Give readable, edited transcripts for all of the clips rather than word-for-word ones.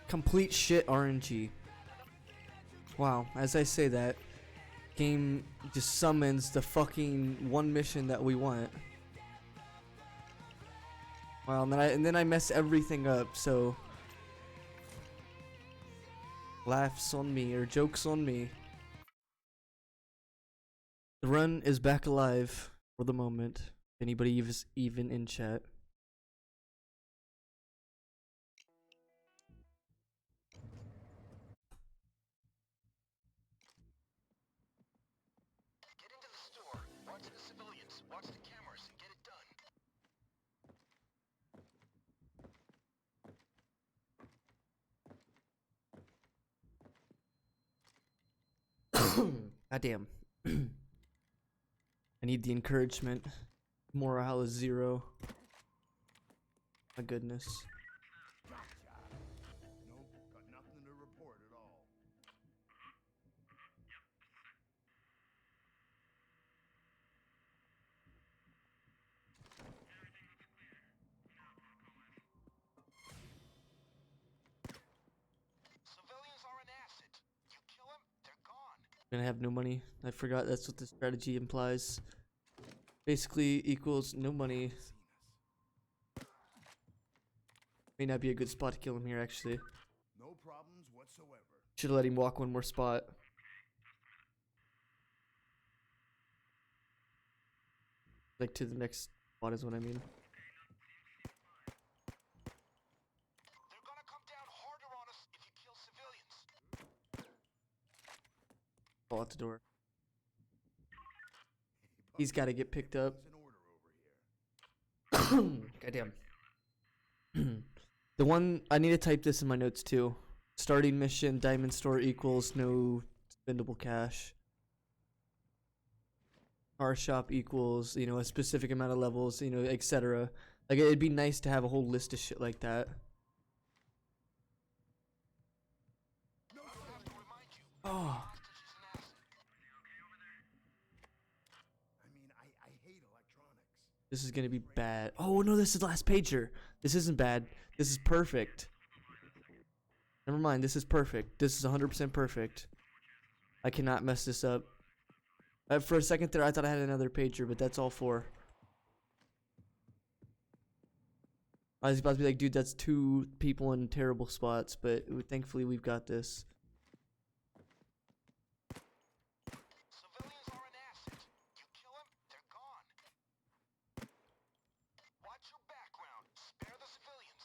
Complete shit RNG. Wow, as I say that, game just summons the fucking one mission that we want. Wow, and then I mess everything up, so laughs on me or jokes on me. The run is back alive for the moment. Anybody is even in chat? Get into the store, watch the civilians, watch the cameras, and get it God damn. I need the encouragement. Morale is 0. My goodness. Nope, got nothing to report at all. Civilians are an asset. You kill them, they're gone. Gonna have no money. I forgot that's what the strategy implies. Basically equals no money. May not be a good spot to kill him here, actually. No problems whatsoever. Should have let him walk one more spot. Like to the next spot is what I mean. They're gonna come down harder on us if you kill civilians. Fall out the door. He's got to get picked up. It's in order over here. Goddamn. The one I need to type this in my notes too. Starting mission, diamond store equals no spendable cash. Car shop equals, you know, a specific amount of levels, you know, etc. Like it'd be nice to have a whole list of shit like that. Oh, I mean, I hate electronics. this is gonna be bad. Oh no, this is the last pager. This isn't bad. This is perfect. Never mind, this is perfect. This is 100% perfect. I cannot mess this up. For a second there, I thought I had another pager, but that's all 4. I was about to be like, dude, that's 2 people in terrible spots, but thankfully we've got this. Civilians are an asset. You kill them, they're gone. Watch your background. Spare the civilians.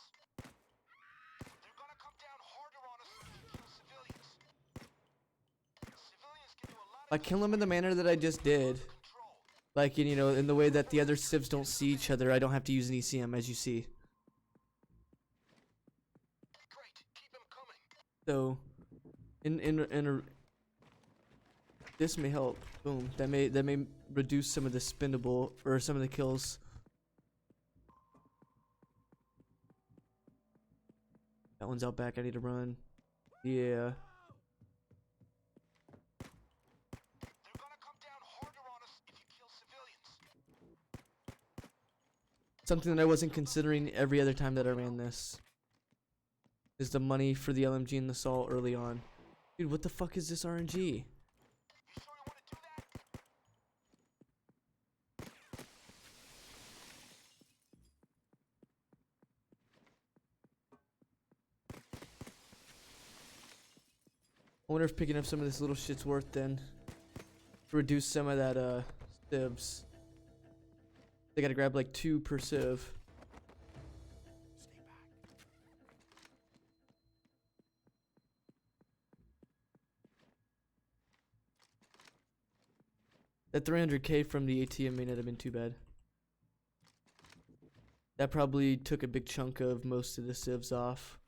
They're gonna come down harder on us if you kill civilians. Civilians can do a lot I of kill him in the manner that I just did. control. Like, you know, in the way that the other civs don't see each other, I don't have to use an ECM, as you see. Great, keep them coming. So, this may help. Boom. That may reduce some of the spendable or some of the kills. That one's out back. I need to run. Yeah. They're gonna come down harder on us if you kill civilians. Something that I wasn't considering every other time that I ran this is the money for the LMG and the salt early on. Dude, what the fuck is this RNG? You sure you wanna do that? I wonder if picking up some of this little shit's worth then. To reduce some of that civs. They gotta grab like 2 per civ. Stay back. That 300k from the ATM may not have been too bad. That probably took a big chunk of most of the civs off.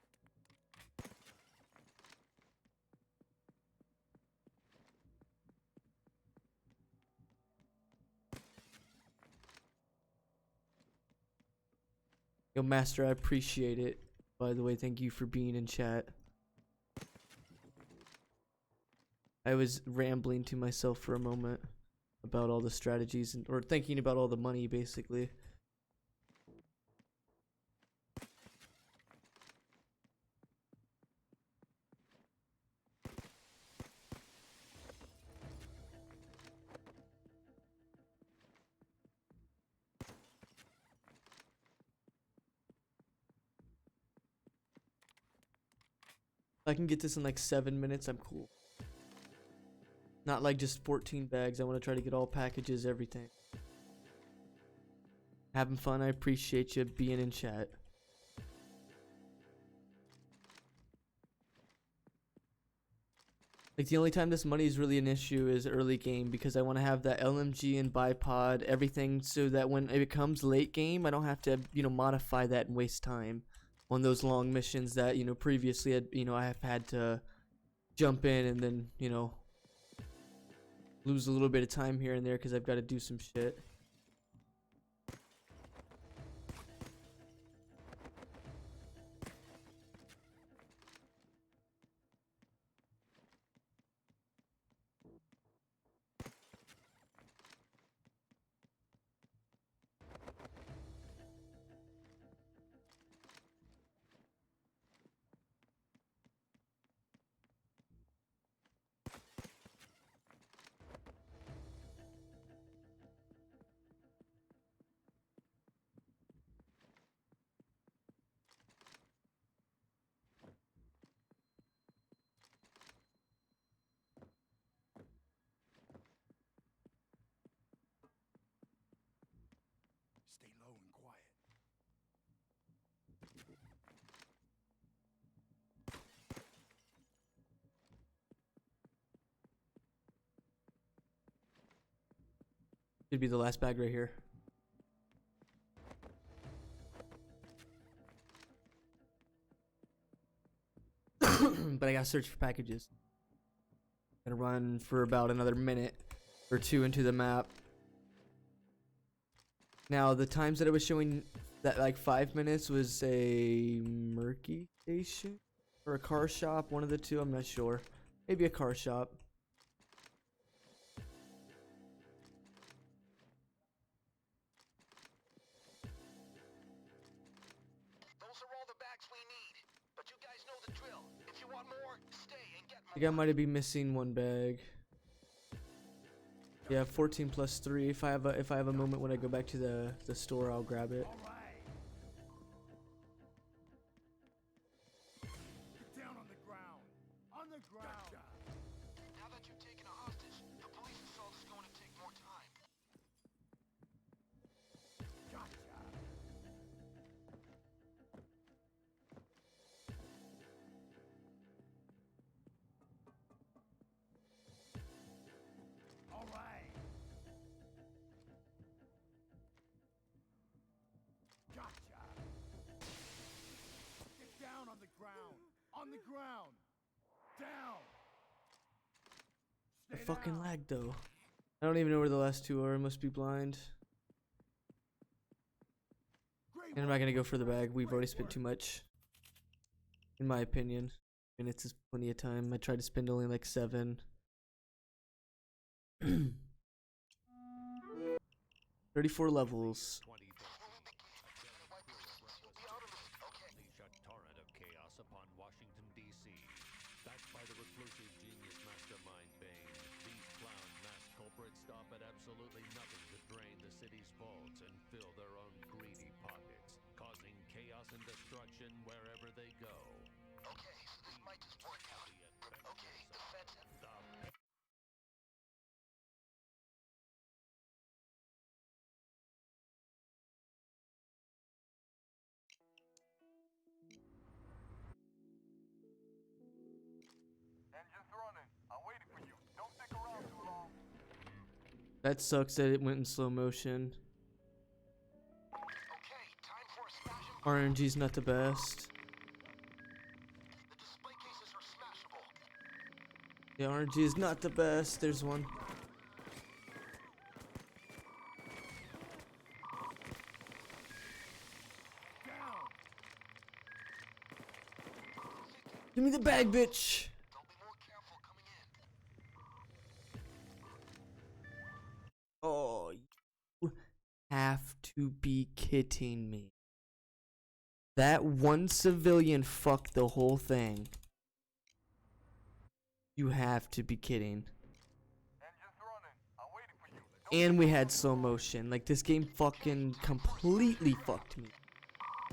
Yo, Master, I appreciate it. By the way, thank you for being in chat. I was rambling to myself for a moment about all the strategies or thinking about all the money, basically. If I can get this in like 7 minutes, I'm cool. Not like just 14 bags. I want to try to get all packages, everything. Having fun. I appreciate you being in chat. Like the only time this money is really an issue is early game, because I want to have that LMG and bipod, everything, so that when it becomes late game, I don't have to, you know, modify that and waste time on those long missions that, you know, previously I have had to jump in and then, you know, lose a little bit of time here and there because I've got to do some shit. Stay low and quiet. Should be the last bag right here. But I gotta search for packages. Gonna run for about another minute or two into the map. Now the times that I was showing, that like 5 minutes was a murky station or a car shop, one of the two, I'm not sure. Maybe a car shop. Those are all the bags we need. But you guys know the drill. If you want more, stay and get I think I might be missing one bag. Yeah, 14 plus 3. If I have a moment when I go back to the store, I'll grab it. All right. Get down on the ground. On the ground. Gotcha. Now that you've taken a hostage, the police assault is going to take more time. Gotcha. All right. Gotcha. Get down on the ground. On the ground. Down. I Stay fucking down. lagged though. I don't even know where the last two are. I must be blind. Great And I'm not gonna go for the bag. We've already spent too much, in my opinion. Minutes is plenty of time. I tried to spend only like 7. 34 levels. Unleash a torrent of chaos upon Washington, D.C. Backed by the reclusive genius mastermind Bane, these clown masked culprits stop at absolutely nothing to drain the city's vaults and fill their own greedy pockets, causing chaos and destruction wherever they go. Okay, so this might just work out. Okay, defensive. Engine's running. I'm waiting for you. Don't stick around too long. That sucks that it went in slow motion. Okay, time for a smash and RNG's not the best. the display cases are smashable. The RNG is not the best. There's one. Down. Give me the bag, bitch. They'll be more careful coming in. Oh, you have to be kidding me. That one civilian fucked the whole thing. You have to be kidding. Engine's running. I'm waiting for you. And we had slow motion. Like, this game fucking completely fucked me.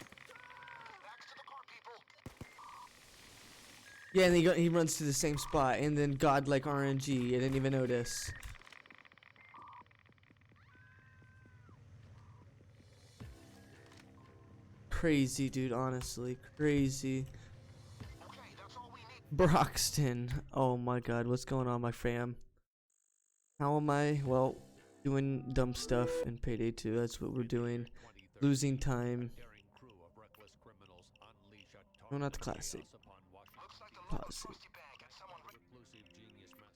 Backs to the car, people. Yeah, and he runs to the same spot, and then godlike RNG. I didn't even notice. Crazy, dude. Honestly, crazy. Okay, that's all we need. Broxton. Oh my God, what's going on, my fam? How am I? Well, doing dumb stuff in Payday 2. That's what we're doing. Losing time. No, not the classic. Looks like a local Pause it. trusty bank and someone.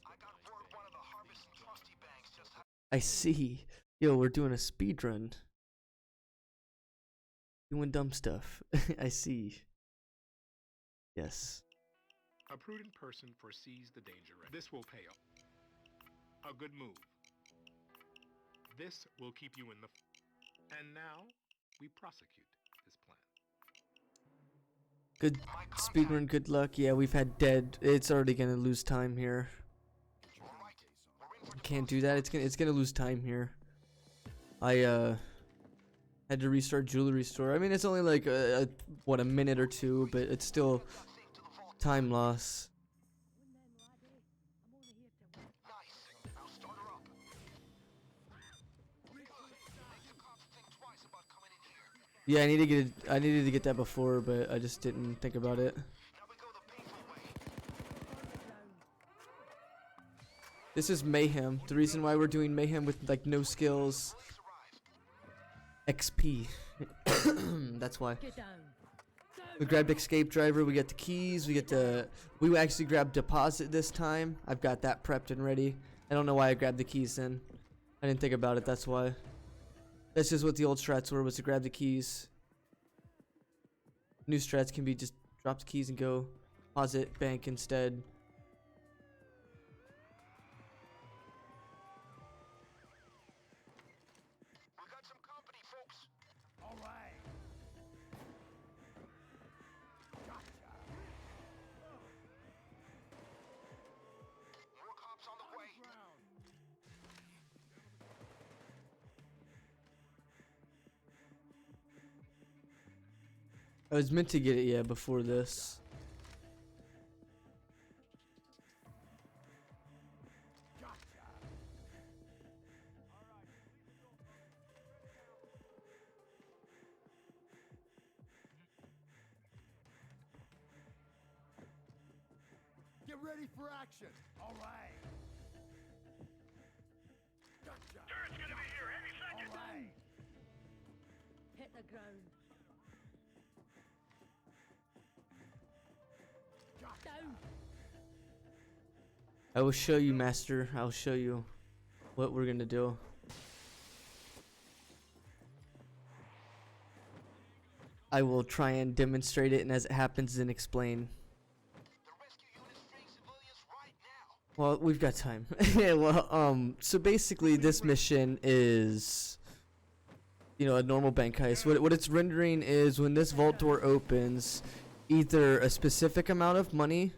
I got word one of the Harvest and Trusty banks just had. I see. Yo, we're doing a speed run. Doing dumb stuff. I see. Yes. A prudent person foresees the danger. This will pay off. A good move. This will keep you in the. And now we prosecute this plan. Good speedrun, good luck. Yeah, we've had dead. It's already gonna lose time here. Can't do that. It's gonna lose time here. I had to restart jewelry store. I mean, it's only like what, a minute or two, but it's still time loss. Nice. Now start her up. Good. Make the cops think twice about coming in here. Yeah, I needed to get that before, but I just didn't think about it. Now we go the painful way. This is mayhem. The reason why we're doing mayhem with like no skills. XP. That's why. We grabbed escape driver. We get the keys. We actually grabbed deposit this time. I've got that prepped and ready. I don't know why I grabbed the keys then. I didn't think about it. That's why. That's just what the old strats were, was to grab the keys. New strats can be just drop the keys and go deposit bank instead. We got some company, folks. All right. Gotcha. More cops on the way. Ground. I was meant to get it, yeah, before this. Gotcha. Get ready for action. All right. Gotcha. Turret's gonna be here any second. All right. Hit the ground. Down. I will show you, master. I'll show you what we're gonna do. I will try and demonstrate it, and as it happens, then explain. The rescue unit's freeing civilians right now. Well, we've got time. Yeah, well, so basically this mission is, you know, a normal bank heist. What it's rendering is when this vault door opens, either a specific amount of money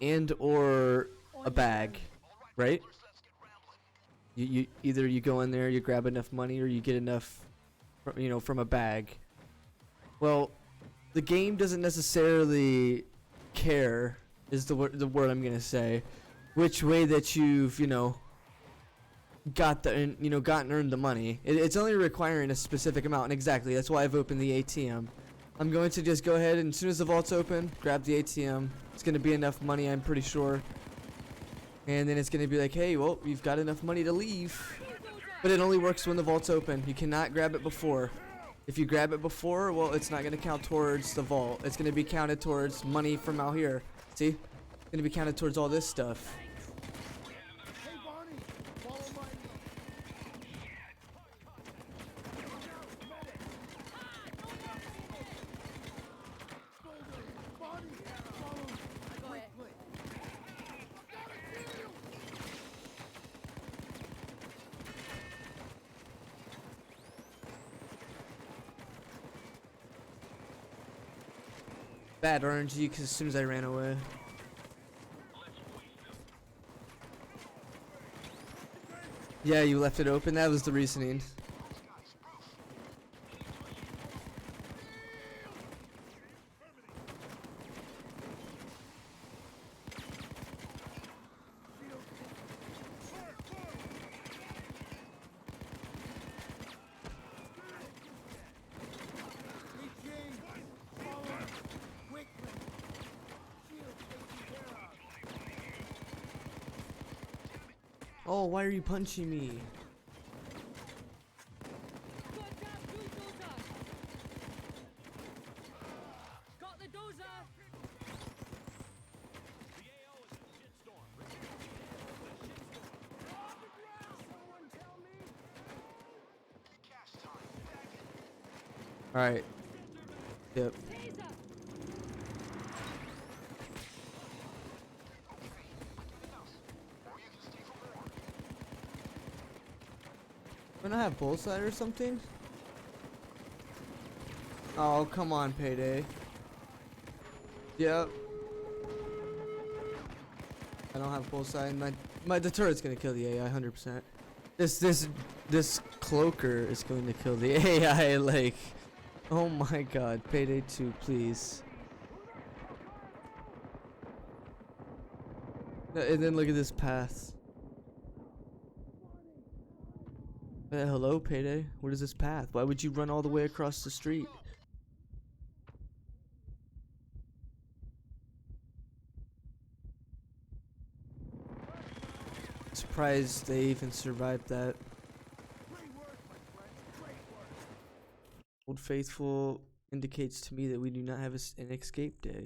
and or a bag, right? Let's get rambling. You either you go in there, you grab enough money, or you get enough, you know, from a bag. Well, the game doesn't necessarily care, is the word I'm gonna say, which way that you've, you know, gotten earned the money. It's only requiring a specific amount, and exactly that's why I've opened the ATM. I'm going to just go ahead and as soon as the vault's open, grab the ATM. It's gonna be enough money, I'm pretty sure. And then it's gonna be like, hey, well, you've got enough money to leave. But it only works when the vault's open. You cannot grab it before. If you grab it before, well, it's not gonna count towards the vault. It's gonna be counted towards money from out here. See? It's gonna be counted towards all this stuff. Hey, Barney. Follow my lead. Barney, follow me. I got it. Quickly. Gotta kill you. Bad RNG because as soon as I ran away. Yeah, you left it open. That was the reasoning. Oh, why are you punching me? Got that bulldozer. Got the dozer. The AO is a shitstorm. Cash time. Back it. All right. Yep. Taser. Or you can stay for more. Don't I have bullseye or something? Oh, come on, Payday. Yep. I don't have bullseye. The turret's gonna kill the AI 100%. This cloaker is going to kill the AI. Like, oh my God, Payday 2, please. And then look at this path. Hello, Payday. What is this path? Why would you run all the way across the street? Surprised they even survived that. Great work, my friends. Great work. Old Faithful indicates to me that we do not have an escape day. In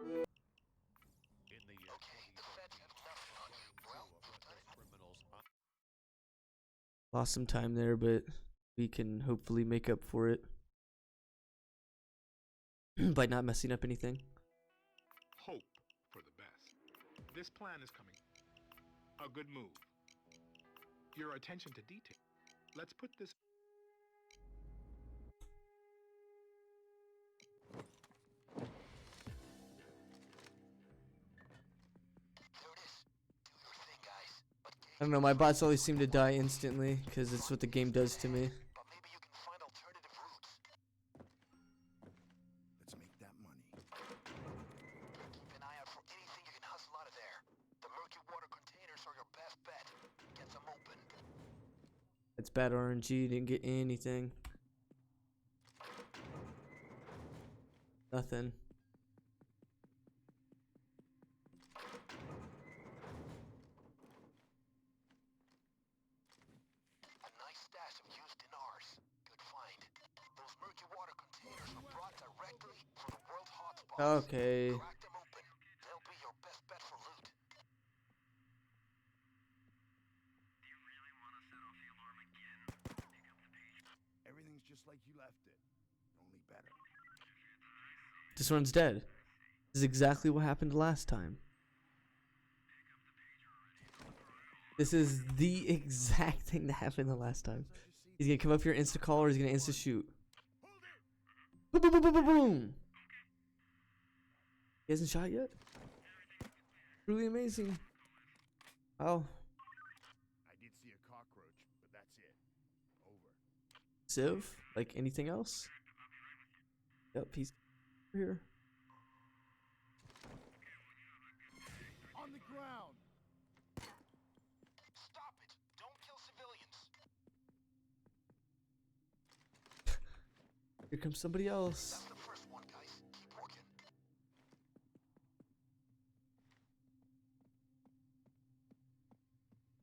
the year Okay, the feds have nothing on you. Well, criminals Lost some time there, but we can hopefully make up for it by not messing up anything. Hope for the best. This plan is coming. A good move. Your attention to detail. Let's put this. there it is. Do your thing, guys. But I don't know, my bots always seem to die instantly because it's what the game does to me. But maybe you can find alternative routes. Let's make that money. Keep an eye out for anything you can hustle out of there. The murky water containers are your best bet. Get them open. It's bad RNG, didn't get anything. Nothing. A nice stash of used dinars. Good find. Those murky water containers were brought directly from the world hotspots. Okay. Crack them open. They'll be your best bet for loot. Everything's just like you left it, only better. This one's dead. This is exactly what happened last time. This is the exact thing that happened the last time. He's gonna come up here, insta call, or he's gonna insta shoot. Boom, boom, boom, boom, boom, boom. He hasn't shot yet. Truly amazing. Oh, I did see a cockroach, but that's it. Over. Civ? Like anything else? Yep, he's here. On the ground. Stop it. Don't kill civilians. Here comes somebody else. That's the first one, guys. Keep working.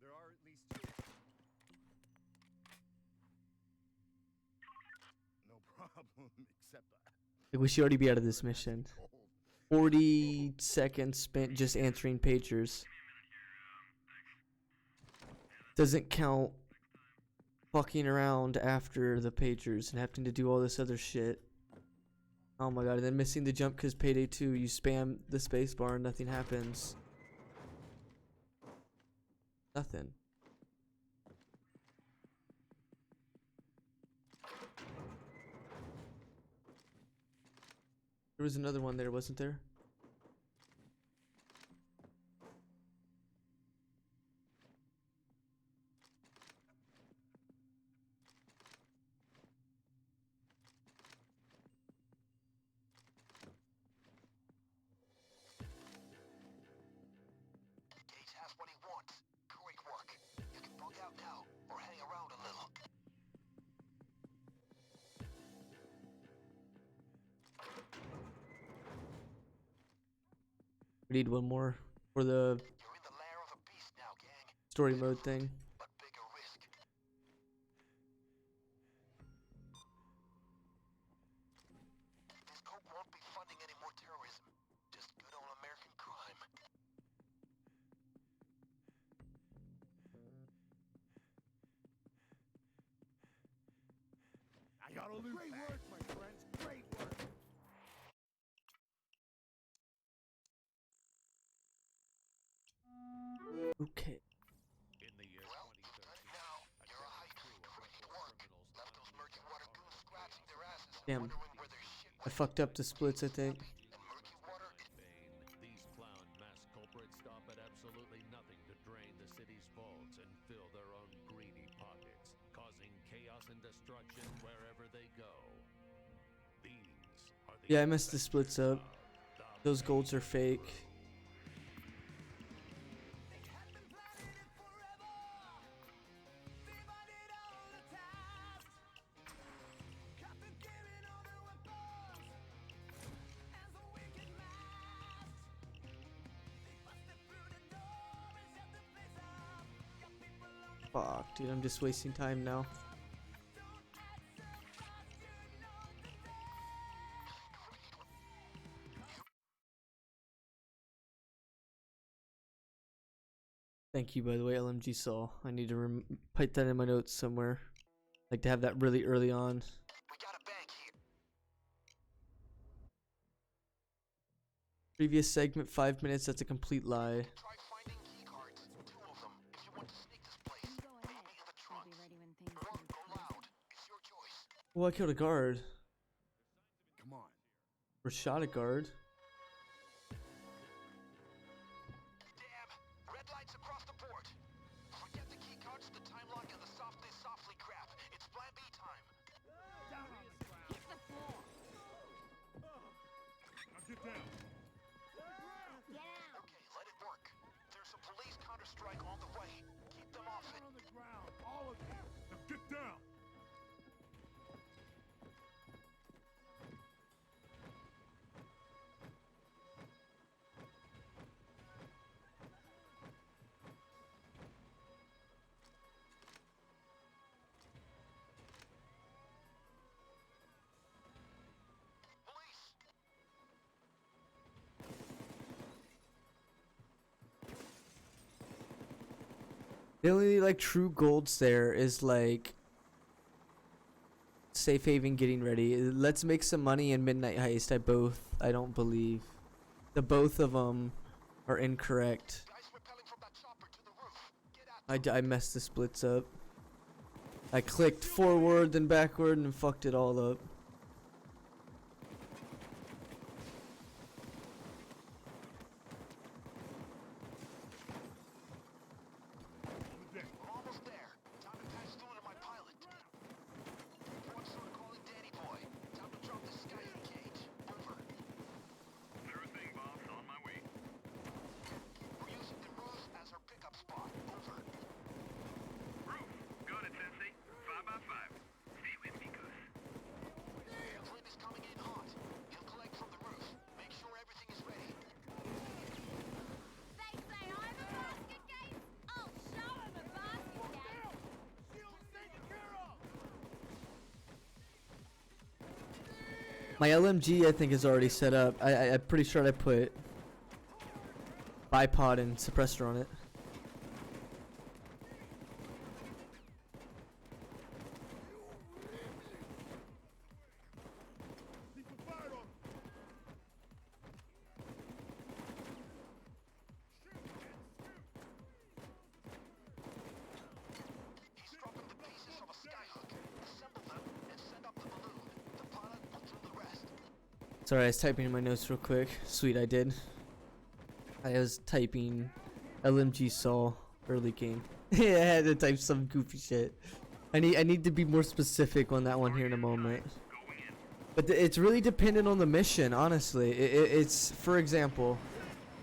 There are at least two. No problem, except Like, we should already be out of this mission. cold. 40 seconds spent just answering pagers. Doesn't count fucking around after the pagers and having to do all this other shit. Oh my god, and then missing the jump because Payday 2, you spam the spacebar and nothing happens. Nothing. There was another one there, wasn't there? Gage has what he wants. Great work. You can bug out now, or hang around a little. We need one more for the... You're in the lair of the beast now, gang. story mode thing. but bigger risk. This coke won't be funding any more terrorism. Just good old American crime. I got a loot. Great work, my friends. Great work. Okay. In the year Well, you've done it now. You're a heist. Great work. Left those murky water goons scratching their asses and Damn. wondering where their shit I went. fucked up the splits, I think. And murky water is These clown mass culprits stop at absolutely nothing to drain the city's vaults and fill their own greedy pockets, causing chaos and destruction wherever they go. These are the Yeah, I messed the splits up. Those golds are fake. Fuck, dude, I'm just wasting time now. Thank you, by the way, LMG Saw. I need to put that in my notes somewhere. Like to have that really early on. we got a bank here. Previous segment, 5 minutes. That's a complete lie. Try finding key cards. 2 of them if you want to sneak this place. Go ahead. Maybe in the I'll trunk. be ready when things Or get go crazy. loud. It's your choice. Oh, I killed a guard. Come on. Or shot a guard. Damn! Red lights across the board. Forget the key cards, the time lock, and the softly crap. It's plan B time. Hit the floor. Now get down. Get out. Okay, let it work. There's a police counter-strike on the way. Keep them off it. On the ground, all of you. Now get down. Police! The only like true golds there is like safe haven getting ready. Let's make some money in midnight heist. I don't believe the both of them are incorrect. Guys rappelling from that chopper to the roof. Get at I messed the splits up. I clicked forward then backward and fucked it all up. We're almost there. Time to patch through to my pilot. Report sort of calling Danny Boy. Time to drop this guy in the cage. Over. Sure thing, boss. On my way. We're using the roof as our pickup spot. Over. Roof. Got it, Sensei. 5 by 5. Stay with me, Gus. Flint is coming in hot. He'll collect from the roof. Make sure everything is ready. They say I'm a basket case. I'll show 'em a basket case. Shield's taken care of. My LMG I think is already set up. I'm pretty sure I put bipod and suppressor on it. Keep the fire on. He's dropping the pieces of a skyhook. Assemble them and send up the balloon. The pilot will do the rest. Sorry, I was typing in my notes real quick. Sweet, I did. I was typing LMG Saw early game. Yeah, I had to type some goofy shit. I need to be more specific on that one here in a moment. But it's really dependent on the mission, honestly. It's, for example,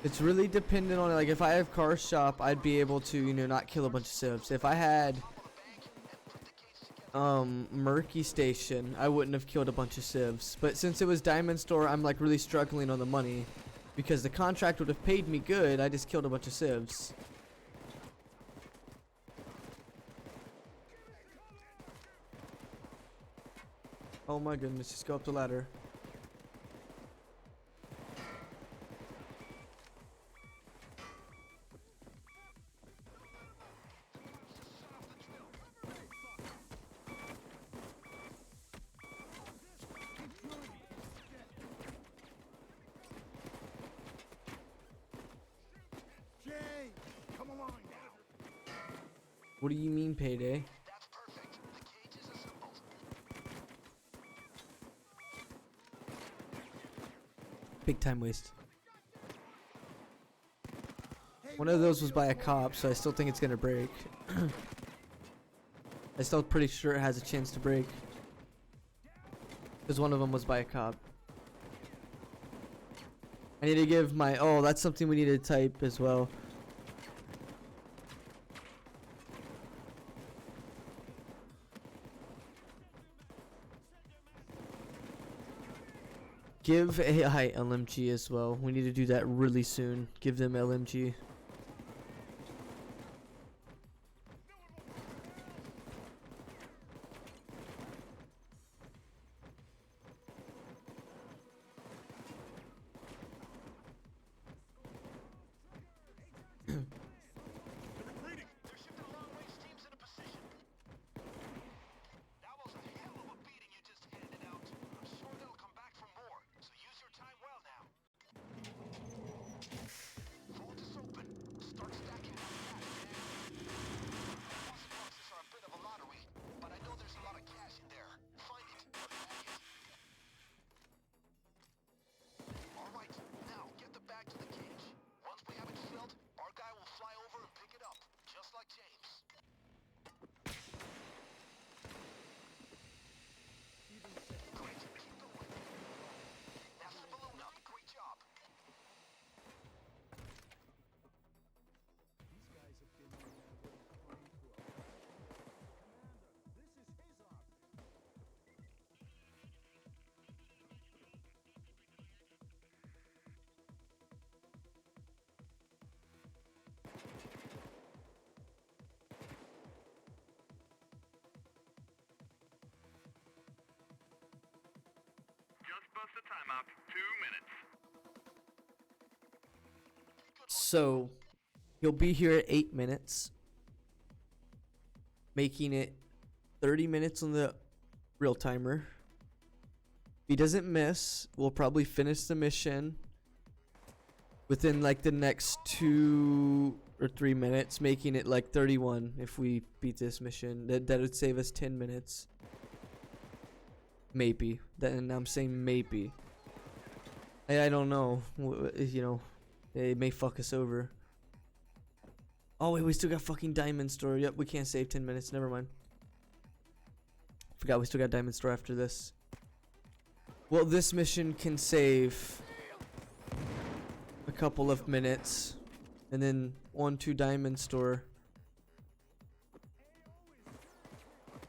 it's really dependent on, like, if I have car shop, I'd be able to, you know, not kill a bunch of civs. If I had murky station, I wouldn't have killed a bunch of civs. But since it was diamond store, I'm like really struggling on the money because the contract would have paid me good. I just killed a bunch of civs. Oh my goodness, just go up the ladder. What do you mean, Payday? That's perfect. The cage is assembled. Big time waste. One of those was by a cop, so I still think it's gonna break. I still pretty sure it has a chance to break. Because one of them was by a cop. I need to give my... Oh, that's something we need to type as well. Give AI LMG as well. We need to do that really soon. Give them LMG. They're shifting long-range teams into position. That was a hell of a beating you just handed out. I'm sure they'll come back for more, so use your time well now. Vault is open. Start stacking that cash, man. Deposit boxes are a bit of a lottery, but I know there's a lot of cash in there. Find it or bag it. All right, now get the bag to the cage. Once we have it filled, our guy will fly over and pick it up, just like James. Great, keep going. That's the balloon up. Great job. Just bust the timeout. 2 minutes. So, he'll be here at 8 minutes. Making it 30 minutes on the real timer. If he doesn't miss, we'll probably finish the mission within like the next 2 or 3 minutes, making it like 31 if we beat this mission. That would save us 10 minutes. Maybe. Then I'm saying maybe. I don't know. You know, it may fuck us over. Oh wait, we still got fucking Diamond Store. Yep, we can't save 10 minutes. Never mind. Forgot we still got Diamond Store after this. Well, this mission can save a couple of minutes, and then on to Diamond Store.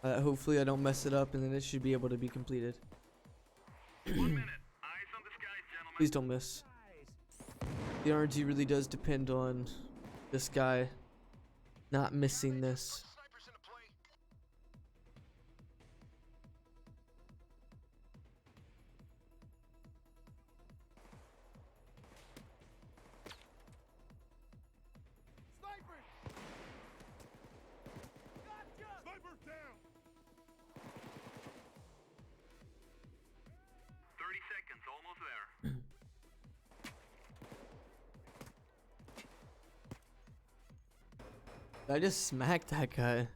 Hopefully I don't mess it up, and then it should be able to be completed. 1 minute. Eyes on the skies, gentlemen. Please don't miss. The RNG really does depend on this guy not missing this. Snipers into play. Sniper! Gotcha! Sniper down! 30 seconds. Almost there. I just smacked that guy.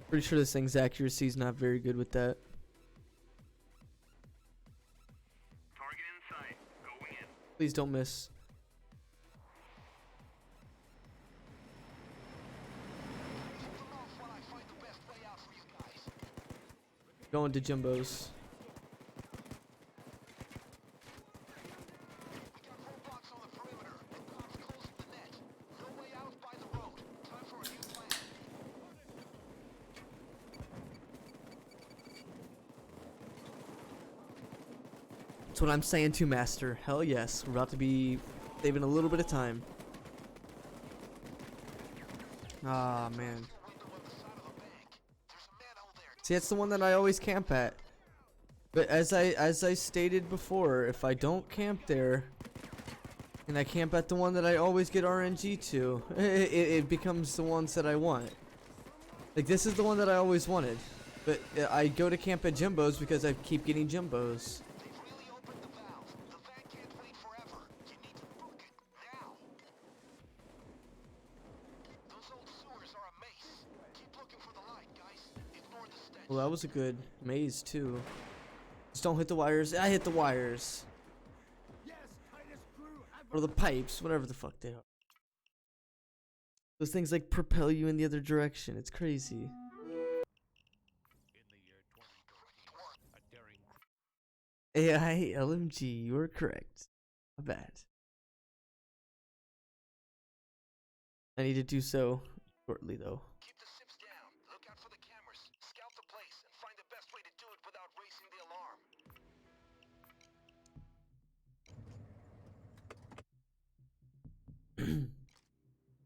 Pretty sure this thing's accuracy is not very good with that. Target in sight. Going in. Please don't miss. Hold them off while I find the best way out for you guys. Going to Jumbo's. We got roadblocks on the perimeter and cops closing the net. No way out by the road. Time for a new plan. That's what I'm saying to Master. Hell yes. We're about to be saving a little bit of time. Ah, man. See, that's the one that I always camp at. But as I stated before, if I don't camp there, and I camp at the one that I always get RNG to, it becomes the ones that I want. Like, this is the one that I always wanted. But I go to camp at Jimbo's because I keep getting Jimbo's. They've really opened the valve. The van can't wait forever. You need to book it now. Those old sewers are a maze. Keep looking for the light, guys. Ignore the stench. Well, that was a good maze, too. Just don't hit the wires. I hit the wires. Or the pipes, whatever the fuck they are. Those things like propel you in the other direction. It's crazy. In the year 2013, a daring AI LMG, you are correct. My bad. I need to do so shortly, though. Keep the sips down. Look out for the cameras. Scout the place and find the best way to do it without raising the alarm.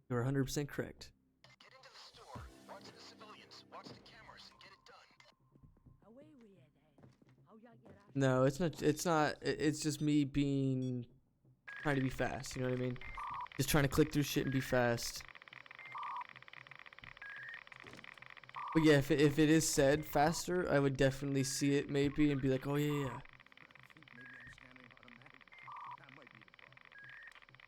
You're 100% correct. Get into the store. Watch the civilians. Watch the cameras and get it done. No, it's not. It's not. It's just me being trying to be fast. You know what I mean? Just trying to click through shit and be fast. But yeah, if it is said faster, I would definitely see it maybe and be like, oh yeah, yeah.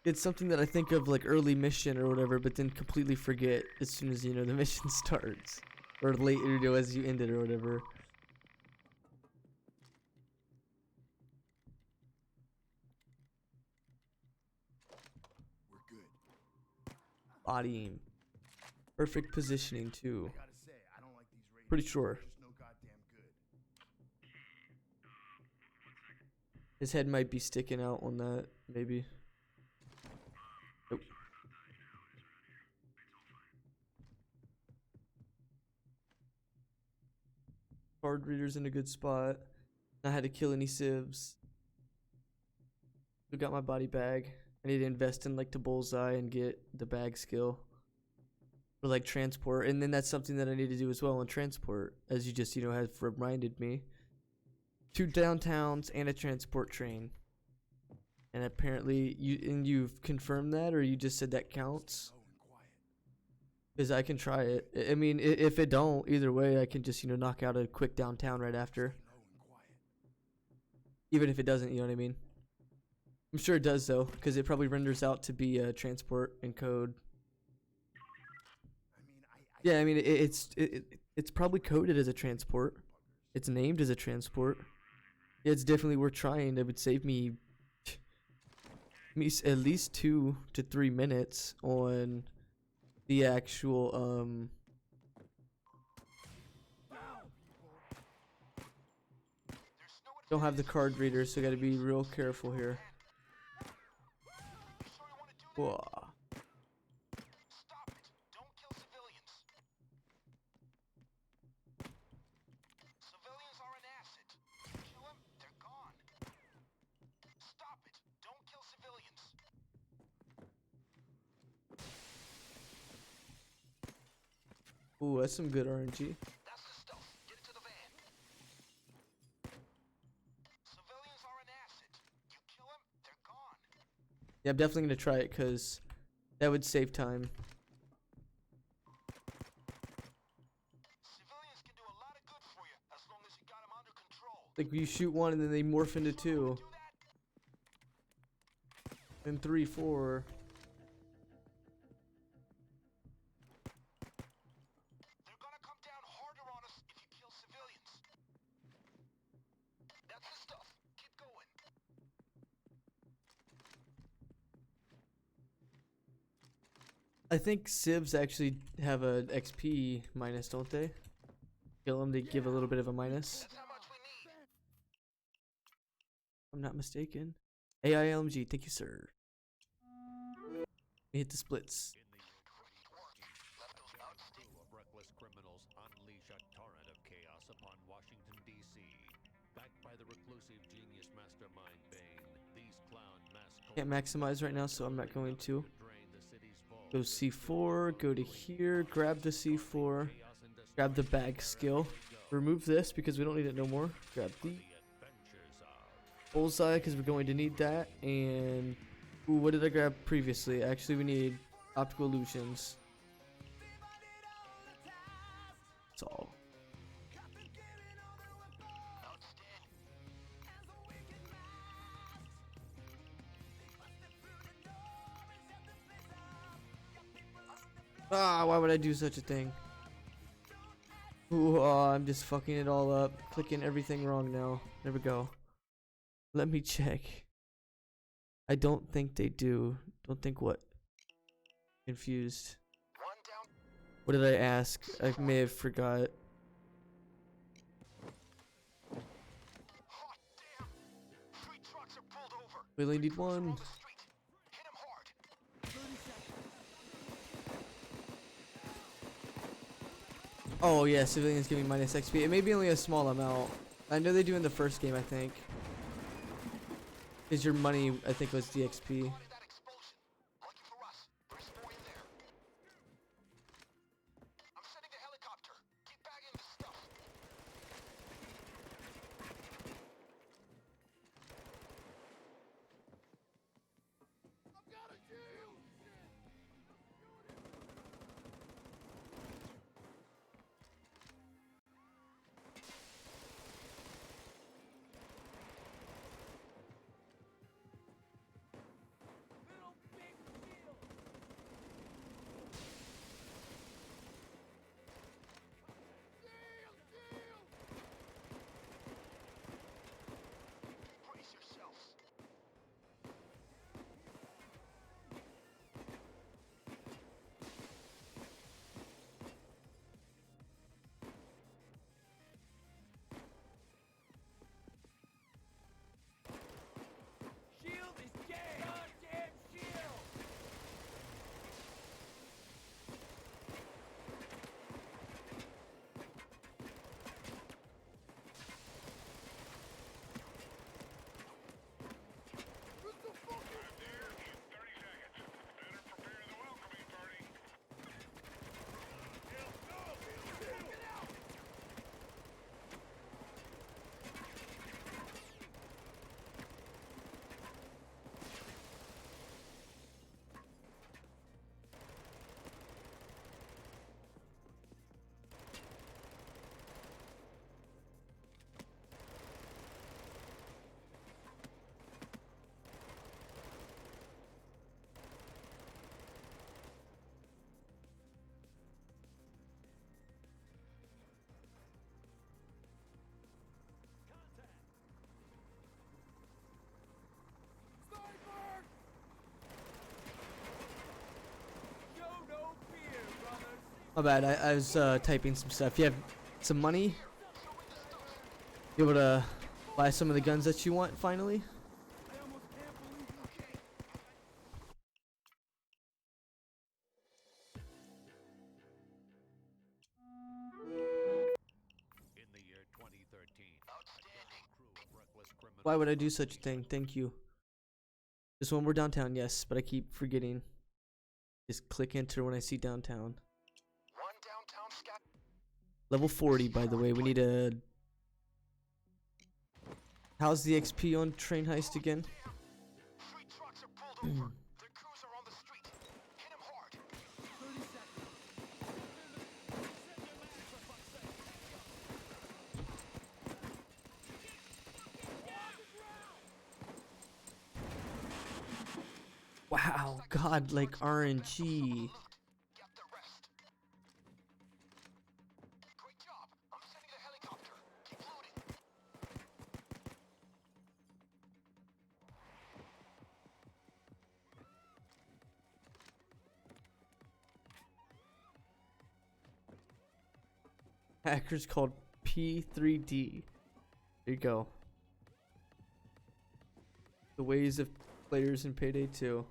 It's something that I think of like early mission or whatever, but then completely forget as soon as, you know, the mission starts. Or late, you know, as you end it or whatever. We're good. Body aim. Perfect positioning too. I gotta say, I don't like these radios. Pretty sure. They're just no goddamn good. His head might be sticking out on that, maybe. Nope. Card reader's in a good spot. Not had to kill any civs. We got my body bag. I need to invest in like the bullseye and get the bag skill. For like transport. And then that's something that I need to do as well on transport. As you just, you know, have reminded me. 2 downtowns and a transport train. And apparently you've confirmed that, or you just said that counts? Because I can try it. I mean, if it don't, either way, I can just, you know, knock out a quick downtown right after. Even if it doesn't, you know what I mean? I'm sure it does, though, because it probably renders out to be a transport and code. Yeah, I mean, it's probably coded as a transport. It's named as a transport. Yeah, it's definitely worth trying. It would save me at least 2 to 3 minutes on the actual don't have the card reader, so gotta be real careful here. Whoa. Stop it. Don't kill civilians. Civilians are an asset. Kill them, they're gone. Stop it. Don't kill civilians. Ooh, that's some good RNG. That's the stuff. Get it to the van. Civilians are an asset. You kill them, they're gone. Yeah, I'm definitely gonna try it because that would save time. Civilians can do a lot of good for you as long as you got them under control. Like you shoot one and then they morph into 2, Do that? then 3, 4. They're gonna come down harder on us if you kill civilians. That's the stuff. Keep going. I think civs actually have a XP minus, don't they? Kill them, they give a little bit of a minus. That's how much we need. If I'm not mistaken. AILMG, thank you, sir. Hit the splits. In the year 2014, a crew of reckless criminals unleash a torrent of chaos upon Washington, D.C. Backed by the reclusive genius mastermind Bane. These clown mass Can't maximize right now, so I'm not going to. drain the city's vault. Go C4, go to here, grab the C4, grab the bag skill, remove this because we don't need it no more. Grab the Adventures of bullseye because we're going to need that. And ooh, what did I grab previously? Actually, we need optical illusions. That's all. Ah, why would I do such a thing? Ooh, I'm just fucking it all up. Clicking everything wrong now. There we go. Let me check. I don't think they do. Don't think what? Confused. One down. What did I ask? I may have forgot. Hot damn. 3 trucks are pulled over. We only need They're one. on the street. Hit 'em hard. Oh yeah, civilians give me minus XP. It may be only a small amount. I know they do in the first game, I think. Is your money, I think, was the XP. Spotted that explosion. Lucky for us. There's 4 in there. I'm sending the helicopter. Keep bagging the stuff. I've got a shield. Brace yourselves. Shield is dead! Goddamn shield! Sniper! Show no fear, brothers! My bad, I was typing some stuff. You have some money? You able to buy some of the guns that you want finally? I almost can't believe you. in the year 2013. Outstanding. Crew of reckless criminals. Why would I do such a thing? Thank you. Just when we're downtown, yes, but I keep forgetting. Just click enter when I see downtown. One downtown scat. Level 40, by the way. We need a... How's the XP on train heist again? 3 trucks are pulled over. Their crews are on the street. Hit 'em hard. 30 seconds. Wow, god, like RNG. Get the rest. Great job. I'm sending the helicopter. Keep looting. Hackers called P3D. There you go. The ways of players in Payday 2.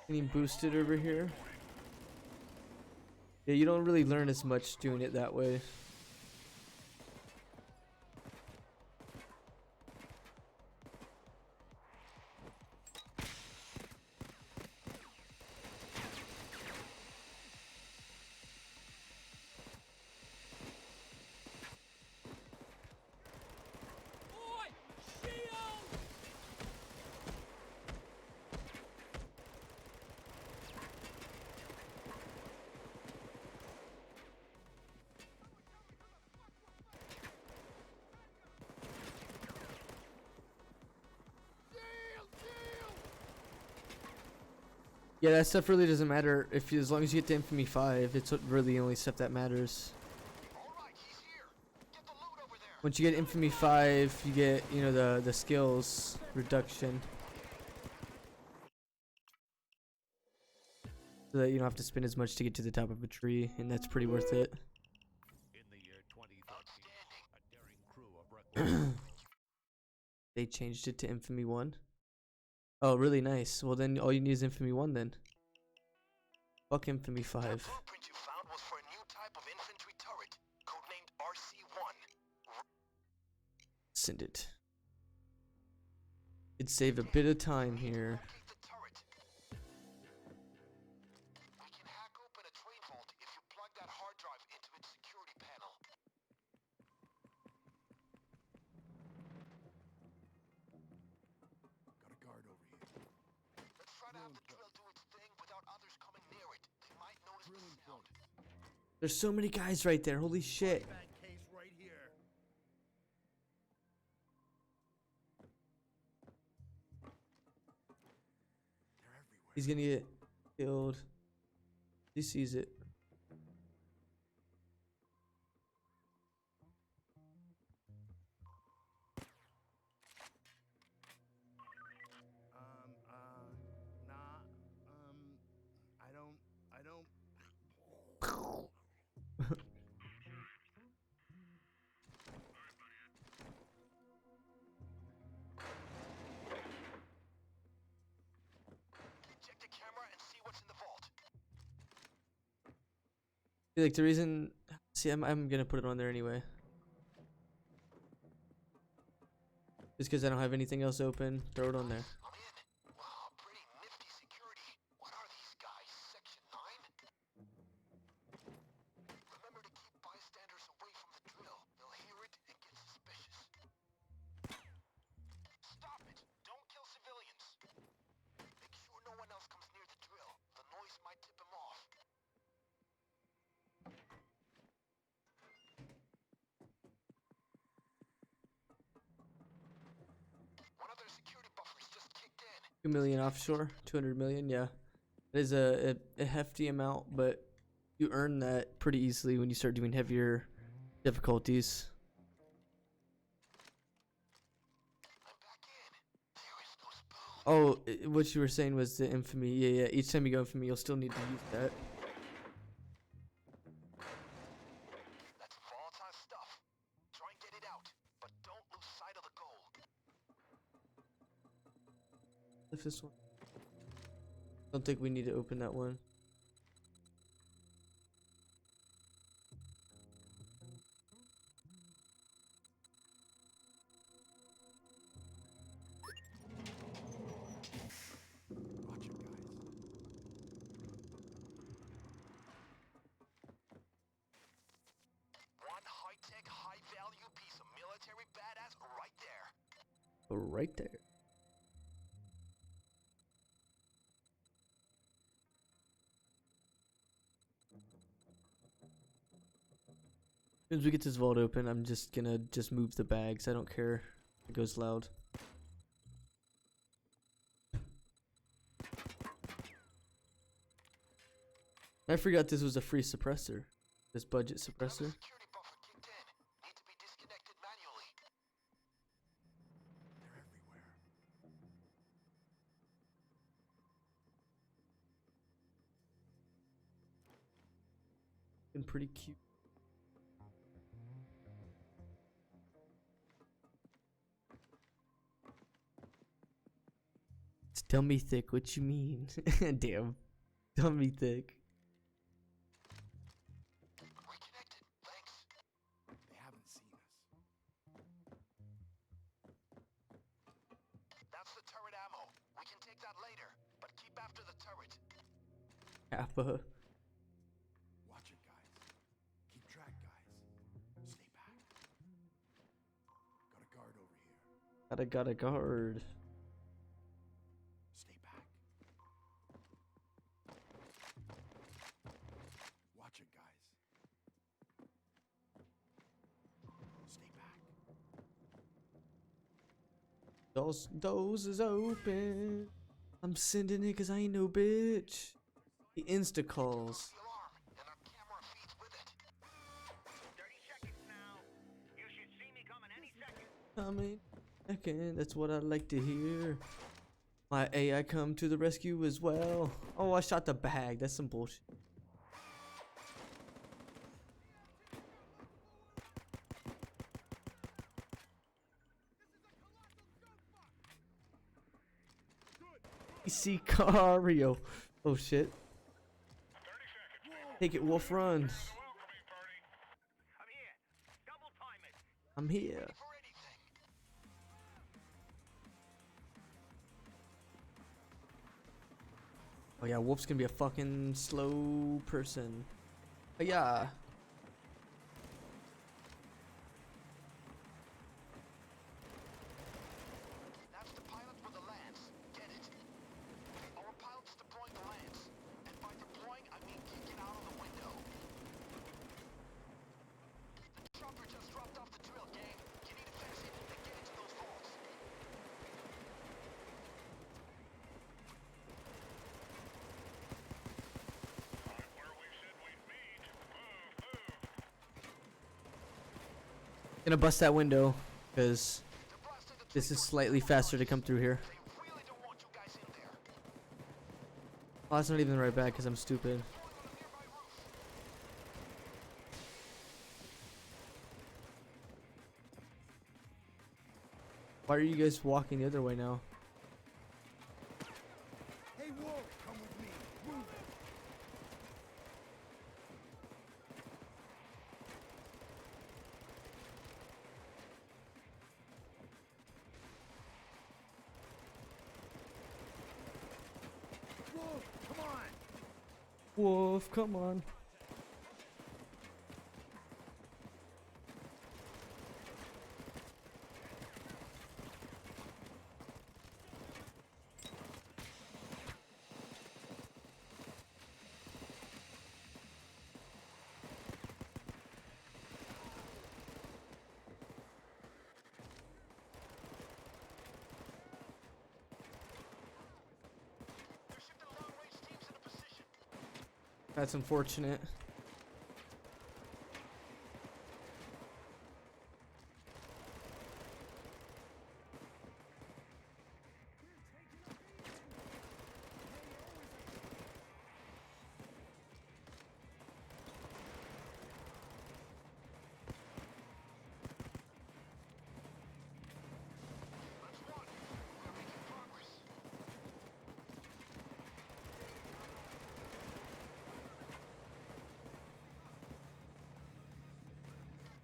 Getting boosted over here. Yeah, you don't really learn as much doing it that way. Boy, shield! Yeah, that stuff really doesn't matter if you, as long as you get to Infamy 5, it's what really the only stuff that matters. Alright, he's here. Get the loot over there. Once you get Infamy 5, you get, you know, the skills reduction. So that you don't have to spend as much to get to the top of a tree, and that's pretty worth it. In the year 2013, a daring crew of reckless They changed it to Infamy 1. Oh, really nice. Well, then all you need is Infamy 1 then. Fuck Infamy 5. That blueprint you found was for a new type of infantry turret, codenamed RC-1. Send it. It'd save a bit of time here. Locate the turret. We can hack open a train vault if you plug that hard drive into its security panel. Got a guard over here. Let's try to have the drill do its thing without others coming near it. They might notice the sound. There's so many guys right there. Holy shit. Bad case right here. They're everywhere. He's gonna get killed. He sees it. I don't. Check the camera and see what's in the vault. Like the reason, see, I'm gonna put it on there anyway. Just because I don't have anything else open, throw it on there. I'm in. Wow, pretty nifty security. What are these guys, Section 9? Remember to keep bystanders away from the drill. They'll hear it and get suspicious. Stop it! Don't kill civilians. Make sure no one else comes near the drill. The noise might tip him off. One of their security buffers just kicked in. 2 million offshore, 200 million, yeah. It is a hefty amount, but you earn that pretty easily when you start doing heavier difficulties. I'm back in. There is no spoon. Oh, what you were saying was the infamy. Yeah, yeah. Each time you go infamy, you'll still need to use that. That's volatile stuff. Try and get it out, but don't lose sight of the goal. Lift this one. Don't think we need to open that one. Roger, guys. One high-tech, high-value piece of military badass right there. Right there. As soon as we get this vault open, I'm just gonna move the bags. I don't care if it goes loud. I forgot this was a free suppressor. This budget suppressor. Another security buffer kicked in. Need to be disconnected manually. They're everywhere. Been pretty cute. It's dummy thick, what you mean? Damn. Dummy thick. take that later, but keep after the turret. Kappa. Watch it, guys. Keep track, guys. Stay back. Got a guard over here. Got a guard. Stay back. Watch it, guys. Stay back. Those is open. I'm sending it cause I ain't no bitch. He insta calls. The alarm, and our camera feeds with it. 30 seconds now. You should see me coming any second. Coming second, that's what I like to hear. My AI come to the rescue as well. Oh, I shot the bag. That's some bullshit. Sicario. Oh shit. 30 seconds. Take it, Wolf, run. I'm here. Double time it. I'm here. For anything. Oh yeah, Wolf's gonna be a fucking slow person. But yeah. That's the pilot with the lance. Get it? Our pilot's deploying the lance. And by deploying, I mean kicking out of the window. The chopper just dropped off the drill, gang. You need to finish it and get into those holes. Right where we said we'd meet. Move. Gonna bust that window because They're blasting the this train is doors. slightly faster to come through here. They really don't want you guys in there. Oh, that's not even the right bag because I'm stupid. Deploying on a nearby roof. Why are you guys walking the other way now? Hey, Wolf, come with me. Move it. Wolf, come on. Wolf, come on. They're shifting long-range teams into position. That's unfortunate. That's one. We're making progress.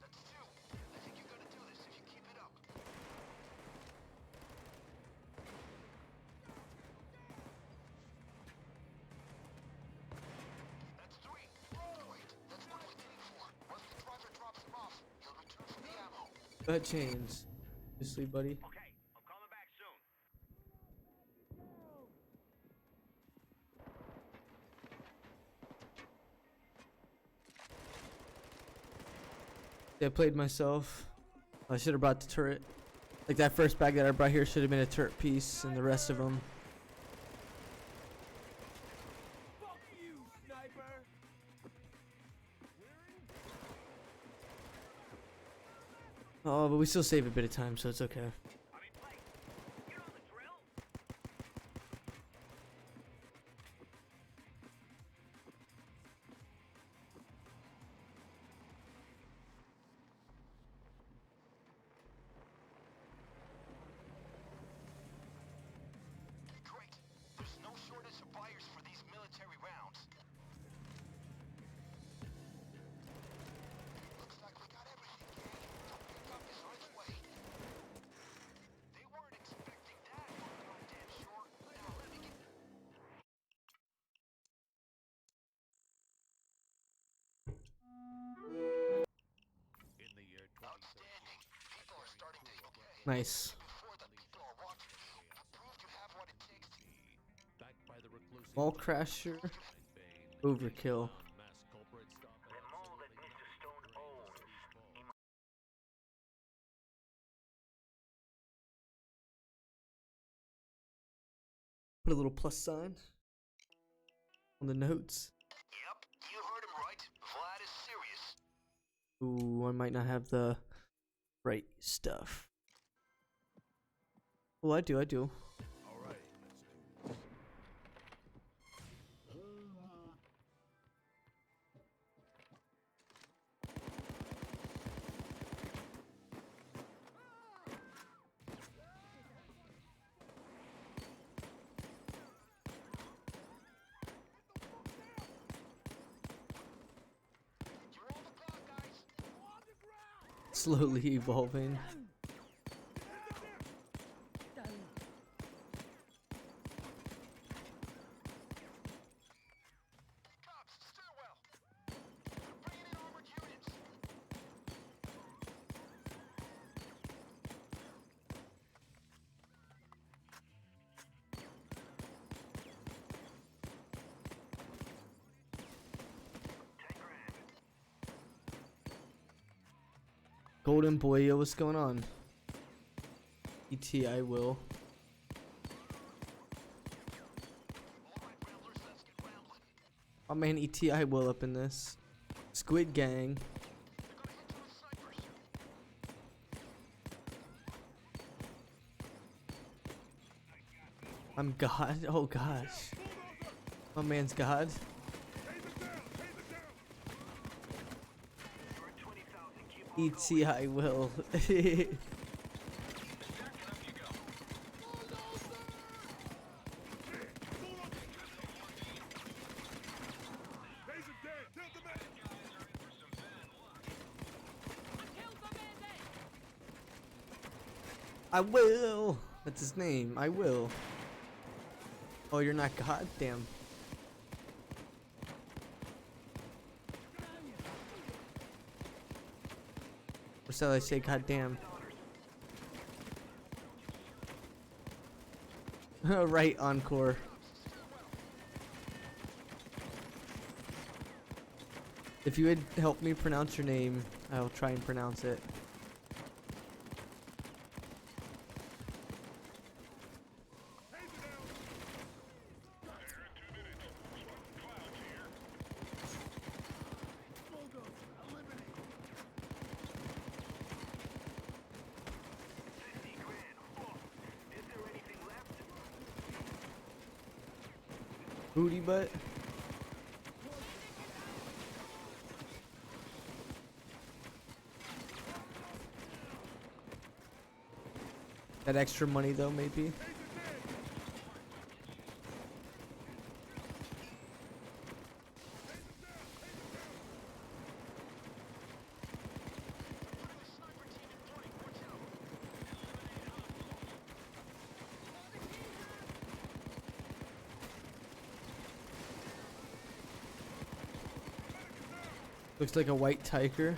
That's two. I think you're gonna do this if you keep it up. That's three. Great. That's what we're aiming for. Once the driver drops him off, he'll return for the ammo. Butt chains. You sleep, buddy? Okay, I'm coming back soon. I played myself. I should have brought the turret. Like that first bag that I brought here should have been a turret piece, and the rest of them. Fuck you, sniper. Oh, but we still save a bit of time, so it's okay. I'm in place. You know the drill. Great. There's no shortage of buyers for these military rounds. Looks like we got everything, gang. The pickup is on its way. Nice. Before the people are watching, you proved you have what it takes to Backed by the reclusive Ball crasher. Overkill. mass culprit stop at The mall that absolutely Mr. Stone owns. Put a little plus sign on the notes. Yep, you heard him right. Vlad is serious. Ooh, I might not have the right stuff. Oh, I do. All right, let's do this. You're all the clock, guys. Slowly evolving. Cops, stairwell. Bringing in armored units. Golden boy, yo, what's going on? ET, I will. All right, ramblers, let's get rambling. Oh man, ET, I will up in this. Squid Gang. They're gonna hit you with snipers. I'm God. Oh gosh. My man's God. ET, I will. I will. That's his name. I will. Oh, you're not God? Damn. Or shall I say God damn? Right, encore. If you would help me pronounce your name, I'll try and pronounce it. Booty butt. That extra money though, maybe. Looks like a white tiger.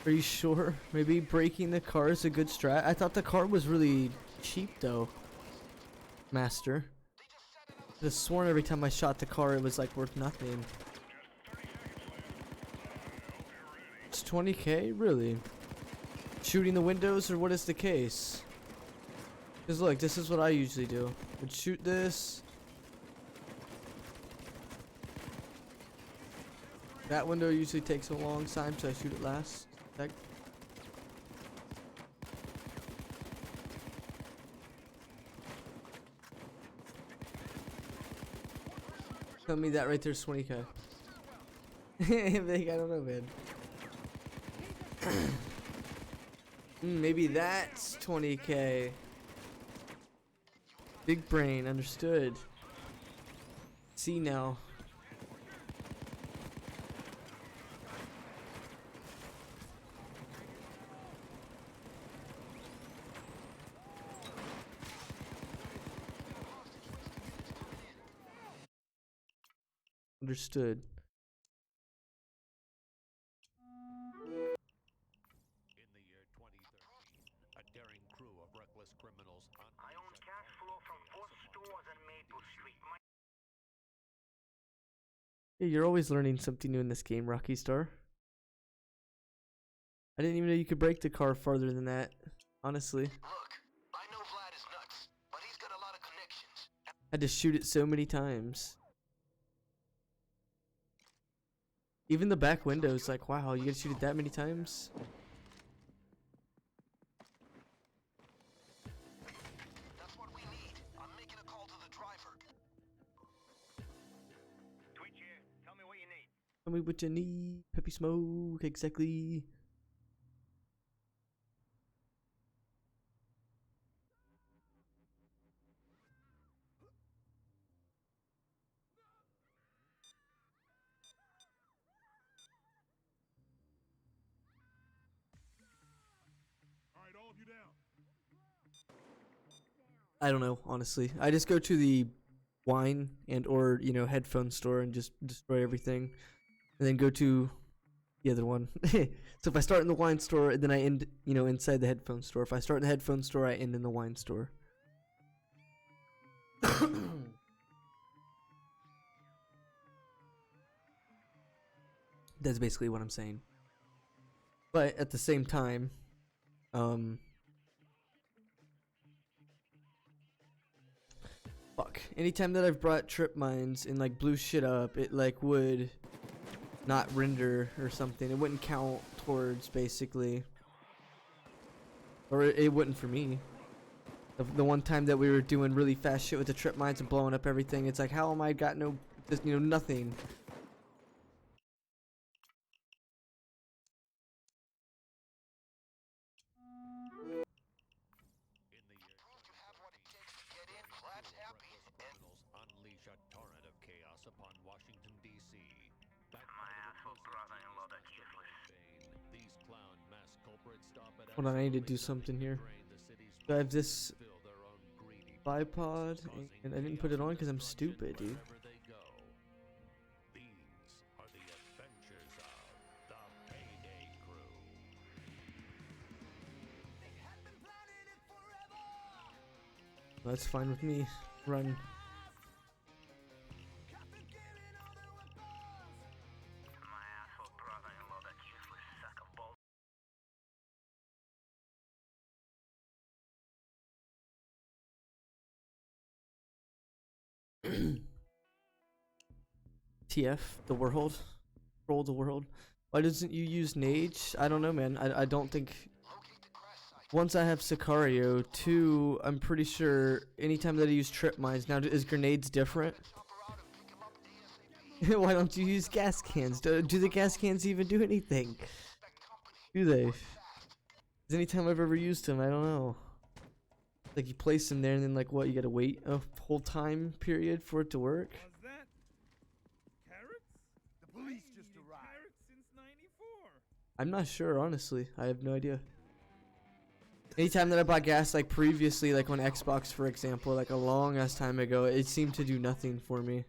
Are you sure? Maybe breaking the car is a good strat? I thought the car was really cheap though. Master. I just sworn every time I shot the car it was like worth nothing. It's 20k? Really? Shooting the windows or what is the case? Because look, this is what I usually do. Would shoot this. That window usually takes a long time, so I shoot it last. That tell me that right there's 20k. I don't know, man. Maybe that's 20k. Big brain, understood. See now. Understood. In the year 2013, a daring crew of reckless criminals I own cash flow from 4 stores on Maple Street. Yeah, you're always learning something new in this game, Rocky Star. I didn't even know you could break the car farther than that, honestly. Look, I know Vlad is nuts, but he's got a lot of connections. I had to shoot it so many times. Even the back window's like, wow, you gotta shoot it that many times? That's what we need. I'm making a call to the driver. Twitch here. Tell me what you need. Tell me what you need. Peppy smoke, exactly. All right, all of you down. I don't know, honestly. I just go to the wine and or, you know, headphone store and just destroy everything. And then go to the other one. So if I start in the wine store, then I end, you know, inside the headphone store. If I start in the headphone store, I end in the wine store. That's basically what I'm saying. But at the same time, fuck. Anytime that I've brought trip mines and like blew shit up, it like would not render or something. It wouldn't count towards basically, or it wouldn't for me. The one time that we were doing really fast shit with the trip mines and blowing up everything, it's like, how am I got no, just, you know, nothing. In the year Prove you have what it takes to get in. Vlad's happy. criminals unleash a torrent of chaos upon Washington, D.C. Backed My by the asshole reclusive brother-in-law, genius that's mastermind Bane, these clown mass culprits stop at Hold on, I need to do absolutely something nothing to here. drain the city's So I have funds this and fill their own greedy bipod, pockets, and I causing didn't put it chaos on and because I'm destruction stupid, dude. wherever they go. These are the adventures of the Payday crew. That's fine with me. Run. My asshole brother-in-law, that useless sack of balls. TF, the world. Roll the world. Why doesn't you use Nage? I don't know, man. I don't think. Locate the crash site. Once I have Sicario, two, I'm pretty sure anytime that I use trip mines. Now, is grenades different? Chopper out and pick him up ASAP. Why don't you use gas cans? Do the gas cans even do anything? Suspect company. Do they? Fast. 'Cause anytime I've ever used them, I don't know. Like you place them there and then like what? You gotta wait a whole time period for it to work? Was that carrots? The police I just eaten arrived. carrots since '94. I'm not sure, honestly. I have no idea. Anytime that I bought gas, like previously, like on Xbox, for example, like a long ass time ago, it seemed to do nothing for me.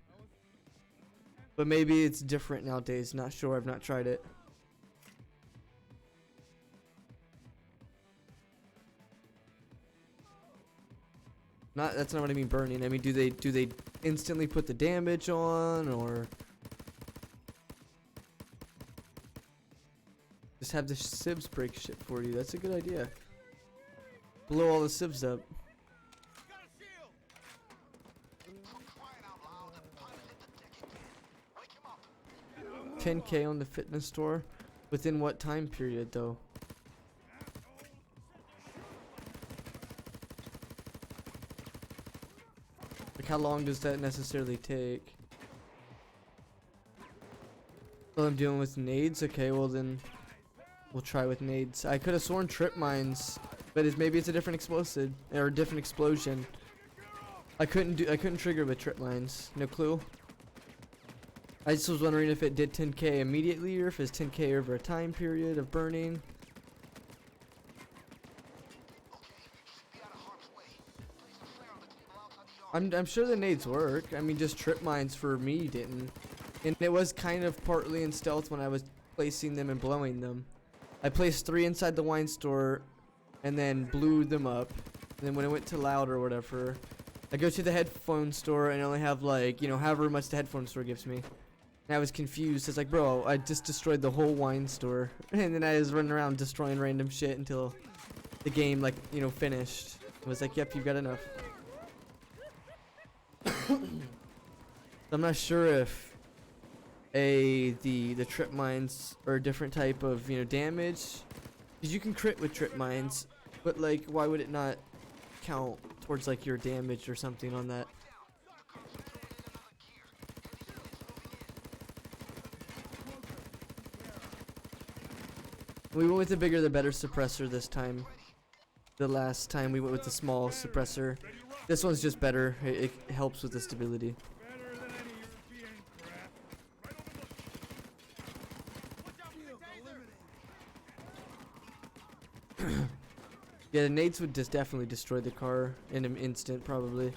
But maybe it's different nowadays. Not sure. I've not tried it. That's not what I mean burning. I mean, do they instantly put the damage on, or just have the sieves break shit for you? That's a good idea. Blow all the sieves up. Got a shield. For crying out loud, the pilot hit the deck again. Wake him up. 10K on the fitness store. Within what time period, though? Like, how long does that necessarily take? Well, I'm dealing with nades. Okay, well then, we'll try with nades. I could have sworn trip mines, but maybe it's a different explosive or a different explosion. I couldn't trigger with trip mines. No clue. I just was wondering if it did 10K immediately or if it's 10K over a time period of burning. Okay, should be out of harm's way. Place a flare on the table outside the yard. I'm sure the nades work. I mean, just trip mines for me didn't. And it was kind of partly in stealth when I was placing them and blowing them. I placed 3 inside the wine store and then blew them up. And then when it went to loud or whatever, I go to the headphone store and I only have like, you know, however much the headphone store gives me. And I was confused. It's like, bro, I just destroyed the whole wine store. And then I was running around destroying random shit until the game, like, you know, finished. It was like, yep, you've got enough. I'm not sure if the trip mines are a different type of, you know, damage. Because you can crit with trip mines, but like, why would it not count towards like your damage or something on that? We went with the bigger the better suppressor this time. The last time we went with the small suppressor. This one's just better. It helps with the stability. Better than any European crap. Right over the Yeah, the nades would just definitely destroy the car in an instant, probably.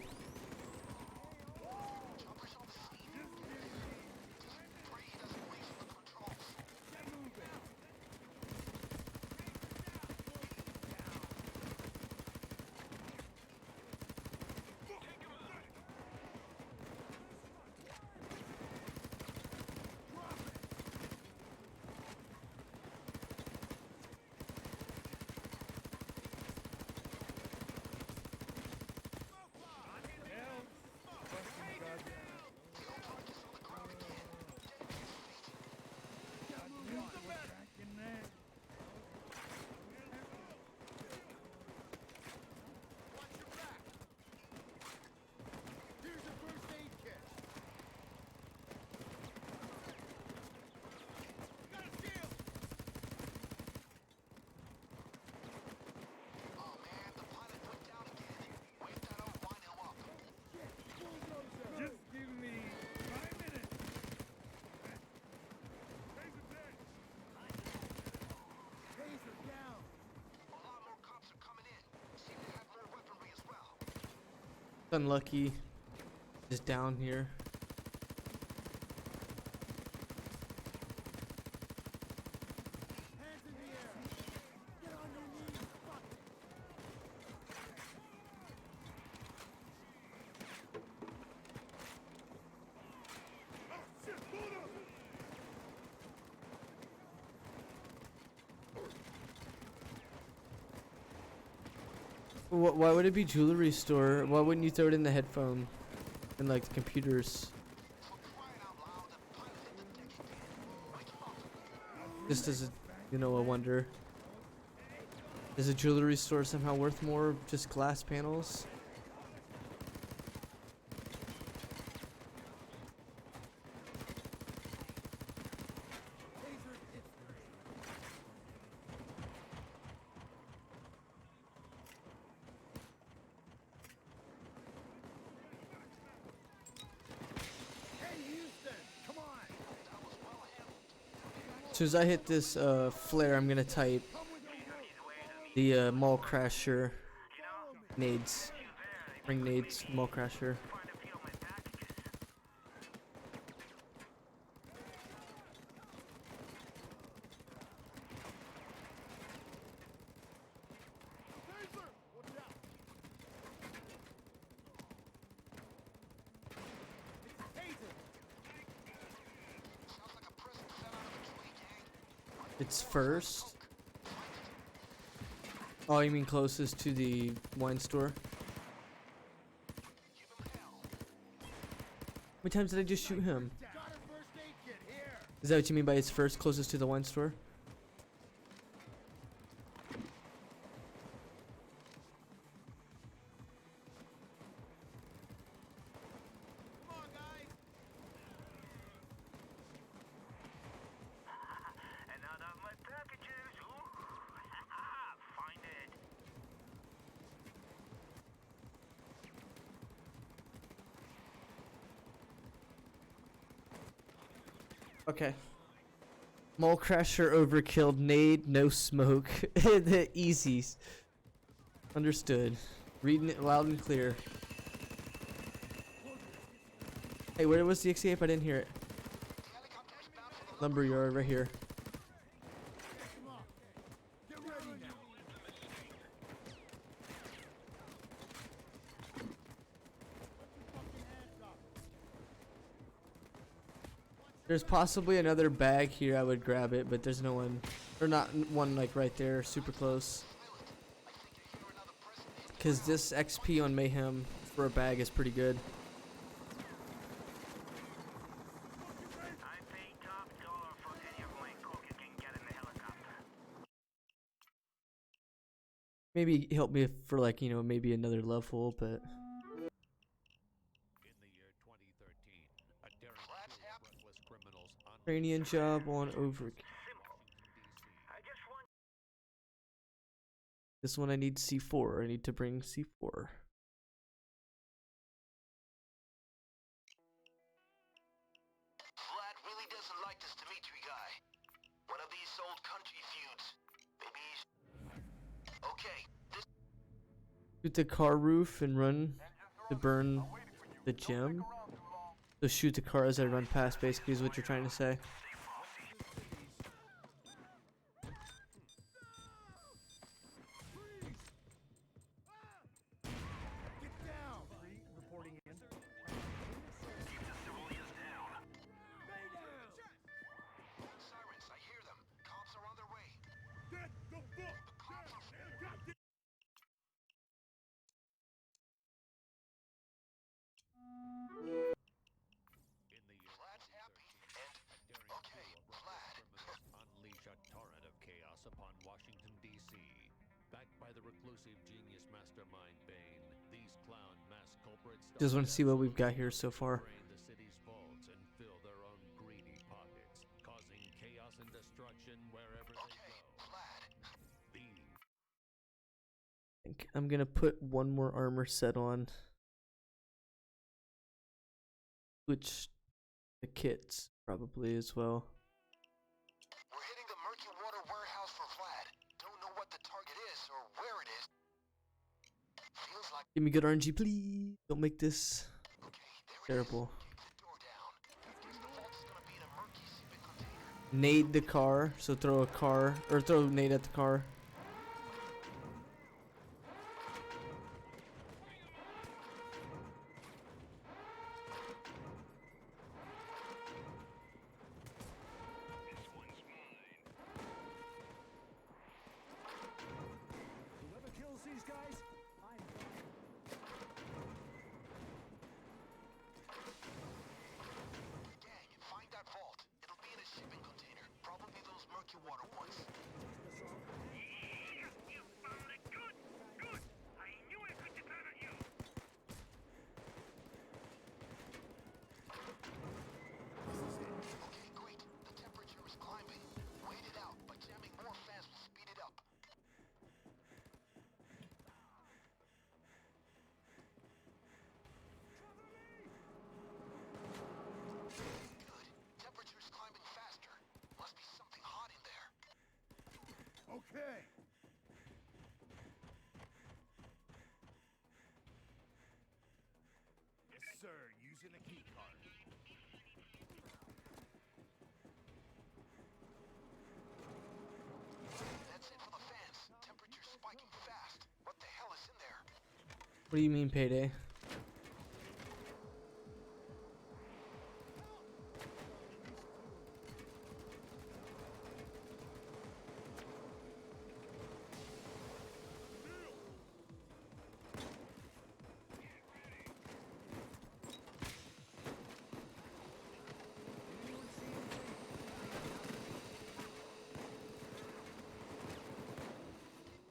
Just give me 5 minutes. Taser down. A lot more cops are coming in. Seem to have more weaponry as well. Unlucky. Just down here. Hands in the air. Get on your knees. Fuck it. Why would it be jewelry store? Why wouldn't you throw it in the headphone and like the computers? Just as a, you know, a wonder. Is a jewelry store somehow worth more? Just glass panels? Taser hits 3. Hey, Houston, come on. As soon as I hit this flare, I'm gonna type the mall crasher nades. Ring nades, mall crasher. Taser, watch out. It's taser. Sounds like a prison set out of a tree, gang. It's first. Oh, you mean closest to the wine store? How many times did I just shoot him? Got a first aid kit here. Is that what you mean by it's first closest to the wine store? Come on, guys. Another of my packages. Ooh. Find it. Okay. Mall crasher overkilled nade, no smoke. The easies. Understood. Reading it loud and clear. Hey, where was the escape? I didn't hear it. lumberyard right here. Get ready now. There's possibly another bag here. I would grab it, but there's no one, or not one like right there, super close. Cause this XP on Mayhem for a bag is pretty good. I pay top dollar for any of my coke you can get in the helicopter. Maybe help me for like, you know, maybe another level, but In the year 2013, a daring crew of reckless criminals Ukrainian job on over. I just want This one I need C4. I need to bring C4. Vlad really doesn't like this Dmitri guy. One of these old country feuds. Maybe he's... Okay, this... Shoot the car roof and run to burn the gem. So shoot the car as I run past, basically, is what you're trying to say. Get down. Reporting in. Sirens, I hear them. Cops are on their way. Get the fuck Cops are... down! In the year Vlad's happy, 2013, and... a daring Okay, crew of Vlad. reckless criminals unleash a torrent of chaos upon Washington, D.C. Backed by the reclusive genius mastermind Bane, these clown mass culprits Just want to see what we've got here so far. drain the city's vaults and fill their own greedy pockets, causing chaos and destruction wherever they Okay, go. Vlad. These I think I'm gonna put one more armor set on. Which the kits probably as well. We're hitting the murky water warehouse for Vlad. Don't know what the target is or where it is. Feels like... Give me good RNG, please. Don't make this Okay, there it is. terrible. Keep the door down. Guess the vault's gonna be in a murky shipping container. Nade the car, so throw a car, or throw a nade at the car. Whoever kills these guys, I'm Gang, find that vault. It'll be in a shipping container. Probably those murky water ones. you found it. Good, good. I knew I could depend on you. Okay, great. The temperature is climbing. Wait it out, but jamming more fans will speed it up. Good. Temperature's climbing faster. Must be something hot in there. okay. Yes, sir. Using the key card. That's it for the fans. Temperature's spiking fast. What the hell is in there? What do you mean, Payday?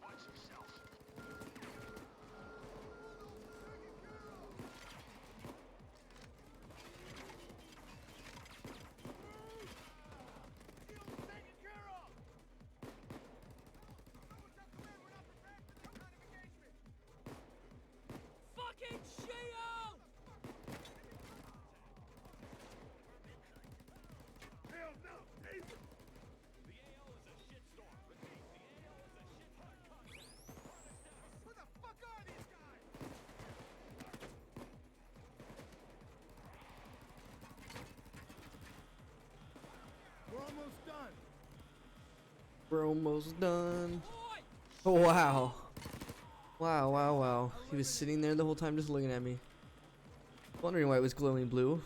Watch yourself. We're almost done. Oh, wow. Wow, wow, wow. He was sitting there the whole time just looking at me. Wondering why it was glowing blue.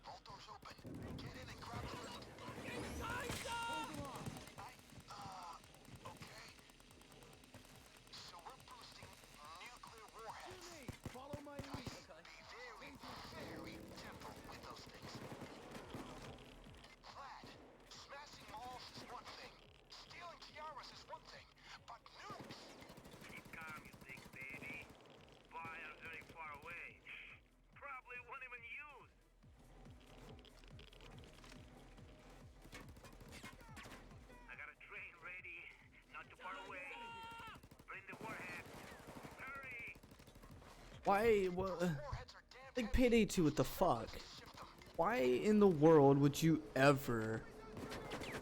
Both doors open. Get in and grab the loot. Okay. So we're boosting nuclear warheads. Follow my lead. Be very, very careful with those things. Vlad, smashing malls is one thing. Stealing tiaras is one thing. But nukes? Keep calm, you big baby. Buyer's very far away. Probably won't even use. I got a train ready, not too far away. Bring the warhead. Hurry! Why? What? Warheads are damn Like Payday 2, what the fuck? Why in the world would you ever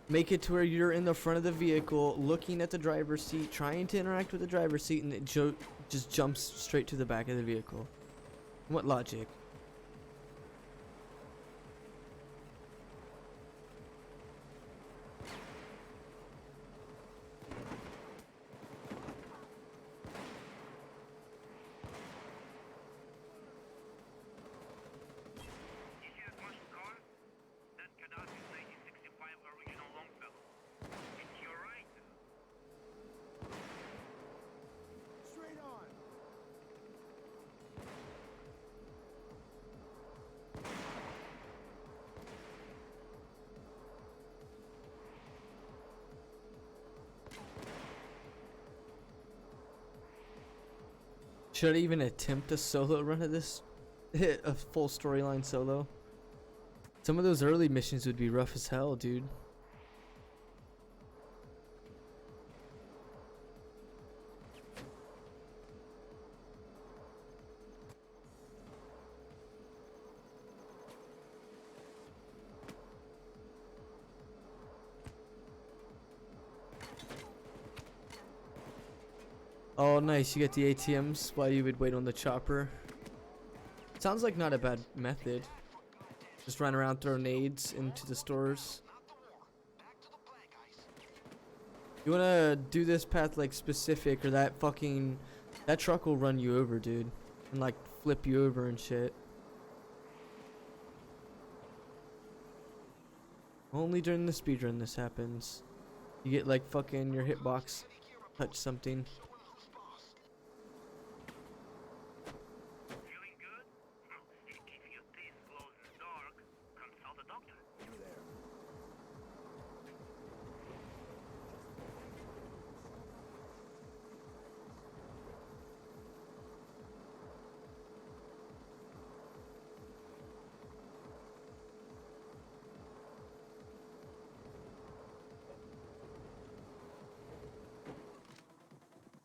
make it to where you're in the front of the vehicle, looking at the driver's seat, trying to interact with the driver's seat, and it just jumps straight to the back of the vehicle? What logic? You see that Marshall car? That's Gaddafi's 1965 original Longfellow. It's your right. Straight on. Should I even attempt a solo run of this? Hit a full storyline solo? Some of those early missions would be rough as hell, dude. Oh, nice. You get the ATMs while you would wait on the chopper. Sounds like not a bad method. Just run around, throw nades into the stores. You wanna do this path like specific, or that truck will run you over, dude, and like flip you over and shit. Only during the speedrun this happens. You get like fucking your hitbox touch something. Feeling good? If your teeth glows in the dark, consult a doctor.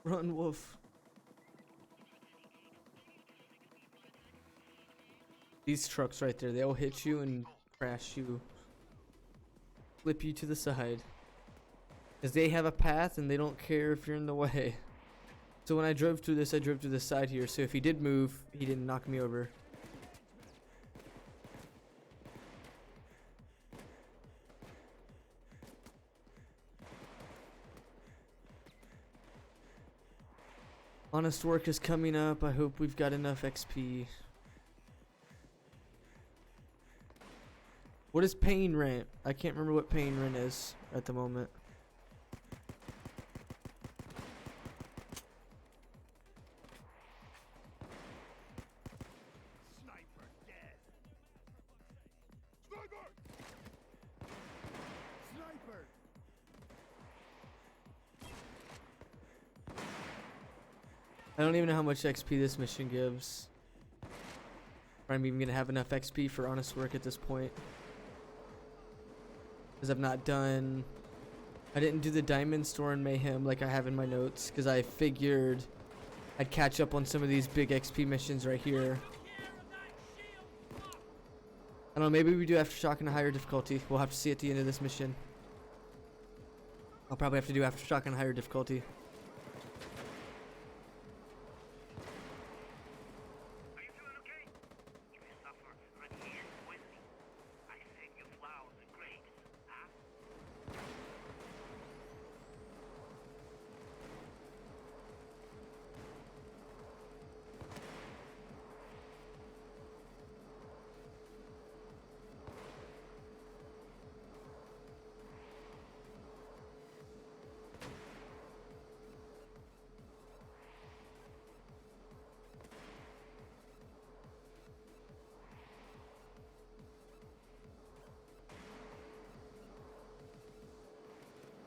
Run, wolf. These trucks right there, they'll hit you and crash you. Flip you to the side. Because they have a path and they don't care if you're in the way. So when I drove through this, I drove to the side here. So if he did move, he didn't knock me over. Honest work is coming up. I hope we've got enough XP. What is paying rent? I can't remember what paying rent is at the moment. Sniper dead. Sniper! Sniper. I don't even know how much XP this mission gives. Or I'm even gonna have enough XP for honest work at this point. Because I didn't do the diamond store in Mayhem like I have in my notes. Because I figured I'd catch up on some of these big XP missions right here. I don't know, maybe we do Aftershock in a higher difficulty. We'll have to see at the end of this mission. I'll probably have to do Aftershock in a higher difficulty. Are you feeling okay? You may suffer an hand with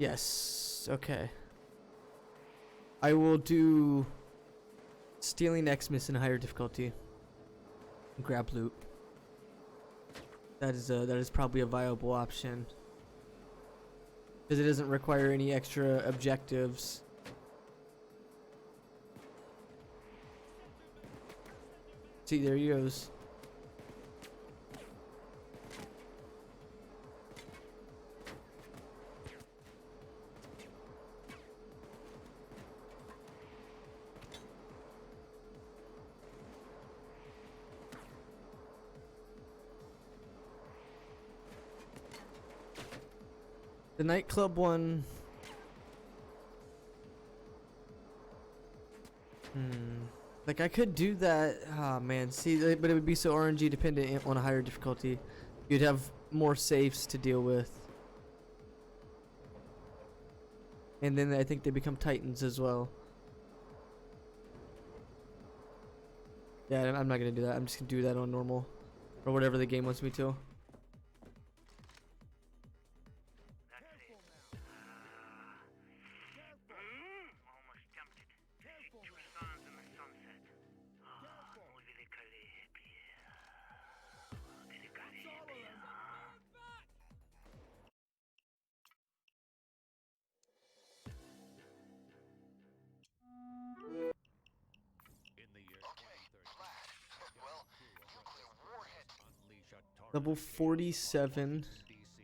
Yes. Okay. I will do stealing Xmas in higher difficulty. Grab loot. That is probably a viable option. Because it doesn't require any extra objectives. See, there he goes. The nightclub one. Like I could do that. Ah man, see, but it would be so RNG dependent on a higher difficulty. You'd have more safes to deal with. And then I think they become titans as well. Yeah, I'm not gonna do that. I'm just gonna do that on normal. Or whatever the game wants me to. That's it. Almost tempted. See two suns in the sunset. Muy delicadamente. Delicadamente. In the year Okay, 2013, Vlad. Well, nuclear warheads. unleash a torrent Level of chaos 47. upon Washington, D.C.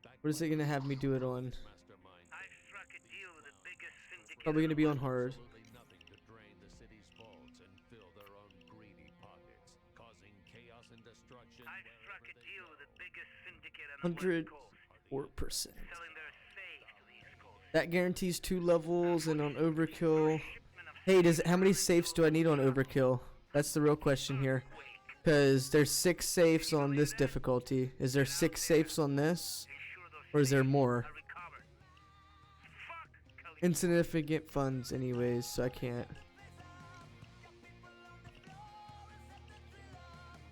Backed What is it by gonna the have me do it on? mastermind I've struck a deal with the biggest syndicate. Probably in gonna the be on world. hard. Absolutely nothing to drain the city's vaults and fill their own greedy pockets, causing chaos and destruction. I've struck a wherever they deal go. with the biggest syndicate on the West Coast, 104%. selling their safe to the East Coast. That guarantees 2 levels, and on overkill. Hey, how many safes do I need on overkill? That's the real question here. Because there's 6 safes on this difficulty. Is there 6 safes on this? Or is there more? Insignificant funds anyways, so I can't.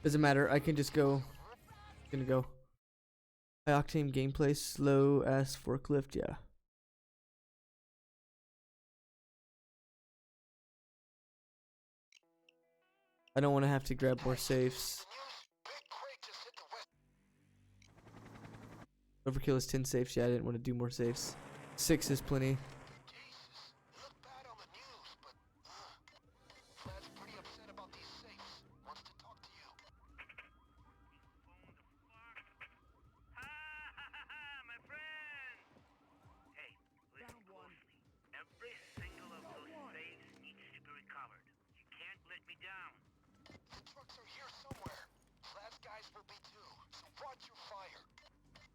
Doesn't matter, I can just go. Gonna go. High octane gameplay, slow ass forklift, yeah. I don't want to have to grab more safes. Big crate just hit the west. Overkill is 10 safes, yeah, I didn't want to do more safes. 6 is plenty. Jesus, look bad on the news, but Vlad's pretty upset about these safes. Wants to talk to you. My friend! Hey, listen closely. Every single of those safes needs to be recovered. You can't let me down. The trucks are here somewhere. Vlad's guys will be too, so watch your fire.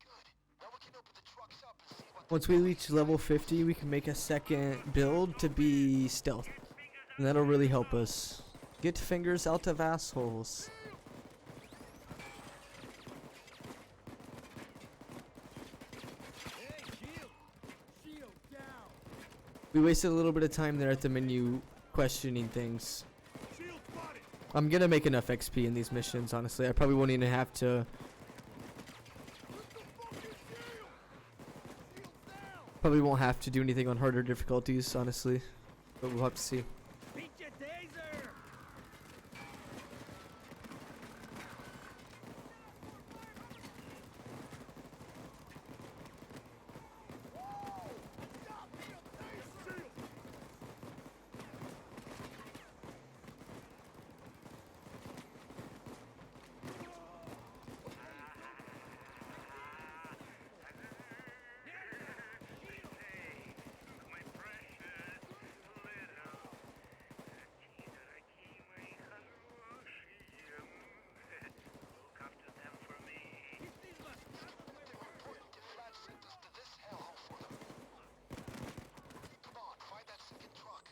Good. Now we can open the trucks up and see what. Once we reach level 50, we can make a second build to be stealth. And that'll really help us. Get fingers out of assholes. We wasted a little bit of time there at the menu questioning things. I'm gonna make enough XP in these missions, honestly. I probably won't even have to. Probably won't have to do anything on harder difficulties, honestly. But we'll have to see. Beat your taser! My precious little Kxng, look after them for me. Important if Vlad sent us to this hellhole for them. Come on, find that second truck.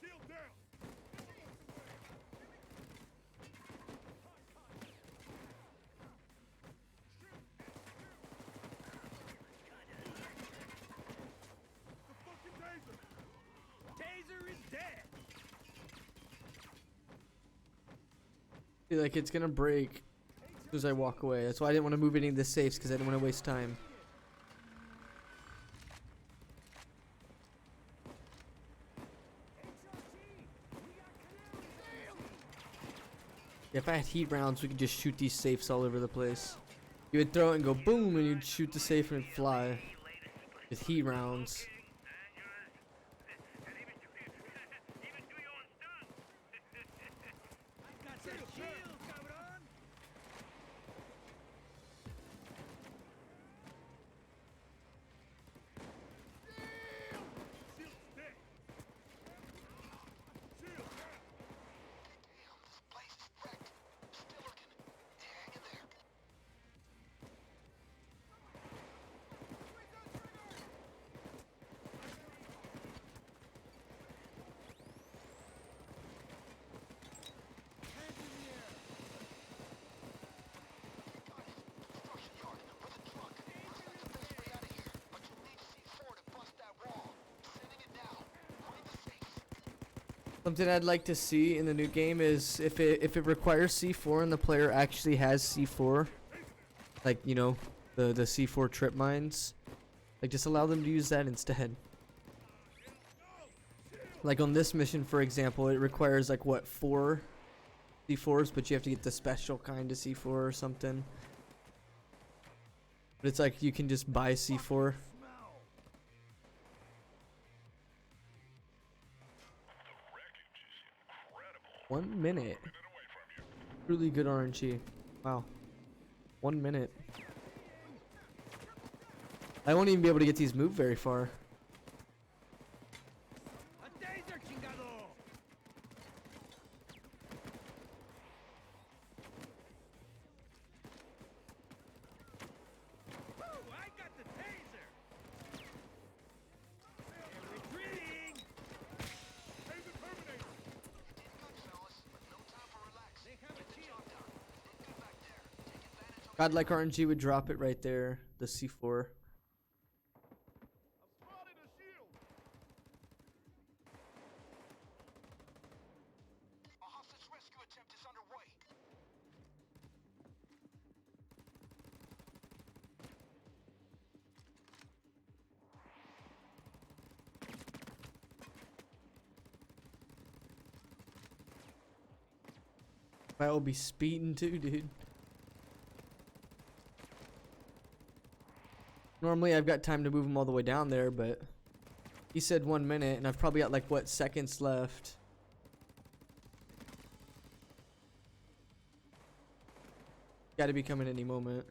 Shield down! The fucking taser! Taser is dead! Feel like it's gonna break. as I walk away. That's why I didn't want to move any of the safes, because I didn't want to waste time. If I had heat rounds, we could just shoot these safes all over the place. You would throw it and go boom, and you'd shoot the safe and it'd fly. With heat rounds. Got that shield, cabrón. Shield dead. Shield down. Damn, this place is wrecked. Still looking. Hang in there. Construction yard with a truck. Looks like the best way out of here. But you'll need C4 to bust that wall. Sending it now. Find the safes. Something I'd like to see in the new game is if it requires C4 and the player actually has C4, like, you know, the C4 trip mines, like, just allow them to use that instead. Like on this mission, for example, it requires like what, 4 C4s, but you have to get the special kind of C4 or something. But it's like you can just buy C4. 1 minute. Really good RNG. Wow. 1 minute. I won't even be able to get these moved very far. A taser, chingado. Woo, I got the taser. They're retreating. Taser terminated. Did good, fellas, but no time for relax. They have a Get the shield. job done. Did good back there. Take advantage of God, like RNG would drop it right there. The C4. I've spotted a shield. a hostage rescue attempt is underway. I will be speeding too, dude. Normally I've got time to move him all the way down there, but he said 1 minute, and I've probably got like what, seconds left. Got to be coming any moment.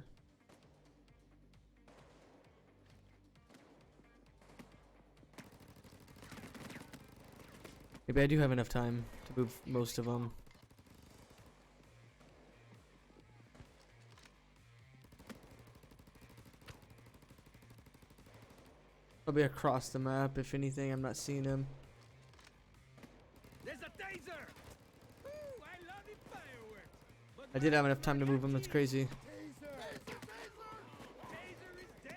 Maybe I do have enough time to move most of them. Probably across the map, if anything. I'm not seeing him. There's a taser. Woo, I love the fireworks. But I did have enough time to move him. That's crazy. Taser is dead.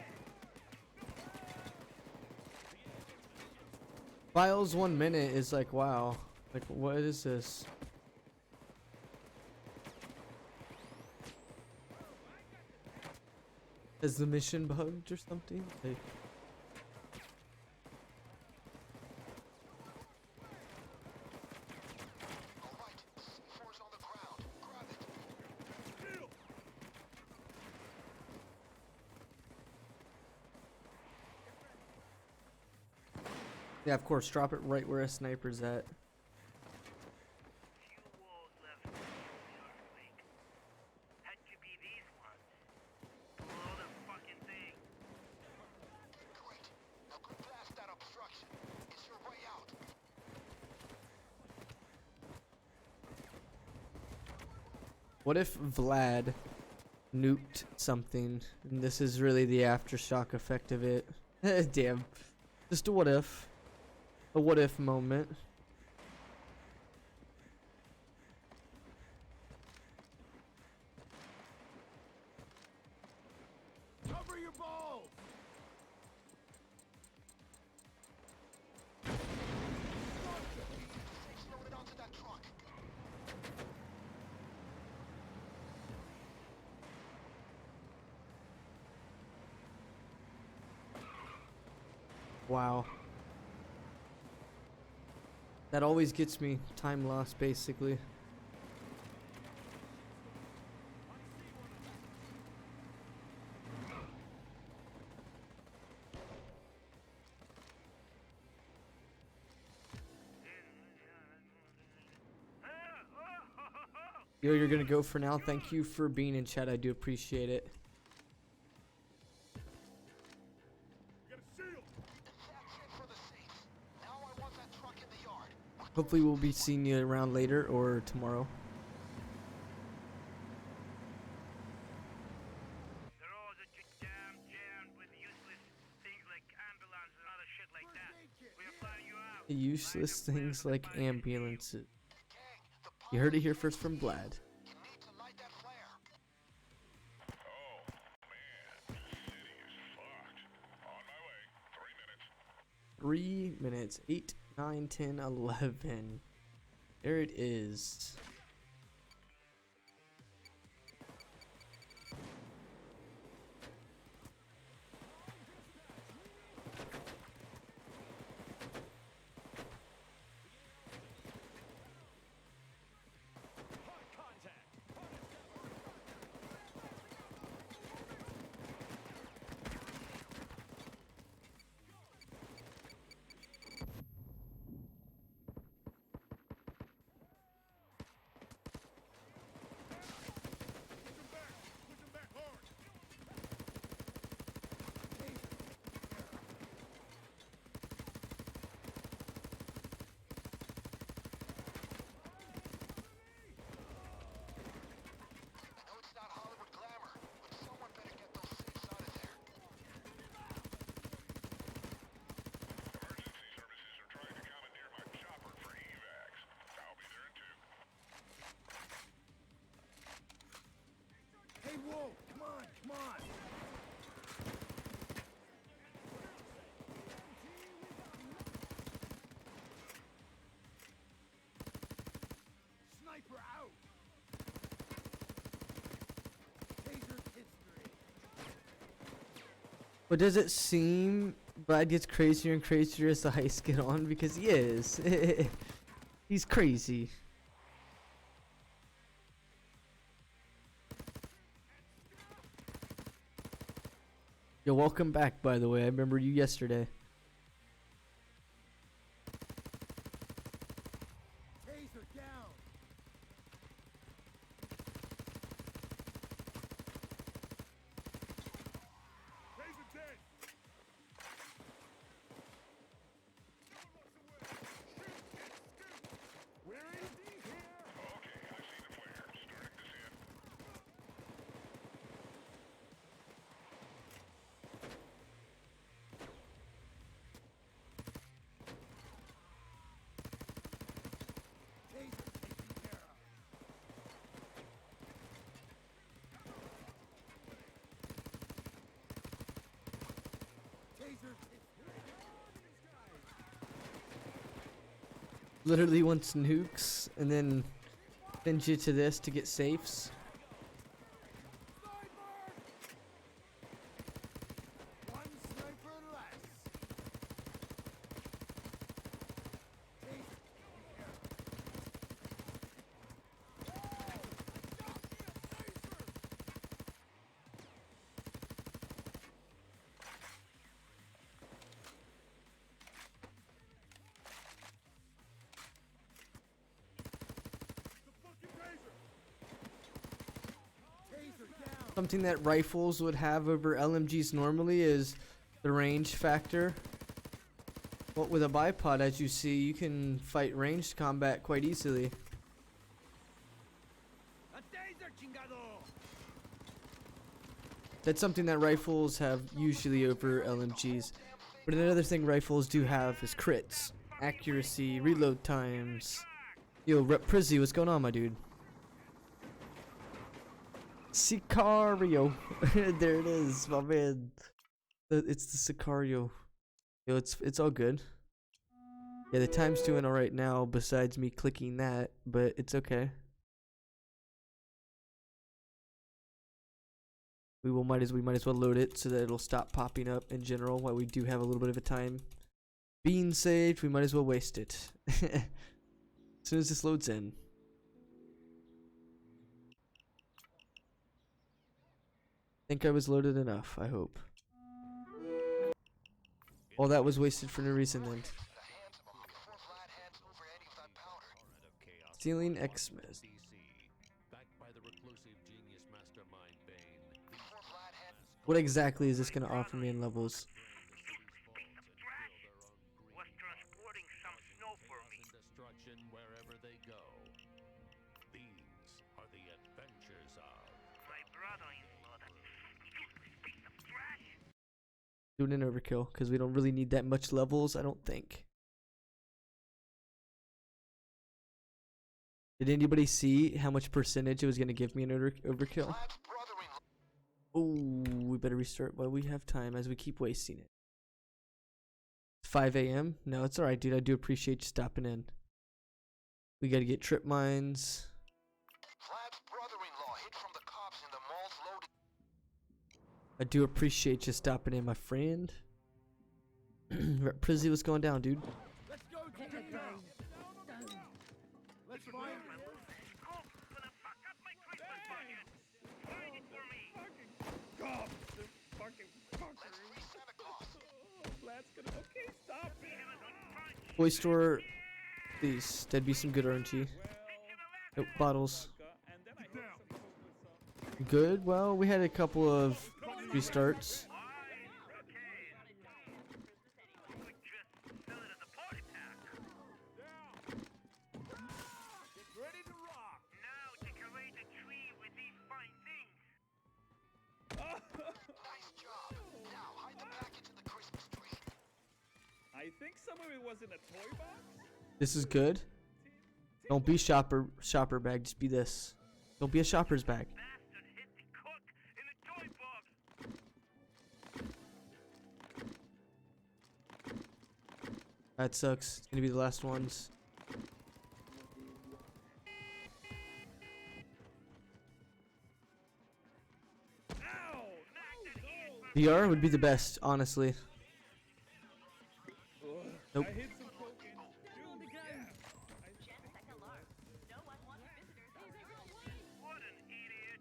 Files 1 minute is like, wow. Like, what is this? Is the mission bugged or something? Like, All right, C4's on the ground. Grab it. Shield. yeah, of course. Drop it right where a sniper's at. Few walls left from the earthquake. Had to be these ones. Blow the fucking thing. Great. Now go blast that obstruction. It's your way out. What if Vlad nuked something, and this is really the aftershock effect of it? Damn. Just a what if. A what if moment. Cover your balls. Safe's loaded onto that truck. Wow. That always gets me. Time loss, basically. Yo, you're gonna go for now. Thank you for being in chat. I do appreciate it. That's it for the safe. Now I want that truck in the yard. Hopefully we'll be seeing you around later or tomorrow. The roads are jammed with useless things like ambulance and other shit like that. We're flying you out. Useless things like ambulances. Kxng, the You heard it here first from Vlad. you need to light that flare. 3 minutes. 8, 9, 10, 11. There it is. I know it's not Hollywood glamour, but someone better get those safes out of there. Emergency services are trying to commandeer my chopper for evacs. I'll be there in 2. Hey, whoa! Come on, come on! Sniper out! Taser history! But does it seem Vlad gets crazier and crazier as the heists get on? Because he is. He's crazy. Yo, welcome back, by the way. I remember you yesterday. Taser down! Taser dead. Where is he here? Okay, I see the flare. Starting descent. Taser taken care of! Taser history! Literally wants nukes and then sends you to this to get safes. One sniper less! Taser taken care of! Taser down! Something that rifles would have over LMGs normally is the range factor. But with a bipod, as you see, you can fight ranged combat quite easily. A taser, chingado! That's something that rifles have usually over LMGs. But another thing rifles do have is crits, accuracy, reload times. Yo, Rep Prizzy, what's going on, my dude? Sicario. There it is, my man. It's the Sicario. Yo, it's all good. Yeah, the time's doing alright now, besides me clicking that, but it's okay. We might as well load it so that it'll stop popping up in general while we do have a little bit of a time Being saved, we might as well waste it. As soon as this loads in. Think I was loaded enough, I hope. All that was wasted for no reason then. Stealing Xmas. Backed by the reclusive genius mastermind Bane. What exactly is this gonna offer me in levels? Was transporting some snow for me. Destruction wherever they go. These are the adventures of My brother-in-law, that piece of trash. Doing an overkill because we don't really need that much levels, I don't think. Did anybody see how much percentage it was gonna give me an overkill? Oh, we better restart while we have time as we keep wasting it. 5 a.m. No, it's alright, dude. I do appreciate you stopping in. We gotta get trip mines. Vlad's brother-in-law hid from the cops in the mall's loading. I do appreciate you stopping in, my friend. Prizzy, what's going down, dude? Let's go to the ground. Let's find Oh, gonna fuck up my Christmas budget. Find it for me. God, this fucking fucker. Let's free Santa Claus. Vlad's gonna. Okay, stop. Toy store, please. That'd be some good RNG. Nope, bottles. And then I hit some folk with some. Good. Well, we had a couple of restarts. Ready to rock. Now decorate the tree with these fine things. Nice job. Now hide the package in the Christmas tree. I think some of it was in a toy box. This is good. Don't be shopper bag. Just be this. Don't be a shopper's bag. Bastard hit the cook in the toy box. That sucks. It's gonna be the last ones. Ow! VR would be the best, honestly. Nope. I hit some coke in. Dude, yeah. What an idiot.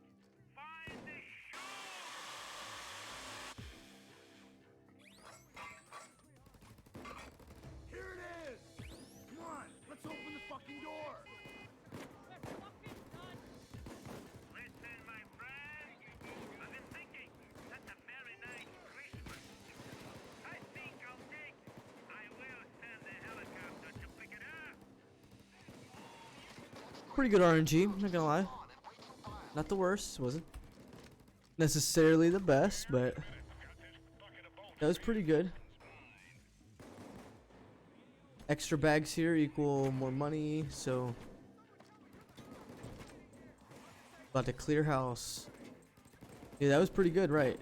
Find the shoe. Here it is! Come on, let's open the fucking door! Listen, my friend. I've been thinking. That's a very nice Christmas. I think I'll take. I will send the helicopter to pick it up. Pretty good RNG, not gonna lie. Not the worst, wasn't necessarily the best, but that was pretty good. Extra bags here equal more money, so about to clear house. Yeah, that was pretty good, right?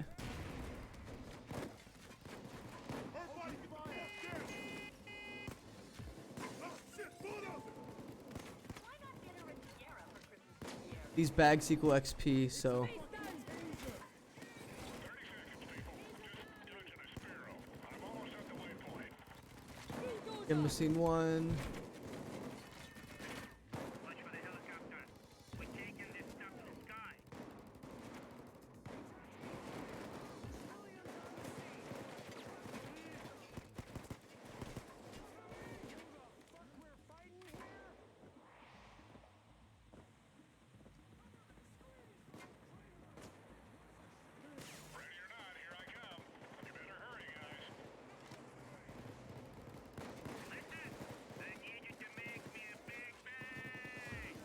These bags equal XP, so I'm missing one. Watch for the helicopter. We're taking this stuff to the sky. Ready or not, here I come. You better hurry, guys. Listen, I need you to make me a big bang.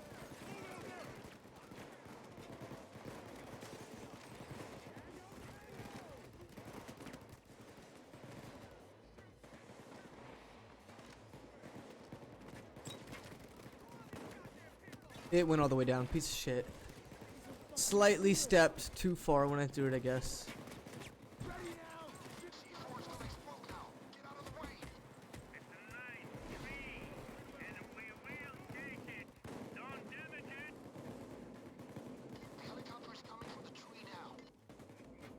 It went all the way down. Piece of shit. Slightly stepped too far when I threw it, I guess. C4's gonna explode now. Get out of the way. It's a nice tree, and we will take it. Don't damage it. The helicopter's coming for the tree now.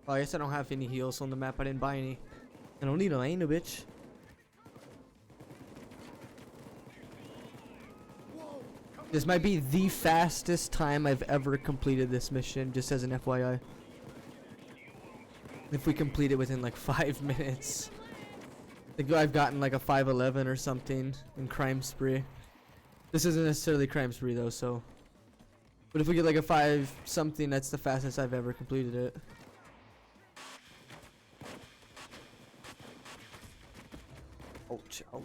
Oh, I guess I don't have any heals on the map. I didn't buy any. I don't need them. I ain't no bitch. This might be the fastest time I've ever completed this mission, just as an FYI. If we complete it within like 5 minutes. I think I've gotten like a 5:11 or something in Crime Spree. This isn't necessarily Crime Spree though, so. But if we get like a 5 something, that's the fastest I've ever completed it. Ouch, ouch.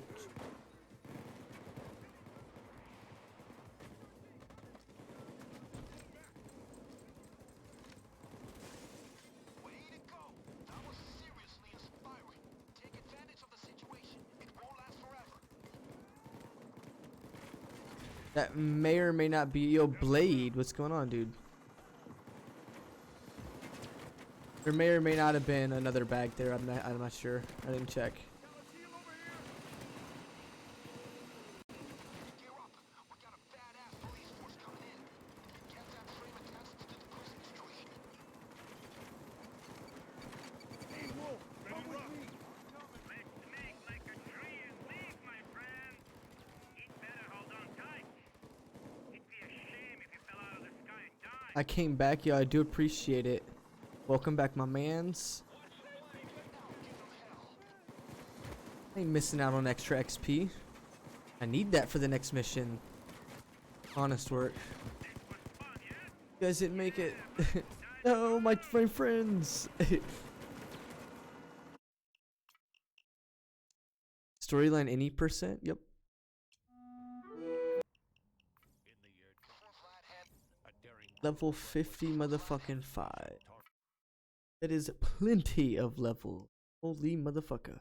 Way to go! That was seriously inspiring. Take advantage of the situation. It won't last forever. That may or may not be yo Blade. What's going on, dude? There may or may not have been another bag there. I'm not sure. I didn't check. Gear up. We got a badass police force coming in. Get that frame attached to the prison street. Hey, Wolf, come with me. Let's make like a tree and leave, my friend. He'd better hold on tight. It'd be a shame if you fell out of the sky and died. I came back, yo. I do appreciate it. Welcome back, my mans. I ain't missing out on extra XP. I need that for the next mission. Honest work. You guys didn't make it. No, my friends. Storyline any percent? Yep. In the year a daring Level 50 motherfucking 5. That is plenty of level. Holy motherfucker.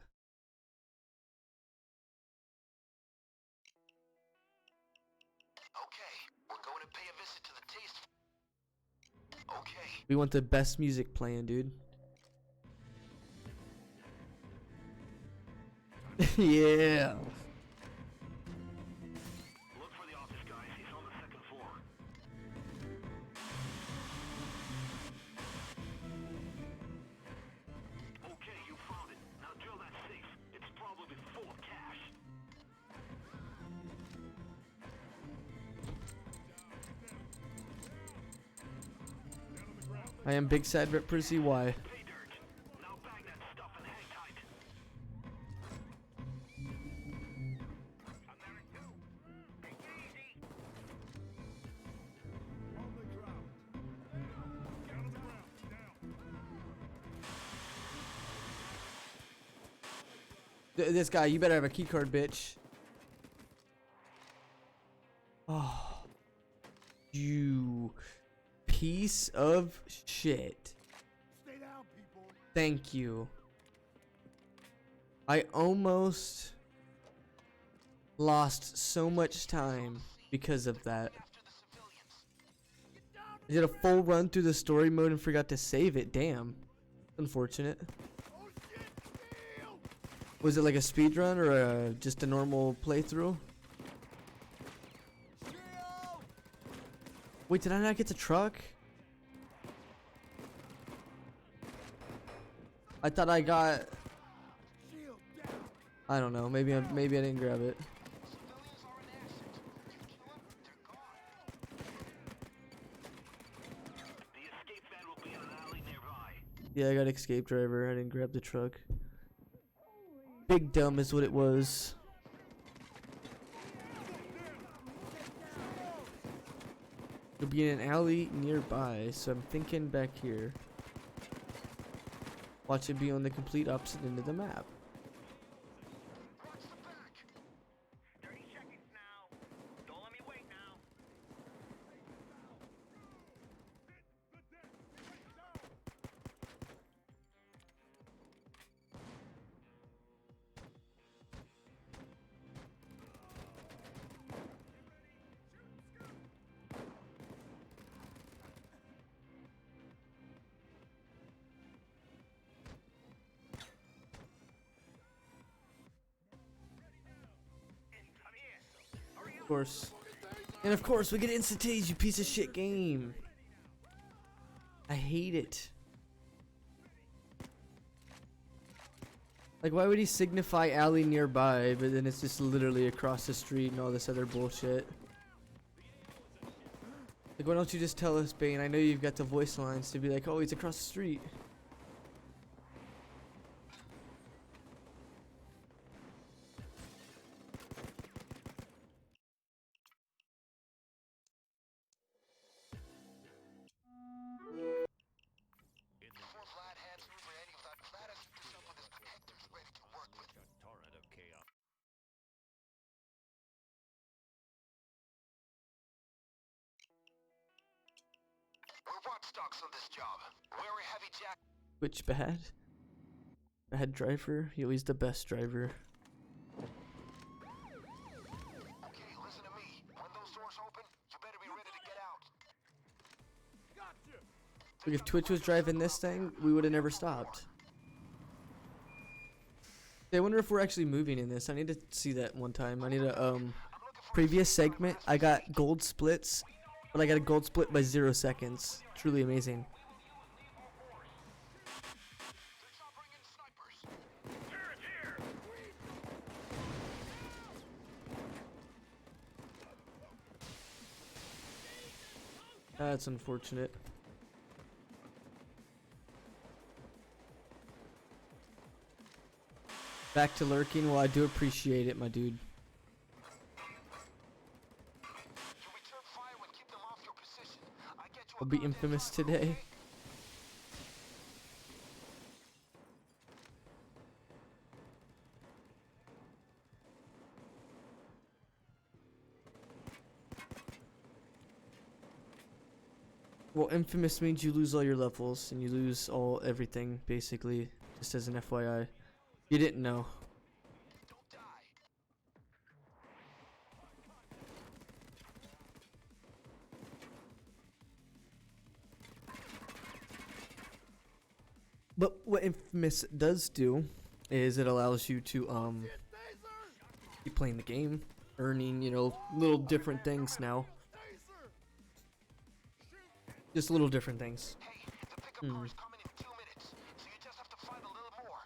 Okay, we're going to pay a visit to the taste. Okay. We want the best music playing, dude. Yeah. Look for the office, guys. He's on the second floor. Okay, you found it. Now drill that safe. It's probably full of cash. I am Big Sad Rep for ZY. Pay dirt. Now bag that stuff and hang tight. I'm there too. Take it easy. On the ground. Down on the ground. Down. This guy, you better have a key card, bitch. Oh, you piece of shit. Stay down, people. Thank you. I almost lost so much time because of that. After the civilians. I did a full run through the story mode and forgot to save it. Damn. Unfortunate. Oh shit, steal! Was it like a speed run or just a normal playthrough? Steal! Wait, did I not get the truck? I thought I got. Shield down. I don't know. Maybe I didn't grab it. Civilians are an asset. You kill them, they're gone. The escape van will be in an alley nearby. Yeah, I got escape driver. I didn't grab the truck. Big dumb is what it was. It'll be in an alley nearby, so I'm thinking back here. Watch it be on the complete opposite end of the map. Watch the back. 30 seconds now. Don't let me wait now. Of course. And of course, we get instantaneous, you piece of shit game. I hate it. Like, why would he signify alley nearby, but then it's just literally across the street and all this other bullshit? Like, why don't you just tell us, Bane? I know you've got the voice lines to be like, oh, he's across the street. Before Vlad hands over any of that, Vlad has hooked us up with his connectors ready to work with. A torrent of chaos. We're watchdogs on this job. Wear a heavy jacket. Which bad? Bad driver? Yo, he's the best driver. Okay, listen to me. When those doors open, you better be ready to get out. Like, if Twitch was driving this thing, we would have never stopped. I wonder if we're actually moving in this. I need to see that one time. I need a previous segment. I got gold splits, but I got a gold split by 0 seconds. Truly amazing. Let's not bring in snipers. Turret here! That's unfortunate. Back to lurking. Well, I do appreciate it, my dude. You return fire and keep them off your position. I get you a I'll be goddamn infamous driver, today. okay? Well, infamous means you lose all your levels and you lose everything, basically. Just as an FYI. You didn't know. Don't die. But what infamous does do is it allows you to keep playing the game, earning, you know, little different things now. Just little different things. Hey, the pickup car is coming in 2 minutes, so you just have to find a little more.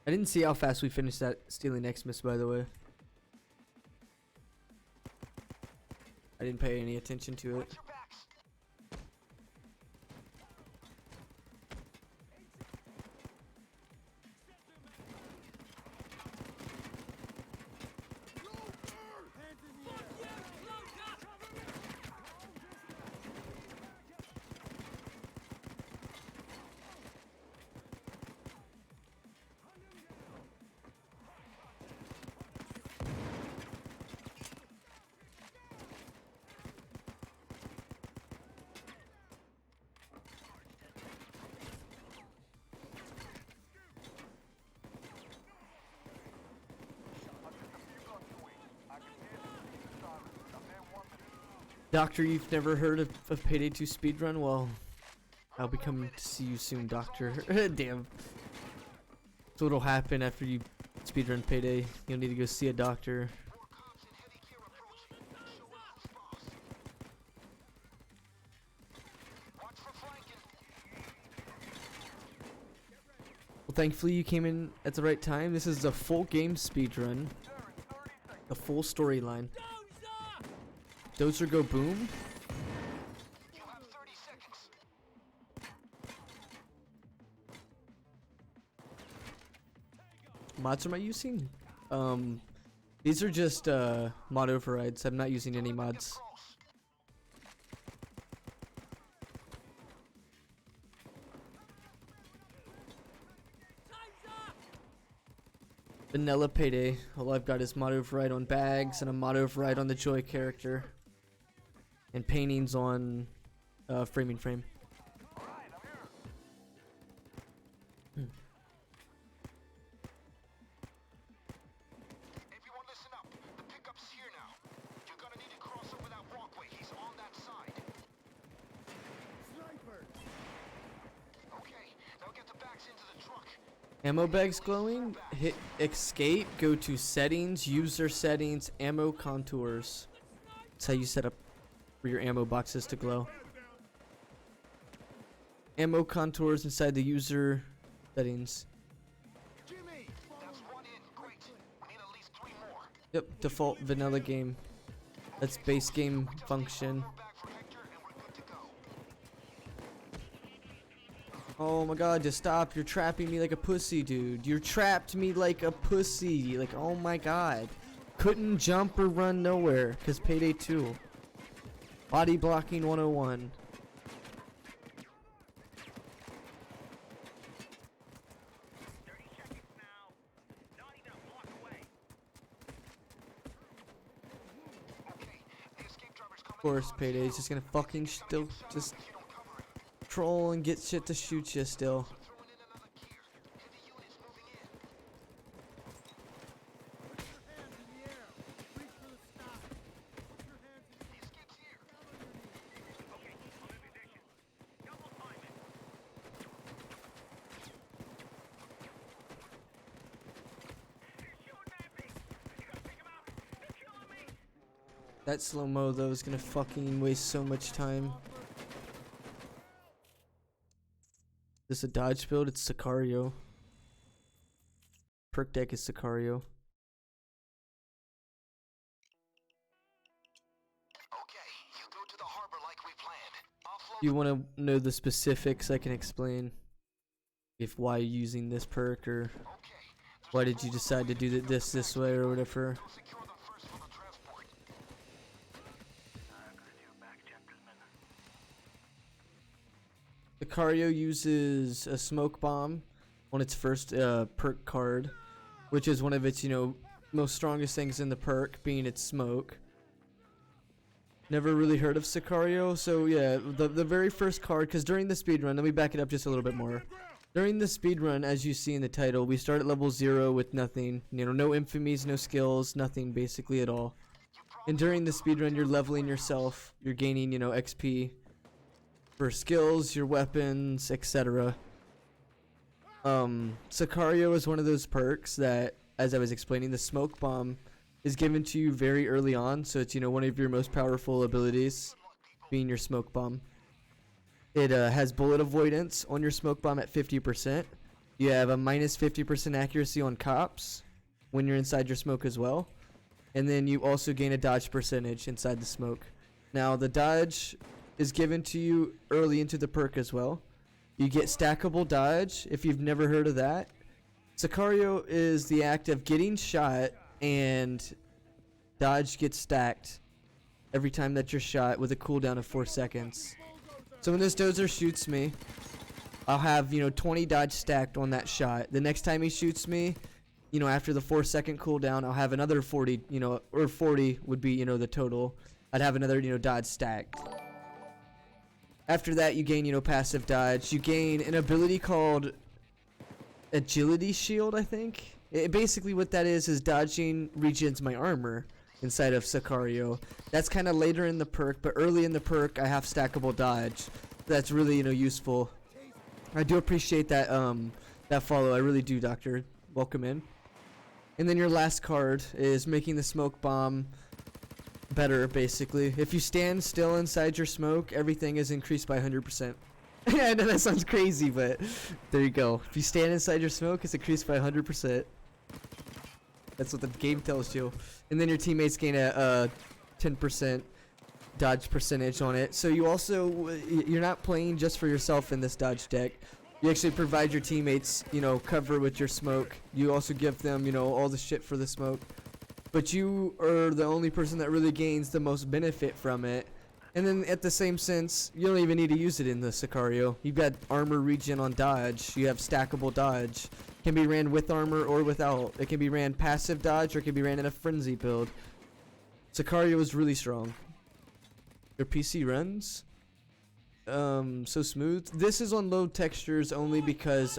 I didn't see how fast we finished that stealing Xmas, by the way. I didn't pay any attention to it. Watch your backs. Doctor, you've never heard of Payday 2 Speedrun? Well, I'll be coming to see you soon, Doctor. Damn. So what'll happen after you speedrun Payday? You'll need to go see a doctor. More cops in heavy gear approaching. Show them who's boss. Watch for flanking. Well, thankfully you came in at the right time. This is a full game speedrun. The full storyline. Dozer go boom. You have 30 seconds. Mods am I using? These are just mod overrides. I'm not using any mods. Close. Vanilla Payday. All I've got is mod override on bags and a mod override on the Joy character. And paintings on framing frame. All right, I'm here. Everyone listen up. The pickup's here now. You're gonna need to cross over that walkway. He's on that side. Sniper! Okay, now get the backs into the truck. Ammo bags glowing. Hit escape. Go to settings. User settings. Ammo contours. That's how you set up for your ammo boxes to glow. Ammo contours inside the user settings. Jimmy! That's one in. Great. We need at least 3 more. Yep, default vanilla game. That's base game function. Oh my god, just stop. You're trapping me like a pussy, dude. You trapped me like a pussy. Like, oh my god. Couldn't jump or run nowhere. Because Payday 2. Body blocking 101. Of course, Payday's just gonna fucking still just troll and get shit to shoot you still. That slow-mo though is gonna fucking waste so much time. This a dodge build? It's Sicario. Perk deck is Sicario. You want to know the specifics? I can explain. If why you're using this perk, or why did you decide to do this way or whatever. Sicario uses a smoke bomb on its first perk card, which is one of its, most strongest things in the perk, being its smoke. Never really heard of Sicario, so yeah, the very first card, because during the speedrun, let me back it up just a little bit more. During the speedrun, as you see in the title, we start at level 0 with nothing, no infamies, no skills, nothing basically at all. And during the speedrun, you're leveling yourself, you're gaining, XP for skills, your weapons, etc. Sicario is one of those perks that, as I was explaining, the smoke bomb is given to you very early on, so it's one of your most powerful abilities, being your smoke bomb. It has bullet avoidance on your smoke bomb at 50%. You have a minus 50% accuracy on cops when you're inside your smoke as well, and then you also gain a dodge percentage inside the smoke. Now the dodge is given to you early into the perk as well. You get stackable dodge, if you've never heard of that. Sicario is the act of getting shot and dodge gets stacked every time that you're shot with a cooldown of 4 seconds. So when this dozer shoots me, I'll have 20 dodge stacked on that shot. The next time he shoots me, after the 4-second cooldown, I'll have another 40, or 40 would be the total. I'd have another dodge stacked. After that, you gain passive dodge. You gain an ability called Agility Shield, I think. Basically what that is dodging regens my armor inside of Sicario. That's kind of later in the perk, but early in the perk I have stackable dodge. That's really useful. I do appreciate that that follow. I really do, Doctor. Welcome in. And then your last card is making the smoke bomb better, basically. If you stand still inside your smoke, everything is increased by 100%. I know that sounds crazy, but there you go. If you stand inside your smoke, it's increased by 100%. That's what the game tells you. And then your teammates gain a 10% dodge percentage on it. So you also, you're not playing just for yourself in this dodge deck. You actually provide your teammates, cover with your smoke. You also give them, all the shit for the smoke. But you are the only person that really gains the most benefit from it. And then at the same sense, you don't even need to use it in the Sicario. You've got armor regen on dodge. You have stackable dodge. Can be ran with armor or without. It can be ran passive dodge or it can be ran in a frenzy build. Sicario is really strong. Your PC runs so smooth. This is on low textures only because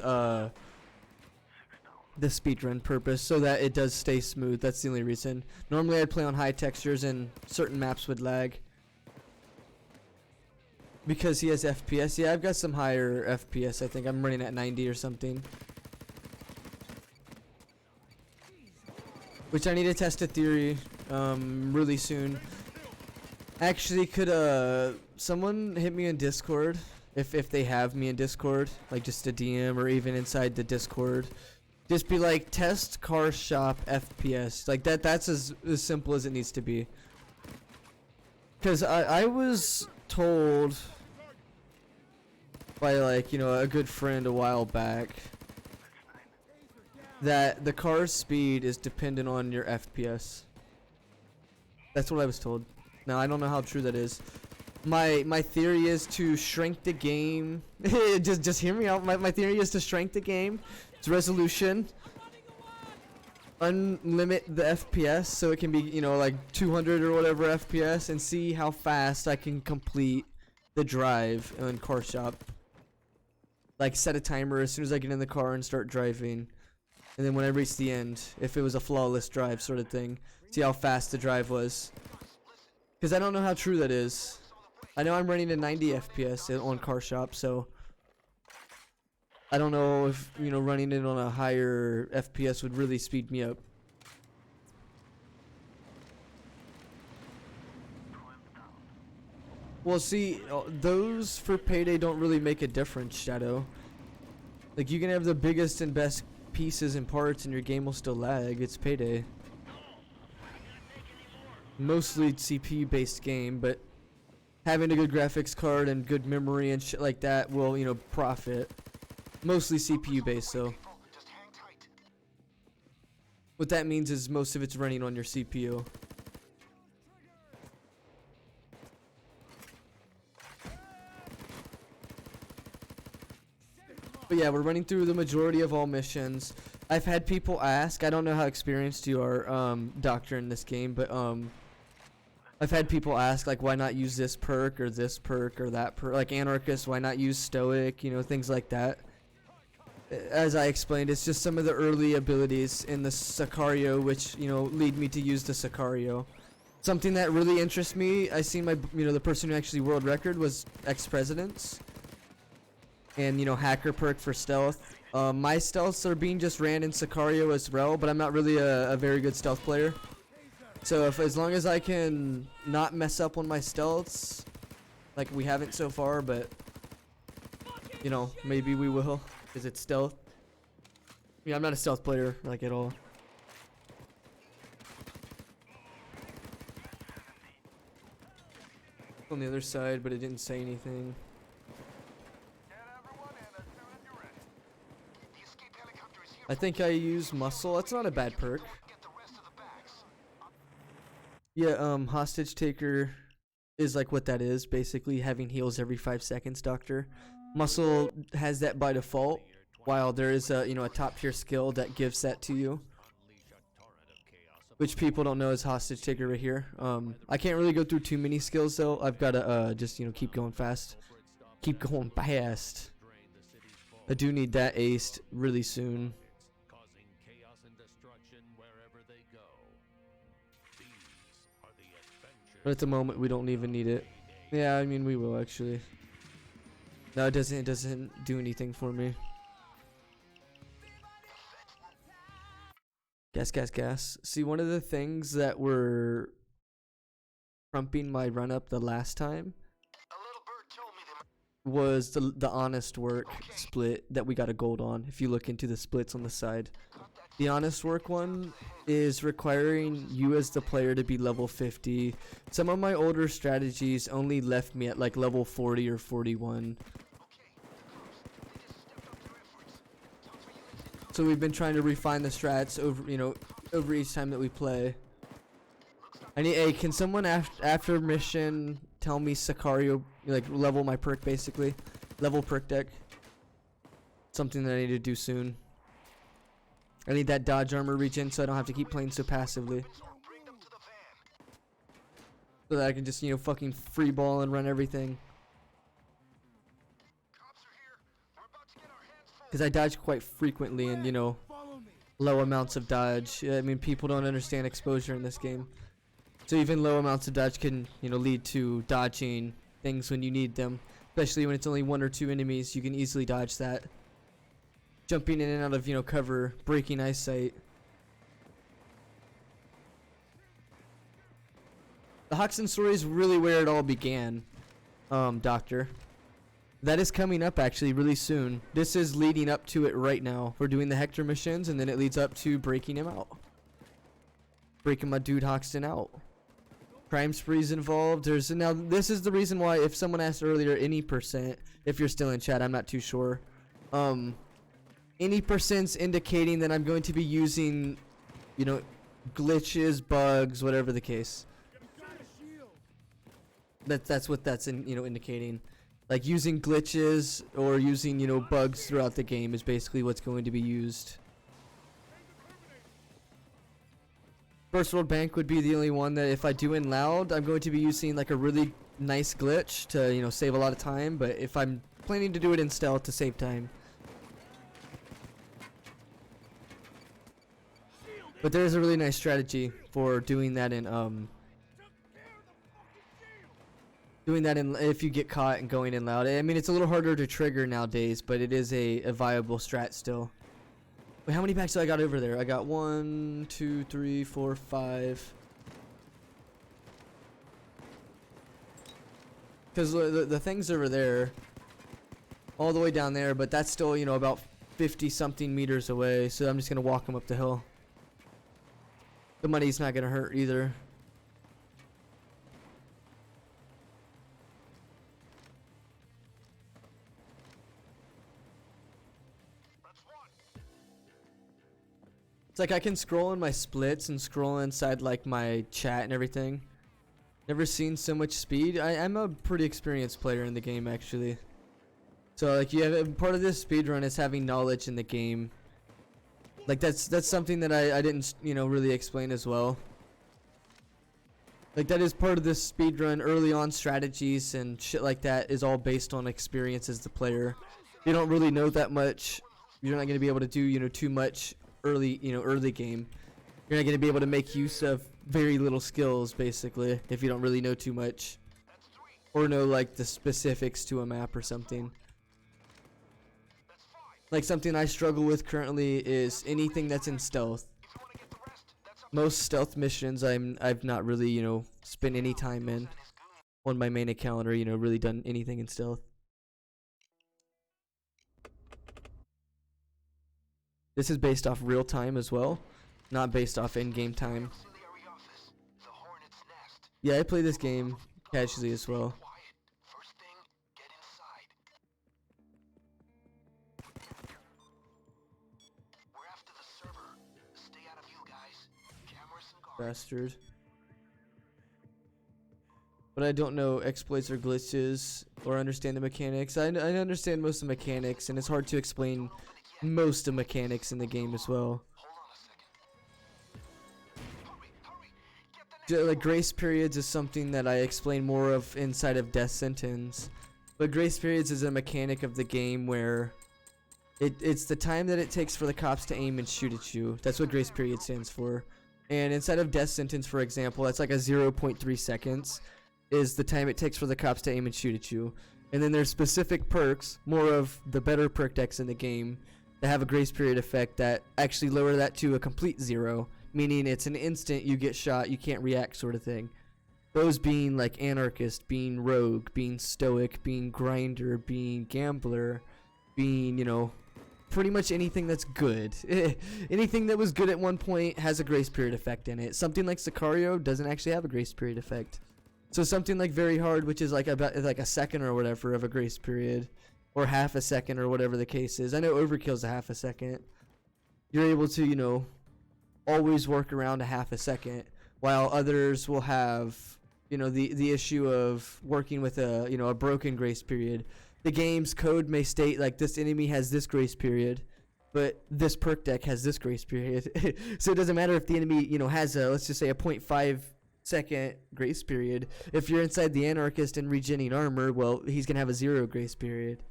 the speedrun purpose, so that it does stay smooth. That's the only reason. Normally I'd play on high textures and certain maps would lag. Because he has FPS. Yeah, I've got some higher FPS. I think I'm running at 90 or something. Which I need to test a theory really soon. Actually, could someone hit me in Discord if they have me in Discord, like just a DM or even inside the Discord? Just be like, test car shop FPS. Like that's as simple as it needs to be. Because I was told by, like, you know, a good friend a while back that the car's speed is dependent on your FPS. That's what I was told. Now, I don't know how true that is. My theory is to shrink the game. just hear me out. My theory is to shrink the game, its resolution, unlimit the FPS so it can be, you know, like 200 or whatever FPS, and see how fast I can complete the drive in car shop. Like, set a timer as soon as I get in the car and start driving, and then when I reach the end, if it was a flawless drive sort of thing, see how fast the drive was. Because I don't know how true that is. I know I'm running at 90 FPS on car shop, so I don't know if, you know, running it on a higher FPS would really speed me up. Well, see, those for Payday don't really make a difference, Shadow. Like, you can have the biggest and best pieces and parts and your game will still lag. It's Payday. Mostly CPU based game, but having a good graphics card and good memory and shit like that will, you know, profit. Mostly CPU based, so what that means is most of it's running on your CPU. But yeah, we're running through the majority of all missions. I've had people ask, I don't know how experienced you are, Doctor, in this game, but I've had people ask, like, why not use this perk or that perk, like Anarchist, why not use Stoic, you know, things like that. As I explained, it's just some of the early abilities in the Sicario which, you know, lead me to use the Sicario. Something that really interests me, I seen the person who actually world record was ex-presidents. And, you know, hacker perk for stealth. My stealths are being just ran in Sicario as well, but I'm not really a very good stealth player. So as long as I can not mess up on my stealths, like we haven't so far, but, you know, maybe we will, because it's stealth. Yeah, I'm not a stealth player, like, at all. On the other side, but it didn't say anything. I think I use muscle. That's not a bad perk. Yeah, hostage taker is like what that is, basically having heals every 5 seconds, Doctor. Muscle has that by default, while there is a, you know, a top tier skill that gives that to you, which people don't know is hostage taker right here. I can't really go through too many skills though. I've got to just, you know, keep going fast. Keep going fast. I do need that aced really soon. But at the moment, we don't even need it. Yeah, I mean, we will actually. No, it doesn't do anything for me. Gas. See, one of the things that were trumping my run up the last time was the honest work split that we got a gold on. If you look into the splits on the side, the honest work one is requiring you as the player to be level 50. Some of my older strategies only left me at like level 40 or 41. So we've been trying to refine the strats over each time that we play. Hey, can someone after mission tell me Sicario, like, level my perk, basically? Level perk deck. Something that I need to do soon. I need that dodge armor regen so I don't have to keep playing so passively. So that I can just, you know, fucking free ball and run everything. Because I dodge quite frequently and, you know, low amounts of dodge. I mean, people don't understand exposure in this game. So even low amounts of dodge can, you know, lead to dodging things when you need them. Especially when it's only 1 or 2 enemies, you can easily dodge that. Jumping in and out of, you know, cover, breaking eyesight. The Kxng story is really where it all began, Doctor. That is coming up actually really soon. This is leading up to it right now. We're doing the Hector missions and then it leads up to breaking him out. Breaking my dude Kxng out. crime sprees involved. There's now this is the reason why, if someone asked earlier, any percent, if you're still in chat, I'm not too sure. Any percent's indicating that I'm going to be using, you know, glitches, bugs, whatever the case. That's what that's indicating. Like using glitches or using, you know, bugs throughout the game is basically what's going to be used. First World Bank would be the only one that if I do in loud, I'm going to be using like a really nice glitch to, you know, save a lot of time. But if I'm planning to do it in stealth to save time. But there is a really nice strategy for doing that in if you get caught and going in loud. I mean, it's a little harder to trigger nowadays, but it is a viable strat still. Wait, how many packs do I got over there? I got 1, 2, 3, 4, 5. Because the thing's over there, all the way down there, but that's still, you know, about 50 something meters away. So I'm just gonna walk them up the hill. The money's not gonna hurt either. It's like I can scroll in my splits and scroll inside like my chat and everything. Never seen so much speed. I'm a pretty experienced player in the game actually. So like you have part of this speedrun is having knowledge in the game. Like that's something that I didn't, you know, really explain as well. Like that is part of this speedrun. Early on strategies and shit like that is all based on experience as the player. You don't really know that much. You're not gonna be able to do, you know, too much early game. You're not going to be able to make use of very little skills basically if you don't really know too much or know like the specifics to a map or something. Like something I struggle with currently is anything that's in stealth. Most stealth missions I've not really, you know, spent any time in on my main account or, you know, really done anything in stealth. This is based off real time as well, not based off in-game time. Yeah, I play this game casually as well. Bastard. But I don't know exploits or glitches or understand the mechanics. I understand most of the mechanics, and it's hard to explain most of the mechanics in the game as well. Like grace periods is something that I explain more of inside of Death Sentence. But grace periods is a mechanic of the game where it's the time that it takes for the cops to aim and shoot at you. That's what grace period stands for. And inside of Death Sentence, for example, that's like a 0.3 seconds is the time it takes for the cops to aim and shoot at you. And then there's specific perks, more of the better perk decks in the game, that have a grace period effect that actually lower that to a complete 0, meaning it's an instant you get shot, you can't react sort of thing. Those being like Anarchist, being Rogue, being Stoic, being Grinder, being Gambler, being, you know, pretty much anything that's good. Anything that was good at one point has a grace period effect in it. Something like Sicario doesn't actually have a grace period effect. So something like Very Hard, which is like about like a second or whatever of a grace period, or half a second or whatever the case is. I know Overkill's a half a second. You're able to, you know, always work around a half a second, while others will have, you know, the issue of working with a, you know, a broken grace period. The game's code may state like this enemy has this grace period, but this perk deck has this grace period. So it doesn't matter if the enemy, you know, has a, let's just say a 0.5 second grace period. If you're inside the Anarchist and regenning armor, well, he's gonna have a 0 grace period.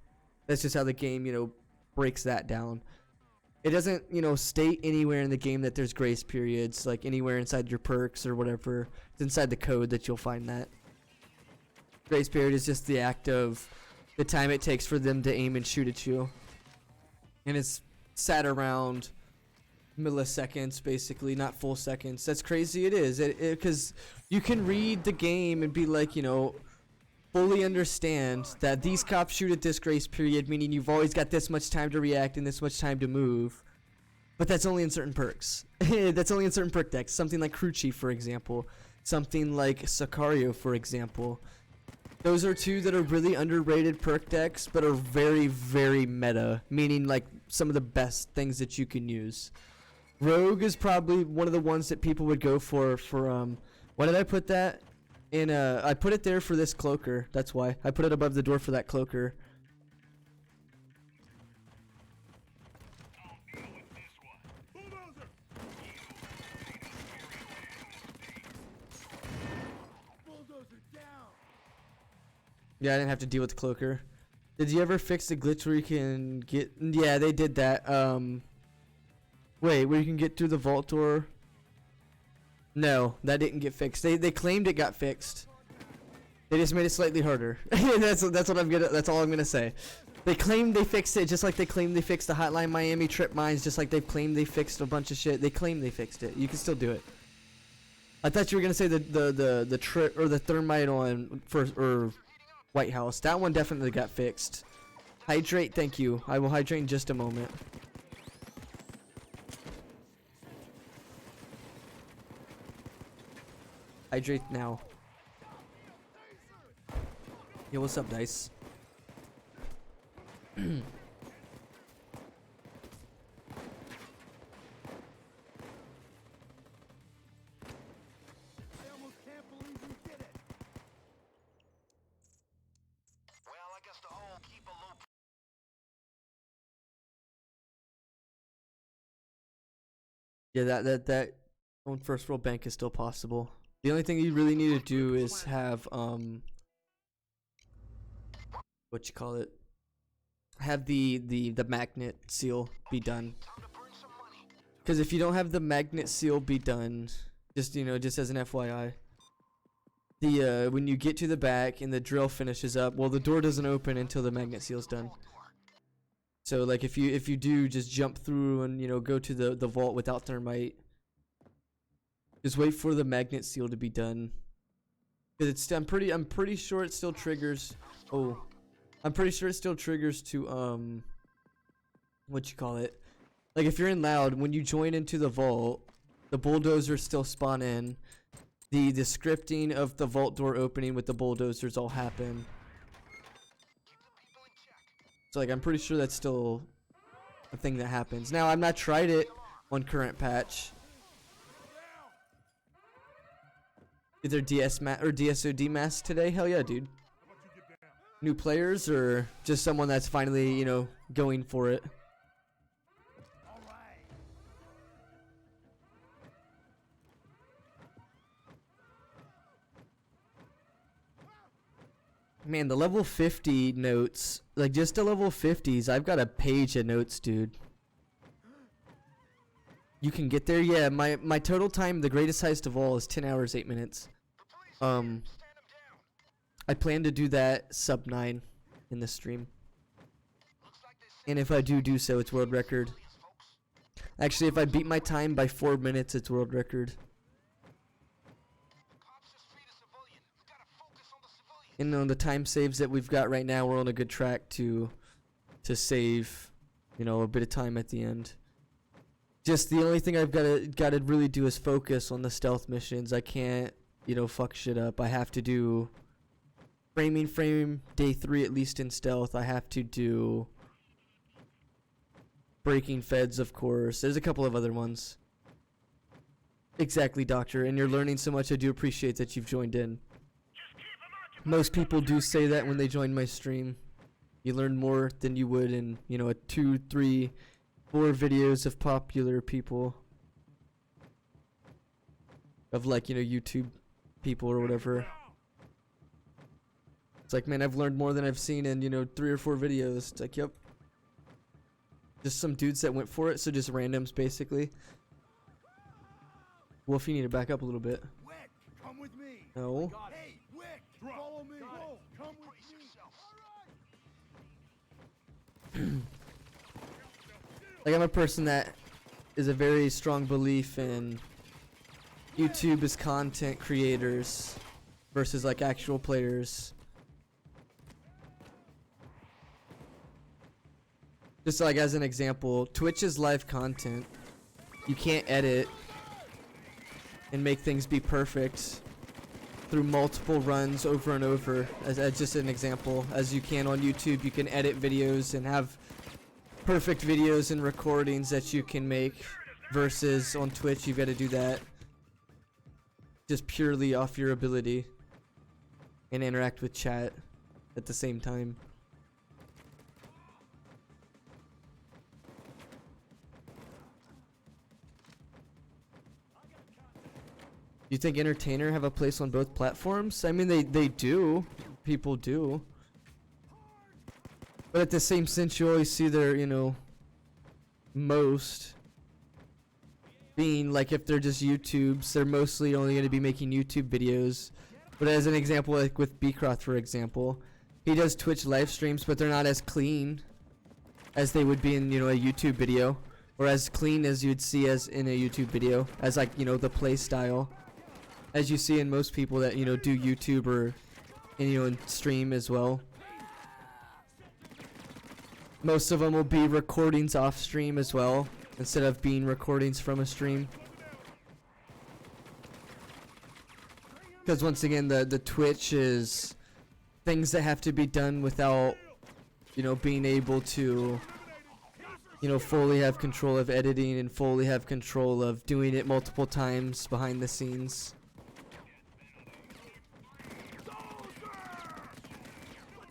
That's just how the game, you know, breaks that down. It doesn't, you know, state anywhere in the game that there's grace periods, like anywhere inside your perks or whatever. It's inside the code that you'll find that. Grace period is just the act of the time it takes for them to aim and shoot at you. And it's sat around milliseconds, basically, not full seconds. That's crazy. It is. Because you can read the game and be like, you know, fully understand that these cops shoot at this grace period, meaning you've always got this much time to react and this much time to move. But that's only in certain perks. That's only in certain perk decks. Something like Crew Chief, for example. something like Sicario, for example. Those are two that are really underrated perk decks, but are very, very meta, meaning like some of the best things that you can use. Rogue is probably one of the ones that people would go for why did I put that in I put it there for this cloaker. That's why I put it above the door for that cloaker. Yeah, I didn't have to deal with the cloaker. Did you ever fix the glitch where you can get... Yeah, they did that. Wait, where you can get through the vault door? No, that didn't get fixed. They claimed it got fixed. They just made it slightly harder. That's what I'm gonna... That's all I'm gonna say. They claimed they fixed it, just like they claimed they fixed the Hotline Miami trip mines, just like they've claimed they fixed a bunch of shit. They claimed they fixed it. You can still do it. I thought you were gonna say the trip or the thermite on or White House. That one definitely got fixed. Hydrate, thank you. I will hydrate in just a moment. Hydrate now. Yo, what's up, Dice? Yeah, that own first world bank is still possible. The only thing you really need to do is have what you call it? Have the magnet seal be done. Because if you don't have the magnet seal be done, just just as an FYI, the when you get to the back and the drill finishes up, well, the door doesn't open until the magnet seal's done. So like if you do just jump through and go to the vault without thermite, just wait for the magnet seal to be done. Cause it's I'm pretty sure it still triggers. Oh, I'm pretty sure it still triggers to what you call it? Like if you're in loud, when you join into the vault, the bulldozers still spawn in. The scripting of the vault door opening with the bulldozers all happen. So like I'm pretty sure that's still a thing that happens. Now I've not tried it on current patch. Either DSOD mask today? Hell yeah, dude. New players or just someone that's finally, going for it? Man, the level 50 notes, like just the level 50s, I've got a page of notes, dude. You can get there? Yeah, my total time, the greatest heist of all, is 10 hours, 8 minutes. I plan to do that sub 9 in the stream. And if I do so, it's world record. Actually, if I beat my time by 4 minutes, it's world record. And on the time saves that we've got right now, we're on a good track to save, a bit of time at the end. Just the only thing I've got to really do is focus on the stealth missions. I can't, fuck shit up. I have to do frame day 3 at least in stealth. I have to do breaking feds, of course. There's a couple of other ones. Exactly, Doctor. And you're learning so much. I do appreciate that you've joined in. Most people do say that when they join my stream. You learn more than you would in, a 2, 3, 4 videos of popular people. Of like, YouTube people or whatever. It's like, man, I've learned more than I've seen in, 3 or 4 videos. It's like, yep. Just some dudes that went for it, so just randoms, basically. Wolf, you need to back up a little bit. Wick, come with me. No. Hey, Wick, follow me. Go, come with me. Like, I'm a person that is a very strong belief in YouTube as content creators versus like actual players. Just like as an example, Twitch is live content. You can't edit and make things be perfect. through multiple runs over and over, as just an example. As you can on YouTube, you can edit videos and have perfect videos and recordings that you can make, versus on Twitch you've got to do that just purely off your ability and interact with chat at the same time. You think entertainer have a place on both platforms? I mean, they do. People do. But at the same sense, you always see their, you know, most being like, if they're just YouTubes, they're mostly only going to be making YouTube videos. But as an example, like with Beecroft, for example, he does Twitch live streams, but they're not as clean as they would be in, you know, a YouTube video, or as clean as you'd see as in a YouTube video, as like, you know, the play style, as you see in most people that, you know, do YouTube or, and, you know, and stream as well. Most of them will be recordings off stream as well, instead of being recordings from a stream. Because once again, the Twitch is things that have to be done without, you know, being able to, you know, fully have control of editing and fully have control of doing it multiple times behind the scenes.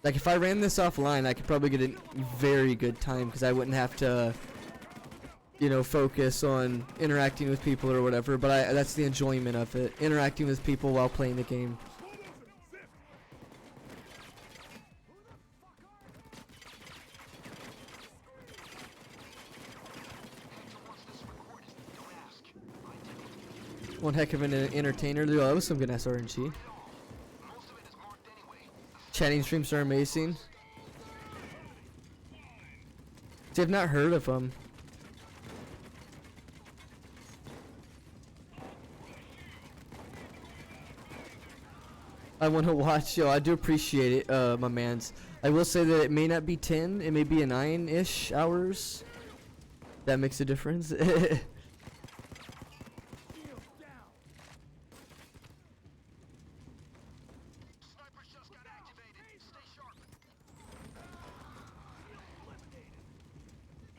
Like, if I ran this offline, I could probably get a very good time, because I wouldn't have to, you know, focus on interacting with people or whatever. But that's the enjoyment of it, interacting with people while playing the game. One heck of an entertainer. Dude, that was some good SRNG. Chatting streams are amazing. See, I've not heard of them. I want to watch. Yo, I do appreciate it, my mans. I will say that it may not be 10, it may be a 9-ish hours. That makes a difference.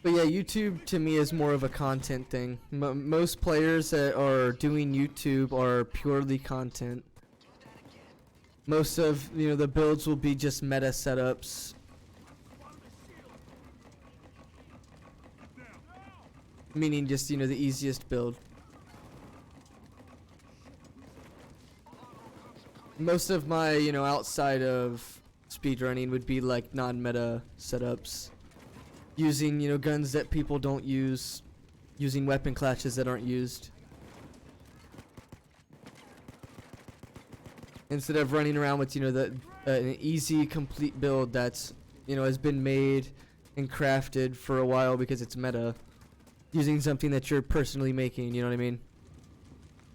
But yeah, YouTube to me is more of a content thing. Most players that are doing YouTube are purely content. Most of, you know, the builds will be just meta setups. Meaning just, you know, the easiest build. Most of my, you know, outside of speedrunning would be like non-meta setups. Using, you know, guns that people don't use. Using weapon classes that aren't used. Instead of running around with, you know, an easy, complete build that's, you know, has been made and crafted for a while because it's meta. Using something that you're personally making, you know what I mean?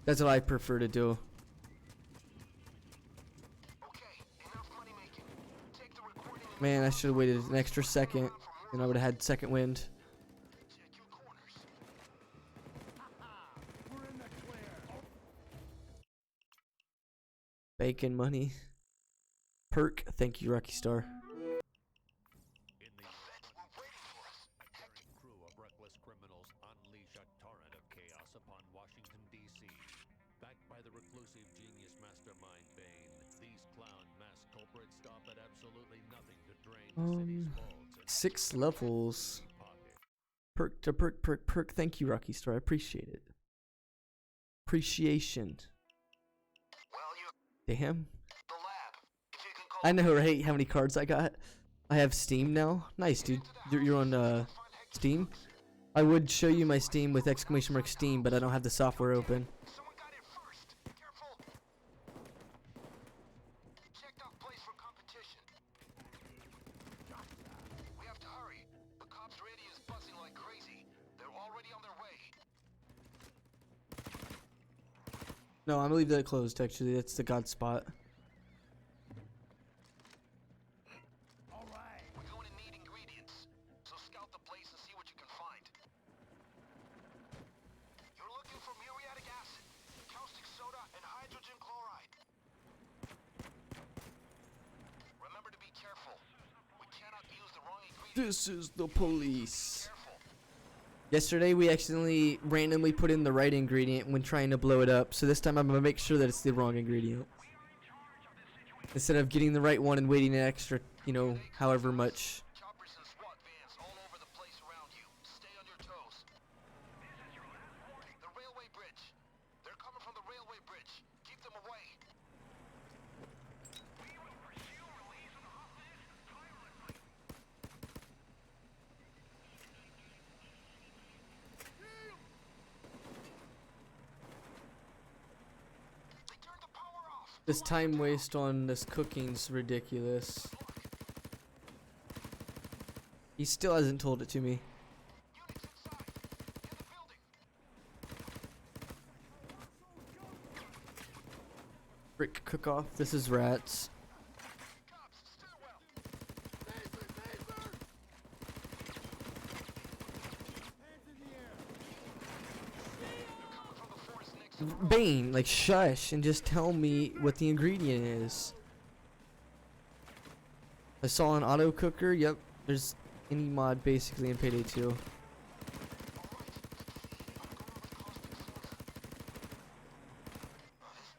That's what I prefer to do. Man, I should have waited an extra second, and I would have had second wind. Bacon money. Perk, thank you, Rocky Star. In the a daring crew of reckless criminals unleash a torrent of chaos upon Washington, D.C. Backed by the reclusive genius mastermind Bane, these clown mass culprits stop at absolutely nothing to drain the city's vaults and 6 levels. pocket. Perk to perk. Thank you, Rocky Star. I appreciate it. Appreciation. Damn. I know, right? How many cards I got? I have Steam now. Nice, dude. You're on Steam. I would show you my Steam with exclamation mark Steam, but I don't have the software open. Someone got it first. Careful. Checked off place for competition. We have to hurry. The cops' radio is buzzing like crazy. They're already on their way. No, I'm gonna leave that closed, actually. That's the god spot. Alright. We're going to need ingredients. So scout the place and see what you can find. You're looking for muriatic acid, caustic soda, and hydrogen chloride. This is the police. Yesterday we accidentally randomly put in the right ingredient when trying to blow it up, so this time I'm gonna make sure that it's the wrong ingredient. Instead of getting the right one and waiting an extra, you know, however much. Choppers and SWAT vans all over the place around you. Stay on your toes. The railway bridge. They're coming from the railway bridge. Keep them away. They turned the power off. This time waste on this cooking's ridiculous. He still hasn't told it to me. Units inside. In the building. Brick cook off. This is rats. Cops, stairwell. Coming from the forest next to the road. Bane, like shush and just tell me what the ingredient is. I saw an auto cooker. Yep, there's any mod basically in Payday 2. This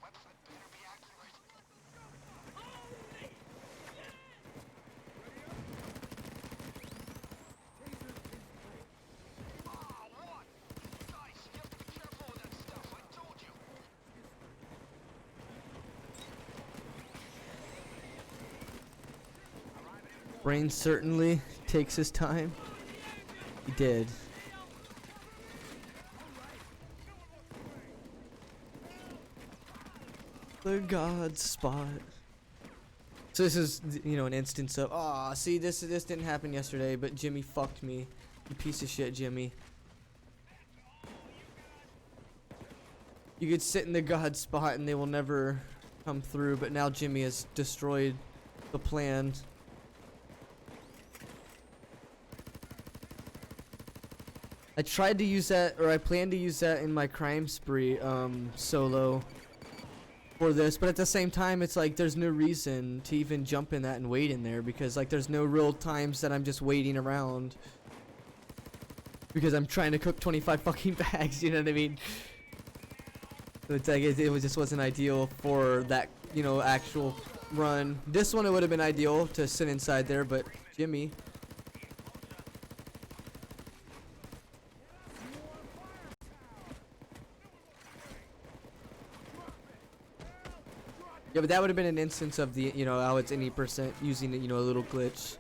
website better be accurate. Ah, what? Guys, you have to be careful with that stuff. I told you. Brain certainly takes his time. He did. The God spot. So this is, you know, an instance of, ah, see, this didn't happen yesterday, but Jimmy fucked me. You piece of shit, Jimmy. You could sit in the God spot and they will never come through, but now Jimmy has destroyed the plan. I tried to use that, or I planned to use that in my crime spree solo for this, but at the same time it's like there's no reason to even jump in that and wait in there, because like there's no real times that I'm just waiting around because I'm trying to cook 25 fucking bags, you know what I mean? So it's like just wasn't ideal for that, you know, actual run. This one it would have been ideal to sit inside there, but Jimmy. Yeah, but that would have been an instance of the, you know, how it's any percent using, you know, a little glitch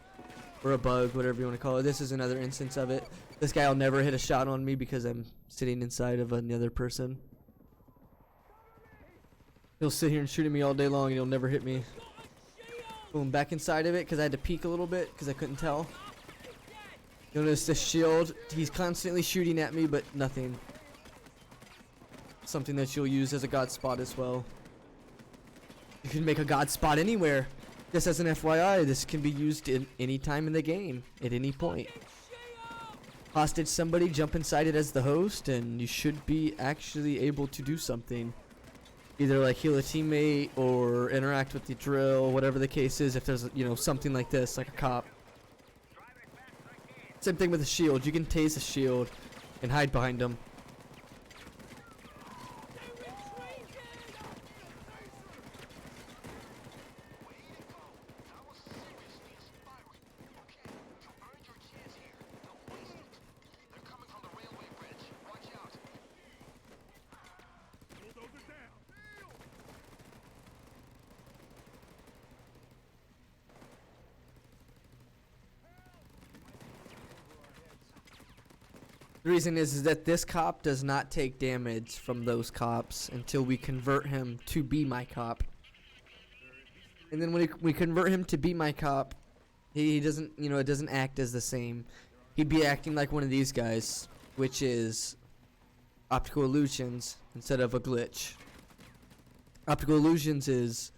or a bug, whatever you want to call it. This is another instance of it. This guy will never hit a shot on me because I'm sitting inside of another person. He'll sit here and shoot at me all day long and he'll never hit me. Boom, back inside of it because I had to peek a little bit because I couldn't tell. Notice the shield. He's constantly shooting at me, but nothing. Something that you'll use as a God spot as well. You can make a God spot anywhere. Just as an FYI, this can be used in any time in the game, at any point. Hostage somebody, jump inside it as the host, and you should be actually able to do something. Either like heal a teammate or interact with the drill, whatever the case is. If there's, you know, something like this, like a cop. Same thing with a shield. You can tase a shield and hide behind them. That was seriously inspiring. Okay, you earned your chance here. Don't waste it. They're coming from the railway bridge. Watch out. Bulldozer down. The reason is that this cop does not take damage from those cops until we convert him to be my cop. And then when we convert him to be my cop, he doesn't, you know, it doesn't act as the same. He'd be acting like one of these guys, which is optical illusions instead of a glitch. Optical illusions is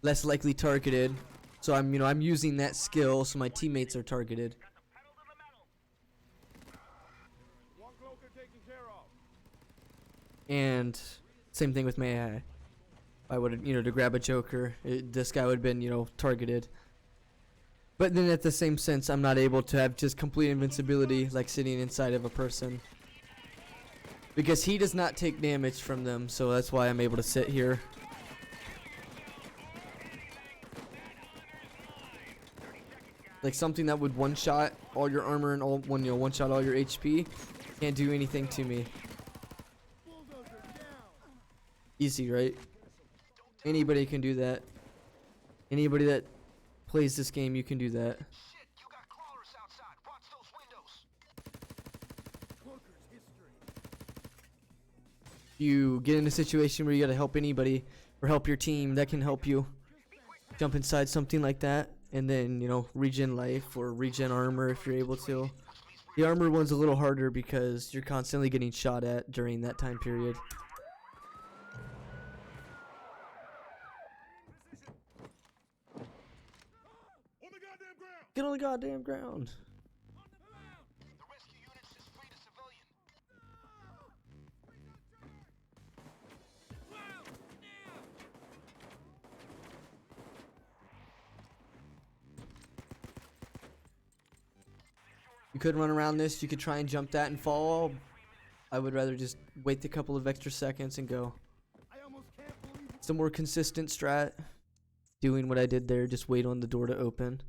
less likely targeted, so I'm using that skill so my teammates are targeted. One cloaker taken care of. And same thing with my AI. I would, you know, to grab a Joker, this guy would have been, you know, targeted. But then at the same sense, I'm not able to have just complete invincibility like sitting inside of a person. Because he does not take damage from them, so that's why I'm able to sit here. Like something that would one-shot all your armor and all one-shot all your HP can't do anything to me. Easy, right? Anybody can do that. Anybody that plays this game, you can do that. Shit, you got crawlers outside. Watch those windows. You get in a situation where you gotta help anybody or help your team, that can help you. Jump inside something like that and then, you know, regen life or regen armor if you're able to. The armor one's a little harder because you're constantly getting shot at during that time period. Get on the goddamn ground. The rescue units just freed a civilian. You could run around this, you could try and jump that and fall. I would rather just wait a couple of extra seconds and go. It's a more consistent strat. Doing what I did there, just wait on the door to open.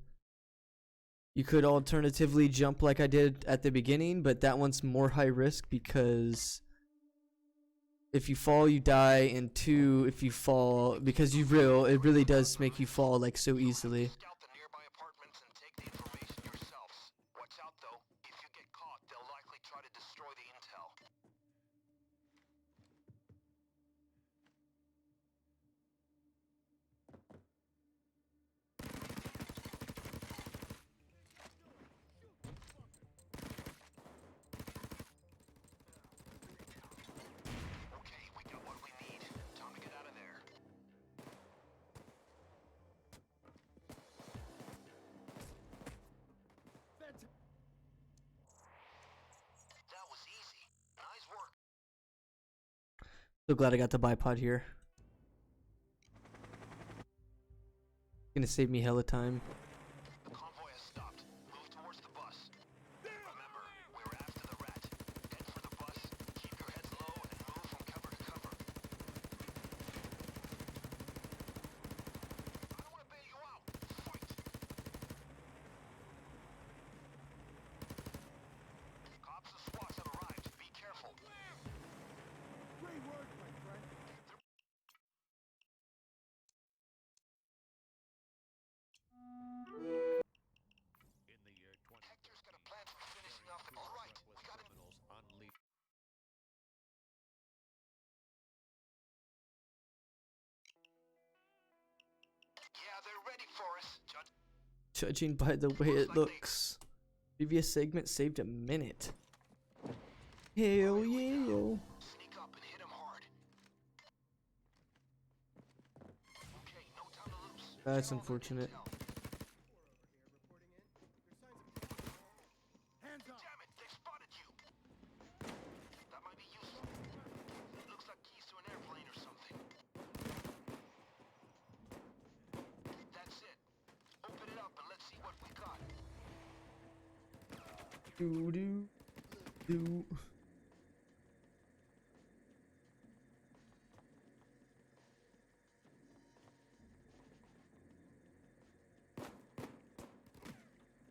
You could alternatively jump like I did at the beginning, but that one's more high risk because if you fall, you die, and two, if you fall, because it really does make you fall like so easily. Scout the nearby apartments and take the information yourselves. Watch out though. If you get caught, they'll likely try to destroy the intel. Okay, we got what we need. Time to get out of there. That was easy. Nice work. So glad I got the bipod here. Gonna save me hella time. The convoy has stopped. Move towards the bus. Remember, we're after the rat. Head for the bus, keep your heads low, and move from cover to cover. I don't want to bail you out. Fight! Cops and SWATs have arrived. Be careful. Great work, my friend. In the year 2013, Hector's got a plan for finishing off the... All right, we got him. criminals unleashed. Yeah, they're ready for us. Judging by the way it looks. Previous segment saved a minute. Hell yeah. Sneak up and hit him hard. Okay, no time to lose. That's unfortunate. Hands up. Damn it, they spotted you. That might be useful. Looks like keys to an airplane or something. That's it. Open it up and let's see what we got. Do do do.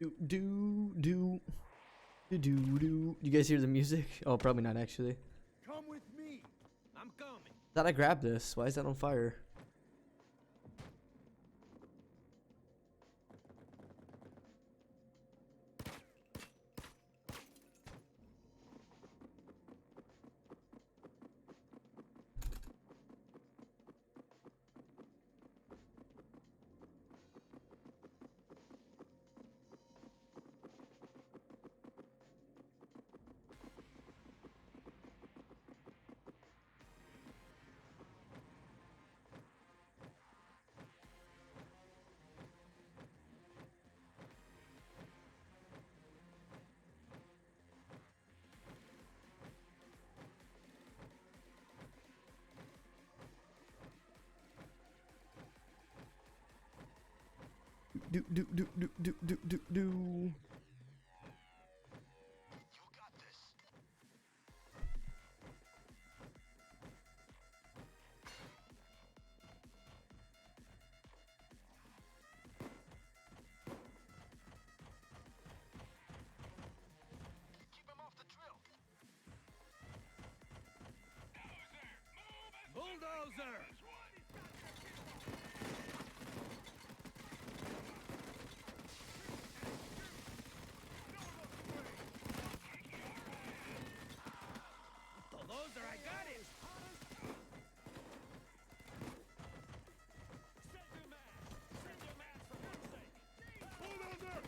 Do do do do do. You guys hear the music? Oh, probably not actually. Come with me. I'm coming. Thought I grabbed this. Why is that on fire? do. You got this. Keep him off the drill. Bulldozer! Bulldozer, I got it! Send your man for God's sake! Bulldozer!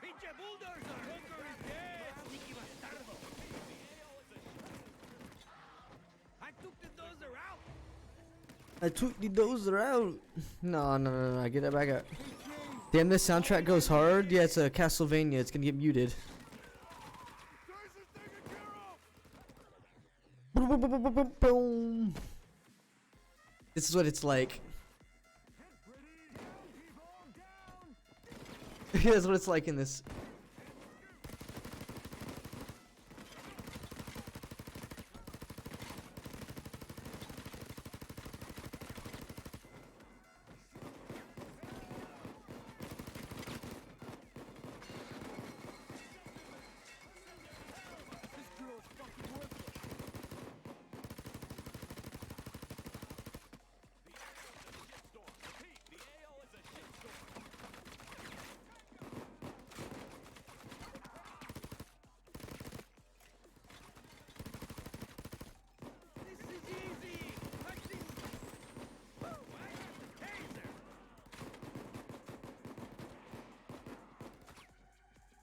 ¡Pinche bulldozer! Bunker is dead! Sneaky bastardo! I took the dozer out! I took the dozer out. No. Get that back up. Damn, this soundtrack goes hard. Yeah, it's a Castlevania. It's gonna get muted. Boom. This is what it's like. That's what it's like in this.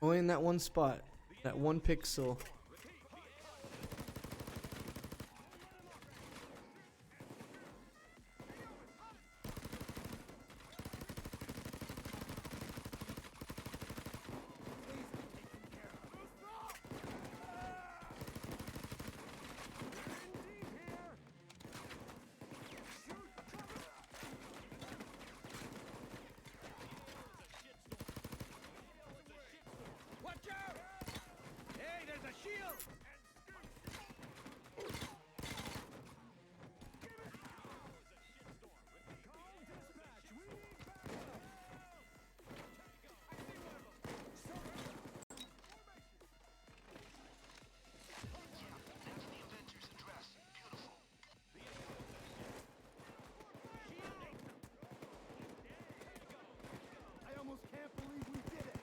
Only in that one spot, that one pixel. Watch out! Hey, there's a shield! That's the Avengers address. Beautiful. I almost can't believe we did it.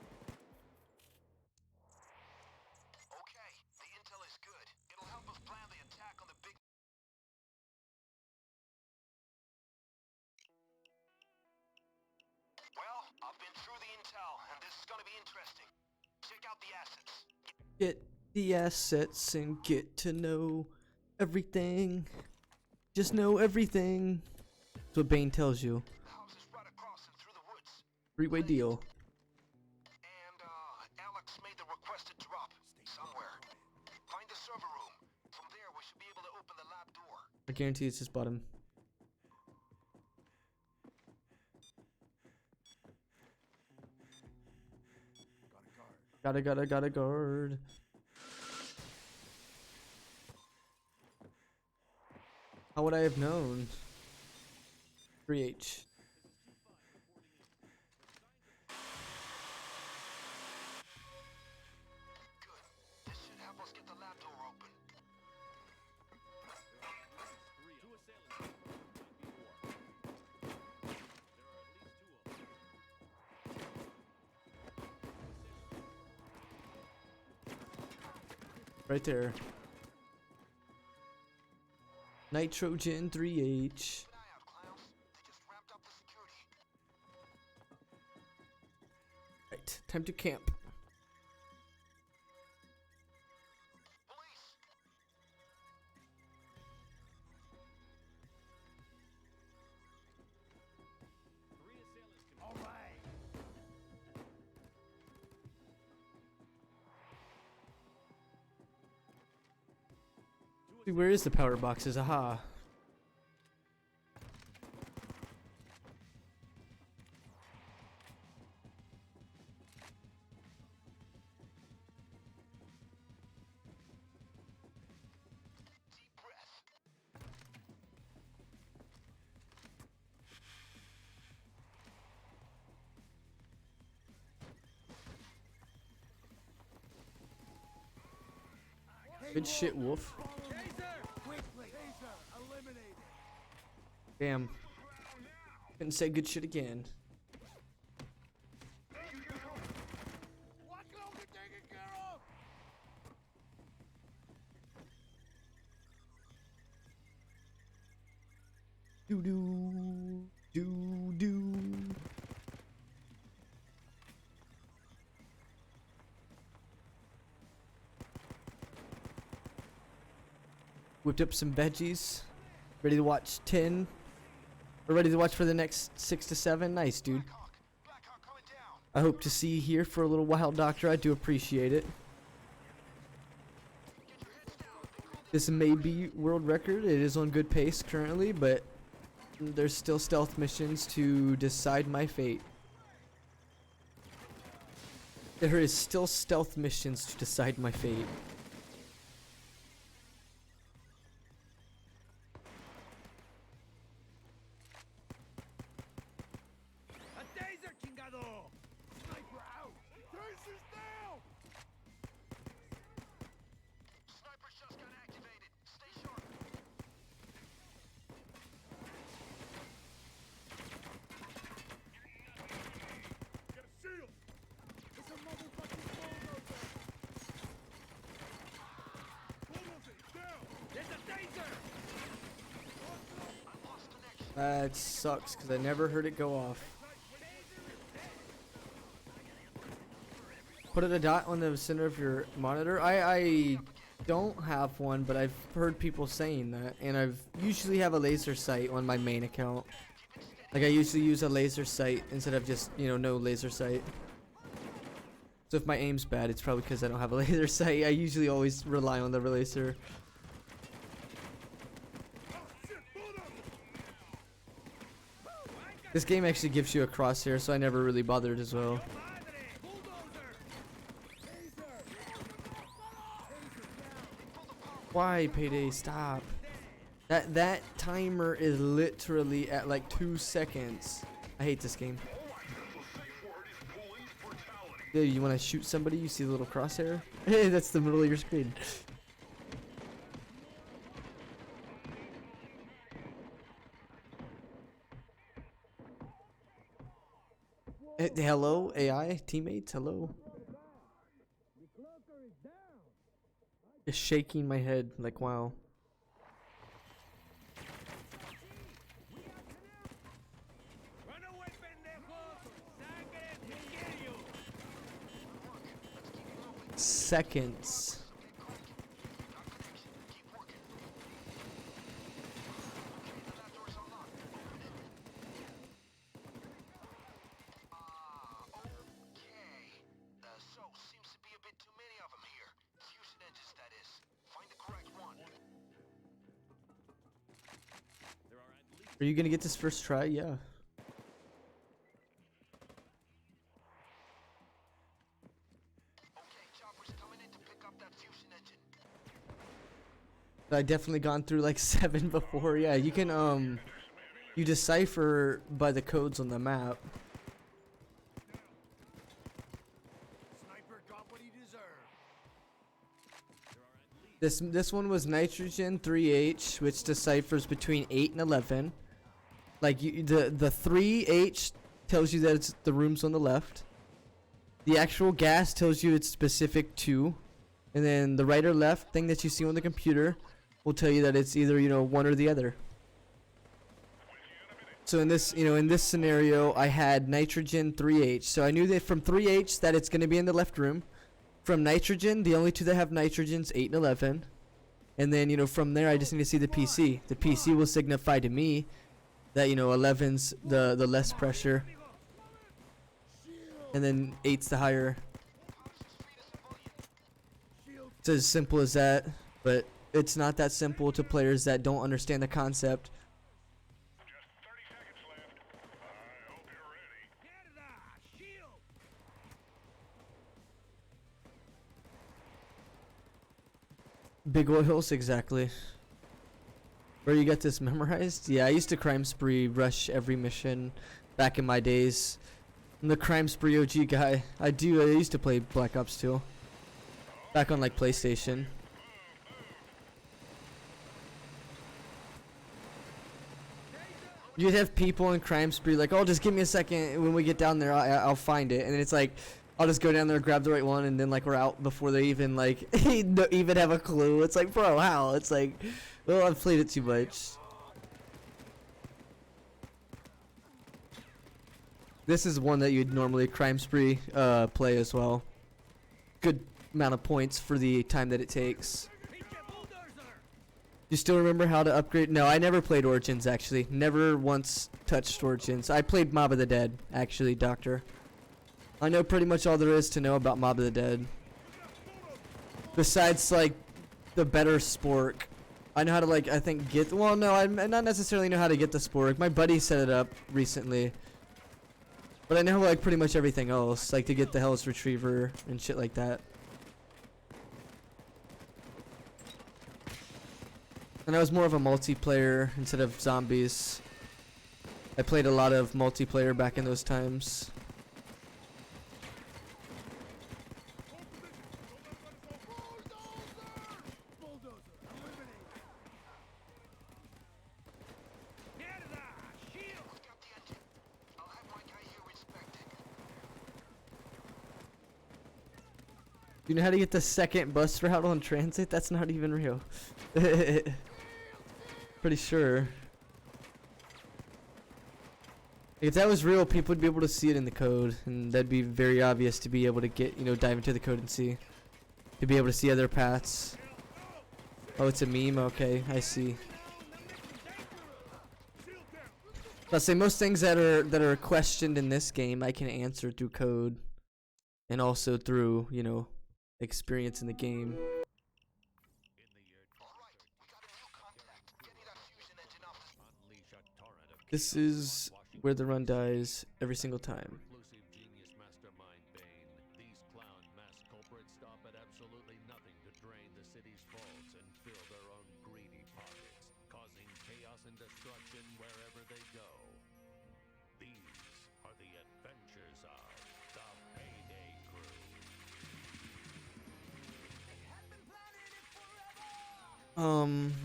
Okay, the intel is good. It'll help us plan the attack on the big... Well, I've been through the intel, and this is gonna be interesting. Check out the assets. Get the assets and get to know everything. Just know everything. That's what Bane tells you. House is right across and through the woods. Three-way deal. And, Alex made the requested drop. Somewhere. Find the server room. From there, we should be able to open the lab door. I guarantee it's his bottom. Gotta guard. How would I have known? 3H. Good. This should help us get the lab door open. Right there. Nitrogen 3H. Keep an eye out, clowns. They just ramped up the security. Right. Time to camp. Police! All right. See, where is the power boxes? Aha. Deep breath. Good shit, Wolf. Damn. Couldn't say good shit again. Do do do do. Whipped up some veggies. Ready to watch 10. We're ready to watch for the next 6 to 7. Nice, dude. Blackhawk coming down. I hope to see you here for a little while, Doctor. I do appreciate it. This may be world record. It is on good pace currently, but there's still stealth missions to decide my fate. There is still stealth missions to decide my fate. A taser, chingado! Sniper out! Tasers down! Sniper just got activated. Stay sharp. Get a shield! It's a motherfucking bulldozer! Bulldozer, down! There's a taser! I lost connection. That sucks because I never heard it go off. Put a dot on the center of your monitor. I don't have one, but I've heard people saying that, and I've usually have a laser sight on my main account. Like I usually use a laser sight instead of just, you know, no laser sight. So if my aim's bad, it's probably because I don't have a laser sight. I usually always rely on the laser. This game actually gives you a crosshair, so I never really bothered as well. Why, Payday? Stop. That timer is literally at like 2 seconds. I hate this game. Yeah, you want to shoot somebody? You see the little crosshair? Hey, that's the middle of your screen. Hello, AI teammates. Hello. Just shaking my head like wow. Run away, pendejos! Sangre misterio! Seconds. So, seems to be a bit too many of them here. Fusion engines, that is. Find the correct one. Are you gonna get this first try? Yeah. Okay, chopper's coming in to pick up that fusion engine. I definitely gone through like 7 before. Yeah, you can you decipher by the codes on the map. Sniper got what he deserved. This one was nitrogen 3H, which deciphers between 8 and 11. Like the 3H tells you that it's the rooms on the left. The actual gas tells you it's specific to, and then the right or left thing that you see on the computer will tell you that it's either, you know, one or the other. So in this, you know, in this scenario, I had nitrogen 3H. So I knew that from 3H that it's going to be in the left room. From nitrogen, the only two that have nitrogens 8 and 11. And then, you know, from there I just need to see the PC. The PC will signify to me that, you know, 11's the less pressure. And then 8's the higher. It's as simple as that, but it's not that simple to players that don't understand the concept. Just 30 seconds left. I hope you're ready. Canada, shield. Big oils, exactly. Where you got this memorized? Yeah, I used to crime spree rush every mission back in my days. I'm the crime spree OG guy. I used to play Black Ops 2 back on like PlayStation. You'd have people in crime spree like, oh, just give me a second. When we get down there, I'll find it. And it's like, I'll just go down there, grab the right one, and then like we're out before they even like even have a clue. It's like, bro, how? It's like, well, I've played it too much. This is one that you'd normally crime spree play as well. Good amount of points for the time that it takes. You still remember how to upgrade? No, I never played Origins actually. Never once touched Origins. I played Mob of the Dead actually, Doctor. I know pretty much all there is to know about Mob of the Dead. Besides like the better spork. I know how to like, I think get, well no, I not necessarily know how to get the spork. My buddy set it up recently. But I know like pretty much everything else, like to get the Hell's Retriever and shit like that. And I was more of a multiplayer instead of zombies. I played a lot of multiplayer back in those times. Canada, shield. Got the engine. I'll have my guy here inspected. You know how to get the second bus route on transit? That's not even real. Pretty sure. If that was real, people would be able to see it in the code, and that'd be very obvious to be able to get, you know, dive into the code and see. To be able to see other paths. Oh, it's a meme? Okay, I see. I'll say most things that are questioned in this game I can answer through code. And also through, you know, experience in the game. Alright, we got a new contact. Get me that fusion engine off this. Unleash a torrent of This chaos is upon where the run Washington, dies every single time. Reclusive genius mastermind Bane. These clown mass culprits stop at absolutely nothing to drain the city's vaults and fill their own greedy pockets, causing chaos and destruction wherever they go. These are the adventures of the Payday crew.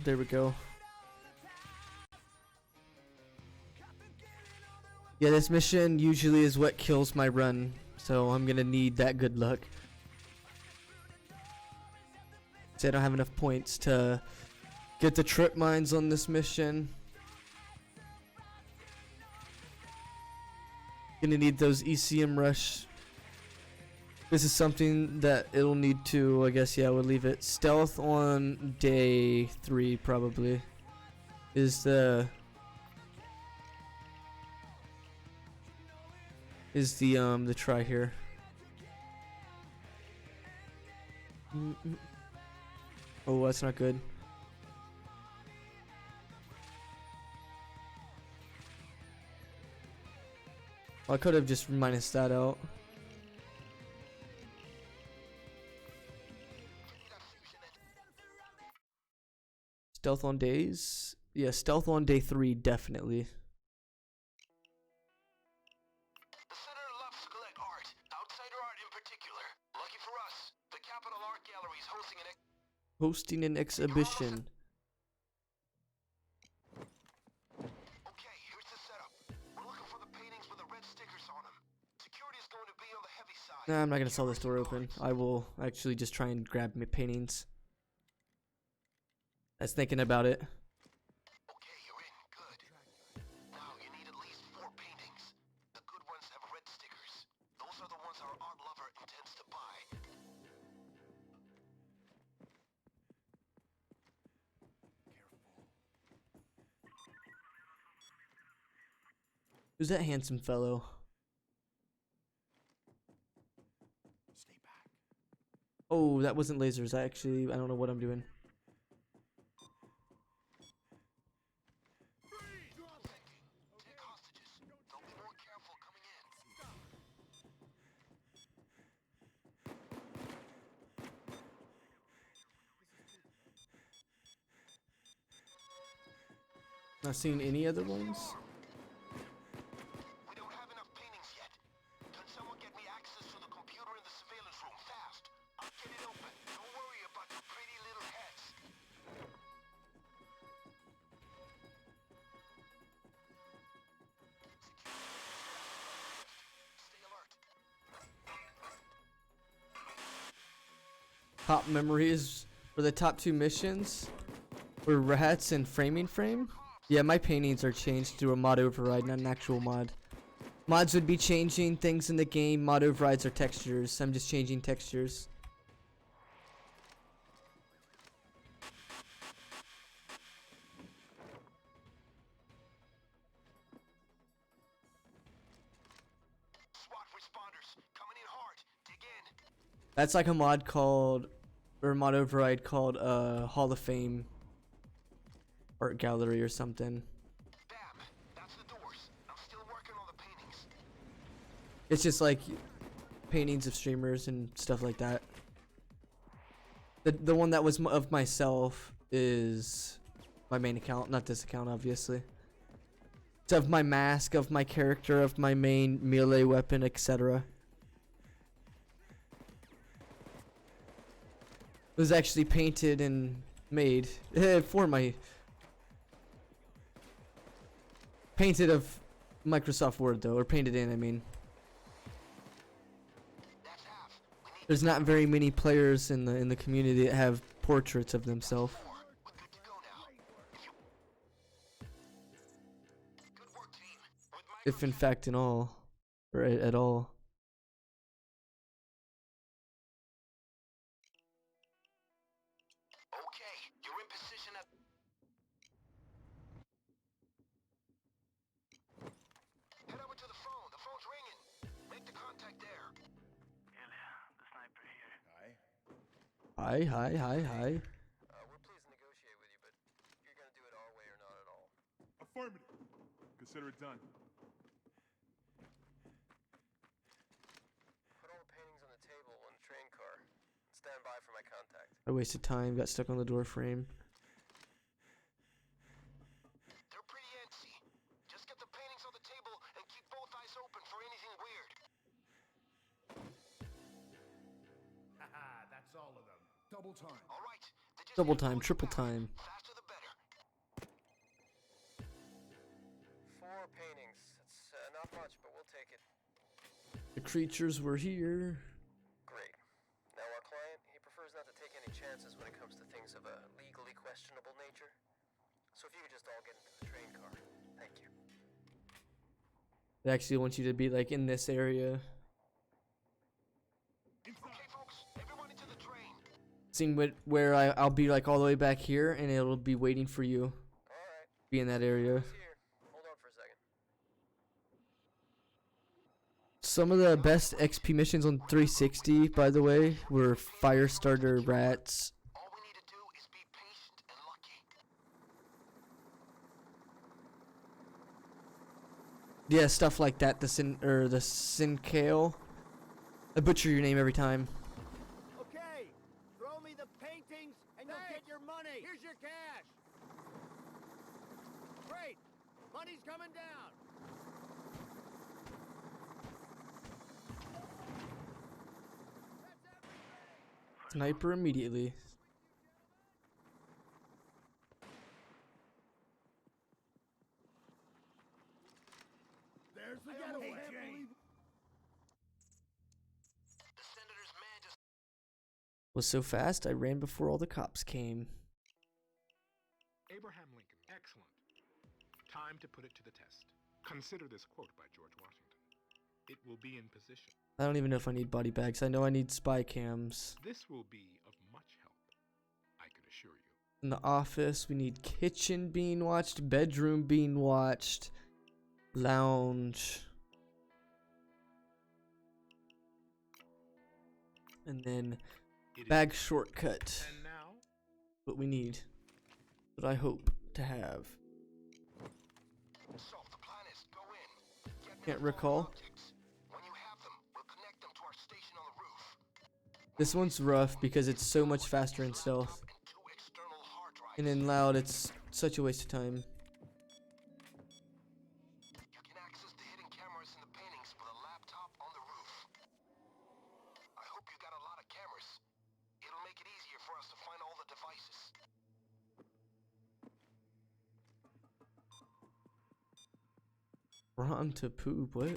There we go. Yeah, this mission usually is what kills my run, so I'm gonna need that good luck. See, I don't have enough points to get the trip mines on this mission. Gonna need those ECM rush. This is something that it'll need to, I guess, yeah, we'll leave it. Stealth on day 3 probably is the try here. Oh, that's not good. Well, I could have just minus that out. Stealth on days? Yeah, stealth on day 3, definitely. The Senator loves to collect art, outsider art in particular. Lucky for us, the Capitol Art Gallery is hosting an Hosting an exhibition. Okay, here's the setup. We're looking for the paintings with the red stickers on them. Security is going to be on the heavy side. Nah, I'm not gonna sell this door open. I will actually just try and grab my paintings. I was thinking about it. Okay, you're in. Good. Now you need at least 4 paintings. The good ones have red stickers. Those are the ones our art lover intends to buy. Who's that handsome fellow? Stay back. Oh, that wasn't lasers. I don't know what I'm doing. Not seen any other ones. We don't have enough paintings yet. Can someone get me access to the computer in the surveillance room fast? I'll get it open. Don't worry about your pretty little heads. Stay alert. Top memories for the top 2 missions were rats and framing frame. Yeah, my paintings are changed through a mod override, not an actual mod. Mods would be changing things in the game. Mod overrides are textures. I'm just changing textures. SWAT responders coming in hard. Dig in. That's like a mod called, or a mod override called Hall of Fame Art Gallery or something. Bam. That's the doors. I'm still working on the paintings. It's just like paintings of streamers and stuff like that. The one that was of myself is my main account, not this account, obviously. It's of my mask, of my character, of my main melee weapon, etc. It was actually painted and made for my painted of Microsoft Word though, or painted in, I mean. That's half. We need There's not very many players in the community that have portraits of themselves. more. We're good to go now. Good work, team. With If in fact in all, or at all. Okay, you're in position at. Head over to the phone. The phone's ringing. Make the contact there. Ilya, the sniper here. Hi, hi, hi, hi. We're pleased to negotiate with you, but you're gonna do it our way or not at all. Affirmative. Consider it done. Put all the paintings on the table in the train car. Stand by for my contact. I wasted time, got stuck on the door frame. They're pretty antsy. Just get the paintings on the table and keep both eyes open for anything weird. Haha, that's all of them. Double time. All right. They just Double need time, votes triple back. time. Faster the better. 4 paintings. It's not much, but we'll take it. The creatures were here. Great. Now our client, he prefers not to take any chances when it comes to things of a legally questionable nature. So if you could just all get into the train car. Thank you. They actually want you to be like in this area. Okay, folks. Everyone into the train. Seeing where I'll be like all the way back here and it'll be waiting for you. All right. Be in that area. Who's here? Hold on for a second. Some of the best XP missions on 360, by the way, were fire starter rats. All we need to do is be patient and lucky. Yeah, stuff like that. The Sinkale. I butcher your name every time. Okay, throw me the paintings and you'll get your money. Here's your cash. Great, money's coming down. Sniper immediately. There's the getaway. The senator's man just Was so fast I ran before all the cops came. Abraham Lincoln. Excellent. Time to put it to the test. Consider this quote by George Washington. It will be in position. I don't even know if I need body bags. I know I need spy cams. This will be of much help, I can assure you. In the office, we need kitchen being watched, bedroom being watched, lounge. And then It is- bag shortcut. And now, What we need. What I hope to have. So the plan is go in. Get me Can't the recall. objects. When you have them, we'll connect them to our station on the roof. This one's rough because it's so much faster in stealth. And 2 external hard drives. And in loud, it's such a waste of time. Run to poop. What?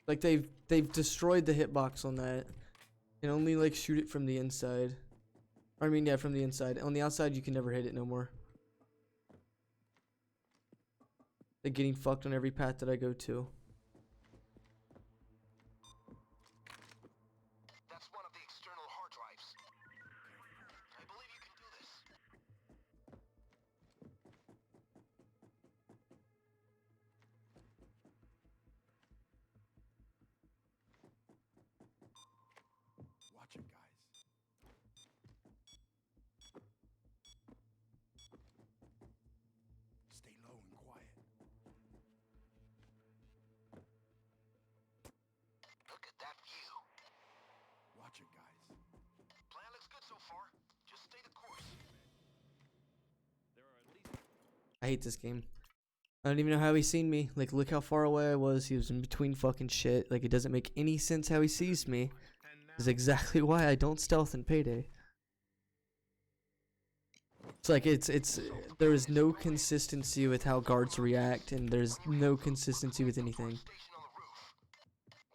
Like they've destroyed the hitbox on that. And only like shoot it from the inside. I mean, yeah, from the inside. On the outside, you can never hit it no more. Like getting fucked on every path that I go to. That's one of the external hard drives. I believe you can do this. Watch it, guys. Stay low and quiet. Look at that view. Watch it, guys. Plan looks good so far. Just stay the course. I hate this game. I don't even know how he's seen me. Like, look how far away I was. He was in between fucking shit. Like, it doesn't make any sense how he sees me. Is exactly why I don't stealth in Payday. It's like there is no consistency with how guards react, and there's no consistency with anything.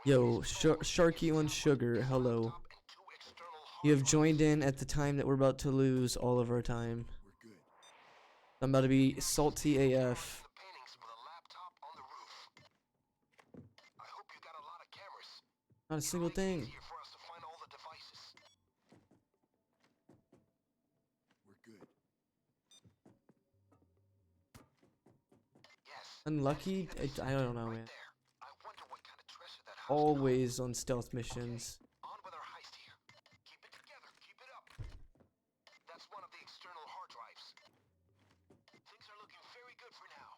Yo, Sharky on Sugar, hello. You have joined in at the time that we're about to lose all of our time. We're good. I'm about to be salty AF. The paintings with a laptop on the roof. I hope you got a lot of cameras. Not a single thing. Easier for us to find all the devices. We're good. Yes. Unlucky? I don't know, man. There. I wonder what kind of treasure that house Always on stealth missions. On with our heist here. Keep it together. Keep it up. That's one of the external hard drives. Things are looking very good for now.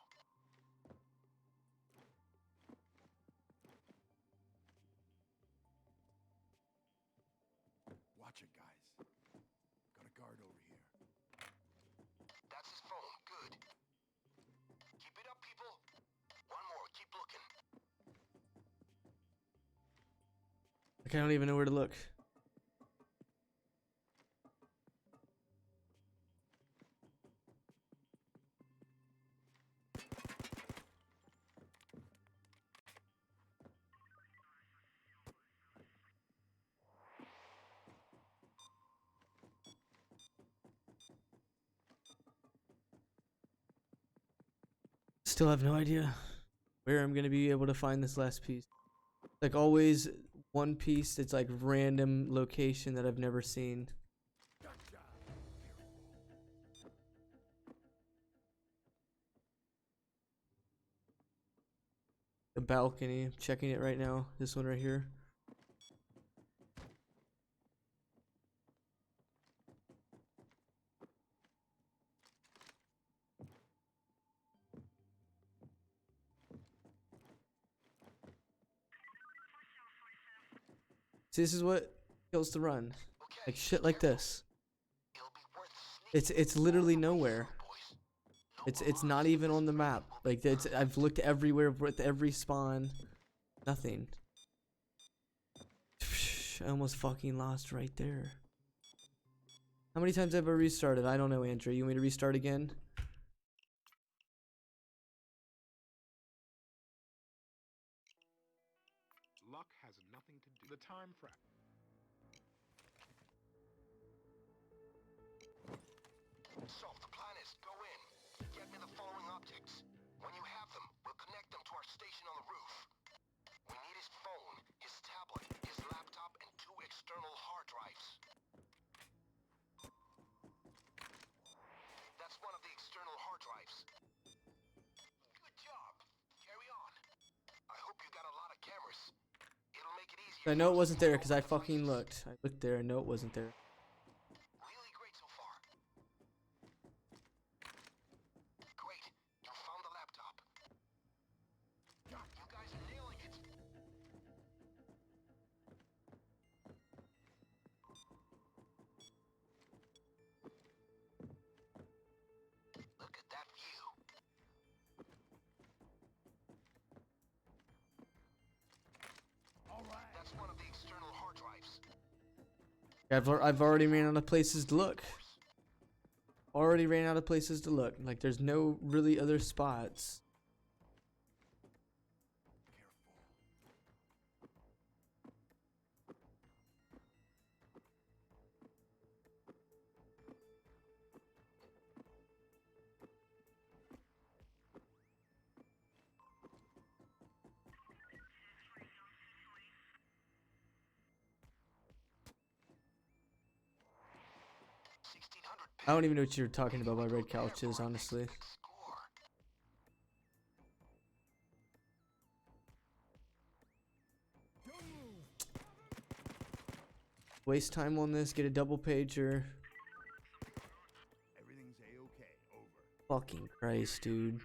Watch it, guys. Got a guard over here. That's his phone. Good. Keep it up, people. One more. Keep looking. Like, I don't even know where to look. Still have no idea where I'm gonna be able to find this last piece. Like always, one piece that's like random location that I've never seen. The balcony, I'm checking it right now. This one right here. See, this is what kills the run. Like shit like this. It'll be worth sneaking It's literally nowhere. boys. It's not even on the map. Like I've looked everywhere with every spawn. Nothing. I almost fucking lost right there. How many times have I restarted? I don't know, Andrew. You want me to restart again? Luck has nothing to do. The time frame. So, the plan is go in. Get me the following objects. When you have them, we'll connect them to our station on the roof. We need his phone, his tablet, his laptop, and 2 external hard drives. That's one of the external hard drives. Good job. Carry on. I hope you got a lot of cameras. It'll make it easier. I know it wasn't there because I fucking looked. I looked there and know it wasn't there. Really great so far. Great. You found the laptop. You guys are nailing it. Look at that view. All right. That's one of the external hard drives. I've already ran out of places to look. already ran out of places to look. Like, there's no really other spots. I don't even know what you're talking about by red couches, honestly. Waste time on this, get a double pager. Everything's A-okay. Over. Fucking Christ, dude.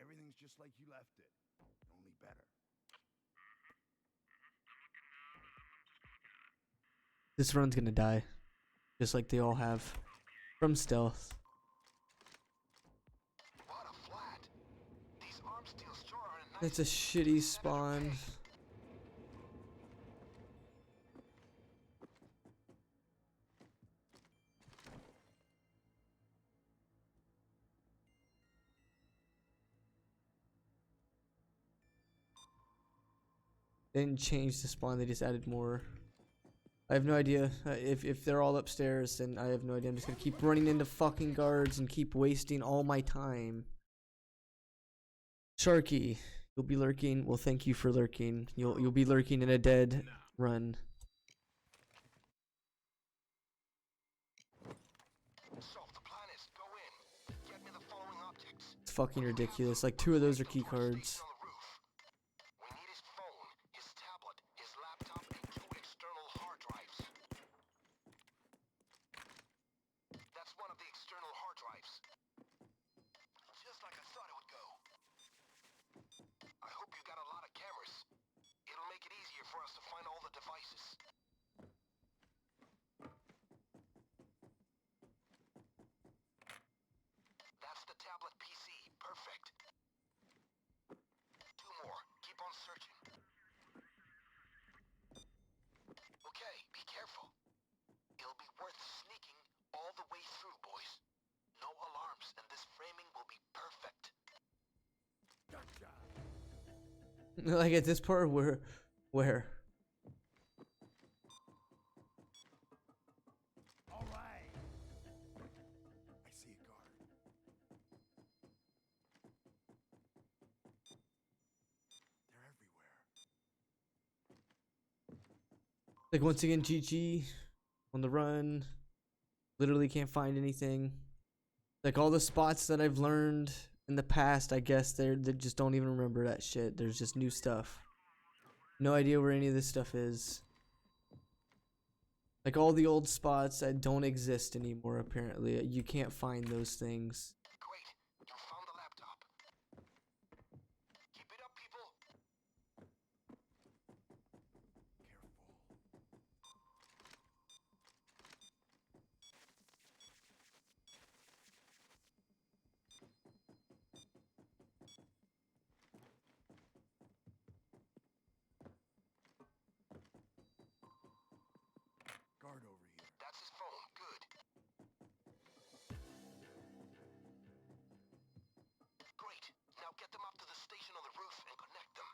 Everything's just like you left it. Only better. This run's gonna die. Just like they all have. From stealth. What a flat. These arms steel store are a nice It's a shitty spawn. They didn't change the spawn, they just added more. I have no idea. If they're all upstairs, then I have no idea. I'm just gonna keep running into fucking guards and keep wasting all my time. Sharky, you'll be lurking. Well, thank you for lurking. You'll be lurking in a dead run. Solve the planets. Go in. Get me the following objects. It's fucking ridiculous. Like 2 of those are key cards. On the roof. We need his phone, his tablet, his laptop, and 2 external hard drives. That's one of the external hard drives. Just like I thought it would go. I hope you got a lot of cameras. It'll make it easier for us to find all the devices. That's the tablet PC. Perfect. 2 more. Keep on searching. Okay, be careful. It'll be worth sneaking all the way through, boys. No alarms, and this framing will be perfect. Gotcha. Like at this part where All right. I see a guard. They're everywhere. like once again GG on the run. Literally can't find anything. Like all the spots that I've learned in the past, I guess they just don't even remember that shit. There's just new stuff. No idea where any of this stuff is. Like all the old spots that don't exist anymore apparently. You can't find those things. Great. You found the laptop. Keep it up, people. Guard over here. That's his phone. Good. Great. Now get them up to the station on the roof and connect them.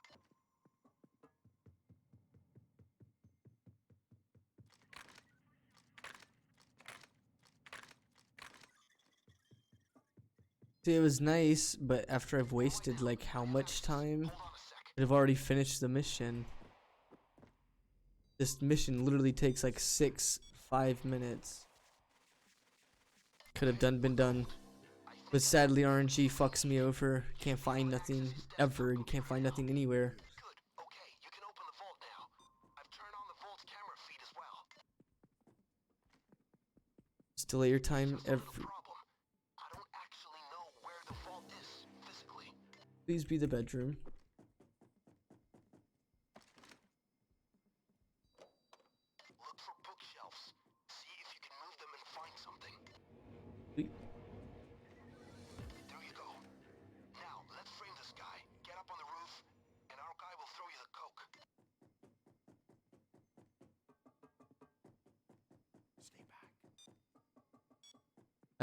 See, it was nice, but after I've wasted like how much time, I've already finished the mission. This mission literally takes like 5 minutes. Could have been done. But sadly RNG fucks me over. Can't find nothing ever. You can't find nothing anywhere. Good. Okay, you can open the vault now. I've turned on the vault's camera feed as well. Just delay your time every. Problem. I don't actually know where the vault is physically. Please be the bedroom. Look for bookshelves. See if you can move them and find something. Sweet. There you go. Now, let's frame this guy. Get up on the roof, and our guy will throw you the code.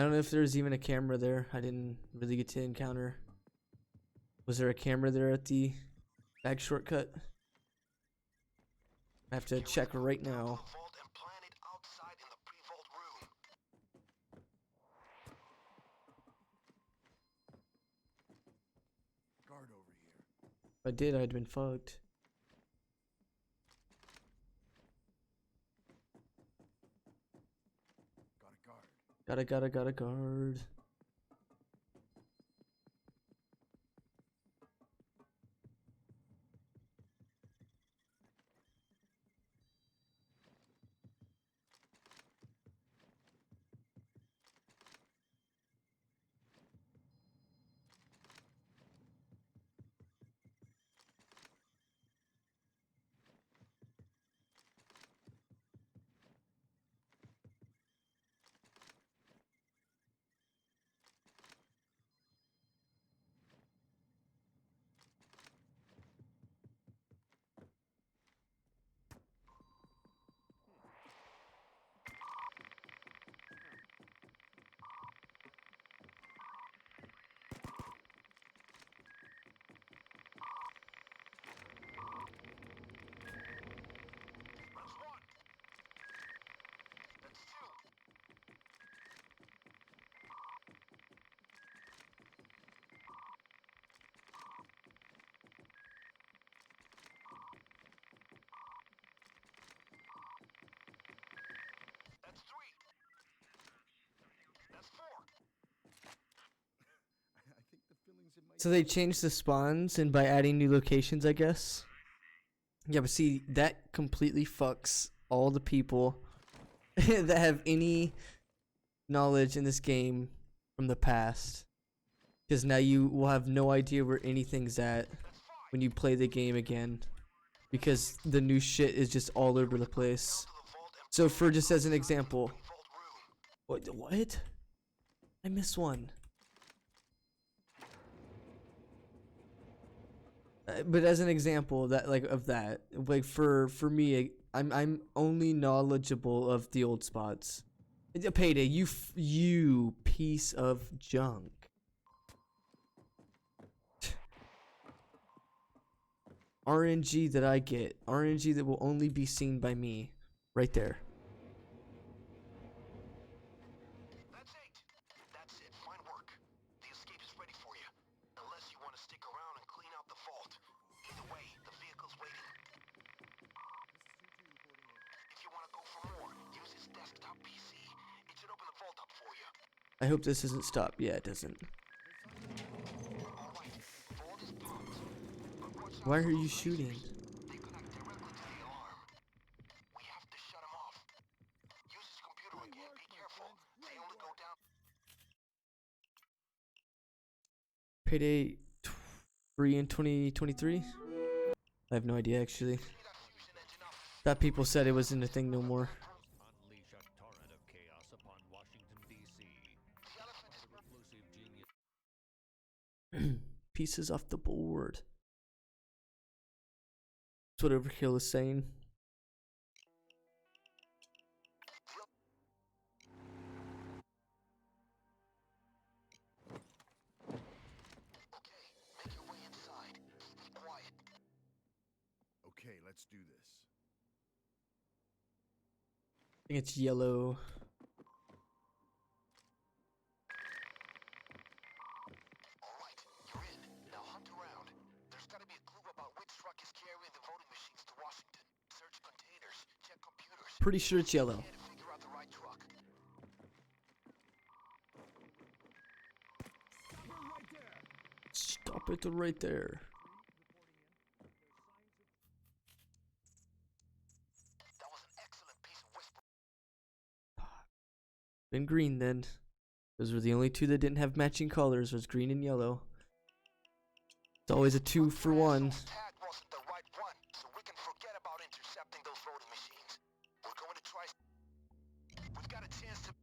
I don't know if there's even a camera there. I didn't really get to encounter. Was there a camera there at the back shortcut? I have to check right now. Vault and plan it outside in the pre-vault room. Guard over here. If I did, I'd been fucked. Got a guard. Gotta guard. That's one. That's two. That's three. That's four. I think the fillings in my So they changed the spawns and by adding new locations, I guess. Yeah, but see, that completely fucks all the people that have any knowledge in this game from the past. Because now you will have no idea where anything's at when you play the game again. Because the new shit is just all over the place. So for just as an example. What? I missed one. But as an example that of that, like for me, I'm only knowledgeable of the old spots. Payday, you piece of junk. RNG that I get, RNG that will only be seen by me, right there. That's eight. That's it. Fine work. The escape is ready for you. Unless you want to stick around and clean out the vault. Either way, the vehicle's waiting. If you want to go for more, use his desktop PC. It should open the vault up for you. I hope this doesn't stop. Yeah, it doesn't. Alright, vault is pumped. But watch out Why for are you those shooting? lasers. They connect directly to the alarm. We have to shut him off. Use his computer again. Be careful. They only go down. Payday 3 in 2023? I have no idea actually. Thought people said it wasn't a thing no more. Unleash a torrent of chaos upon Washington, D.C. The reclusive genius. Pieces off the board. That's what Overkill is saying. Okay, make your way inside. Be quiet. Okay, let's do this. I think it's yellow. Alright, you're in. Now hunt around. There's gotta be a clue about which truck is carrying the voting machines to Washington. Search containers, check computers. Pretty sure it's yellow. Yeah, to figure out the right truck. Stop it right there. That was an excellent piece of whisper. Been green then. Those were the only two that didn't have matching colors, was green and yellow. It's always a 2 for 1. Tag wasn't the right one, so we can forget about intercepting those voting machines. We're going to try. We've got a chance to.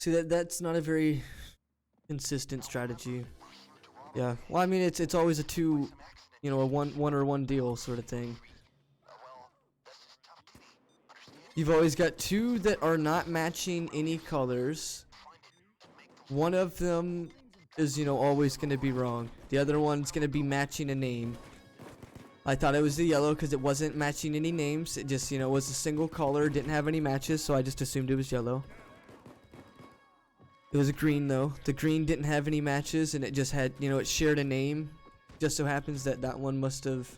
See that's not a very consistent strategy. Yeah. Well, I mean it's always a 2, you know, a one or one deal sort of thing. Well, that's just tough TV. Understand? You've always got two that are not matching any colors. One of them is, you know, always going to be wrong. The other one's going to be matching a name. I thought it was the yellow because it wasn't matching any names. It just, you know, was a single color, didn't have any matches, so I just assumed it was yellow. It was a green though. The green didn't have any matches and it just had, you know, it shared a name. Just so happens that that one must have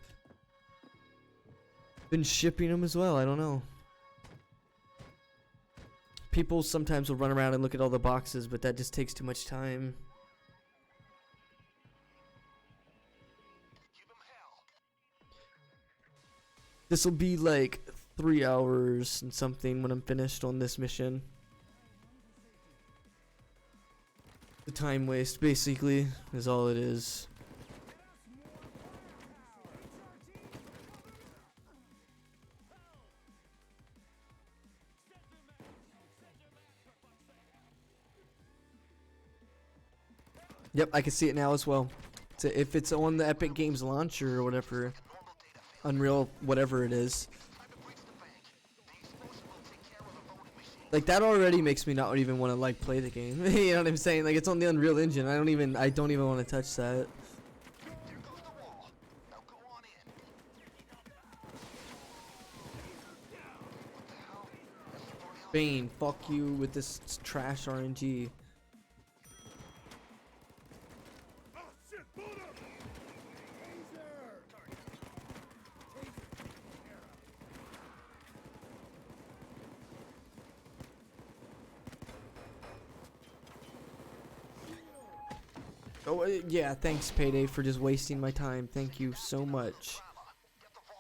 been shipping them as well. I don't know. People sometimes will run around and look at all the boxes, but that just takes too much time. This will be like 3 hours and something when I'm finished on this mission. The time waste, basically, is all it is. Yep, I can see it now as well. So if it's on the Epic Games launcher or whatever, Unreal, whatever it is. Like, that already makes me not even want to, like, play the game. You know what I'm saying? Like, it's on the Unreal Engine. I don't even want to touch that. Bane, fuck you with this trash RNG. Oh, yeah, thanks Payday for just wasting my time. Thank you so much.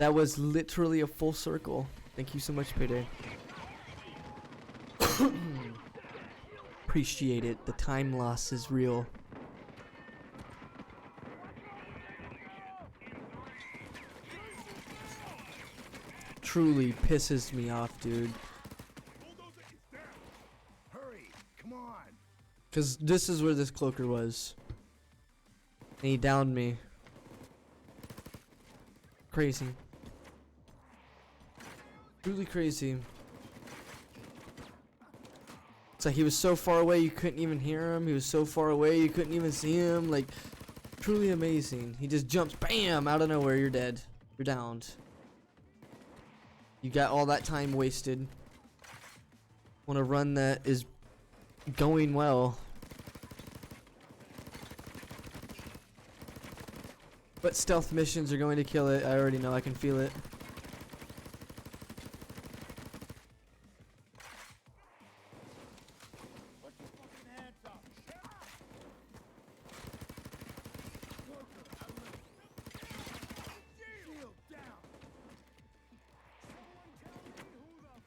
That was literally a full circle. Thank you so much, Payday. Appreciate it. The time loss is real. Truly pisses me off, dude. Hurry, come on. Cause this is where this cloaker was. And he downed me. Crazy. Truly crazy. It's like he was so far away you couldn't even hear him. He was so far away you couldn't even see him. Like, truly amazing. He just jumps, bam, out of nowhere. You're dead. You're downed. You got all that time wasted on a run that is going well. But stealth missions are going to kill it. I already know. I can feel it.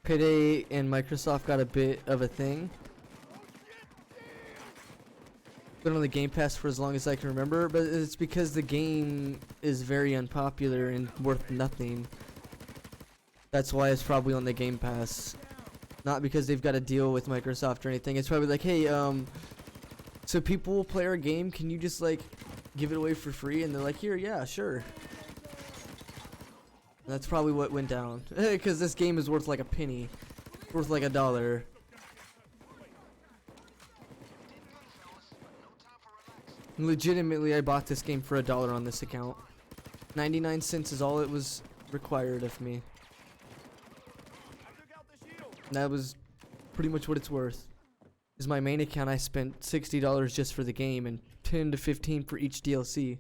Payday and Microsoft got a bit of a thing. Been on the Game Pass for as long as I can remember, but it's because the game is very unpopular and worth nothing. That's why it's probably on the Game Pass. Not because they've got a deal with Microsoft or anything. It's probably like, hey, so people will play our game, can you just like give it away for free? And they're like, here, yeah, sure. And that's probably what went down. Because this game is worth like a penny. Worth like $1. Legitimately, I bought this game for $1 on this account. 99 cents is all it was required of me. And that was pretty much what it's worth. Is my main account, I spent $60 just for the game and 10 to 15 for each DLC.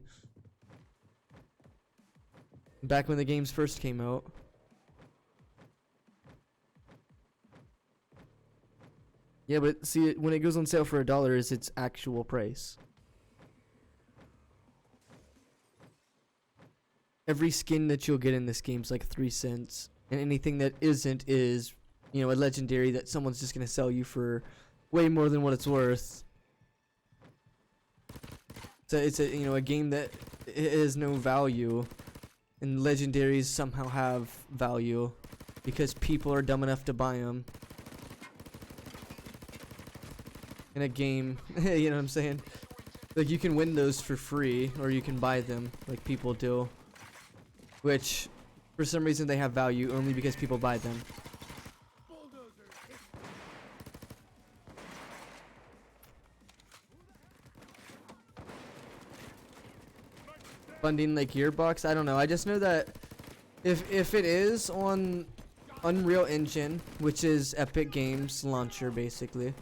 Back when the games first came out. Yeah, but see, when it goes on sale for $1 is its actual price. Every skin that you'll get in this game's like 3 cents. And anything that isn't is, you know, a legendary that someone's just gonna sell you for way more than what it's worth. So it's a, you know, a game that has no value. And legendaries somehow have value because people are dumb enough to buy them. In a game, you know what I'm saying? Like, you can win those for free or you can buy them like people do. Which, for some reason, they have value only because people buy them. funding like Gearbox. I don't know. I just know that if it is on Unreal Engine, which is Epic Games launcher basically,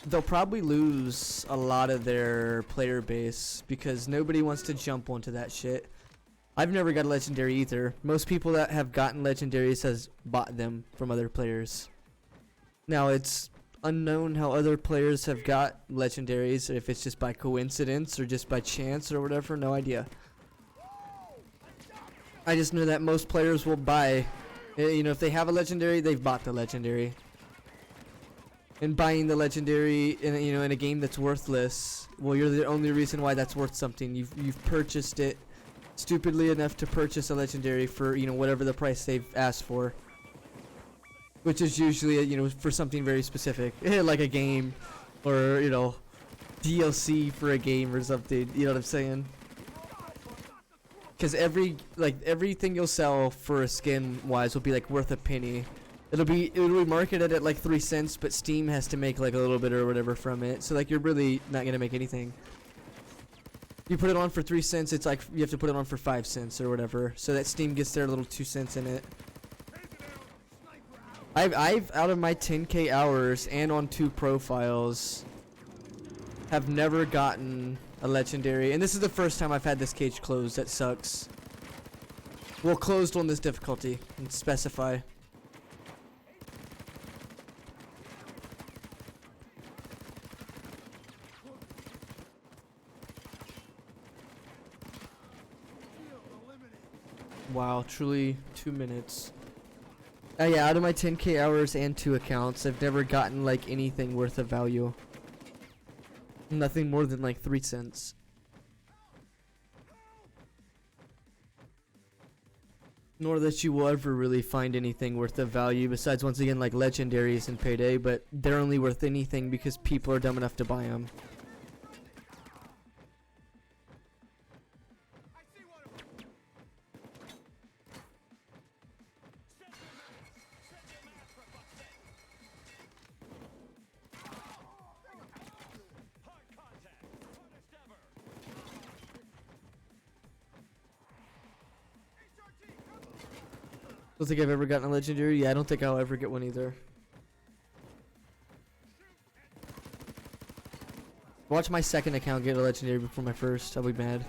they'll probably lose a lot of their player base because nobody wants to jump onto that shit. I've never got a legendary either. Most people that have gotten legendaries has bought them from other players. Now it's unknown how other players have got legendaries, if it's just by coincidence or just by chance or whatever, no idea. I just know that most players will buy, you know, if they have a legendary, they've bought the legendary. And buying the legendary in in a game that's worthless, well, you're the only reason why that's worth something. You've purchased it stupidly enough to purchase a legendary for, you know, whatever the price they've asked for. Which is usually, you know, for something very specific, like a game, or, you know, DLC for a game or something. You know what I'm saying? Because everything you'll sell for a skin wise will be like worth a penny. It'll be marketed at like 3 cents, but Steam has to make like a little bit or whatever from it. So like you're really not gonna make anything. You put it on for 3 cents, it's like you have to put it on for 5 cents or whatever. So that Steam gets their little 2 cents in it. I've out of my 10K hours and on 2 profiles have never gotten a legendary, and this is the first time I've had this cage closed. That sucks. Well, closed on this difficulty and specify. Wow, truly 2 minutes. Yeah, out of my 10K hours and 2 accounts, I've never gotten like anything worth of value. Nothing more than like 3 cents. Nor that you will ever really find anything worth of value besides, once again, like legendaries in Payday, but they're only worth anything because people are dumb enough to buy them. Don't think I've ever gotten a legendary. Yeah, I don't think I'll ever get one either. Watch my second account get a legendary before my first. I'll be mad.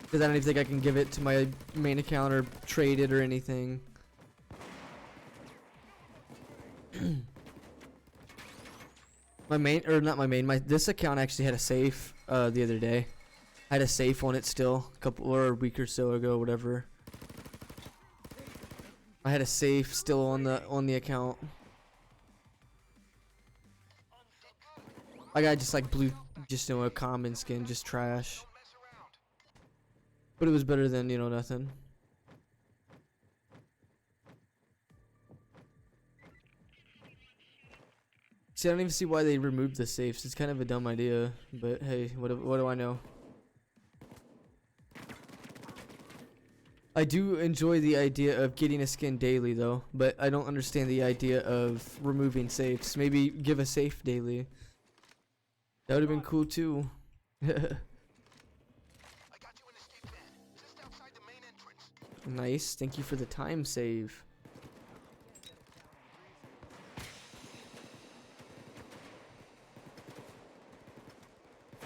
Because I don't even think I can give it to my main account or trade it or anything. This account actually had a safe the other day. I had a safe on it still, a week or so ago, whatever. I had a safe still on the account. I got just like blue, just a common skin, just trash. But it was better than, you know, nothing. See, I don't even see why they removed the safes. It's kind of a dumb idea, but hey, what do I know? I do enjoy the idea of getting a skin daily though, but I don't understand the idea of removing safes. Maybe give a safe daily. That would have been cool too. Nice, thank you for the time save.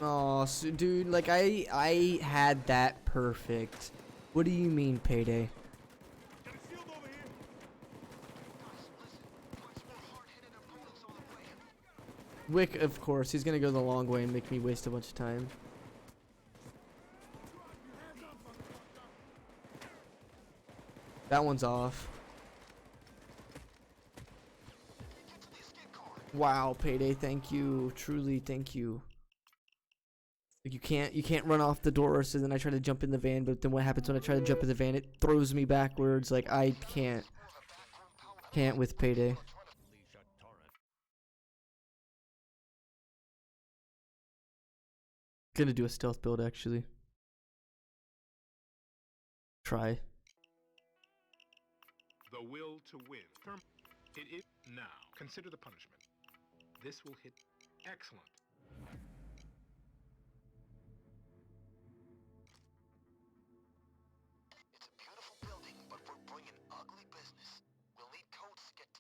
Oh, so, dude, like I had that perfect. What do you mean, Payday? Wick, of course, he's gonna go the long way and make me waste a bunch of time. That one's off. Wow, Payday, thank you. Truly, thank you. Like you can't run off the door, so then I try to jump in the van, but then what happens when I try to jump in the van? It throws me backwards. Like I can't with Payday. Gonna do a stealth build actually. Try. The will to win. It is now. Consider the punishment. This will hit. Excellent.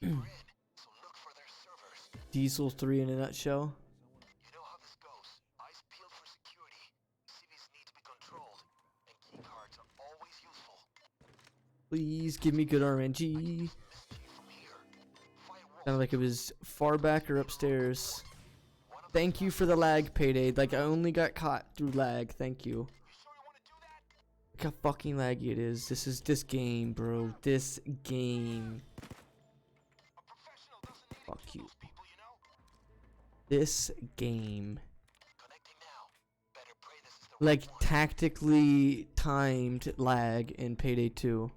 deeper in, so look for their servers. Diesel 3 in a nutshell. You know how this goes. Eyes peeled for security. Cities need to be controlled, and keycards are always useful. Please give me good RNG. Mischief from here. Firewall. Sounded like it was far back or upstairs. Thank you for the lag, Payday. Like, I only got caught through lag. Thank you. You sure you want to do that? Look how fucking laggy it is. This is this game, bro. This game. A professional doesn't need to Fuck kill you. those people, you know? This game. Connecting now. Better pray this is the Like, right one. tactically timed lag in Payday 2.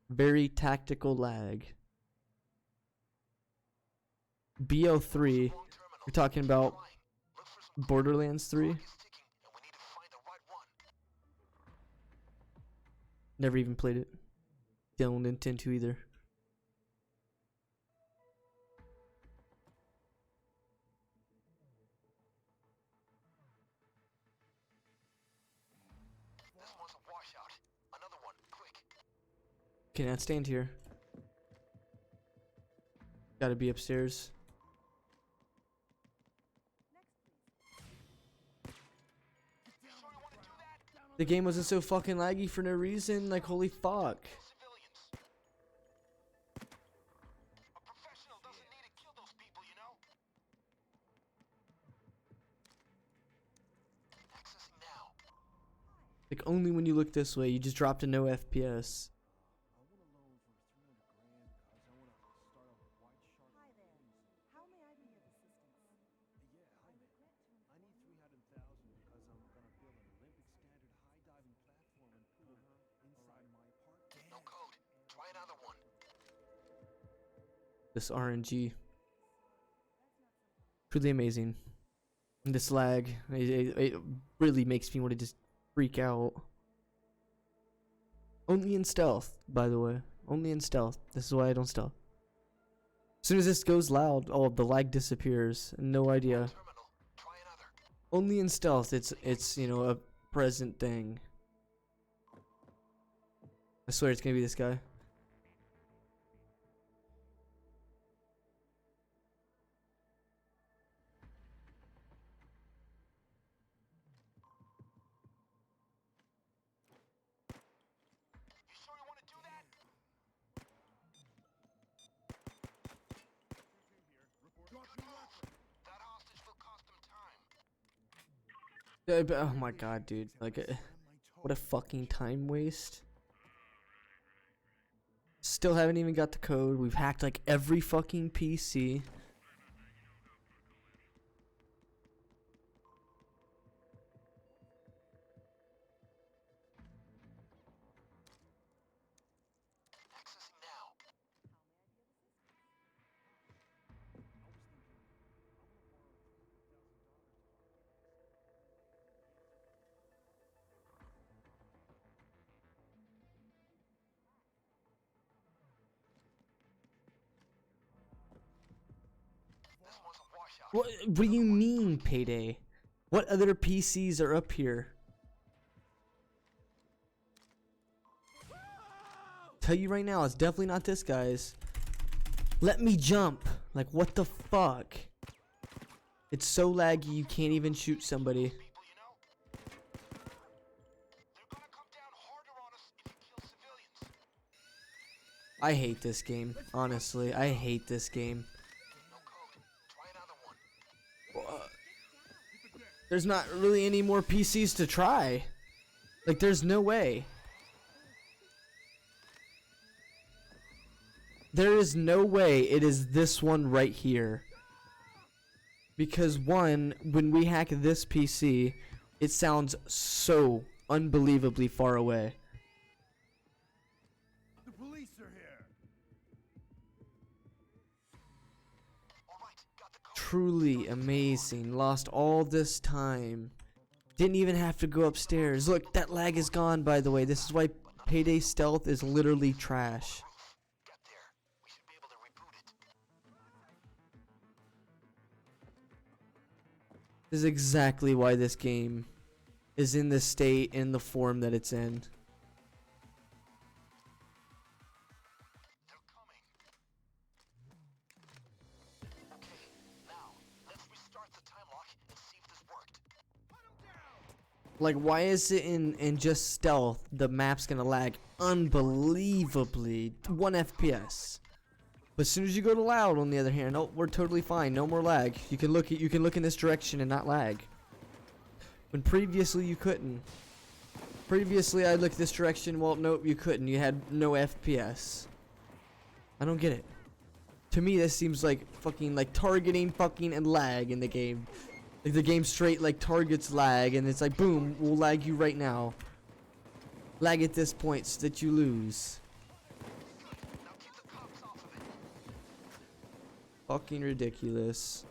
Very tactical lag. BO3. Wrong terminal. You're talking about Trying. Look for some Borderlands 3? clock is ticking, and we need to find the right one. Never even played it. Don't intend to either. This one's a washout. Another one, quick. Cannot stand here. Gotta be upstairs. You sure you want to do that? The game wasn't so fucking laggy for no reason. Like, holy fuck. Civilians. A professional doesn't need to kill those people, you know? Accessing now. Like, only when you look this way, you just dropped to no FPS. I want a loan for 300 grand, cuz I want to start a white shark. Hi there. How may I be of assistance? Yeah, hi man. I need 300,000 because I'm gonna build an Olympic standard high diving platform and pool inside my apartment. No code. Try another one. This RNG. Truly amazing. And this lag, it really makes me want to just freak out. Only in stealth, by the way. Only in stealth. This is why I don't stealth. As soon as this goes loud, oh, the lag disappears. No idea. Terminal. Try another. Only in stealth, it's you know, a present thing. I swear it's gonna be this guy. You sure you want to do that? Drop your weapon. That hostage will cost them time. Oh my god, dude. Like, what a fucking time waste. Still haven't even got the code. We've hacked like every fucking PC. Accessing now. This one's a washout. What do you mean, Payday? What other PCs are up here? Tell you right now, it's definitely not this guy's. Let me jump. Like, what the fuck? It's so laggy you can't even shoot somebody. People, you know? They're gonna come down harder on us if you kill civilians. I hate this game. Honestly, I hate this game. No code. Try another one. There's not really any more PCs to try. Like, there's no way. There is no way it is this one right here. Because one, when we hack this PC, it sounds so unbelievably far away. The police are here. All right, got the code. Truly amazing. Lost all this time. Didn't even have to go upstairs. Look, that lag is gone, by the way. This is why Payday Stealth is literally trash. Get there. We should be able to reboot it. This is exactly why this game is in the state, in the form that it's in. They're coming. Okay, now let's restart the time lock and see if this worked. Like, why is it in just stealth the map's gonna lag unbelievably 1 FPS? But as soon as you go to loud, on the other hand, oh, we're totally fine. No more lag. You can look in this direction and not lag. When previously you couldn't. Previously I looked this direction. Well, nope, you couldn't. You had no FPS. I don't get it. To me, this seems like fucking like targeting fucking and lag in the game. Like the game straight like targets lag, and it's like boom, we'll lag you right now. Lag at this point so that you lose. Fucking ridiculous.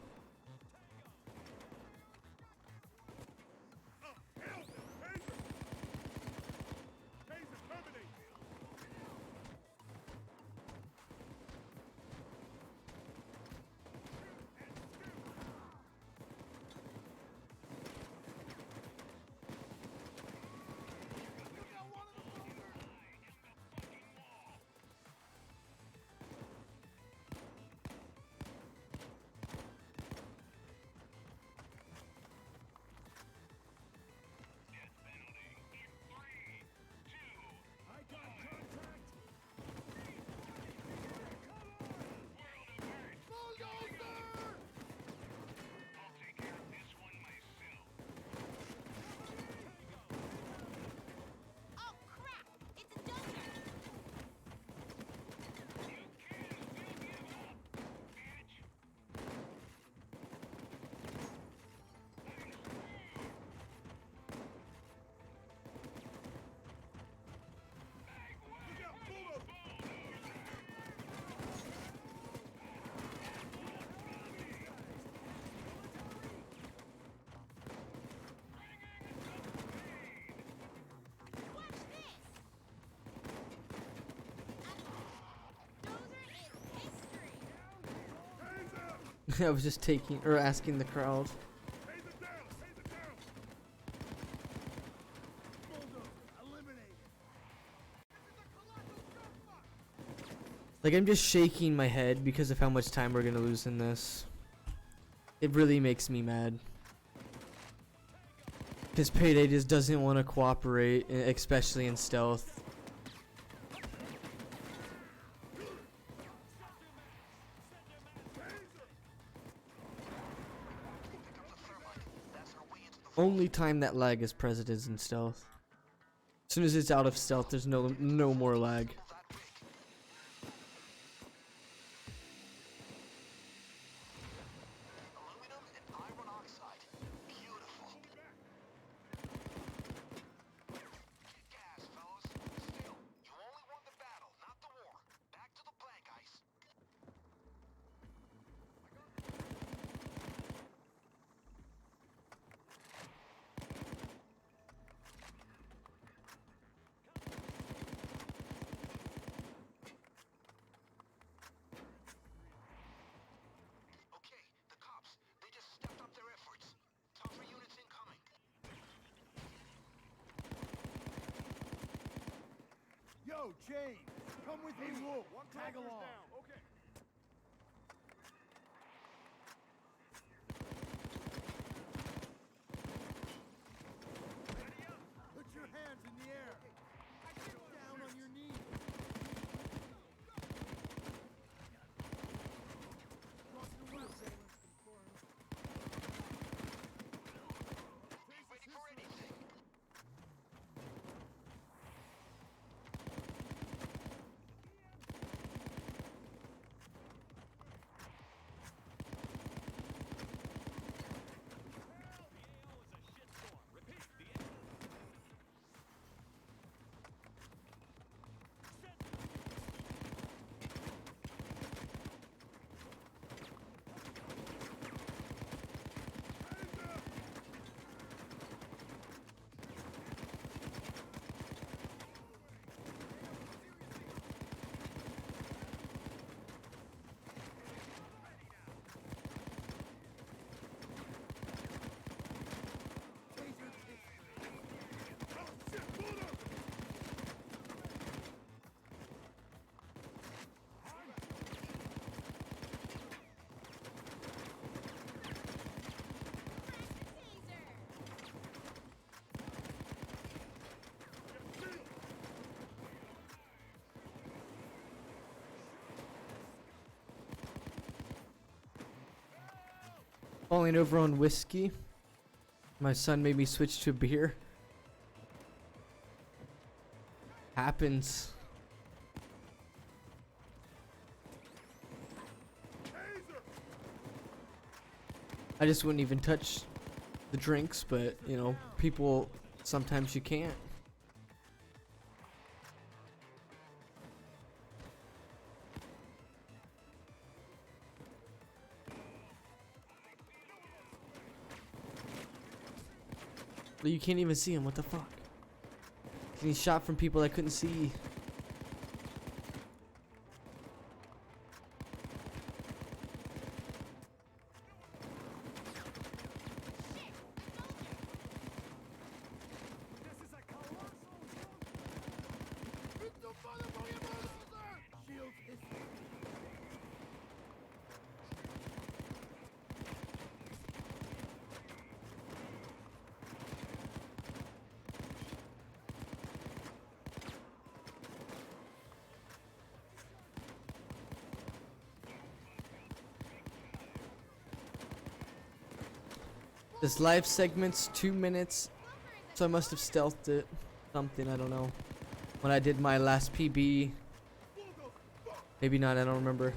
Oh crap! It's a donor! Watch this! Dozer is history! I was just taking or asking the crowd. Like, I'm just shaking my head because of how much time we're gonna lose in this. It really makes me mad. Because Payday just doesn't want to cooperate, especially in stealth. Only time that lag is present is in stealth. As soon as it's out of stealth, there's no more lag. Aluminum and iron oxide. Beautiful. Kick ass, fellas. Still, you only won the battle, not the war. Back to the plan, guys. Okay, the cops, they just stepped up their efforts. Tougher units incoming. Yo, James, come with me. Wolf, tag along. Okay. Put your hands in the air. Get down on your knees. Crossing the west, Ready for anything. Falling over on whiskey. My son made me switch to beer. Happens. I just wouldn't even touch the drinks, but you know, people sometimes you can't. But you can't even see him. What the fuck? And he's shot from people I couldn't see. This live segment's 2 minutes, so I must have stealthed it. Something, I don't know. When I did my last PB. Maybe not, I don't remember.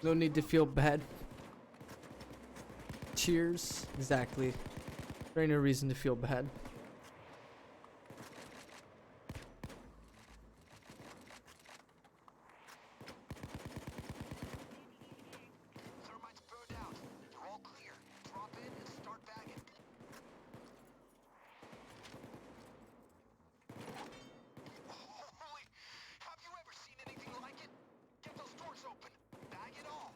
No need to feel bad. Cheers. Exactly. There ain't no reason to feel bad. Thermites burned out. You're all clear. Drop in and start bagging. Holy! Have you ever seen anything like it? Get those doors open. Bag it all.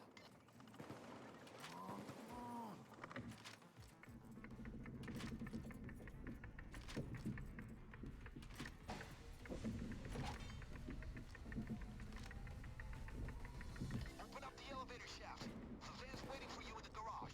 Open up the elevator shaft. The van's waiting for you in the garage.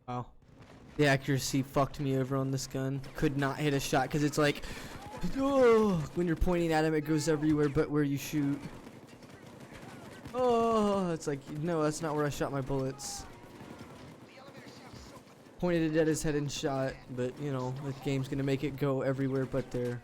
Wow. The accuracy fucked me over on this gun. Could not hit a shot because it's like, oh, when you're pointing at him, it goes everywhere but where you shoot. Oh, it's like, no, that's not where I shot my bullets. Pointed it at his head and shot, but you know, the game's gonna make it go everywhere but there.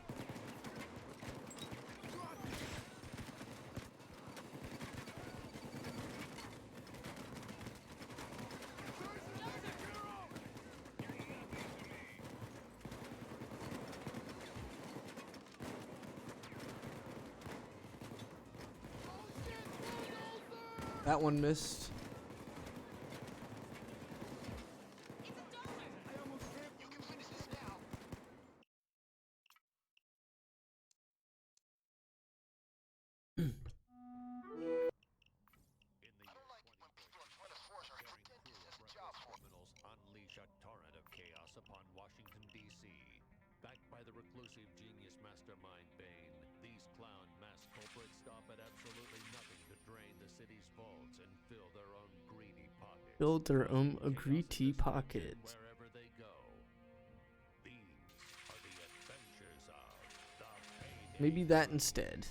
That one missed. Washington, D.C. Backed by the reclusive genius mastermind Bane, these clown mass culprits stop at absolutely nothing to drain the city's vaults and fill their own greedy pockets. Build their own Chaos and greedy destruction pockets. wherever they go. These are the adventures of the Payday. Maybe that instead.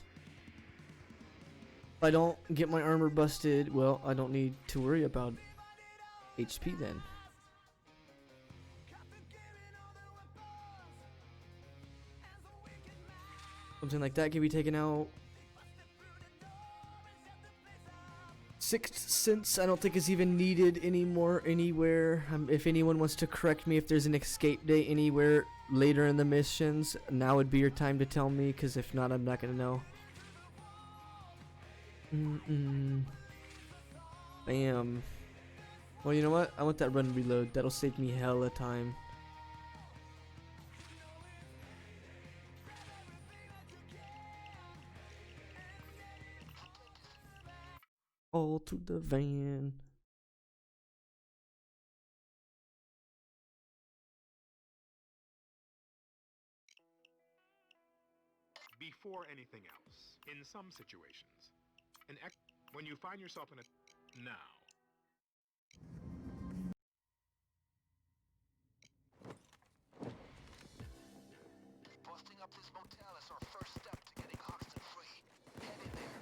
If I don't get my armor busted, well, I don't need to worry about HP then. Something like that can be taken out. Sixth Sense I don't think is even needed anymore anywhere. If anyone wants to correct me if there's an escape day anywhere later in the missions, now would be your time to tell me, because if not, I'm not gonna know. Bam. Well, you know what? I want that run reload. That'll save me hella time. All to the van. Before anything else, in some situations, when you find yourself in a now. Busting up this motel is our first step to getting Hoxton free. Head in there.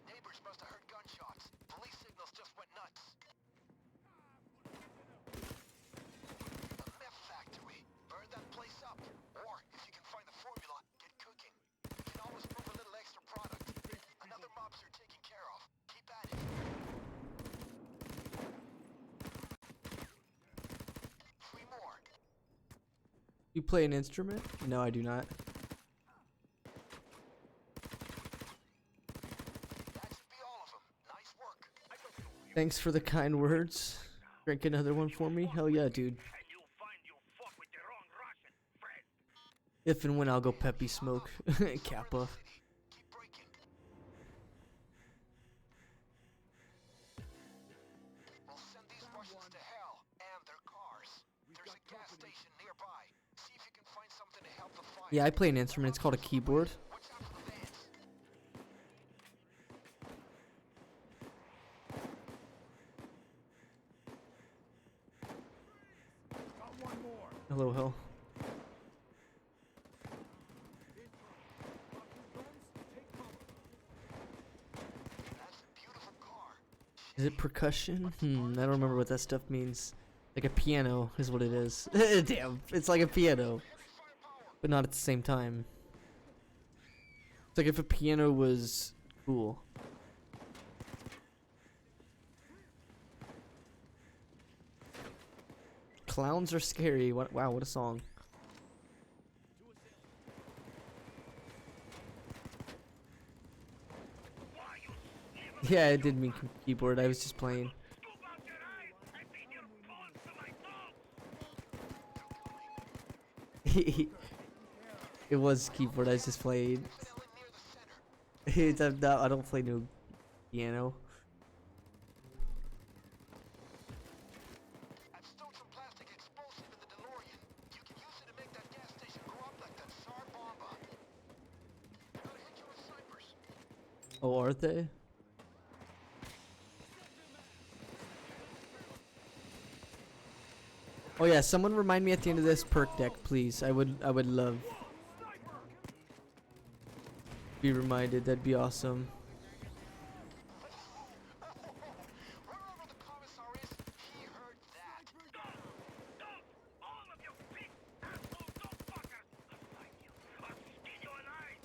Neighbors must have heard gunshots. Police signals just went nuts. A meth factory. Burn that place up. Or, if you can find the formula, get cooking. You can always move a little extra product. Another mobster taken care of. Keep at it. 3 more. You play an instrument? No, I do not. That should be all of them. Nice work. Thanks for the kind words. Drink another one for me? Hell yeah, dude. And you'll find you fuck with the wrong Russian, friend. If and when I'll go peppy smoke. Kappa. Keep breaking. We'll send these Russians to hell and their cars. There's a gas station nearby. See if you can find something to help the fire. Yeah, I play an instrument. It's called a keyboard. Watch out for the vans. Got one more. Hello, hell. That's a beautiful car. Is it percussion? I don't remember what that stuff means. Like a piano is what it is. Damn, it's like a piano. But not at the same time. It's like if a piano was cool. Clowns are scary. What? Wow, what a song. Yeah, I did mean keyboard. I was just playing. It was keyboard. I was just playing. I don't play no piano. I've stowed some plastic explosive in the DeLorean. You can use it to make that gas station go up like that Tsar Bomba. Gotta hit you with snipers. Oh, are they? Oh yeah, someone remind me at the end of this perk deck, please. I would love be reminded. That'd be awesome. Wherever the commissar is, he heard that. All of you big asshole dog fuckers! I'll find you. I'll skin you alive!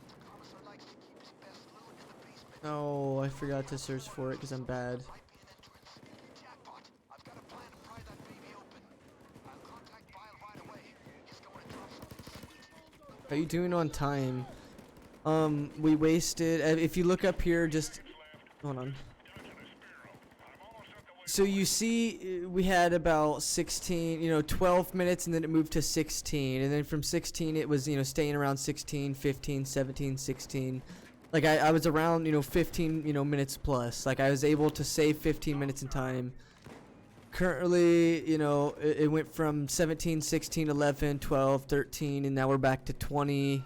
The commissar likes to keep his best loot in the basement. Oh, I forgot to search for it because I'm bad. Might be an entrance. Jackpot. I've got a plan to pry that baby open. I'll contact Bile right away. He's going to drop something sweet. How you doing on time? We wasted. If you look up here, just hold on. So you see, we had about 16, 12 minutes, and then it moved to 16, and then from 16 it was, staying around 16, 15, 17, 16. Like I was around, 15, minutes plus. Like I was able to save 15 minutes in time. Currently, it went from 17, 16, 11, 12, 13, and now we're back to 20,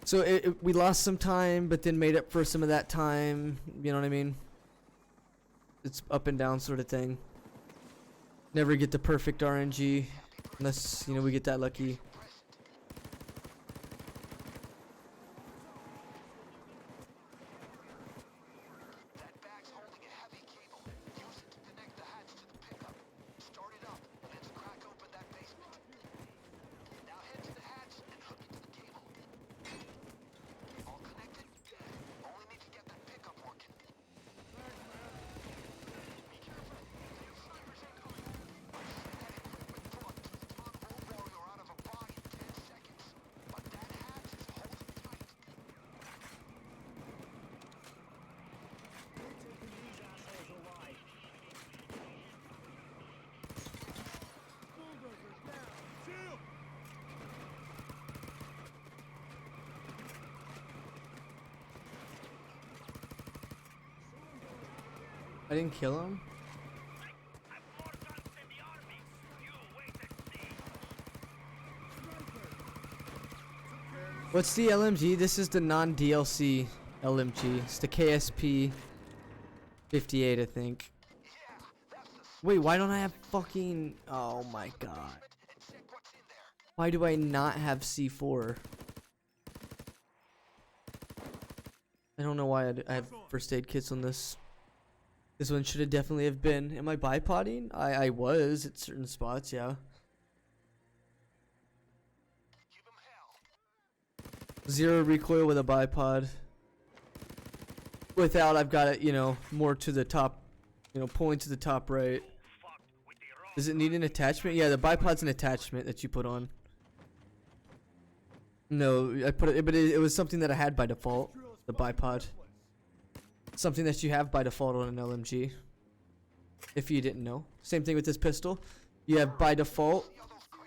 So we lost some time, but then made up for some of that time, you know what I mean? It's up and down sort of thing. Never get the perfect RNG unless, we get that lucky. That bag's holding a heavy cable. Use it to connect the hatch to the pickup. Start it up, and let's crack open that basement. Now head to the hatch and hook it to the cable. All connected? Only need to get that pickup working. Be careful. Damn snipers incoming. Send that equipment truck to the top road warrior out of a buy in 10 seconds. But that hatch is holding tight. Bulldozers down. Shield. I didn't kill him? I've more guns than the army. You wait and see. What's the LMG? This is the non-DLC LMG. It's the KSP 58, I think. Wait, why don't I have fucking... Oh my god. Why do I not have C4? I don't know why I have first aid kits on this. This one should have definitely have been. Am I bipoding? I was at certain spots, yeah. Zero recoil with a bipod. Without, I've got it, more to the top, pulling to the top right. Does it need an attachment? Yeah, the bipod's an attachment that you put on. No, I put it, but it was something that I had by default. The bipod. Something that you have by default on an LMG. If you didn't know. Same thing with this pistol. You have by default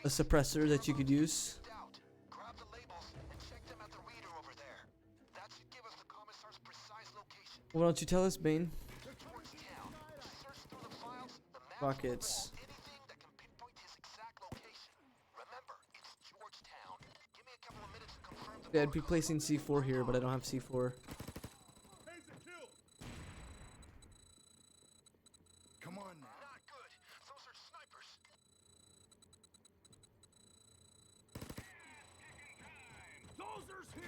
a suppressor that you could use. Grab the labels and check them at the reader over there. That should give us the commissar's precise location. Why don't you tell us, Bane? Towards town. Search through the files, the map, Rockets. anything that can pinpoint his exact location. Remember, it's Georgetown. Give me a couple of minutes to confirm the Yeah, I'd be placing C4 here, but I don't have C4. Hayes a kill. Come on now. Not good. Those are snipers.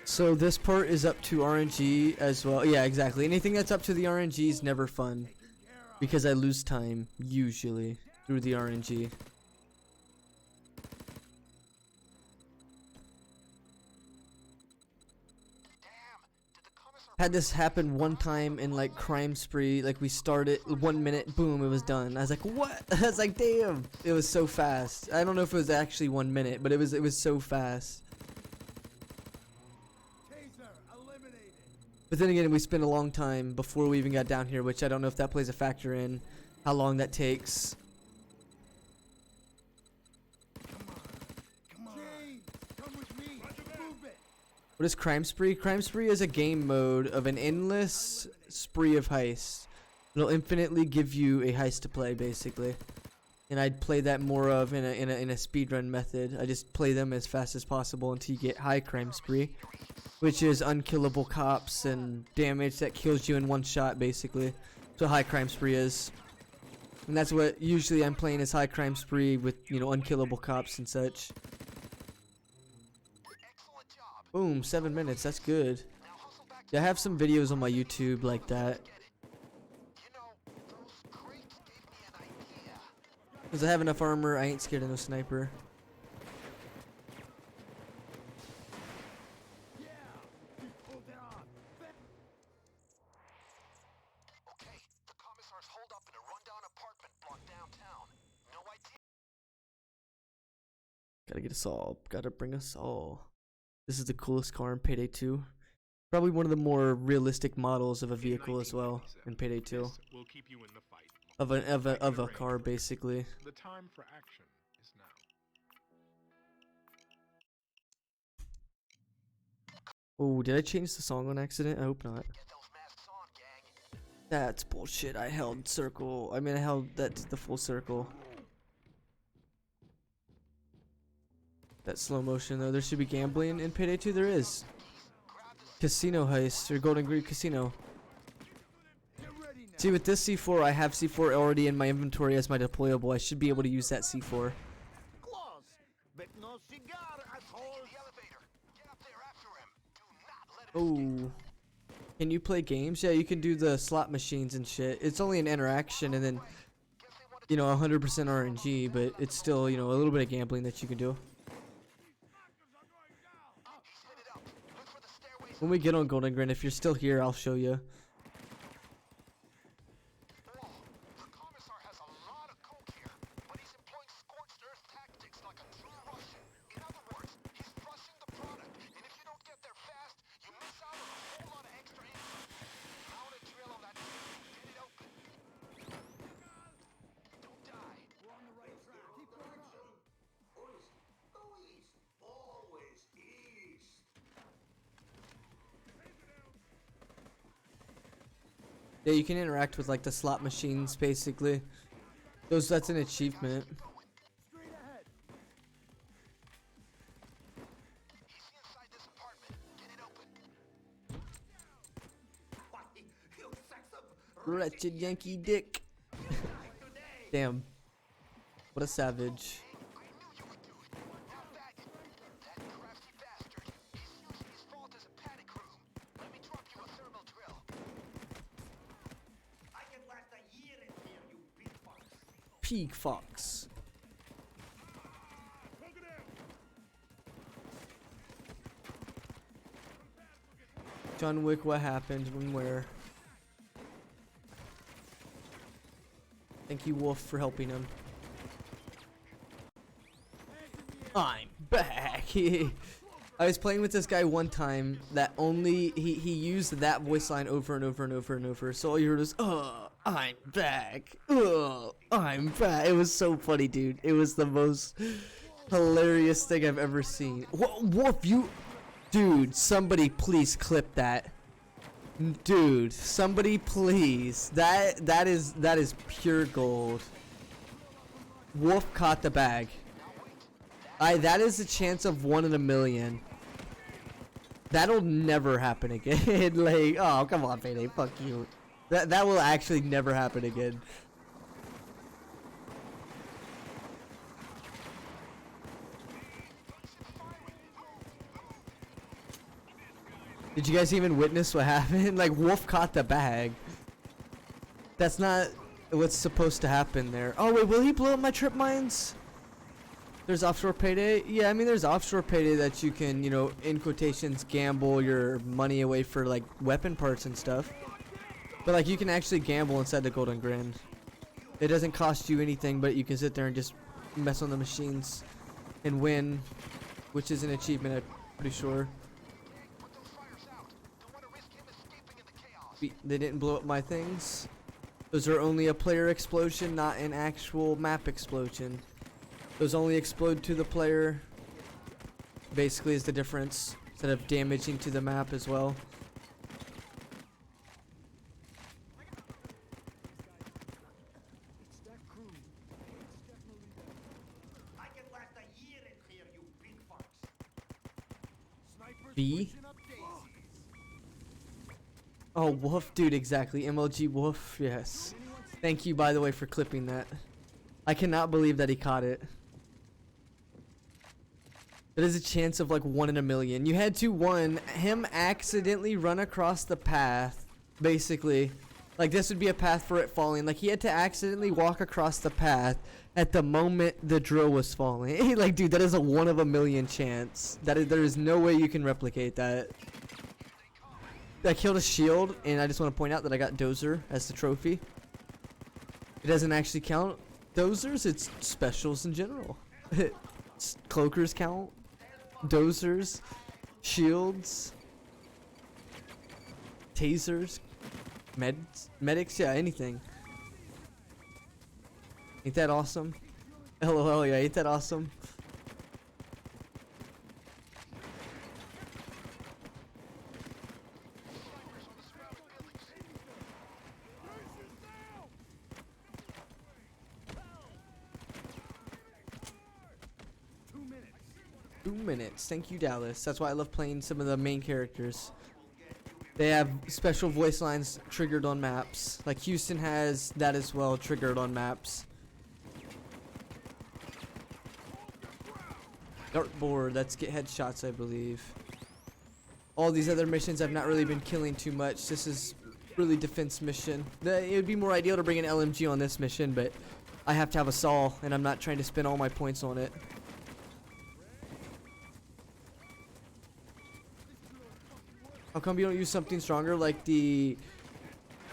So this part is up to RNG as well. Yeah, exactly. Anything that's up to the RNG is never fun. Because I lose time, usually, through the RNG. Had this happen one time in like Crime Spree, like we started 1 minute, boom, it was done. I was like, what? I was like, damn, it was so fast. I don't know if it was actually 1 minute, but it was so fast. But then again, we spent a long time before we even got down here, which I don't know if that plays a factor in how long that takes. Come on. James, come with me. Move it. What is Crime Spree? Crime Spree is a game mode of an endless spree of heists. It'll infinitely give you a heist to play, basically. And I'd play that more of in a speedrun method. I just play them as fast as possible until you get high Crime Spree, which is unkillable cops and damage that kills you in one shot, basically. So high Crime Spree is. And that's what usually I'm playing, is high Crime Spree with, unkillable cops and such. Boom, 7 minutes, that's good. Yeah, I have some videos on my YouTube like that. Because I have enough armor, I ain't scared of no sniper. Gotta get us all. Gotta bring us all. This is the coolest car in Payday 2. Probably one of the more realistic models of a vehicle as well in Payday 2. This will keep you in the fight. Of a car, basically. The time for action is now. Oh, did I change the song on accident? I hope not. Get those masks on, gang. That's bullshit. I held circle. I mean, I held that to the full circle. That slow motion though. There should be gambling in Payday 2. There is. Casino heist or Golden Greed Casino. See, with this C4, I have C4 already in my inventory as my deployable. I should be able to use that C4. Close, but no cigar, asshole. The elevator. Get up there after him. Do not let him Oh. Can you play games? Yeah, you can do the slot machines and shit. It's only an interaction and then, you know, 100% RNG, but it's still, you know, a little bit of gambling that you can do. When we get on Golden Grin, if you're still here, I'll show you. The commissar has a lot of coke here, but he's employing scorched earth tactics like a true Russian. In other words, he's rushing the product, and if you don't get there fast, you miss out on a whole lot of extra income. Pound a drill on that table, get it open. Don't die. We're on the right track. Keep going up. East. Go east. Always east. Yeah, you can interact with like the slot machines, basically. That's an achievement. Straight ahead. He's inside this apartment. Get it open. Why, you sex up. Wretched Yankee dick. Damn. What a savage. I knew you would do it. Now bag it. That crafty bastard. He's using his vault as a panic room. Let me drop you a thermal drill. I can last a year in here, you big fox. Pig Fox. John Wick, what happened? When, where? Thank you, Wolf, for helping him. I'm back. I was playing with this guy one time that only he used that voice line over and over and over and over. So all you heard was, "Oh, I'm back. Oh, I'm back." It was so funny, dude. It was the most hilarious thing I've ever seen. Wolf, dude, somebody please clip that. Dude, somebody please. That is pure gold. Wolf caught the bag. That is a chance of 1 in a million. That'll never happen again. Like, oh, come on, Payday, fuck you. That will actually never happen again. Did you guys even witness what happened? Like, Wolf caught the bag. That's not what's supposed to happen there. Oh, wait, will he blow up my trip mines? There's offshore Payday? Yeah, I mean, there's offshore Payday that you can, you know, in quotations, gamble your money away for, like, weapon parts and stuff. But, like, you can actually gamble inside the Golden Grin. It doesn't cost you anything, but you can sit there and just mess on the machines and win, which is an achievement, I'm pretty sure. They didn't blow up my things. Those are only a player explosion, not an actual map explosion. Those only explode to the player. Basically is the difference. Instead of damaging to the map as well. It's that crew. It's definitely them. I can last a year in here, you big fox. Snipers B? pushing up daisies. Oh, Wolf, dude, exactly. MLG Wolf, yes. Thank you, by the way, for clipping that. I cannot believe that he caught it. That is a chance of like 1 in a million. You had to, him accidentally run across the path, basically. Like, this would be a path for it falling. Like, he had to accidentally walk across the path at the moment the drill was falling. Like, dude, that is a 1 of a million chance. There is no way you can replicate that. I killed a shield, and I just want to point out that I got Dozer as the trophy. It doesn't actually count Dozers, it's specials in general. Cloakers count. Dozers. Shields. tasers, medics, yeah, anything. Ain't that awesome? LOL, yeah, ain't that awesome? Thank you, Dallas. That's why I love playing some of the main characters. They have special voice lines triggered on maps. Like Houston has that as well, triggered on maps. Dartboard, that's get headshots, I believe. All these other missions I've not really been killing too much. This is really defense mission. It would be more ideal to bring an LMG on this mission, but I have to have a saw, and I'm not trying to spend all my points on it. How come you don't use something stronger like the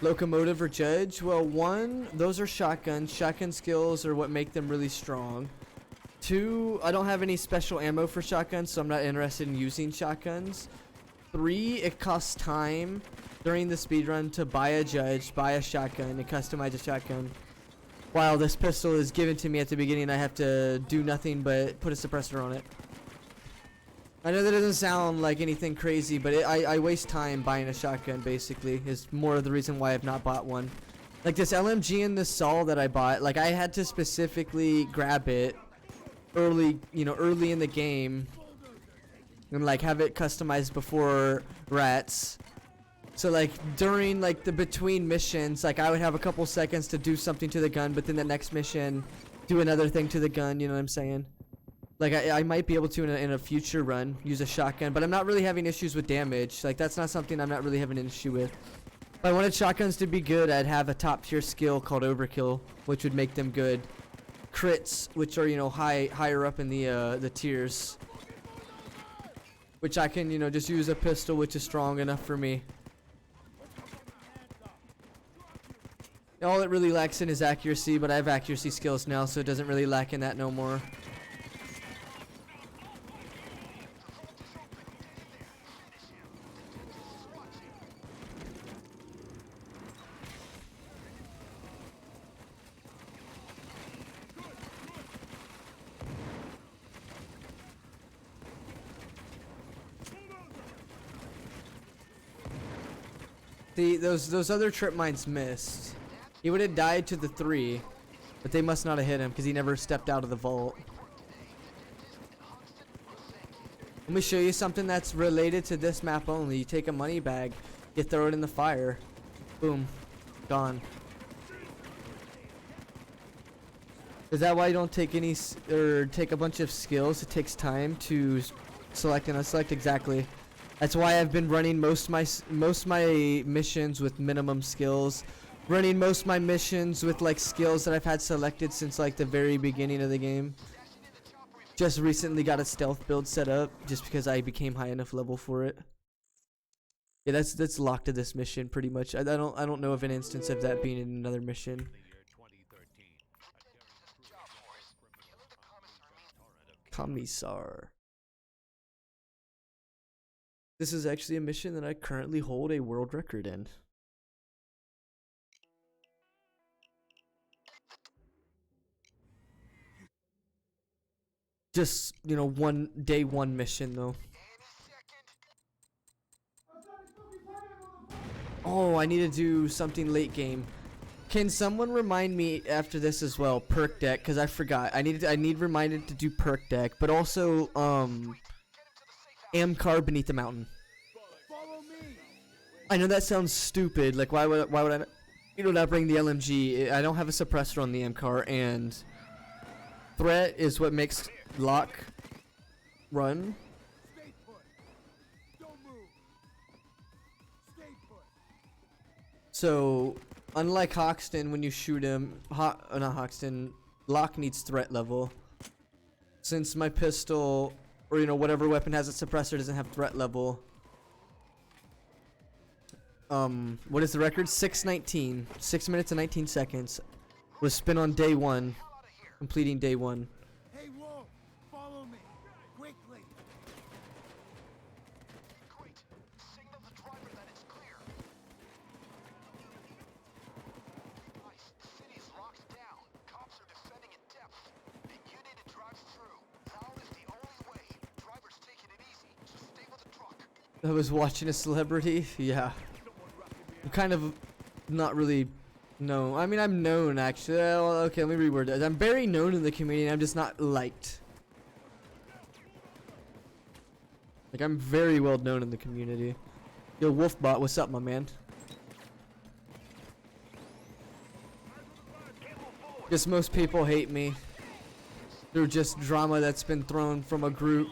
locomotive or judge? Well, one, those are shotguns. Shotgun skills are what make them really strong. Two, I don't have any special ammo for shotguns, so I'm not interested in using shotguns. Three, it costs time during the speedrun to buy a judge, buy a shotgun, and customize a shotgun. While this pistol is given to me at the beginning, I have to do nothing but put a suppressor on it. I know that doesn't sound like anything crazy, but I waste time buying a shotgun, basically, is more of the reason why I've not bought one. Like this LMG and this saw that I bought, like I had to specifically grab it early, early in the game and like have it customized before rats. So like during like the between missions, like I would have a couple seconds to do something to the gun, but then the next mission do another thing to the gun, you know what I'm saying? Like I might be able to in a future run use a shotgun, but I'm not really having issues with damage. Like that's not something I'm not really having an issue with. If I wanted shotguns to be good, I'd have a top tier skill called overkill, which would make them good. Crits, which are higher up in the tiers, which I can just use a pistol, which is strong enough for me. All it really lacks in is accuracy, but I have accuracy skills now, so it doesn't really lack in that no more. See, those other trip mines missed. He would have died to the 3, but they must not have hit him because he never stepped out of the vault. Let me show you something that's related to this map only. You take a money bag, you throw it in the fire. Boom. Gone. Is that why you don't take any, or take a bunch of skills? It takes time to select and unselect. Exactly. That's why I've been running most of my missions with minimum skills. Running most of my missions with like skills that I've had selected since like the very beginning of the game. Just recently got a stealth build set up just because I became high enough level for it. Yeah, that's locked to this mission pretty much. I don't know of an instance of that being in another mission. Commissar. This is actually a mission that I currently hold a world record in. Just, day one mission though. Oh, I need to do something late game. Can someone remind me after this as well, perk deck, because I forgot. I need reminded to do perk deck, but also Amcar beneath the mountain. I know that sounds stupid. Like why would I not bring the LMG? I don't have a suppressor on the Amcar, and threat is what makes lock run. So unlike Hoxton, when you shoot him, not Hoxton, lock needs threat level. Since my pistol or whatever weapon has a suppressor doesn't have threat level. What is the record? 6:19. 6 minutes and 19 seconds. Was spent on day one, completing day one. Hey, Wolf, follow me quickly. Great. Signal the driver that it's clear. I was watching a celebrity. Yeah. I'm kind of not really known. I mean, I'm known actually. Well, okay, let me reword that. I'm very known in the community. I'm just not liked. Like, I'm very well known in the community. Yo, Wolfbot, what's up, my man? Guess most people hate me. They're just drama that's been thrown from a group.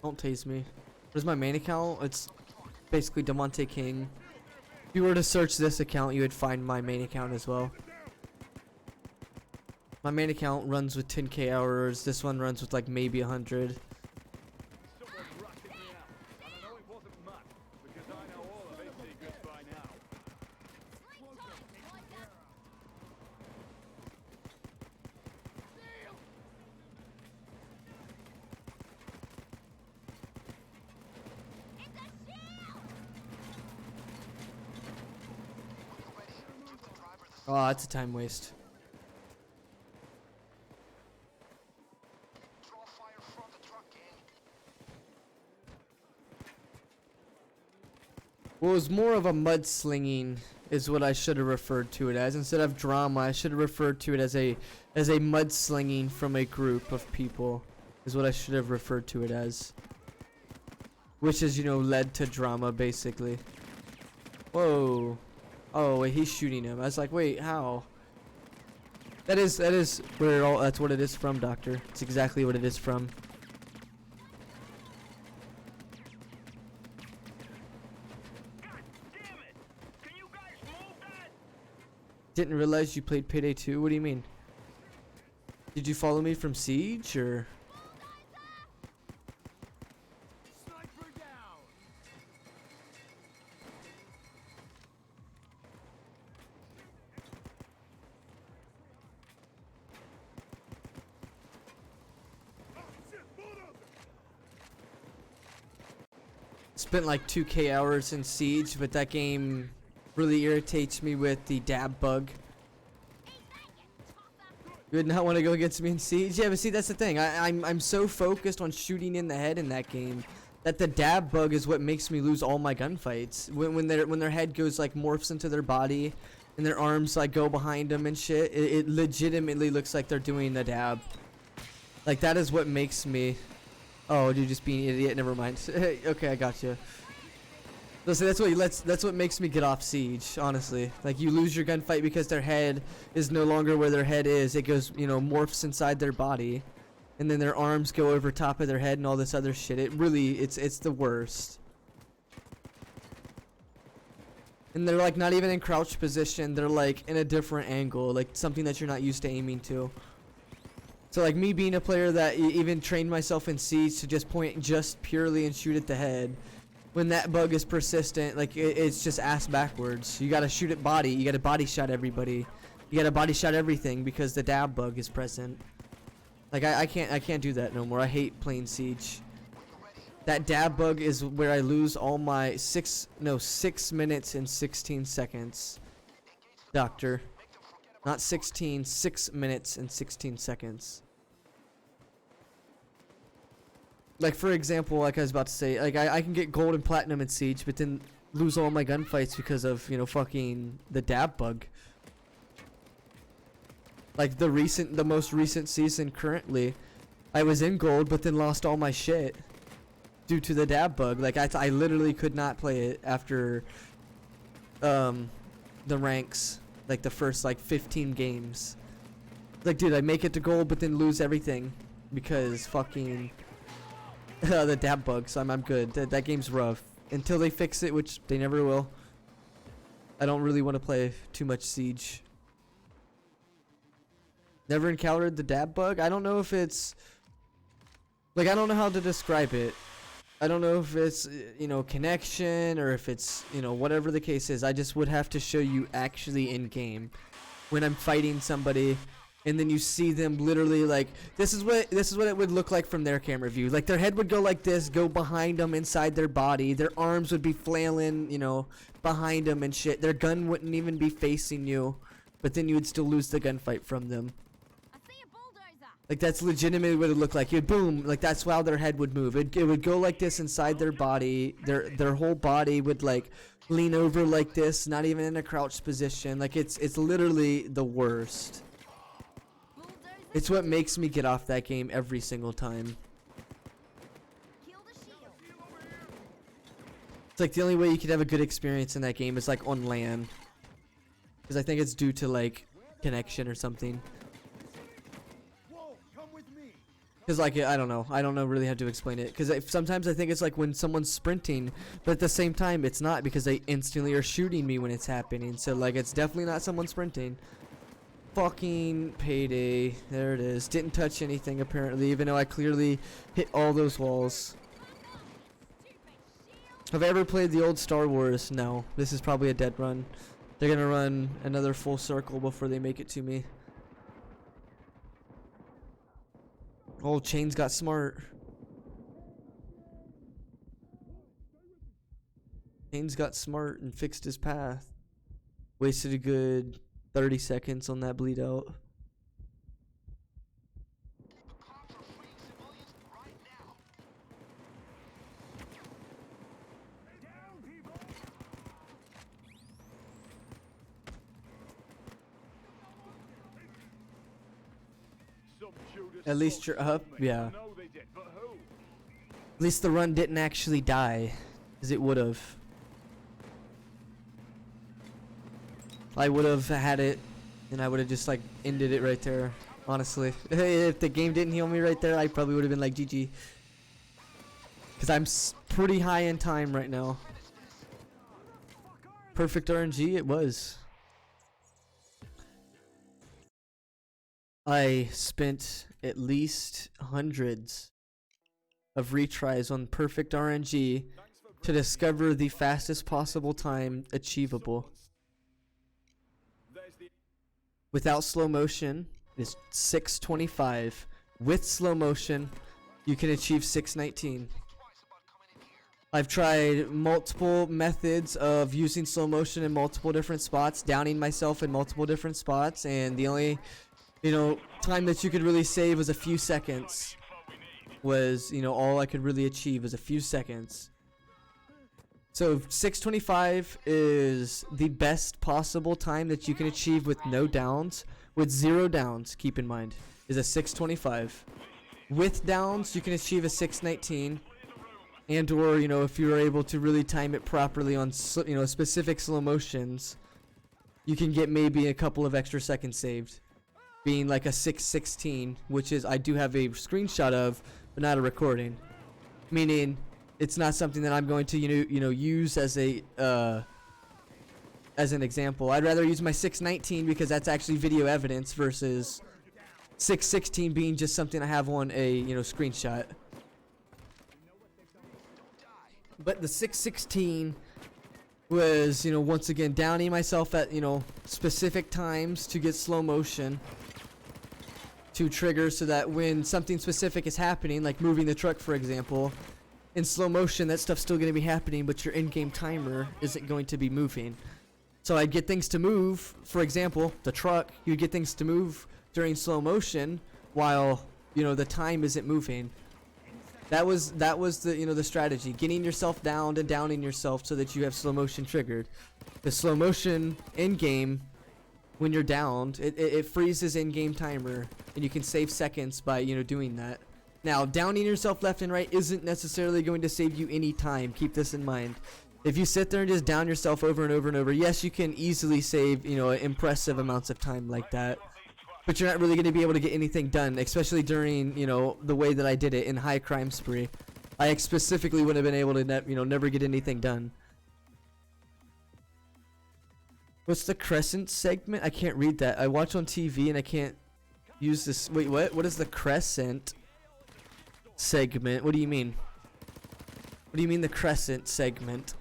Don't tase me. Where's my main account? It's basically Damontae Kxng. If you were to search this account, you would find my main account as well. My main account runs with 10k hours. This one runs with like maybe 100. Oh, that's a time waste. Draw fire from the truck, gang. Well, it was more of a mudslinging is what I should have referred to it as. Instead of drama, I should have referred to it as a mudslinging from a group of people is what I should have referred to it as. Which is, you know, led to drama basically. Whoa. Oh wait, he's shooting him. I was like, wait, how? That is where it all. That's what it is from, Doctor. It's exactly what it is from. God damn it! Can you guys move that? Didn't realize you played Payday 2. What do you mean? Did you follow me from Siege or? Sniper down. Spent like 2k hours in Siege, but that game really irritates me with the dab bug. You would not want to go against me in Siege? Yeah, but see, that's the thing. I'm so focused on shooting in the head in that game that the dab bug is what makes me lose all my gunfights. When their head goes like morphs into their body and their arms like go behind them and shit, it legitimately looks like they're doing the dab. Like that is what makes me. Oh, you're just being an idiot. Never mind. Okay, I got you. Listen, that's what makes me get off Siege. Honestly, like you lose your gunfight because their head is no longer where their head is. It goes, you know, morphs inside their body, and then their arms go over top of their head and all this other shit. It really, it's the worst. And they're like not even in crouch position. They're like in a different angle, like something that you're not used to aiming to. So like me being a player that even trained myself in Siege to just point just purely and shoot at the head, when that bug is persistent, like it's just ass backwards. You gotta shoot at body. You gotta body shot everybody. You gotta body shot everything because the dab bug is present. Like I can't do that no more. I hate playing Siege. That dab bug is where I lose all my 6 minutes and 16 seconds. Doctor. Not 16, 6 minutes and 16 seconds. Like for example, like I was about to say, like I can get gold and platinum in Siege, but then lose all my gunfights because of, you know, fucking the dab bug. Like the most recent season currently, I was in gold, but then lost all my shit due to the dab bug. Like I literally could not play it after the ranks. Like the first like 15 games. Like dude, I make it to gold but then lose everything because fucking the dab bug. So I'm good. That game's rough until they fix it, which they never will. I don't really want to play too much Siege. Never encountered the dab bug. I don't know if it's like, I don't know how to describe it. I don't know if it's, you know, connection or if it's, you know, whatever the case is. I just would have to show you actually in game when I'm fighting somebody, and then you see them literally like this is what it would look like from their camera view. Like their head would go like this, go behind them inside their body. Their arms would be flailing, you know, behind them and shit. Their gun wouldn't even be facing you, but then you would still lose the gunfight from them. I see a bulldozer. Like that's legitimately what it looked like. It would boom, like that's how their head would move. It would go like this inside their body. Their whole body would like lean over like this, not even in a crouched position. Like it's literally the worst. It's what makes me get off that game every single time. It's like the only way you could have a good experience in that game is like on LAN. Because I think it's due to like connection or something. Because like I don't know really how to explain it. Because sometimes I think it's like when someone's sprinting, but at the same time it's not, because they instantly are shooting me when it's happening. So like it's definitely not someone sprinting. Fucking Payday, there it is. Didn't touch anything apparently, even though I clearly hit all those walls. Have I ever played the old Star Wars? No. This is probably a dead run. They're gonna run another full circle before they make it to me. Oh, Chains got smart. Chains got smart and fixed his path. Wasted a good 30 seconds on that bleed out. At least you're up, yeah. At least the run didn't actually die, as it would have. I would have had it, and I would have just like ended it right there. Honestly, if the game didn't heal me right there, I probably would have been like GG. Cause I'm pretty high in time right now. Perfect RNG, it was. I spent at least hundreds of retries on perfect RNG to discover the fastest possible time achievable. Without slow motion, it's 6:25. With slow motion, you can achieve 6:19. I've tried multiple methods of using slow motion in multiple different spots, downing myself in multiple different spots, and the only time that you could really save was a few seconds. Was, all I could really achieve was a few seconds. So 6:25 is the best possible time that you can achieve with no downs. With 0 downs, keep in mind, is a 6:25. With downs, you can achieve a 6:19. And or, if you are able to really time it properly on, specific slow motions, you can get maybe a couple of extra seconds saved. Being like a 6:16, which is I do have a screenshot of, but not a recording. Meaning, it's not something that I'm going to use as a as an example. I'd rather use my 6:19 because that's actually video evidence versus 6:16 being just something I have on a screenshot. But the 6:16 was once again downing myself at specific times to get slow motion to trigger, so that when something specific is happening, like moving the truck for example, in slow motion that stuff's still going to be happening, but your in-game timer isn't going to be moving. So I'd get things to move, for example the truck, you'd get things to move during slow motion while the time isn't moving. That was the the strategy, getting yourself downed and downing yourself so that you have slow motion triggered. The slow motion in game, when you're downed, it freezes in-game timer, and you can save seconds by doing that. Now, downing yourself left and right isn't necessarily going to save you any time. Keep this in mind. If you sit there and just down yourself over and over and over, yes, you can easily save impressive amounts of time like that. But you're not really going to be able to get anything done, especially during, the way that I did it in High Crime Spree. I specifically would have been able to, never get anything done. What's the crescent segment? I can't read that. I watch on TV and I can't use this. Wait, what? What is the crescent segment? What do you mean? What do you mean the crescent segment?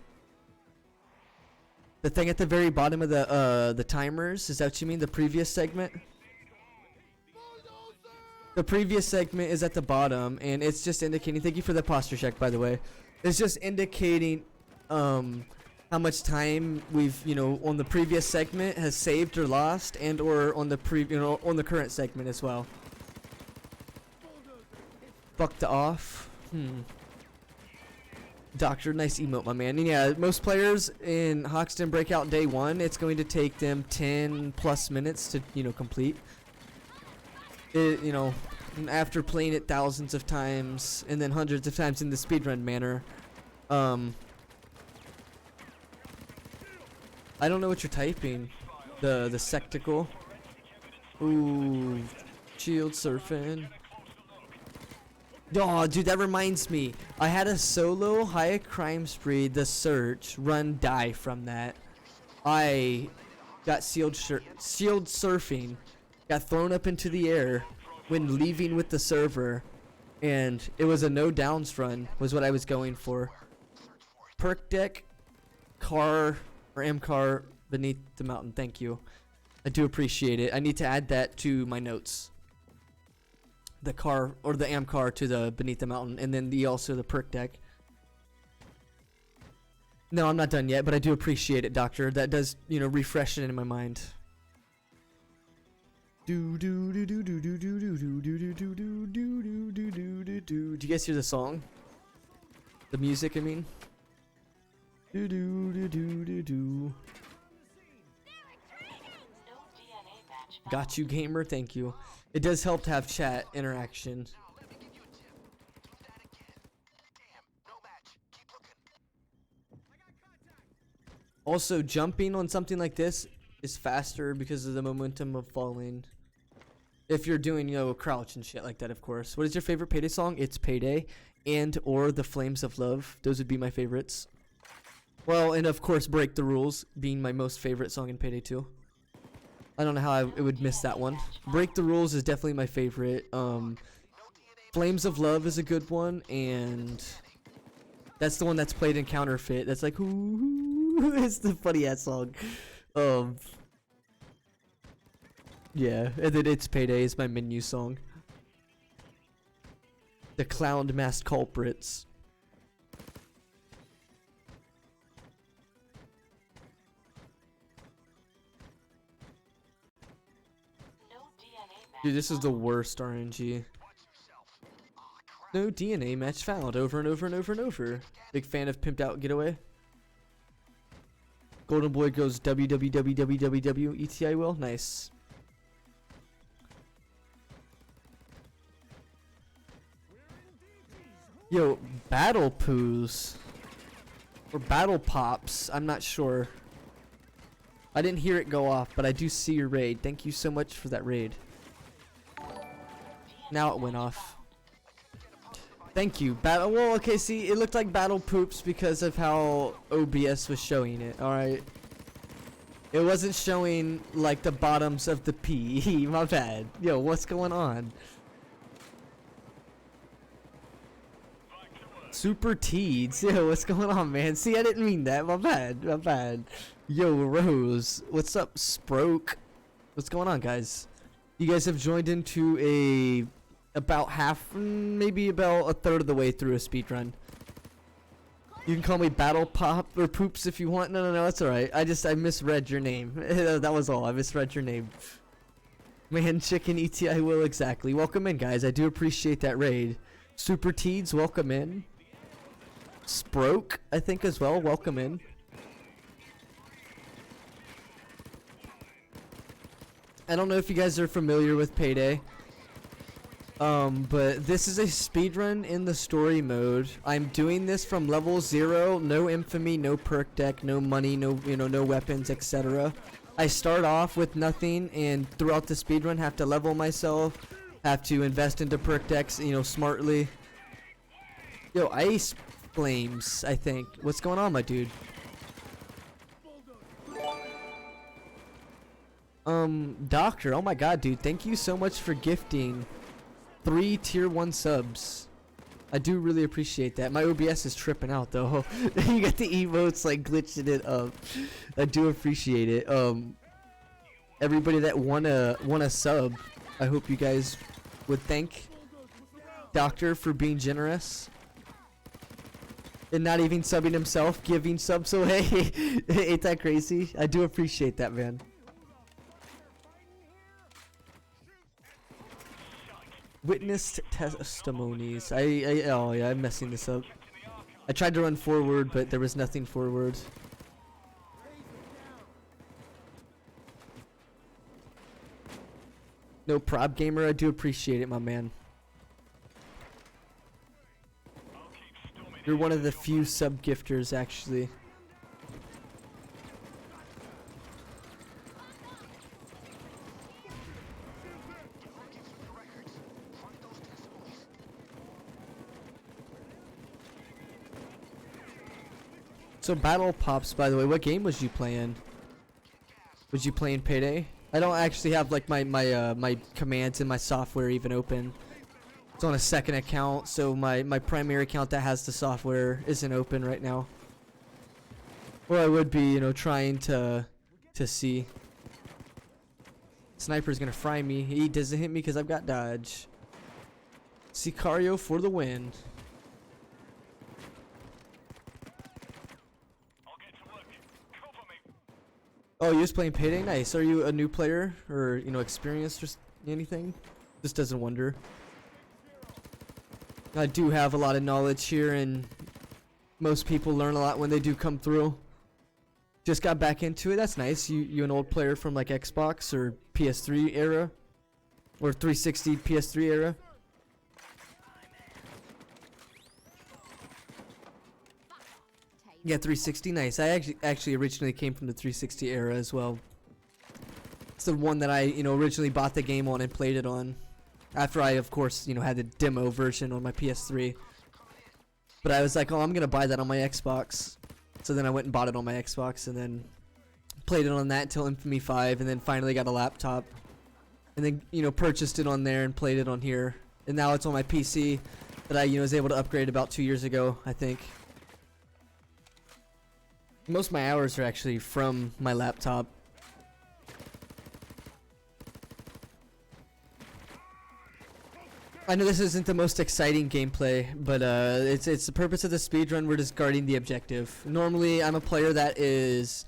The thing at the very bottom of the timers? Is that what you mean? The previous segment? The previous segment is at the bottom, and it's just indicating. Thank you for the posture check, by the way. It's just indicating how much time we've on the previous segment has saved or lost, and or on the on the current segment as well. fucked off. Doctor, nice emote, my man. And yeah, most players in Hoxton Breakout Day 1, it's going to take them 10 plus minutes to, you know, complete. It, you know, after playing it thousands of times and then hundreds of times in the speedrun manner. I don't know what you're typing. The sectical. Ooh, shield surfing. Oh, dude, that reminds me. I had a solo high crime spree, the search, run, die from that. I got shield surfing, got thrown up into the air when leaving with the server, and it was a no downs run, was what I was going for. Perk deck, car, or M car beneath the mountain. Thank you. I do appreciate it. I need to add that to my notes. The car or the am car to the beneath the mountain, and then also the perk deck. No, I'm not done yet, but I do appreciate it, Doctor. That does, you know, refresh it in my mind. Do do do do do do do do do do do do do do do do do do. Do you guys hear the song? The music, I mean. Do do do do do do. Got you, gamer. Thank you. It does help to have chat interaction. Also, jumping on something like this is faster because of the momentum of falling. If you're doing, you know, a crouch and shit like that, of course. What is your favorite Payday song? It's Payday and or The Flames of Love. Those would be my favorites. Well, and of course, Break the Rules being my most favorite song in Payday 2. I don't know how it would miss that one. Break the Rules is definitely my favorite. Flames of Love is a good one, and that's the one that's played in Counterfeit. That's like, ooh, it's the funny ass song. Yeah, and then It's Payday is my menu song. The Clown Masked Culprits. Dude, this is the worst RNG. No DNA match found. Over and over and over and over. Big fan of Pimped Out Getaway. Golden Boy goes www. ETI will. Nice. Yo, battle poos. Or battle pops. I'm not sure. I didn't hear it go off, but I do see your raid. Thank you so much for that raid. Now it went off. Thank you. Well, okay, see, it looked like battle poops because of how OBS was showing it, alright? It wasn't showing, like, the bottoms of the P. My bad. Yo, what's going on? Super Teeds. Yo, what's going on, man? See, I didn't mean that. My bad. My bad. Yo, Rose. What's up, Sproke? What's going on, guys? You guys have joined into about half, maybe about a third of the way through a speedrun. You can call me Battle Pop or Poops if you want. No, that's alright. I misread your name. That was all. I misread your name. Man, chicken ETI will exactly. Welcome in, guys. I do appreciate that raid. Super Teeds, welcome in. Sproke, I think as well. Welcome in. I don't know if you guys are familiar with Payday. But this is a speedrun in the story mode. I'm doing this from level 0, no infamy, no perk deck, no money, no weapons, etc. I start off with nothing, and throughout the speedrun have to level myself, have to invest into perk decks, smartly. Yo, Ice Flames, I think. What's going on, my dude? Doctor, oh my god, dude, thank you so much for gifting 3 tier 1 subs. I do really appreciate that. My OBS is tripping out though. You got the emotes like glitching it up. I do appreciate it. Everybody that won a sub, I hope you guys would thank Doctor for being generous and not even subbing himself, giving subs away. Ain't that crazy? I do appreciate that, man. Witnessed testimonies. Oh yeah, I'm messing this up. I tried to run forward, but there was nothing forward. No prop gamer, I do appreciate it, my man. You're one of the few sub gifters, actually. So battle pops, by the way, what game was you playing? Was you playing Payday? I don't actually have like my commands in my software even open. It's on a second account, so my primary account that has the software isn't open right now. Or I would be, you know, trying to see. Sniper's gonna fry me. He doesn't hit me because I've got dodge. Sicario for the win. Oh, you're just playing Payday? Nice. Are you a new player or, you know, experienced or anything? Just doesn't wonder. I do have a lot of knowledge here, and most people learn a lot when they do come through. Just got back into it. That's nice. You an old player from like Xbox or PS3 era, or 360 PS3 era? Yeah, 360, nice. I actually originally came from the 360 era as well. It's the one that I, you know, originally bought the game on and played it on. After I, of course, you know, had the demo version on my PS3. But I was like, oh, I'm gonna buy that on my Xbox. So then I went and bought it on my Xbox and then played it on that until Infamy 5, and then finally got a laptop. And then, you know, purchased it on there and played it on here. And now it's on my PC that I, you know, was able to upgrade about 2 years ago, I think. Most of my hours are actually from my laptop. I know this isn't the most exciting gameplay, but it's the purpose of the speedrun. We're just guarding the objective. Normally, I'm a player that is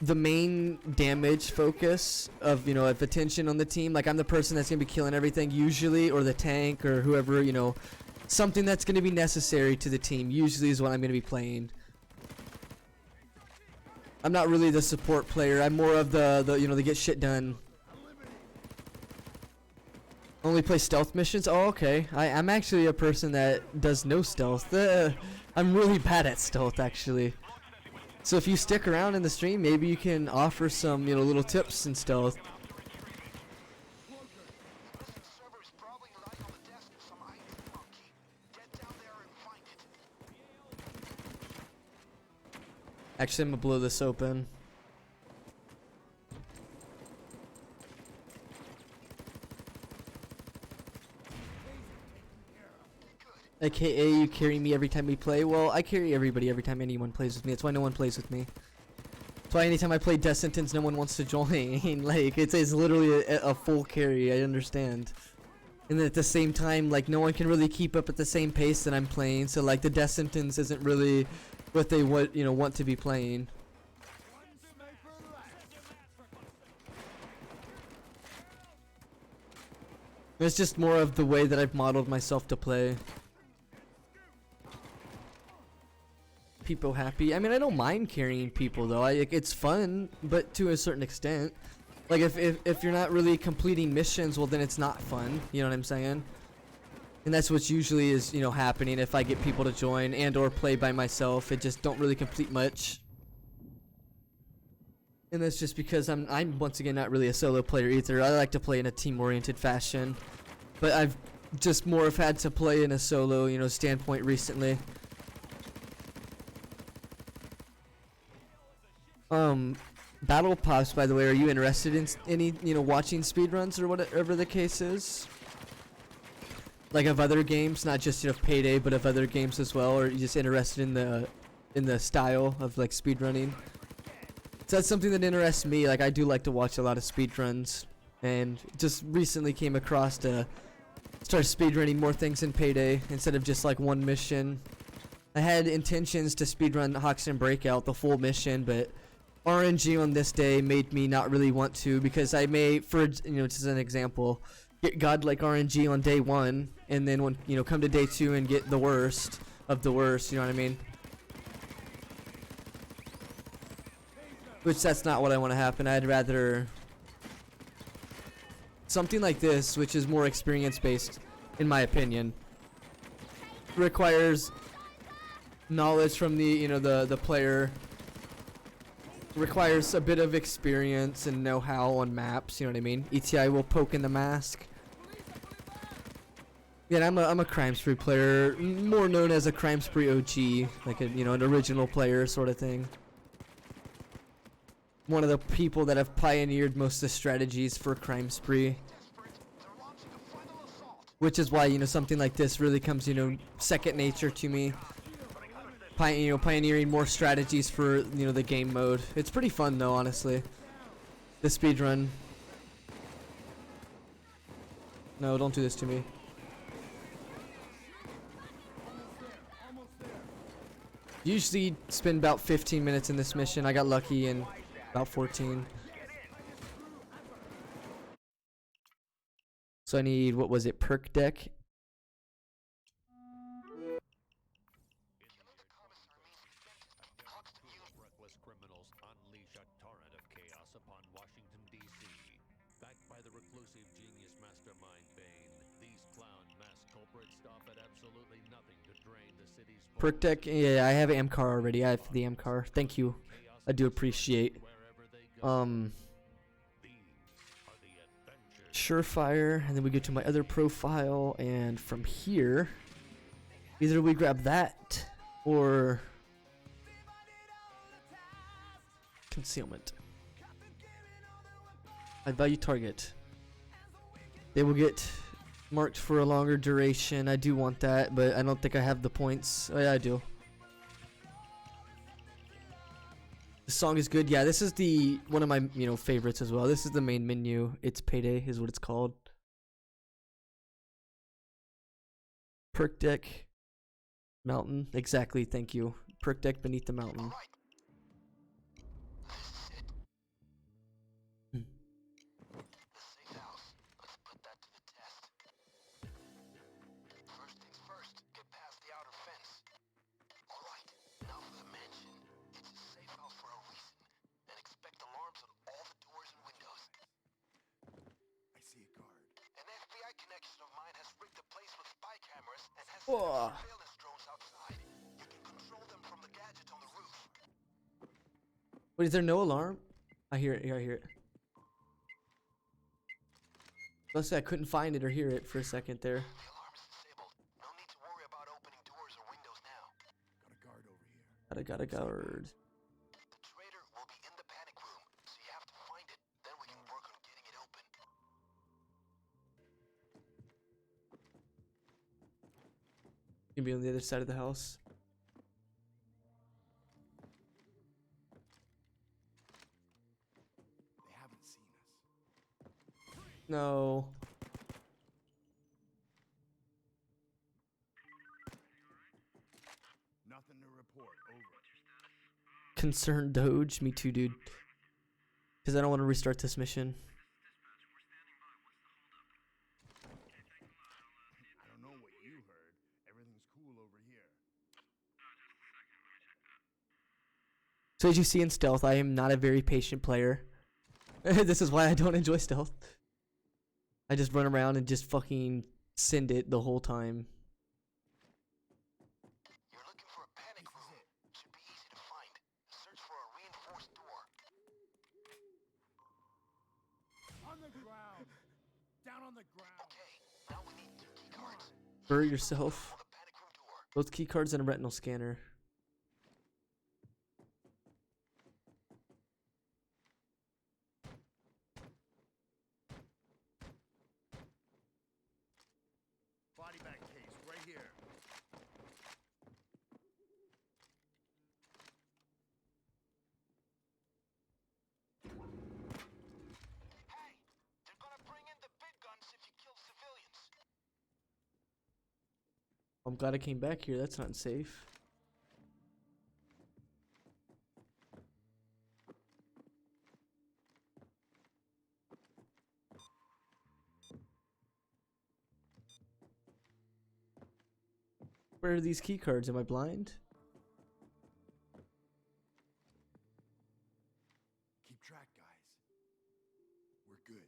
the main damage focus of, you know, of attention on the team. Like, I'm the person that's gonna be killing everything usually, or the tank, or whoever, you know, something that's gonna be necessary to the team usually is what I'm gonna be playing. I'm not really the support player. I'm more of the you know, the get shit done. Only play stealth missions? Oh, okay. I'm actually a person that does no stealth. I'm really bad at stealth, actually. So if you stick around in the stream, maybe you can offer some, you know, little tips in stealth. Actually, I'm gonna blow this open. AKA, you carry me every time we play. Well, I carry everybody every time anyone plays with me. That's why no one plays with me. That's why anytime I play Death Sentence, no one wants to join. Like, it's literally a full carry, I understand. And then at the same time, like, no one can really keep up at the same pace that I'm playing. So, like, the Death Sentence isn't really what they want to be playing. It's just more of the way that I've modeled myself to play. People happy. I mean, I don't mind carrying people though. It's fun, but to a certain extent. Like if you're not really completing missions, well then it's not fun. You know what I'm saying? And that's what usually is, you know, happening if I get people to join and or play by myself. It just don't really complete much. And that's just because I'm once again not really a solo player either. I like to play in a team-oriented fashion, but I've just more have had to play in a solo, you know, standpoint recently. Battle pops, by the way. Are you interested in any, you know, watching speedruns or whatever the case is? Like of other games, not just, you know, Payday, but of other games as well, or are you just interested in the style of like speedrunning? So that's something that interests me. Like, I do like to watch a lot of speedruns, and just recently came across to start speedrunning more things in Payday instead of just like one mission. I had intentions to speedrun Kxng Breakout, the full mission, but RNG on this day made me not really want to, because I may, for, you know, just an example, get godlike RNG on day 1, and then when come to day 2 and get the worst of the worst. You know what I mean? Which that's not what I want to happen. I'd rather something like this, which is more experience based, in my opinion, requires knowledge from the the player, requires a bit of experience and know-how on maps. You know what I mean? ETI will poke in the mask. Yeah, I'm a Crime Spree player, more known as a Crime Spree OG, like an original player sort of thing. One of the people that have pioneered most of the strategies for Crime Spree, which is why something like this really comes second nature to me. Pioneering more strategies for the game mode. It's pretty fun though, honestly. The speedrun. No, don't do this to me. Usually spend about 15 minutes in this mission. I got lucky and about 14. So I need, what was it, perk deck? Reckless criminals unleash a torrent of chaos upon Washington, D.C. Backed by the reclusive genius mastermind Bane, these clown mass culprits stop at absolutely nothing to drain the city's Perk deck, yeah, I have an MCAR already. I have the MCAR. Thank you. I do appreciate. Surefire, and then we go to my other profile, and from here, either we grab that or concealment. I value target. They will get marked for a longer duration. I do want that, but I don't think I have the points. Oh yeah, I do. The song is good. Yeah, this is the one of my favorites as well. This is the main menu. It's Payday is what it's called. Perk deck, mountain. Exactly. Thank you. Perk deck beneath the mountain. Whoa. Wait, is there no alarm? I hear it. Here, I hear it. Let's say I couldn't find it or hear it for a second there. Got a guard. Gonna be on the other side of the house. They haven't seen us. No. Nothing to report. Over. Concerned Doge. Me too, dude. Because I don't want to restart this mission. I don't know what you heard. Everything's cool over here. So as you see in stealth, I am not a very patient player. This is why I don't enjoy stealth. I just run around and just fucking send it the whole time. You're looking for a panic room. Should be easy to find. Search for a reinforced door. On the ground. Down on the ground. Okay, now we need 2 key cards. Bury yourself. Both key cards and a retinal scanner. Body bag case right here. Hey, they're gonna bring in the big guns if you kill civilians. I'm glad I came back here. That's not safe. Where are these key cards? Am I blind? Keep track, guys. We're good.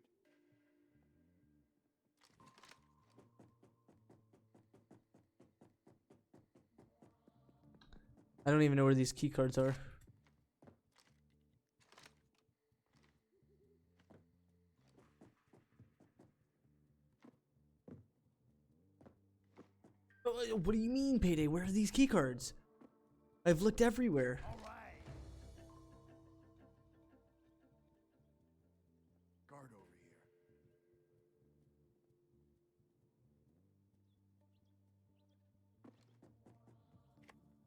I don't even know where these key cards are. What do you mean, Payday? Where are these key cards? I've looked everywhere. All right. Guard over here.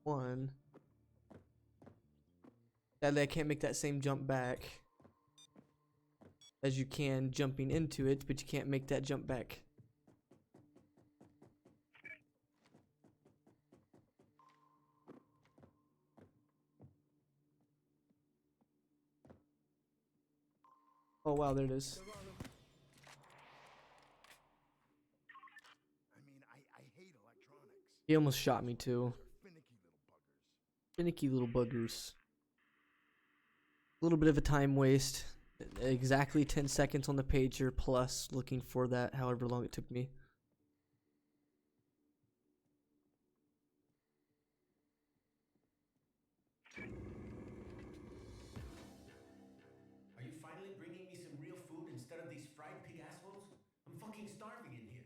One. Sadly, I can't make that same jump back as you can jumping into it, but you can't make that jump back. Oh wow, there it is. I mean, I hate electronics. He almost shot me too. Finicky little buggers. Finicky little buggers. A little bit of a time waste. Exactly 10 seconds on the pager plus looking for that however long it took me. Are you finally bringing me some real food instead of these fried pig assholes? I'm fucking starving in here.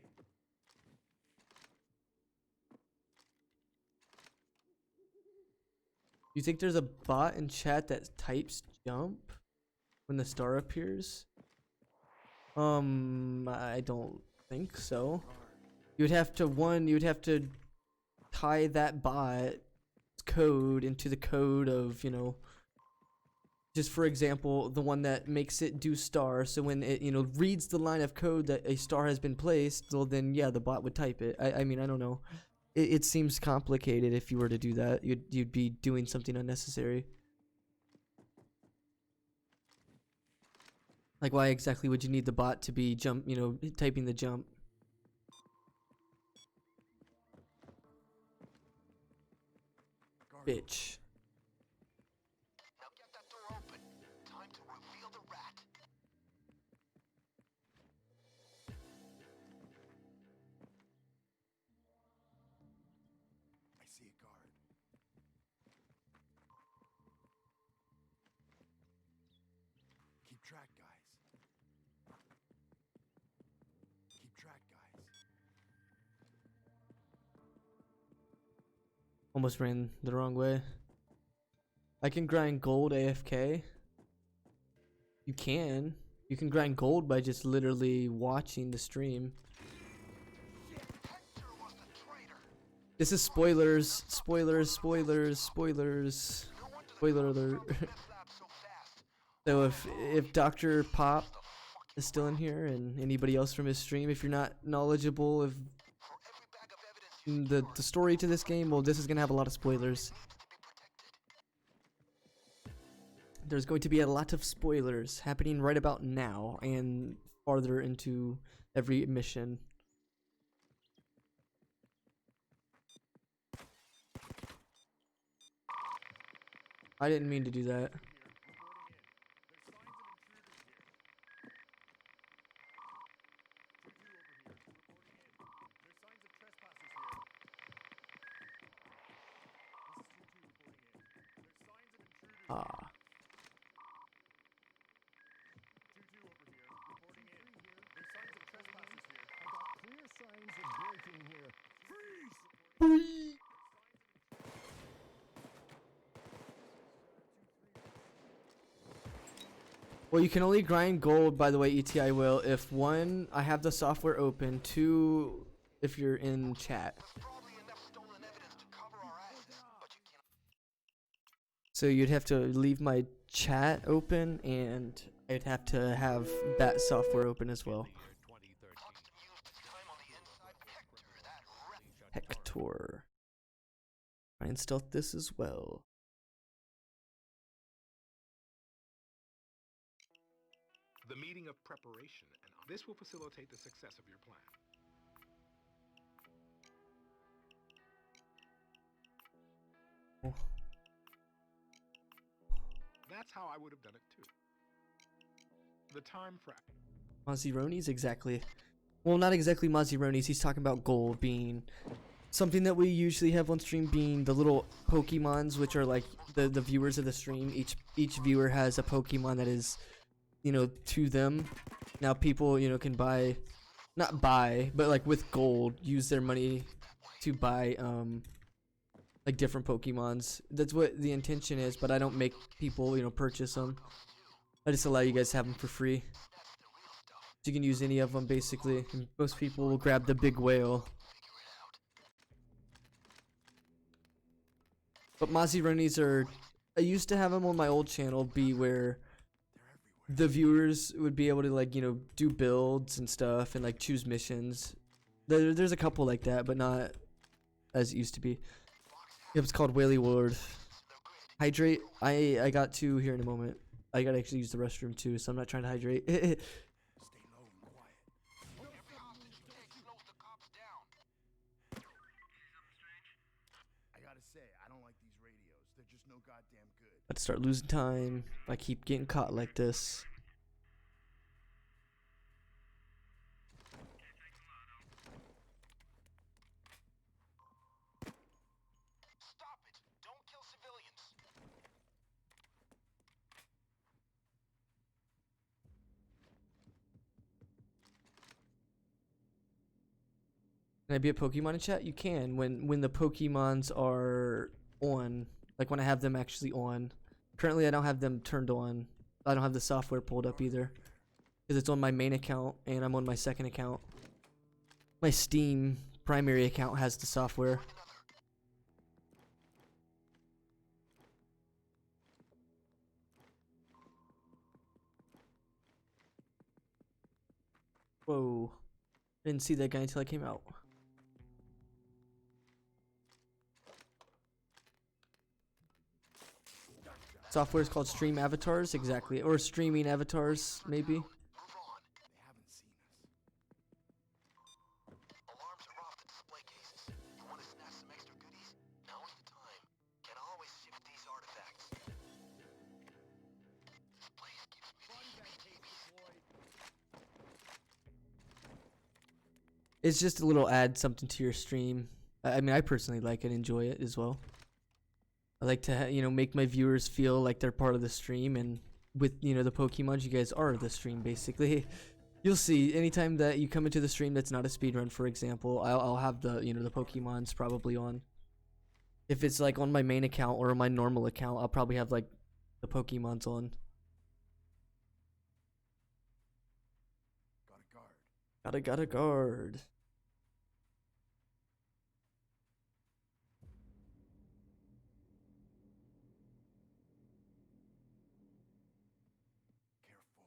You think there's a bot in chat that types jump when the star appears? I don't think so. You'd have to tie that bot code into the code of, you know, just for example, the one that makes it do star. So when it, you know, reads the line of code that a star has been placed, well then yeah, the bot would type it. I mean, I don't know. It seems complicated if you were to do that. You'd be doing something unnecessary. Like why exactly would you need the bot to be typing the jump? Bitch. Now get that door open. Time to reveal the rat. I see a guard. Keep track, guys. Keep track, guys. Almost ran the wrong way. I can grind gold AFK. You can. You can grind gold by just literally watching the stream. Hector was the traitor. This is spoilers. Spoilers, spoilers, spoilers. Spoiler alert. Meth lab so fast. So if Dr. Pop is still in here and anybody else from his stream, if you're not knowledgeable of For every bag of evidence you the story to this game, well, this is gonna have a lot of spoilers. needs to be protected. There's going to be a lot of spoilers happening right about now and farther into every mission. I didn't mean to do that. Ah. Well, you can only grind gold, by the way, ETI will, if one, I have the software open, two, if you're in chat. There's probably enough stolen evidence to cover our asses, but you cannot. So you'd have to leave my chat open, and I'd have to have that software open as well. Constant used his time on the inside. Hector, that rat. Hector. Try and stealth this as well. The meeting of preparation, and this will facilitate the success of your plan. That's how I would have done it too. The time frame. Mazzironis, exactly. Well, not exactly Mazzironis. He's talking about gold being something that we usually have on stream, being the little Pokemons, which are like the viewers of the stream. Each viewer has a Pokemon that is, you know, to them. Now people, you know, can buy, not buy, but like with gold, use their money to buy like different Pokemons. That's what the intention is, but I don't make people, you know, purchase them. I just allow you guys to have them for free. So you can use any of them basically. And most people will grab the big whale. But Mazzironis are, I used to have them on my old channel be where the viewers would be able to, like, you know, do builds and stuff and like choose missions. There's a couple like that, but not as it used to be. Yep, it's called Whaley Ward. Hydrate. I got to here in a moment. I gotta actually use the restroom too, so I'm not trying to hydrate. Stay low and quiet. Every hostage you take slows the cops down. I gotta say, I don't like these radios. They're just no goddamn good. Let's start losing time. I keep getting caught like this. Stop it! Don't kill civilians. Can I be a Pokemon in chat? You can when the Pokemons are on, like when I have them actually on. Currently I don't have them turned on. I don't have the software pulled up either, because it's on my main account and I'm on my second account. My Steam primary account has the software. Whoa. Didn't see that guy until I came out. Software is called Stream Avatars, exactly. Or Streaming Avatars, maybe. Move on. They haven't seen us. Alarms are off the display cases. You want to snatch some extra goodies? Now's the time. Can always shift these artifacts. This place gives me the heebie-jeebies. It's just a little add something to your stream. I mean, I personally like it, enjoy it as well. I like to, you know, make my viewers feel like they're part of the stream, and with, you know, the Pokemon, you guys are the stream basically. You'll see anytime that you come into the stream that's not a speedrun, for example, I'll have the, you know, the Pokemons probably on. If it's like on my main account or my normal account, I'll probably have like the Pokemons on. Got a guard. Got a guard. Careful.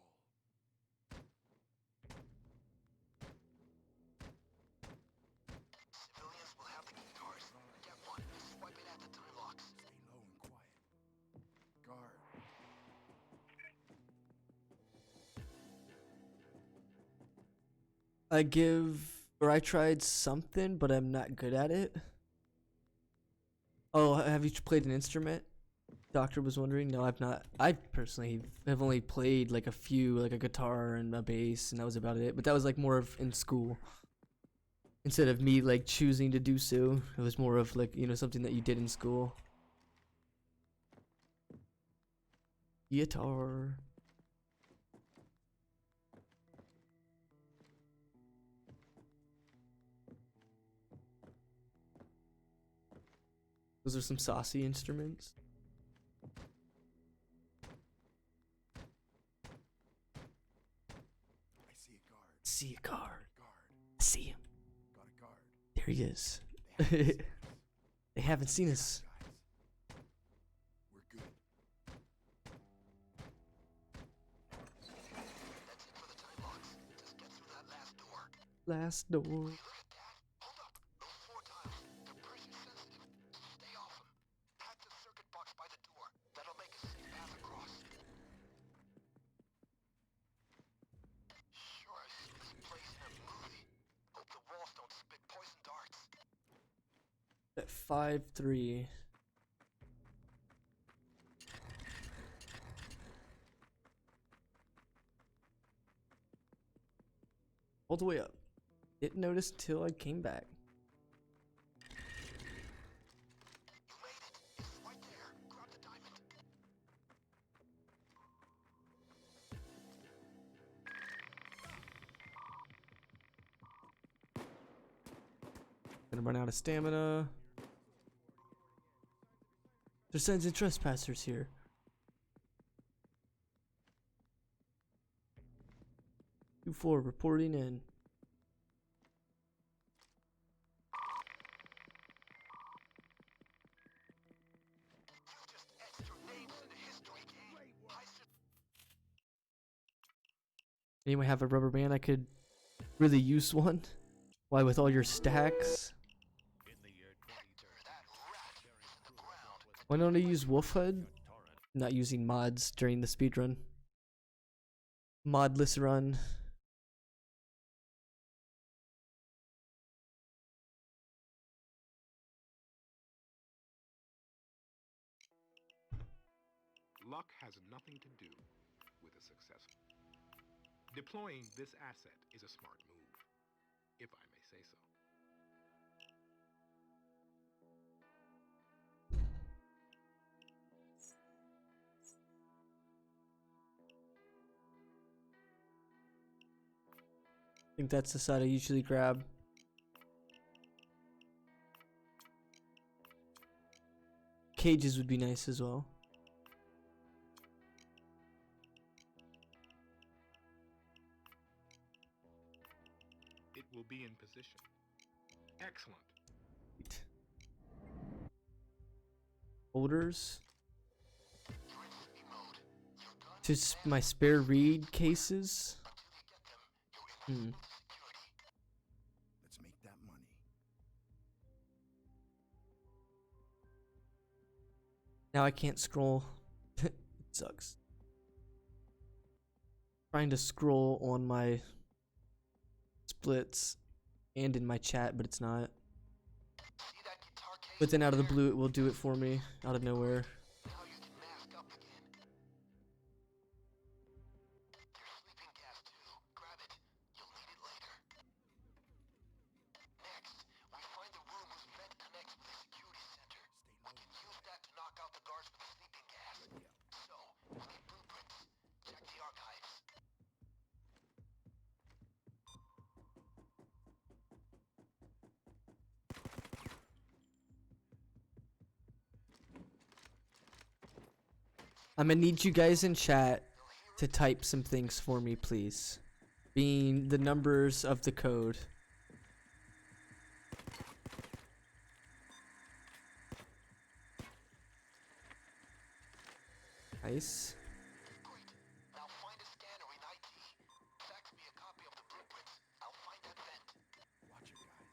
Civilians will have the key cards. Get one. Swipe it at the time locks. Stay low and quiet. Guard. I tried something, but I'm not good at it. Oh, have you played an instrument? Doctor was wondering. No, I've not. I personally have only played like a few, like a guitar and a bass, and that was about it. But that was like more of in school. Instead of me like choosing to do so, it was more of like, you know, something that you did in school. Guitar. Those are some saucy instruments. I see a guard. See a guard. Guard. I see him. Got a guard. There he is. They haven't seen us. They haven't seen us. Guys. We're good. That's it for the time locks. Just get through that last door. Last door. Look at that. Hold up. Those floor tiles. They're pressure sensitive. Stay off them. Hack the circuit box by the door. That'll make a safe path across. Sure, I've seen this place in a movie. Hope the walls don't spit poison darts. At 5-3. All the way up. Didn't notice till I came back. You made it. It's right there. Grab the diamond. Gonna run out of stamina. There's signs of trespassers here. Two 4 reporting in. Anyone have a rubber band? I could really use one. Why, with all your stacks? Why don't I use Wolf HUD? Not using mods during the speedrun. Modless run. Luck has nothing to do with a success. Deploying this asset is a smart move, if I may say so. I think that's the side I usually grab. Cages would be nice as well. It will be in position. Excellent. Holders. To my spare reed cases. Let's make that money. Now I can't scroll. It sucks. Trying to scroll on my splits and in my chat, but it's not. But then out of the blue, it will do it for me out of nowhere. Now you can mask up again. There's sleeping gas too. Grab it. You'll need it later. Next, we find the room whose vent connects with the security center. We can use that to knock out the guards with the sleeping gas. So, we need blueprints. Check the archives. I'm gonna need you guys in chat to type some things for me, please. Being the numbers of the code. Nice. Great. Now find a scanner in IT. Fax me a copy of the blueprints. I'll find that vent. Watch it, guys.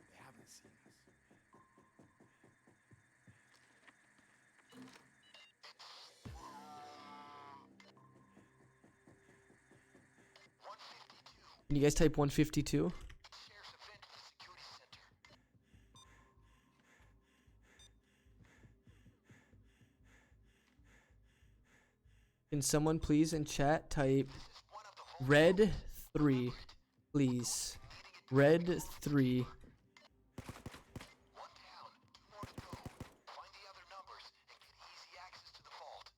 They haven't seen us. Can you guys type 152? Shares a vent with the security center. Can someone please in chat type red 3, please? Red 3. One down, 2 more to go. Find the other numbers and get easy access to the vault.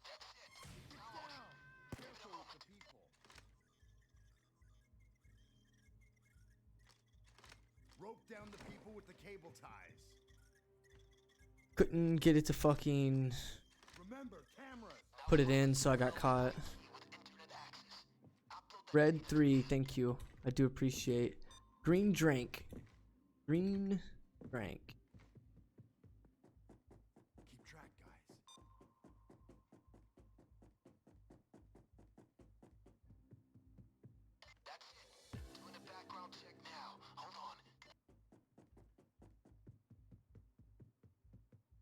That's it. Downloading. Give it a moment. Rope down the people with the cable ties. Couldn't get it to fucking Remember, cameras. put it in, so I got caught. Red 3, thank you. I do appreciate. Green drink. Green drink. Keep track, guys. That's it. Doing a background check now. Hold on.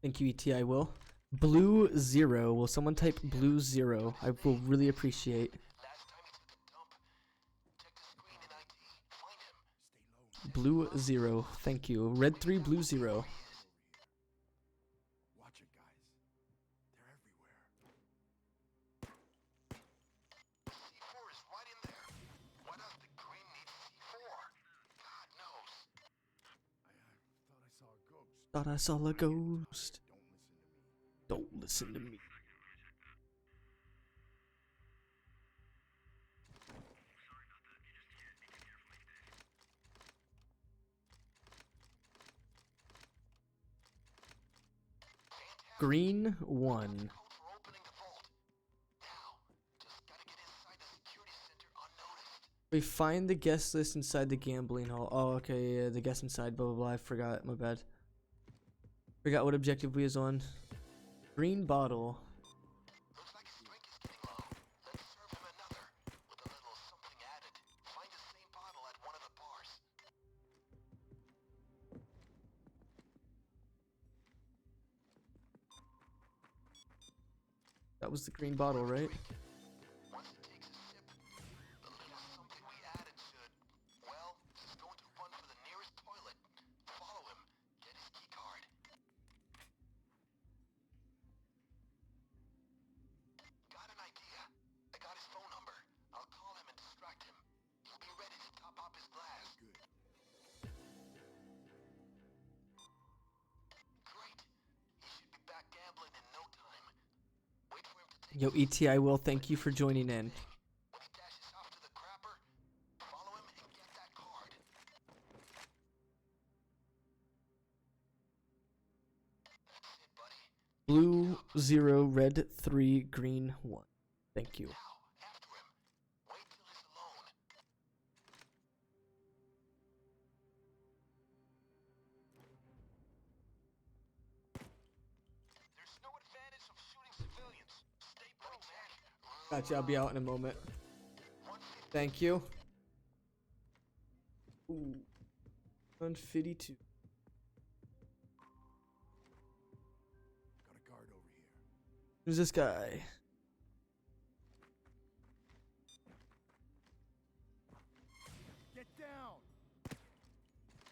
Thank you, ET, I will. Blue 0. Will someone type blue 0? I will really appreciate. Last time he took a dump. Check the screen in IT. Find him. Blue 0. Thank you. Red 3, blue 0. Watch it, guys. They're everywhere. Thought I saw a ghost. Don't listen to me. Green 1. Code for opening the vault. Now, just gotta get inside the security center unnoticed. We find the guest list inside the gambling hall. Oh, okay, yeah, the guest inside, blah, blah, blah. I forgot, my bad. Forgot what objective we was on. Green bottle. Looks like his drink is getting low. Let's serve him another with a little something added. Find the same bottle at one of the bars. That was the green bottle, right? Once it takes a sip, the little something we added should, well, he's going to run for the nearest toilet. Follow him. Get his key card. Got an idea. I got his phone number. I'll call him and distract him. He'll be ready to top up his glass. Good. Great. He should be back gambling in no time. Wait for him to take Yo, ETI Will, thank you for joining in. when he dashes off to the crapper. Follow him and get that card. That's it, buddy. Blue 0, red 3, green 1. Thank you. Now, after him. Wait till he's alone. There's no advantage of shooting civilians. Stay put, Jack. Gotcha, I'll be out in a moment. Thank you. Ooh. 152. Got a guard over here. Who's this guy? Get down!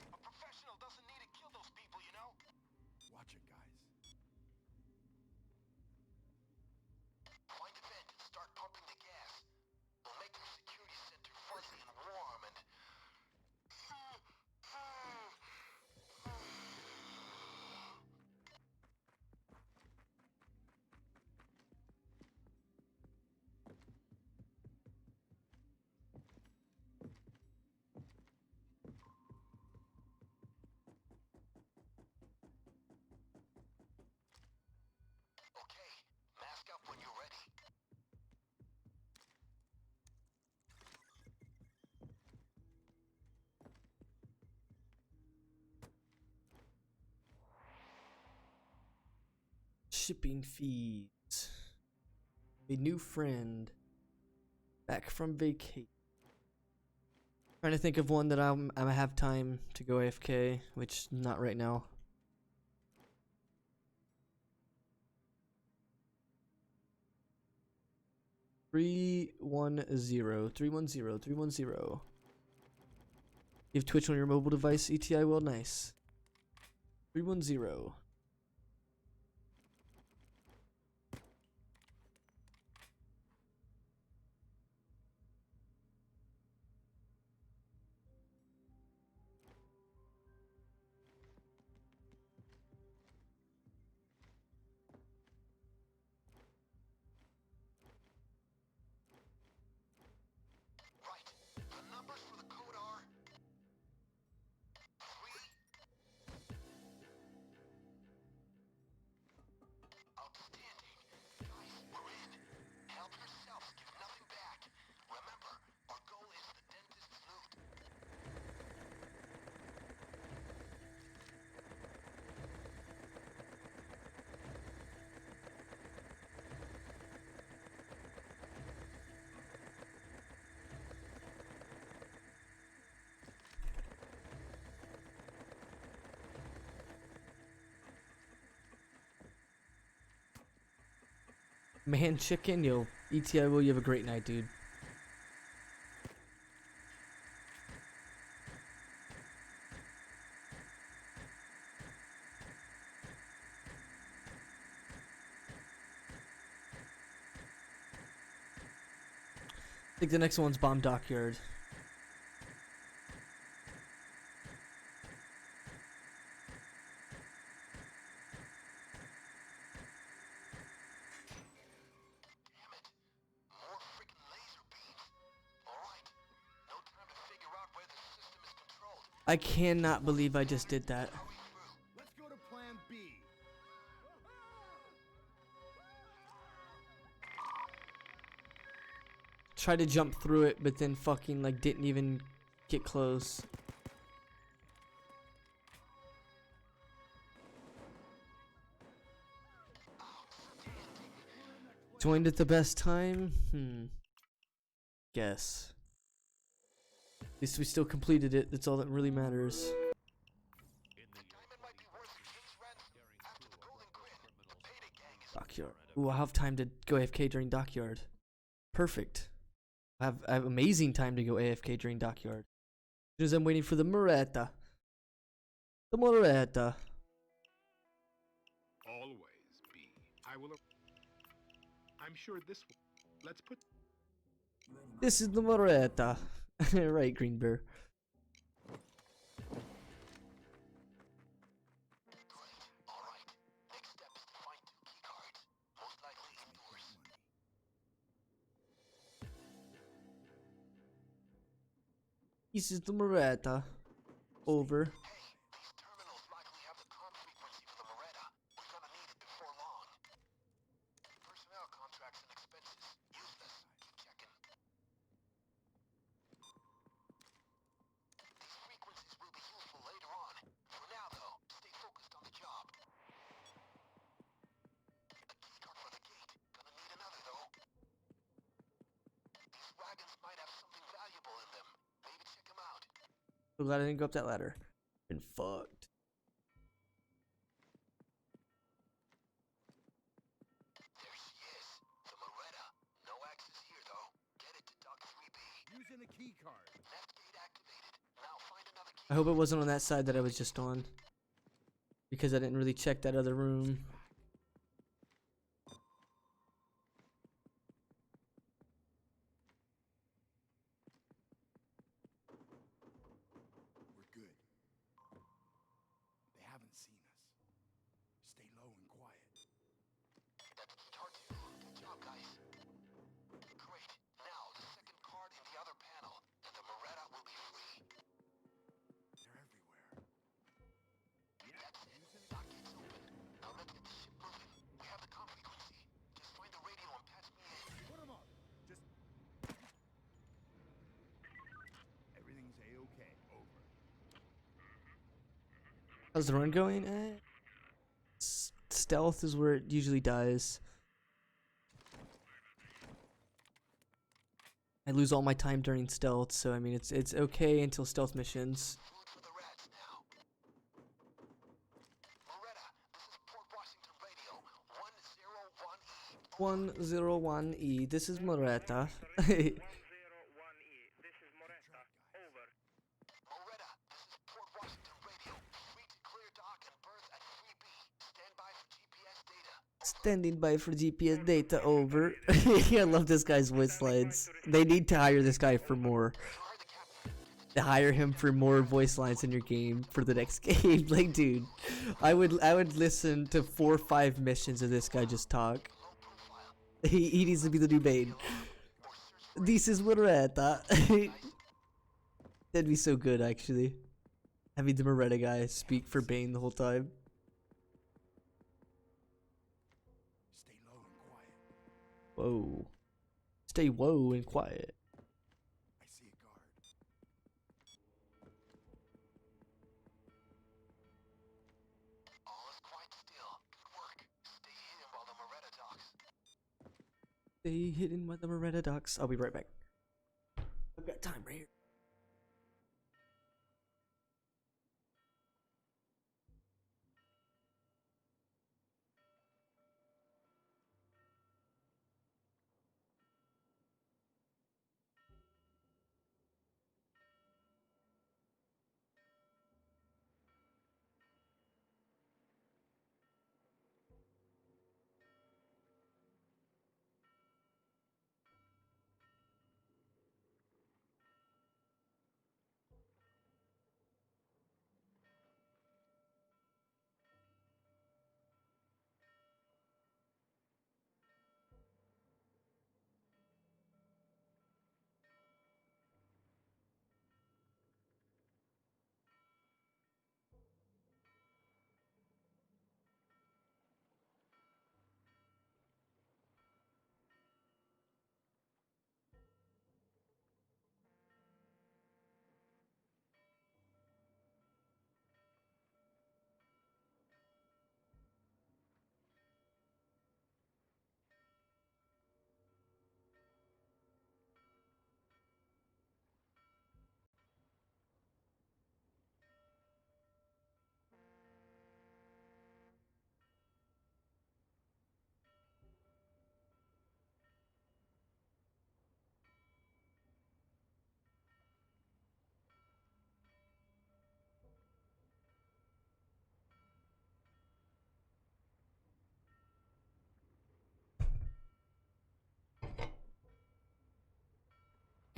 A professional doesn't need to kill those people, you know? Watch it, guys. Find a vent and start pumping the gas. We'll make your security center fuzzy and warm and... Okay, mask up when you're ready. Shipping fees. A new friend. Back from vacation. Trying to think of one that I have time to go AFK, which not right now. Three one zero. You have Twitch on your mobile device, ETI Will, nice. 310. Right. The numbers for the code are... 3... Outstanding. Guys, we're in. Help yourselves. Give nothing back. Remember, our goal is the dentist's loot. Man, chicken, yo, ETI Will, you have a great night, dude. I think the next one's Bomb Dockyard. I cannot believe I just did that. Let's go to plan B. Tried to jump through it, but then fucking like didn't even get close. Joined at the best time? Guess. At least we still completed it. That's all that really matters. Dockyard. Ooh, I'll have time to go AFK during Dockyard. Perfect. I have amazing time to go AFK during Dockyard. As soon as I'm waiting for the Moretta. The Moretta. Always be. I will. I'm sure this will. Let's put. This is the Moretta. Right, Green Bear. This is the Moretta. Over. So glad I didn't go up that ladder. Been fucked. Using a key card. I hope it wasn't on that side that I was just on. Because I didn't really check that other room. We're good. They haven't seen us. Stay low and quiet. Good job, guys. Great. Now, the second card in the other panel, and the Moretta will be free. They're everywhere. That's it. Dock gate's open. Now let's get the ship moving. We have the com frequency. Just find the radio and patch me in. Put them up. Just. Everything's a-okay. Over. How's the run going? Stealth is where it usually dies. I lose all my time during stealth, so I mean it's okay until stealth missions. Food for the rats now. Moretta, this is Port Washington Radio. 101E. 101E. This is Moretta. 101E. This is Moretta. Over. Moretta, this is Port Washington Radio. Free to clear dock and berth at 3B. Stand by for GPS data. Standing by for GPS data. Over. I love this guy's voice lines. They need to hire this guy for more. To hire him for more voice lines in your game for the next game. Like, dude, I would listen to 4 or 5 missions of this guy just talk. He needs to be the new main. This is Moretta. That'd be so good, actually. Having the Moretta guy speak for Bane the whole time. Stay low and quiet. Whoa. Stay whoa and quiet. I see a guard. All is quite still. Good work. Stay hidden while the Moretta docks. Stay hidden by the Moretta docks. I'll be right back. I've got time right here.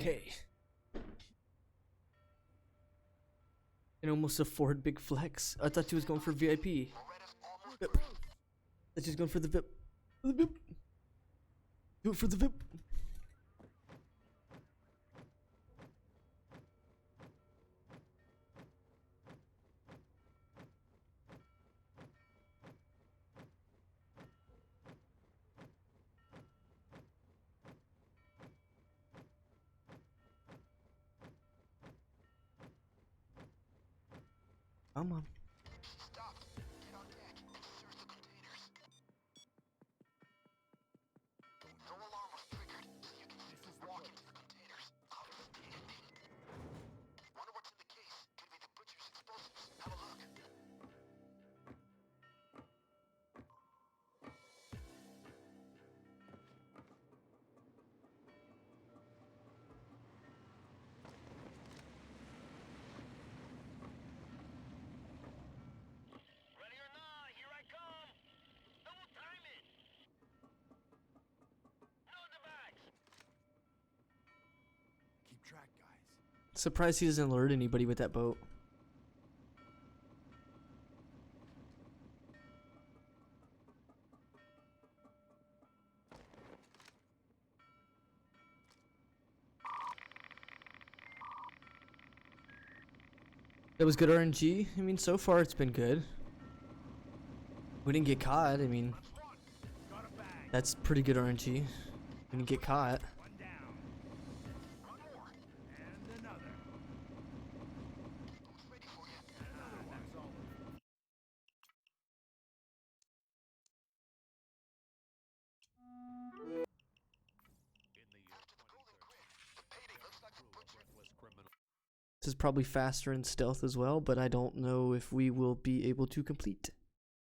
Okay. Can almost afford big flex. I thought she was going for VIP. VIP. I thought she was going for the VIP. The VIP. Do it for the VIP. Come on. Stop. Get on deck and search the containers. No alarm was triggered, so you can simply walk into the containers. Outstanding. Wonder what's in the case. Could be the butcher's explosives. Have a look. Ready or not, here I come. Double time it. No the bags. Keep track, guys. Surprised he doesn't alert anybody with that boat. That was good RNG. I mean, so far it's been good. We didn't get caught. I mean, Got a bag. that's pretty good RNG. We didn't get caught. One down. One more. And another. Who's ready for you? That's all. After the golden grid, the Payday looks like a butcher. This is probably faster in stealth as well, but I don't know if we will be able to complete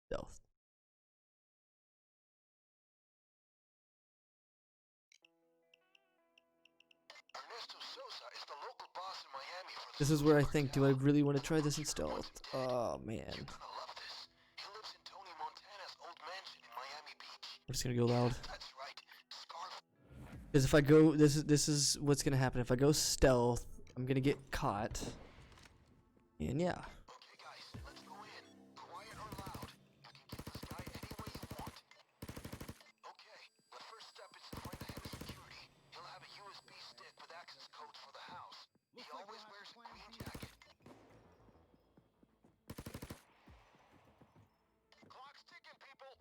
stealth. Ernesto Sosa is the local boss in Miami for the This is where I think, do I really want to try this in stealth? Oh, man. You're gonna love this. He lives in Tony Montana's old mansion in Miami Beach. I'm just gonna go loud. That's right. Scarf. Because if I go, this is what's gonna happen. If I go stealth, I'm gonna get caught. And yeah. Okay, guys, let's go in. Quiet or loud. You can get this guy any way you want. Okay, the first step is to find the head of security. He'll have a USB stick with access codes for the house. He always wears a green jacket. Clock's ticking, people.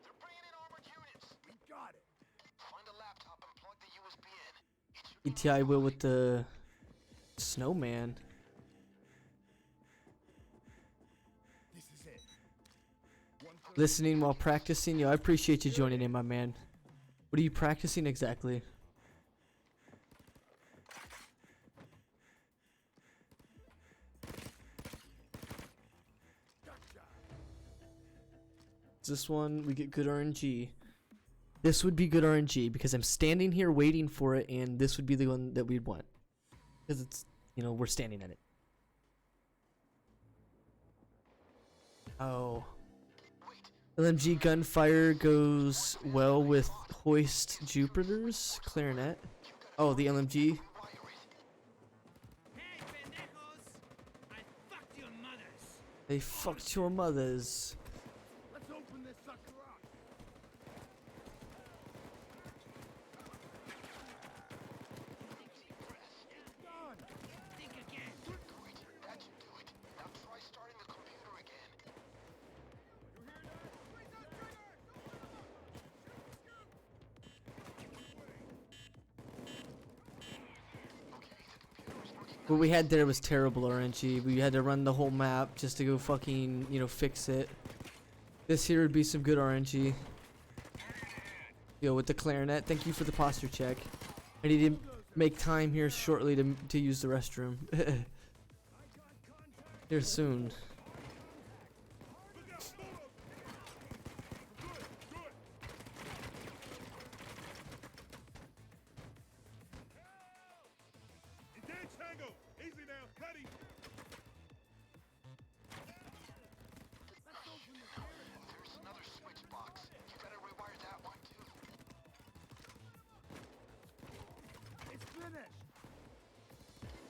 They're bringing in armored units. We got it. Find a laptop and plug the USB in. It should ETI will with the snowman. This is it. Listening while practicing. Yo, I appreciate you joining in, my man. What are you practicing exactly? This one, we get good RNG. This would be good RNG because I'm standing here waiting for it, and this would be the one that we'd want. Because it's, you know, we're standing at it. Oh. LMG gunfire goes well with hoist Jupiters, clarinet. Oh, the LMG. Hey, pendejos! I fucked your mothers. They fucked your mothers. Let's open this sucker up. Done. Think again. Great, that should do it. Now try starting the computer again. What we had there was terrible RNG. We had to run the whole map just to go fucking, you know, fix it. This here would be some good RNG. Yo, with the clarinet, thank you for the posture check. I need to make time here shortly to use the restroom. Here soon. Tango, easy now, Cuddy. There's another switch box. You better rewire that one too. It's finished.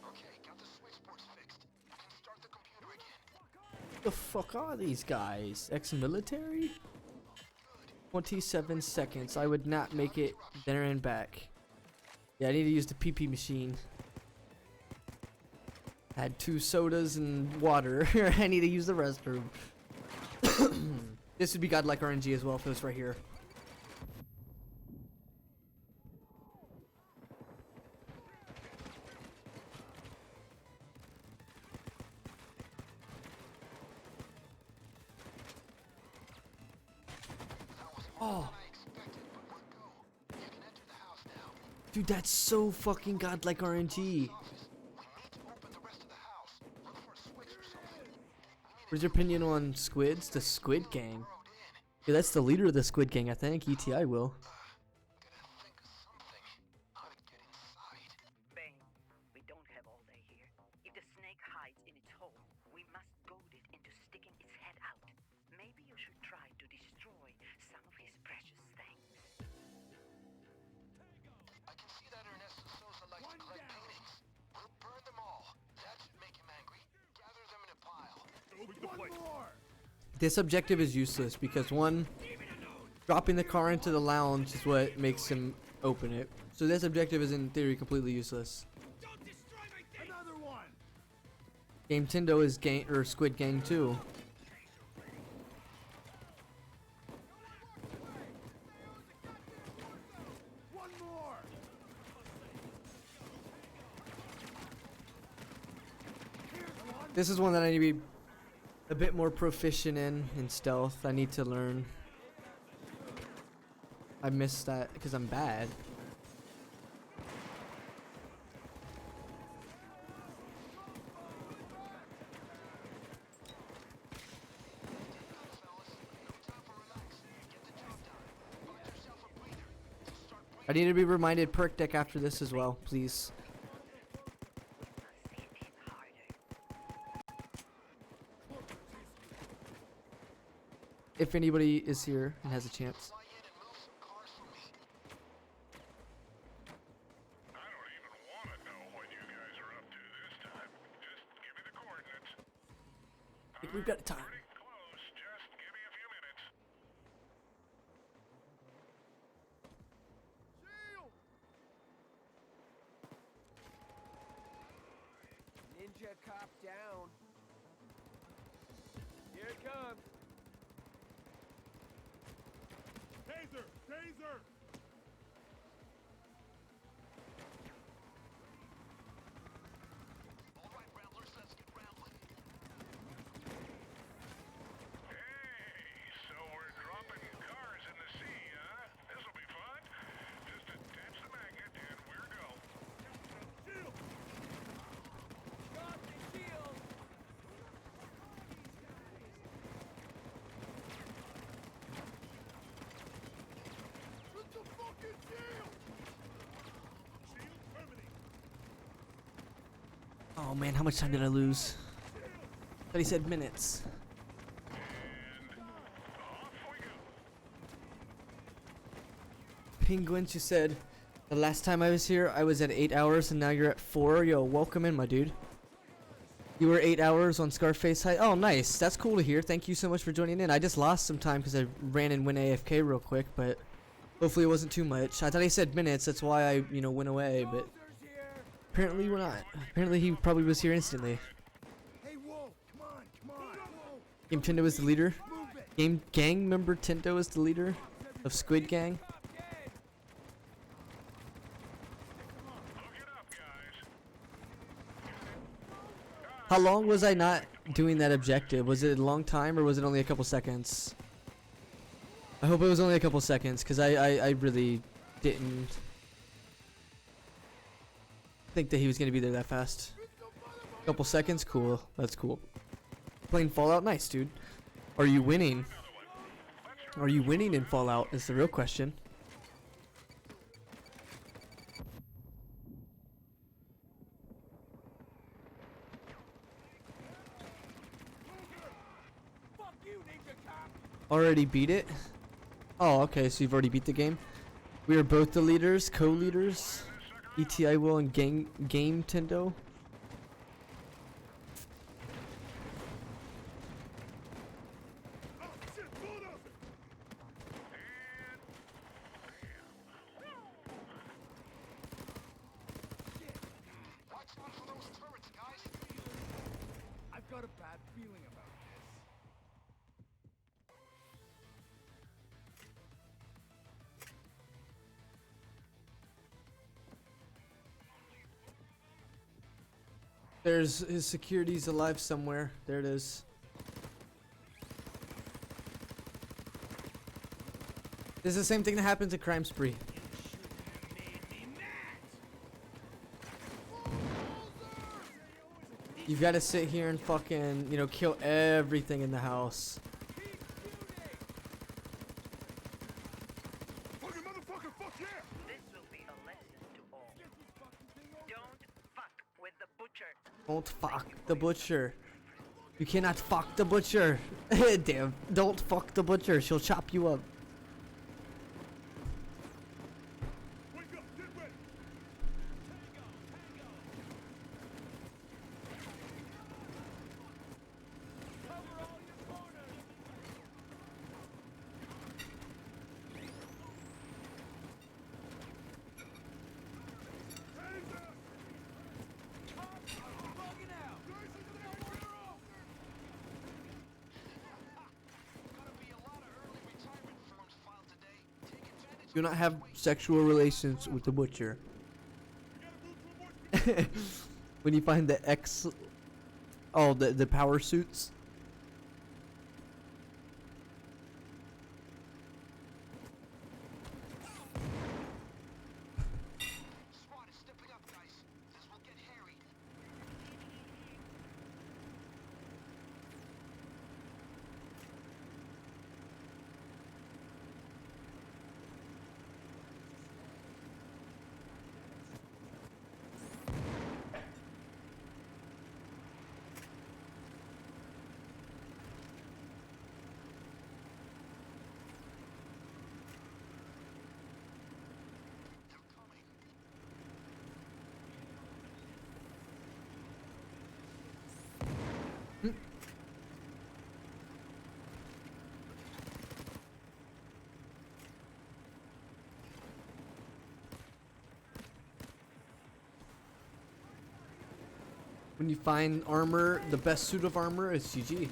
Okay, got the switchboards fixed. You can start the computer again. The fuck are these guys? Ex-military? 27 seconds. I would not make it there and back. Yeah, I need to use the PP machine. I had 2 sodas and water. I need to use the restroom. This would be godlike RNG as well if it was right here. Oh. Dude, that's so fucking godlike RNG. What's your opinion on squids? The Squid Gang. Yeah, that's the leader of the Squid Gang, I think. ETI will. Bane, we don't have all day here. If the snake hides in its hole, we must goad it into sticking its head out. Maybe you should try to destroy some of his precious things. I can see that Ernesto Sosa likes to collect paintings. We'll burn them all. That should make him angry. Gather them in a pile. One more. This objective is useless because one, dropping the car into the lounge is what makes him open it. So this objective is in theory completely useless. Another one. Game Tindo is gang or Squid Gang too. One more. This is one that I need to be a bit more proficient in stealth. I need to learn. I missed that because I'm bad. I need to be reminded perk deck after this as well, please. If anybody is here and has a chance. I don't even want to know what you guys are up to this time. Just give me the coordinates. I think we've got time. Pretty close. Just give me a few minutes. Ninja cop down. Here it comes. Taser, taser. All right, Ramblers, let's get rambling. Hey, so we're dropping cars in the sea, huh? This'll be fun. Just attach the magnet and we're go. Shield. Got the shield. With the fucking shield. Shield terminated. Oh man, how much time did I lose? But he said minutes. Penguins, you said the last time I was here I was at 8 hours and now you're at 4. Yo, welcome in, my dude. You were 8 hours on Scarface High. Oh, nice. That's cool to hear. Thank you so much for joining in. I just lost some time because I ran and went AFK real quick, but hopefully it wasn't too much. I thought he said minutes. That's why I, went away, but apparently we're not. Apparently he probably was here instantly. Hey, Wolf, come on, come on. Game Tindo is the leader. Game Gang member Tindo is the leader of Squid Gang. How long was I not doing that objective? Was it a long time or was it only a couple seconds? I hope it was only a couple seconds because I really didn't think that he was going to be there that fast. Couple seconds? Cool. That's cool. Playing Fallout? Nice, dude. Are you winning? Are you winning in Fallout is the real question. Already beat it? Oh, okay, so you've already beat the game. We are both the leaders, co-leaders. ETI Will and Game Tendo. Watch out for those turrets, guys. I've got a bad feeling about this. There's his security's alive somewhere. There it is. This is the same thing that happens at Crime Spree. You gotta sit here and fucking, you know, kill everything in the house. Fucking motherfucker, fuck yeah! This will be a lesson to all. Don't fuck with the butcher. Don't fuck the butcher. You cannot fuck the butcher. Damn. Don't fuck the butcher. She'll chop you up. Wake up, get ready! Do not have sexual relations with the butcher. When you find the the power suits. SWAT is stepping up, guys. This will get hairy. When you find armor, the best suit of armor is GG.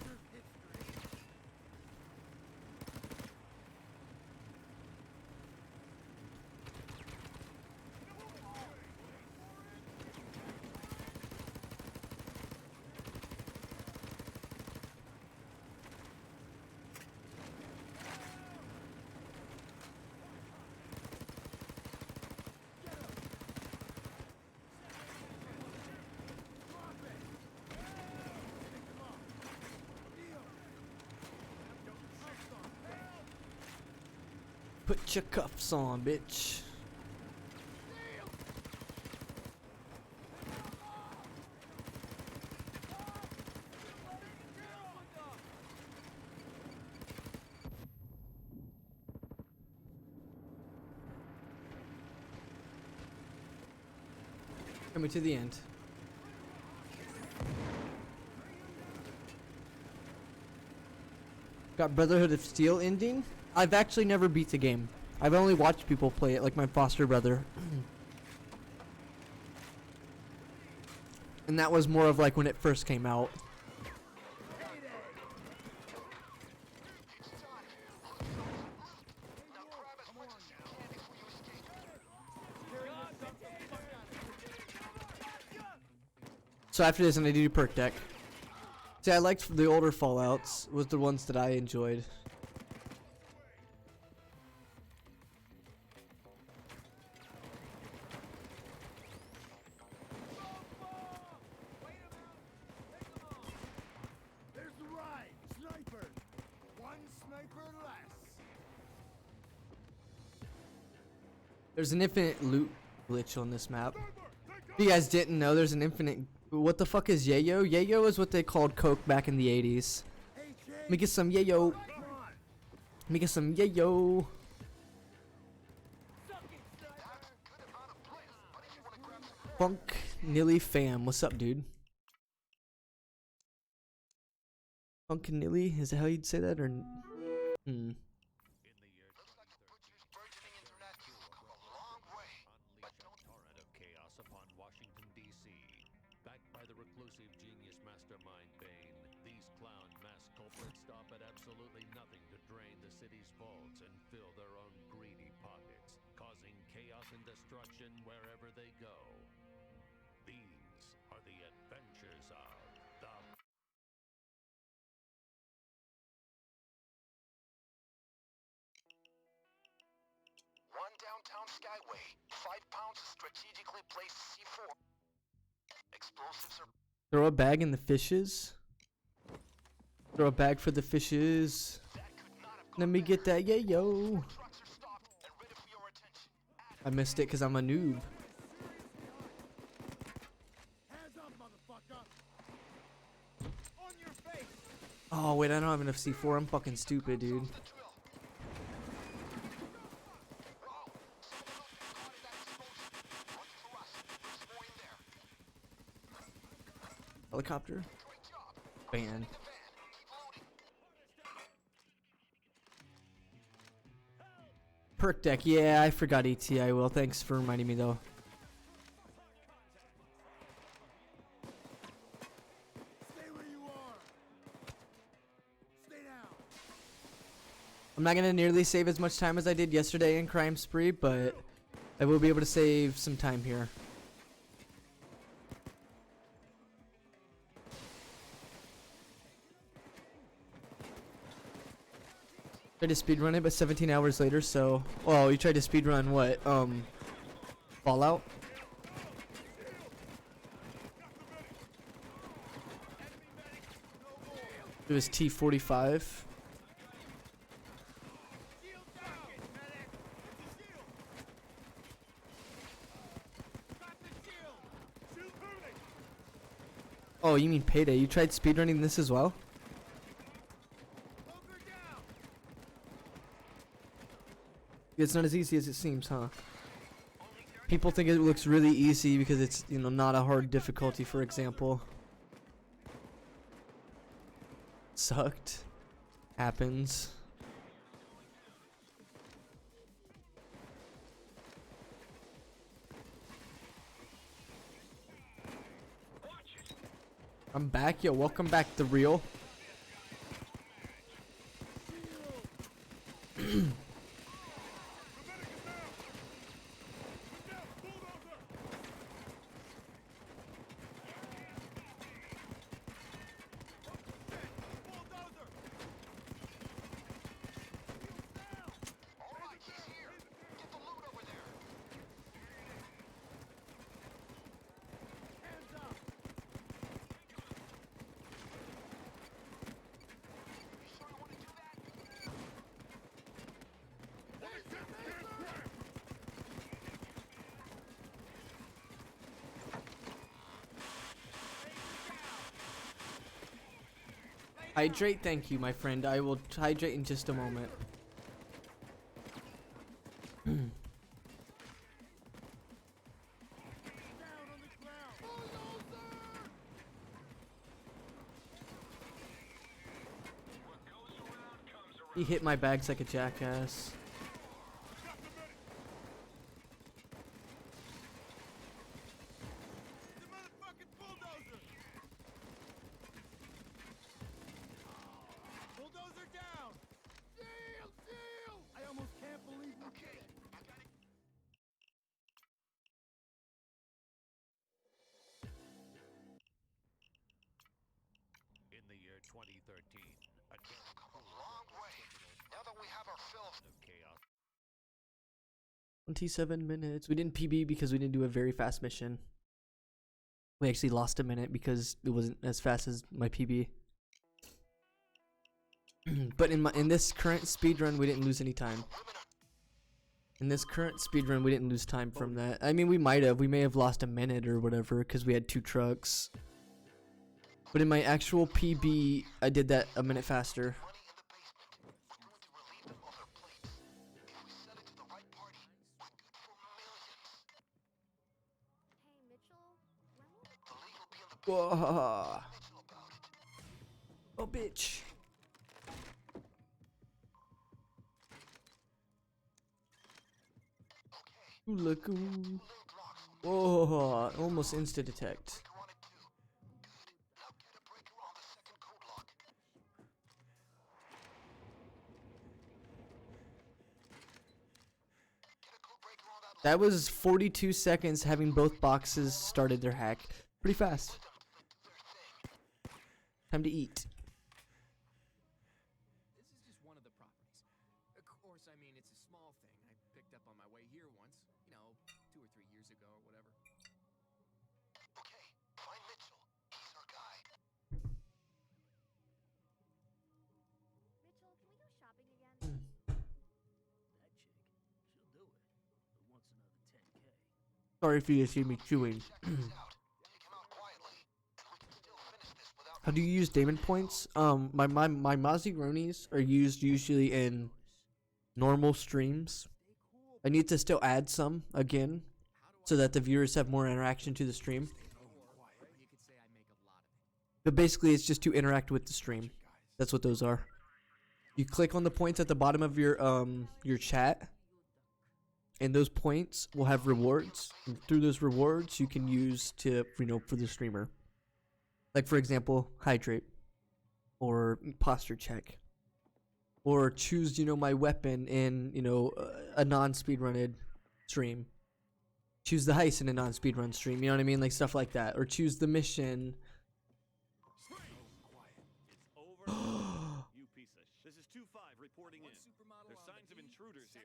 Put your cuffs on, bitch. Coming to the end. Got Brotherhood of Steel ending. I've actually never beat the game. I've only watched people play it, like my foster brother. And that was more of like when it first came out. So after this, I'm gonna do Perk deck. See, I liked the older Fallouts, was the ones that I enjoyed. There's the ride! Sniper! One sniper less! There's an infinite loot glitch on this map. If you guys didn't know, there's an infinite... What the fuck is yayo? Yayo is what they called coke back in the 80s. Let me get some yayo. Let me get some yayo. Funk Nilly fam, what's up, dude? Funk Nilly, is that how you'd say that, or? Hmm. Looks like the butcher's burgeoning internet has come a long way, but don't Torrent of chaos upon Washington, D.C. Backed by the reclusive genius mastermind Bane, these clown mass culprits stop at absolutely nothing to drain the city's vaults and fill their own greedy pockets, causing chaos and destruction wherever they go. These are the adventures of the... One downtown Skyway. 5 pounds of strategically placed C4. Explosives are Throw a bag in the fishes. Throw a bag for the fishes. Let me get that yayo. trucks are stopped and ready for your attention. I missed it because I'm a noob. Hands up, motherfucker! On your face! Oh wait, I don't have enough C4. I'm fucking stupid, dude. The drill. Whoa! Someone else got caught in that explosion. Lucky for us, there's more in there. Helicopter. Great job. Band. The van. Keep loading. Perk deck. Yeah, I forgot ET. I will. Thanks for reminding me though. Stay where you are! Stay down! I'm not gonna nearly save as much time as I did yesterday in Crime Spree, but I will be able to save some time here. Tried to speedrun it, but 17 hours later, so... Oh, you tried to speedrun what? Fallout? It was T45. Oh, you mean Payday? You tried speedrunning this as well? It's not as easy as it seems, huh? People think it looks really easy because it's, you know, not a hard difficulty, for example. Sucked. Happens. I'm back, yo. Welcome back, The Real. Alright, he's here. Get the loot over there. Hands up! You sure you want to do that? Hydrate, thank you, my friend. I will hydrate in just a moment. Down on the ground! Bulldozer! He hit my bags like a jackass. The motherfucking bulldozer! Bulldozer down! Seal! Seal! I almost can't believe we did it! I got it. In the year 2013, a Come a long way. Now that we have our fill of of chaos 27 minutes. We didn't PB because we didn't do a very fast mission. We actually lost a minute because it wasn't as fast as my PB. But in this current speed run, we didn't lose any time. In this current speed run, we didn't lose time from that. I mean, we might have. We may have lost a minute or whatever because we had 2 trucks. But in my actual PB, I did that a minute faster. money in the basement. We're going to relieve the Whoa. Oh, bitch. Ooh, look. Ooh. Whoa. Almost insta detect. That was 42 seconds having both boxes started their hack. Pretty fast. Time to eat. This is just one of the properties. Of course, I mean, it's a small thing I picked up on my way here once. You know, 2 or 3 years ago or whatever. Okay, find Mitchell. He's our guy. Mitchell, can we go shopping again? That chick, she'll do it. But wants another 10K. Sorry if you guys hear me chewing. How do you use Damon points? My Mozzie Ronies are used usually in normal streams. I need to still add some again, so that the viewers have more interaction to the stream. But basically, it's just to interact with the stream. That's what those are. You click on the points at the bottom of your chat, and those points will have rewards. And through those rewards, you can use to, you know, for the streamer. Like, for example, hydrate, or posture check, or choose, you know, my weapon in, you know, a non-speedrunted stream. Choose the heist in a non-speedrun stream, you know what I mean? Like, stuff like that. Or choose the mission. It's over. You piece of shit. This is 2-5 reporting in. There's signs of intruders here.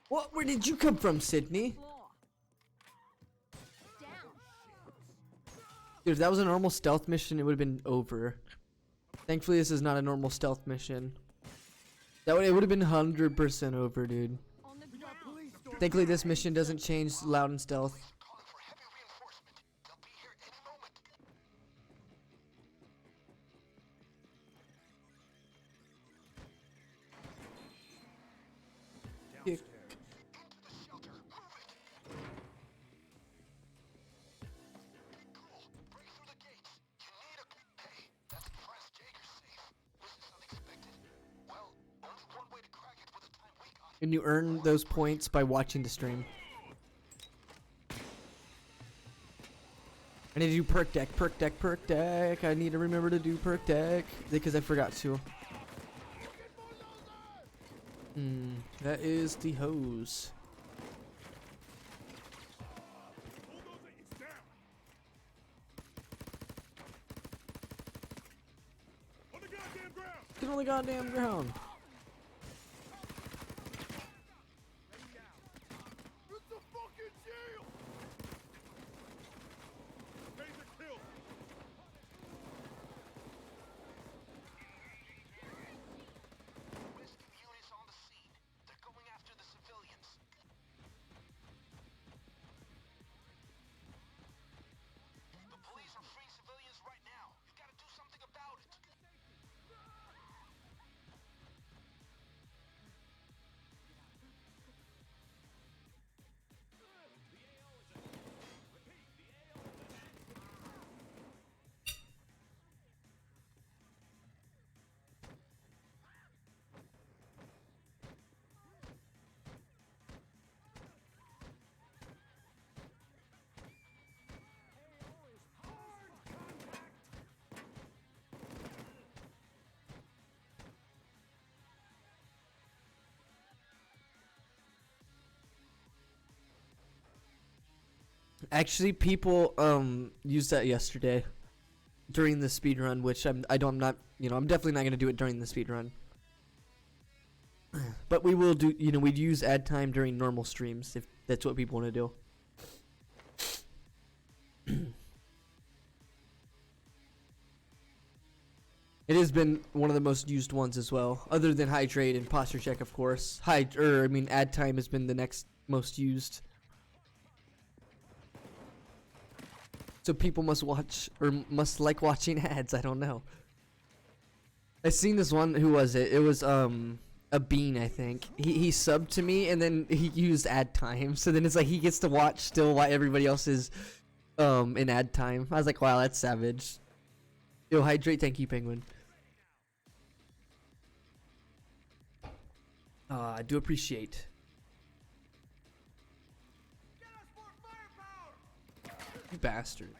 What? Where did you come from, Sydney? Dude, if that was a normal stealth mission, it would have been over. Thankfully, this is not a normal stealth mission. It would have been 100% over, dude. Thankfully, this mission doesn't change loud and stealth. Kick. And you earn those points by watching the stream. I need to do perk deck, perk deck, perk deck. I need to remember to do perk deck because I forgot to. That is the hose. Get on the goddamn ground. Actually, people used that yesterday during the speed run, which I'm not, you know, I'm definitely not gonna do it during the speed run. But we will do, you know, we'd use ad time during normal streams if that's what people want to do. It has been one of the most used ones as well, other than hydrate and posture check, of course. I mean, ad time has been the next most used. So people must watch, or must like watching ads, I don't know. I seen this one, who was it? It was, a a bean, I think. He subbed to me and then he used ad time. So then it's like he gets to watch still while everybody else is in ad time. I was like, wow, that's savage. Yo, hydrate, thank you, Penguin. I do appreciate. You bastard.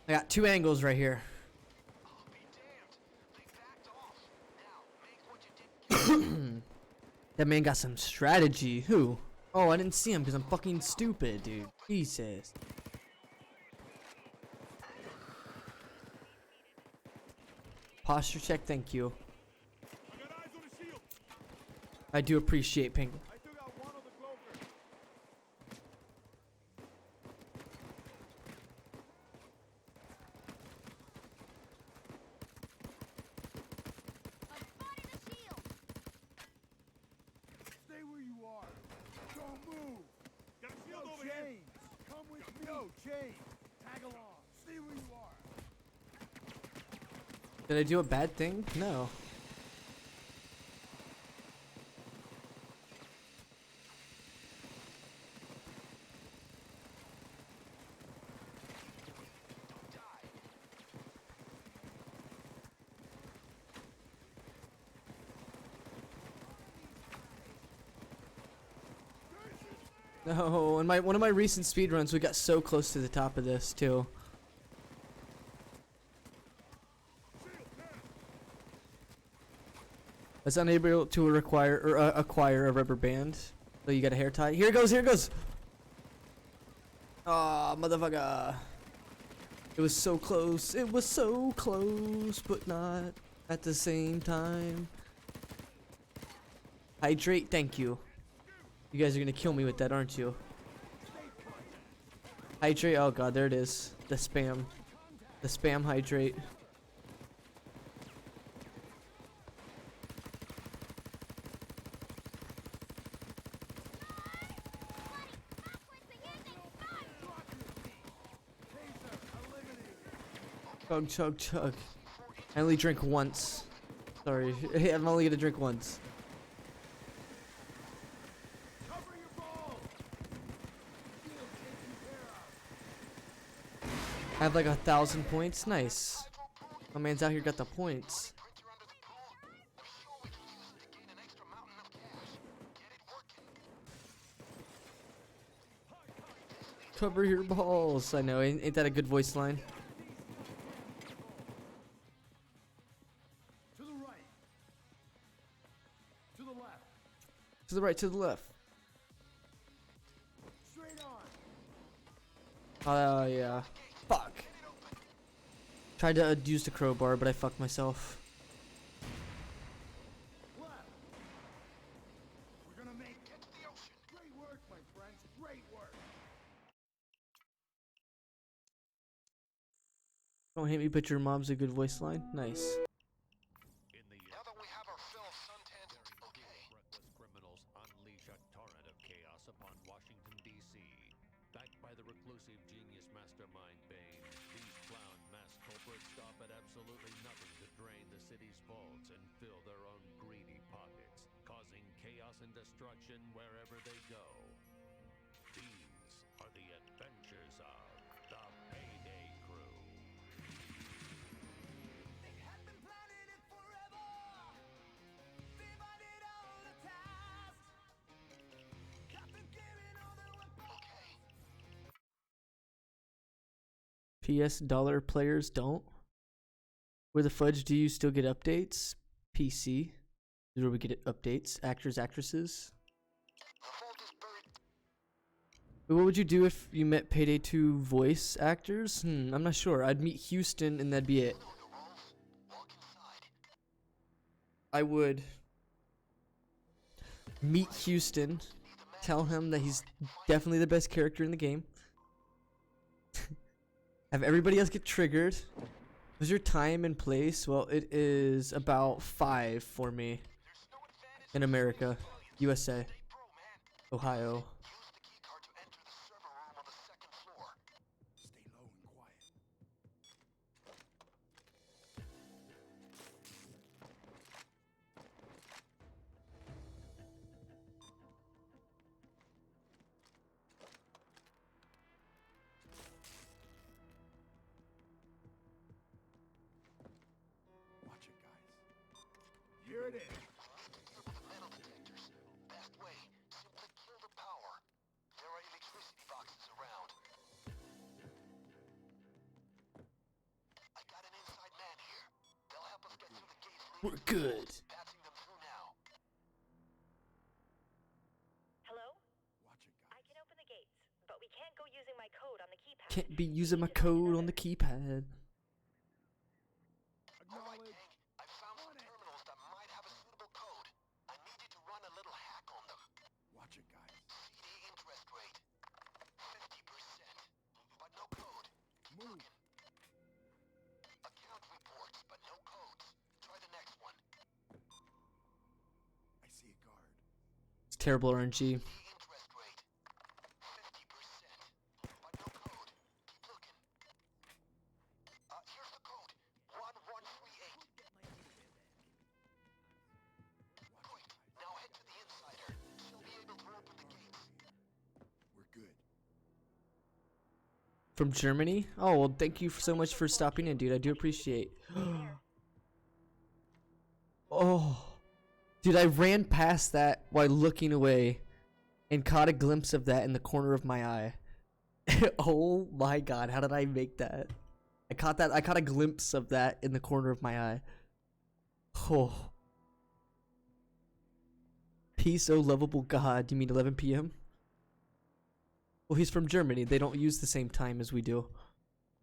I got 2 angles right here. That man got some strategy. Who? Oh, I didn't see him because I'm fucking stupid, dude. Jesus. Posture check, thank you. I do appreciate Penguin. Stay where you are. Don't move. Got a shield over here. Come with me. Yo, Chain. Tag along. Stay where you are. Did I do a bad thing? No. No, in one of my recent speedruns, we got so close to the top of this too. I was unable to acquire a rubber band, so you got a hair tie. Here it goes, here it goes. Ah, motherfucker! It was so close. It was so close, but not at the same time. Hydrate, thank you. You guys are gonna kill me with that, aren't you? Hydrate, oh god, there it is. The spam. The spam hydrate. Chug, chug, chug. I only drink once. Sorry, I'm only gonna drink once. I have like 1,000 points. Nice. My man's out here got the points. Cover your balls. I know. Ain't that a good voice line? To the right. To the left. To the right, to the left. Straight on. Oh, yeah. Fuck. Tried to use the crowbar, but I fucked myself. Left. We're gonna make it to the ocean. Great work, my friends. Great work. Don't hate me, but your mom's a good voice line. Nice. Now that we have our fill of suntans, okay. Reckless criminals unleash a torrent of chaos upon Washington, D.C. Backed by the reclusive genius mastermind Bane, these clown mass culprits stop at absolutely nothing to drain the city's vaults and fill their own greedy pockets, causing chaos and destruction wherever they go. These are the adventures of the Payday Crew. They have been planning it forever. They've added all the tasks. Got them giving all their PS dollar players don't. Where the fudge do you still get updates? PC is where we get updates. Actors, actresses. Wait, what would you do if you met Payday 2 voice actors? I'm not sure. I'd meet Houston and that'd be it. I would Meet Houston. Tell him that he's definitely the best character in the game. Have everybody else get triggered. What's your time and place? Well, it is about 5 for me. In America. USA. Ohio. Stay low and quiet. Watch it, guys. Here it is. Metal detectors. Best way, simply kill the power. There are electricity boxes around. I got an inside man here. They'll help us get through the gates. We're good. Patching them through now. Hello? Watch it, I guys. can open the gates, but we can't go using my code on the keypad. Can't be using my code on the keypad. Alright, Acknowledge. gang. I found some terminals that might have a suitable code. I need you to run a little hack on them. Watch it, guys. CD interest rate. 50%. But no code. Keep Move. looking. Account reports, but no codes. Try the next one. I see a guard. It's terrible RNG. CD interest rate. 50%. But no code. Keep looking. Here's the code. 1138. Great. Now head to the insider. She'll be able to open the gates. We're good. From Germany? Oh, well, thank you so much for stopping in, dude. I do appreciate. Oh. Dude, I ran past that while looking away and caught a glimpse of that in the corner of my eye. Oh my god, how did I make that? I caught a glimpse of that in the corner of my eye. Oh. Peace, oh lovable god. You mean 11 p.m.? Well, he's from Germany. They don't use the same time as we do.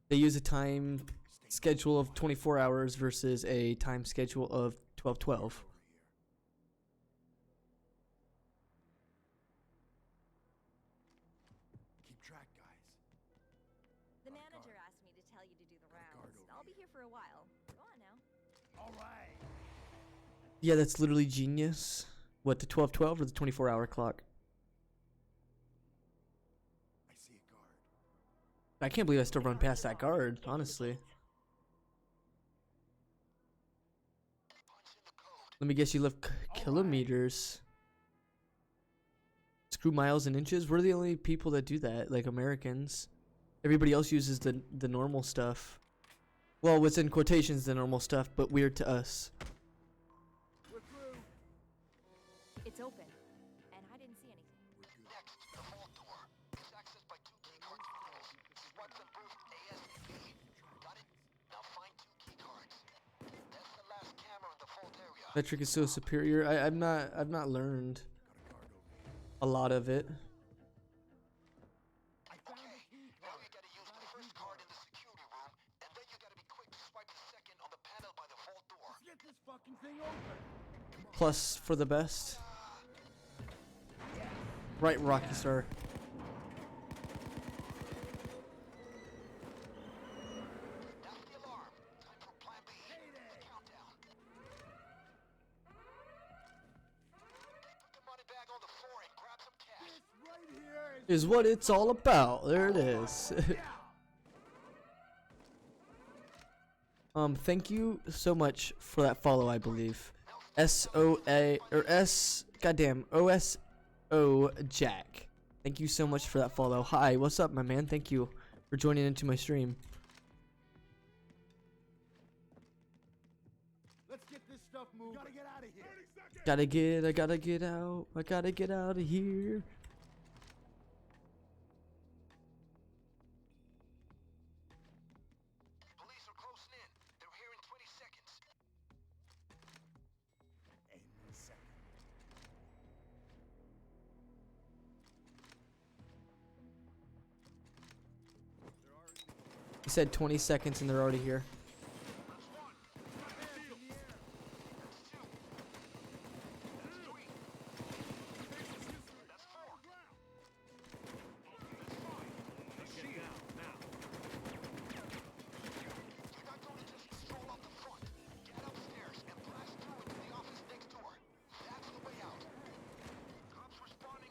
They use a time schedule of 24 hours versus a time schedule of 12:12. Over here. Keep track, guys. The manager asked me to tell you to do the Got a guard rounds. over I'll be here. here for a while. Go on now. All right. Yeah, that's literally genius. What, the 12:12 or the 24-hour clock? I see a guard. I can't believe I still run past that guard, honestly. Let me guess, you live kilometers. Screw miles and inches? We're the only people that do that, like Americans. Everybody else uses the normal stuff. Well, what's in quotations the normal stuff, but weird to us. We're through. It's open, and I didn't see anything. We're good. Next, the vault door. It's accessed by 2 keycard terminals. Swipe them both ASAP. Got it? Now find 2 keycards. That's the last camera in the vault area. That trick is so superior. I've not learned Got a guard over here. a lot of it. I found a key Now card. you gotta use the first card in the security room, and then you gotta be quick to swipe the second on the panel by the vault door. Let's get this fucking thing open. Plus for the best. Right, Rocky Star. That's the alarm. Time for plan B. The countdown. Put the money bag on the floor and grab some cash. This right here Is what it's all about. There it is. Thank you so much for that follow, I believe. SOA or S goddamn OSO Jack. Thank you so much for that follow. Hi, what's up, my man? Thank you for joining into my stream. Let's get this stuff moving. Gotta get out of here. I gotta get out. I gotta get out of here. Police are closing in. They're here in 20 seconds. Any second. He said 20 seconds and they're already here.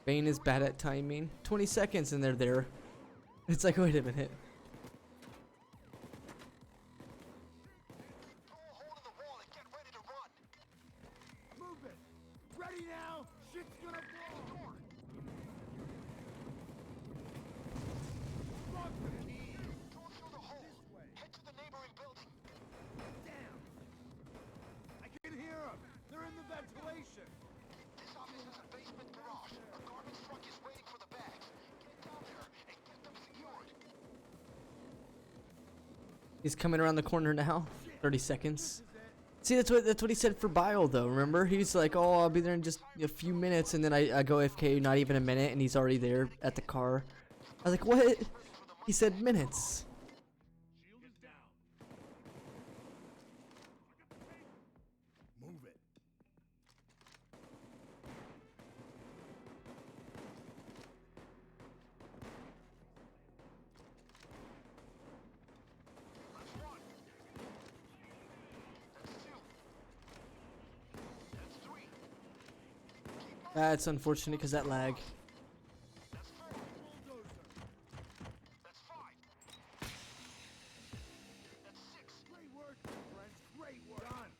Bane is bad at timing. 20 seconds and they're there. It's like, wait a minute. Move it! Ready now! Shit's gonna blow! Lock the key! Go through the hole. This way! Head to the neighboring building. Damn! I can hear them! They're in the ventilation! This office is a basement garage. A garbage truck is waiting for the bags. Get down there and get them secured. He's coming around the corner now. 30 seconds. See, that's what he said for Bile though. Remember, he's like, "Oh, I'll be there in just a few minutes," and then I go AFK, not even a minute, and he's already there at the car. I was like, "What?" He said minutes. Shield is down. Move it. That's one. That's two. That's three. That's unfortunate because that lag. That's four. Bulldozer. That's five. That's six. Great work, my friends. Great work. Done.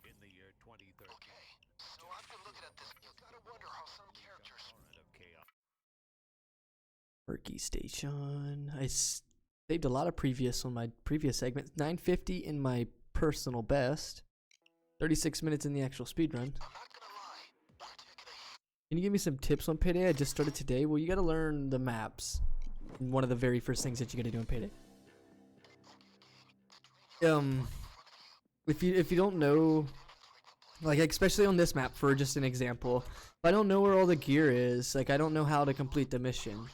In the year 2013, Okay, so I've been looking at this. You gotta wonder how some characters. torrent of chaos. Perky Station. I saved a lot of previous on my previous segment. 950 in my personal best. 36 minutes in the actual speedrun. I'm not gonna lie. We're taking a Can you give me some tips on Payday? I just started today. Well, you gotta learn the maps. One of the very first things that you gotta do in Payday. If you don't know, like especially on this map for just an example, if I don't know where all the gear is, like I don't know how to complete the mission.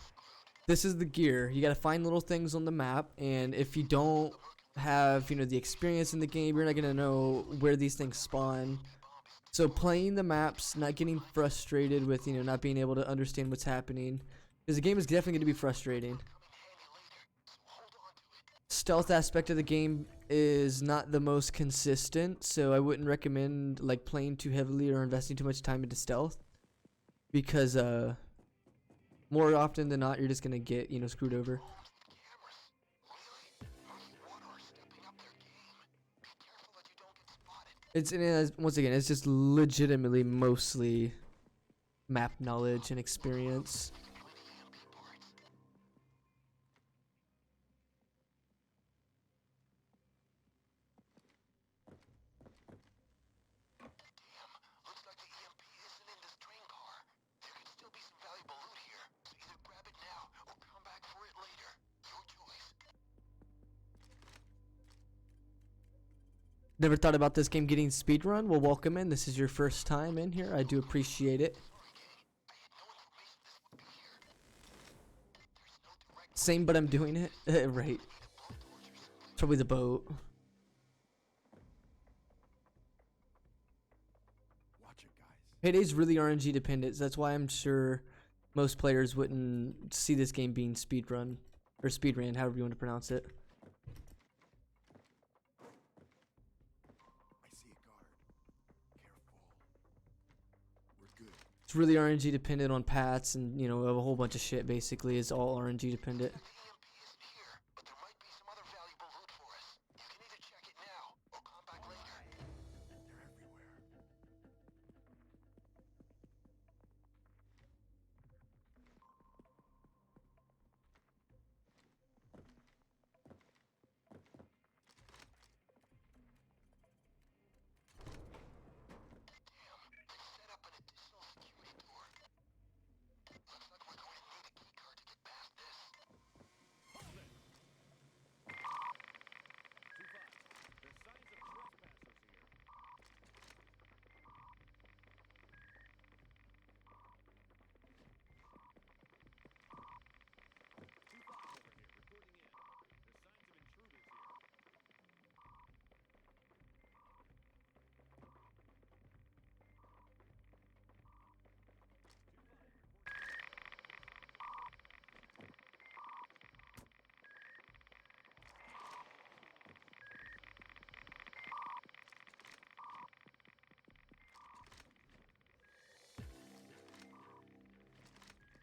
This is the gear. You gotta find little things on the map, and if you don't have, you know, the experience in the game, you're not gonna know where these things spawn. So playing the maps, not getting frustrated with, you know, not being able to understand what's happening, because the game is definitely gonna be frustrating. Stealth aspect of the game is not the most consistent, so I wouldn't recommend like playing too heavily or investing too much time into stealth, because more often than not you're just gonna get, you know, screwed over. It's, and once again, it's just legitimately mostly map knowledge and experience. Looks like the EMP isn't in this train car. There could still be some valuable loot here, so either grab it now or come back for it later. Your choice. Never thought about this game getting speedrun? Well, welcome in. This is your first time in here. I do appreciate it. Same, but I'm doing it. Right. Probably the boat. Watch it, guys. Payday's really RNG dependent, so that's why I'm sure most players wouldn't see this game being speedrun. Or speedran, however you want to pronounce it. I see a guard. Careful. We're good. It's really RNG dependent on paths and, you know, a whole bunch of shit basically. It's all RNG dependent. The EMP isn't here, but there might be some other valuable loot for us. You can either check it now or come back later. They're everywhere. They set up an additional security door. Looks like we're going to need a key card to get past this.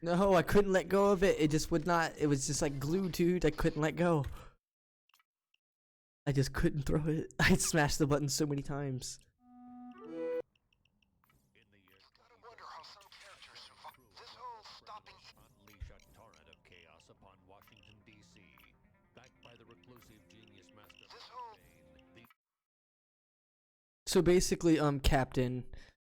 No, I couldn't let go of it. It just would not. It was just like glue, dude. I couldn't let go. I just couldn't throw it. I smashed the button so many times. Gotta wonder how some characters survive. This whole stopping. Unleash a torrent of chaos upon Washington, D.C. Backed by the reclusive genius master Payday, So basically, Captain,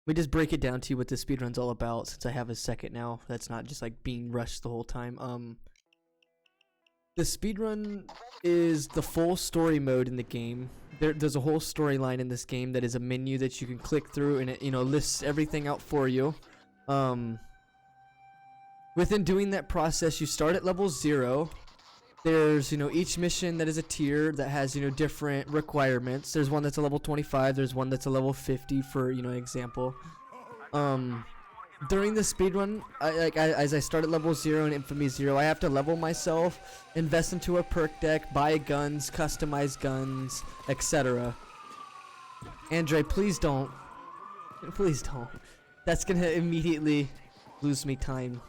we just break it down to you what the speedrun's all about, since I have a second now. That's not just like being rushed the whole time. The speedrun is the full story mode in the game. There's a whole storyline in this game that is a menu that you can click through, and it, you know, lists everything out for you. Within doing that process, you start at level 0. There's, you know, each mission that is a tier that has, you know, different requirements. There's one that's a level 25, there's one that's a level 50 for, you know, example. During the speedrun, as I start at level 0 in Infamy 0, I have to level myself, invest into a perk deck, buy guns, customize guns, etc. Andre, please don't. Please don't. That's gonna immediately lose me time.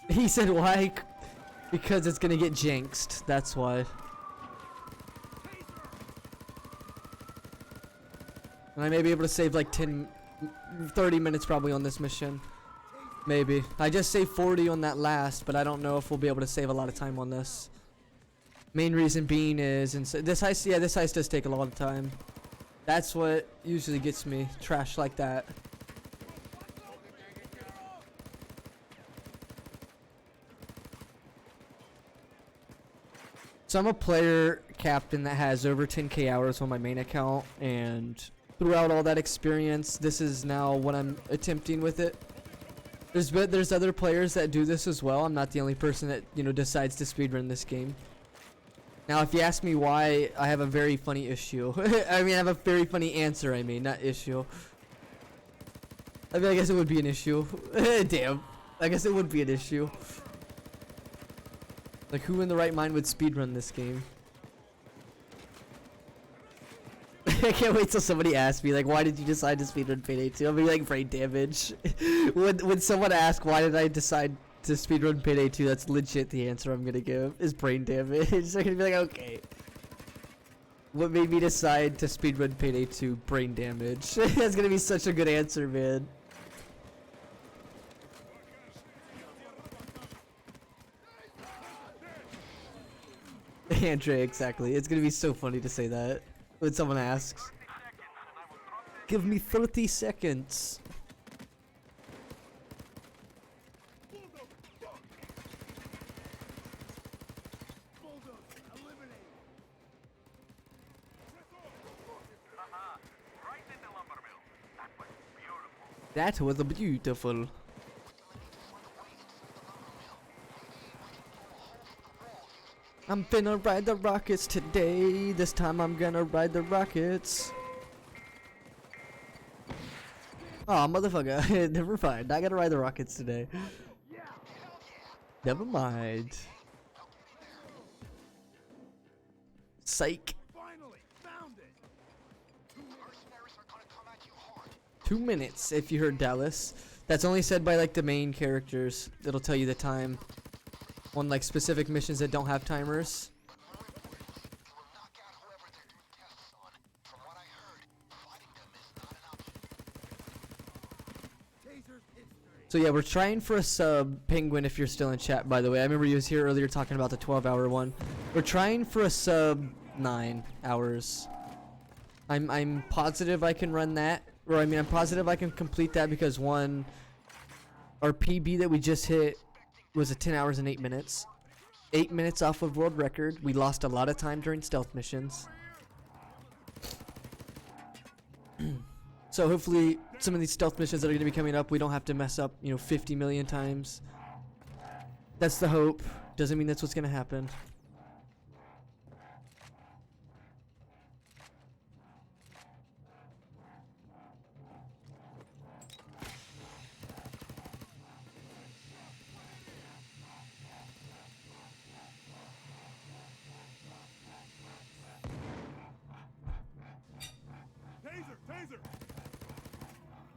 He said why? Because it's gonna get jinxed, that's why. And I may be able to save like 30 minutes probably on this mission. Maybe. I just saved 40 on that last, but I don't know if we'll be able to save a lot of time on this. Main reason being is, this heist, yeah, this heist does take a lot of time. That's what usually gets me, trash like that. So I'm a player captain that has over 10k hours on my main account, and throughout all that experience, this is now what I'm attempting with it. There's other players that do this as well. I'm not the only person that, you know, decides to speedrun this game. Now, if you ask me why, I have a very funny issue. I mean, I have a very funny answer, I mean, not issue. I mean, I guess it would be an issue. Damn. I guess it would be an issue. Like, who in the right mind would speedrun this game? I can't wait till somebody asks me, like, why did you decide to speedrun Payday 2? I'll be like, brain damage. when someone asks, why did I decide to speedrun Payday 2, that's legit the answer I'm gonna give, is brain damage. They're gonna be like, okay. What made me decide to speedrun Payday 2? Brain damage. That's gonna be such a good answer, man. Andre, exactly. It's gonna be so funny to say that when someone asks. Give me 30 seconds. That was beautiful. I'm finna ride the rockets today. This time I'm gonna ride the rockets. Oh, motherfucker. Never mind. I gotta ride the rockets today. Never mind. Psych. 2 minutes, if you heard Dallas. That's only said by like the main characters. It'll tell you the time on like specific missions that don't have timers. So yeah, we're trying for a sub. Penguin, if you're still in chat, by the way. I remember you was here earlier talking about the 12-hour one. We're trying for a sub 9 hours. I'm positive I can run that. Or I mean, I'm positive I can complete that because one, our PB that we just hit was a 10 hours and 8 minutes. 8 minutes off of world record. We lost a lot of time during stealth missions. So hopefully some of these stealth missions that are going to be coming up, we don't have to mess up, you know, 50 million times. That's the hope. Doesn't mean that's what's going to happen. Taser!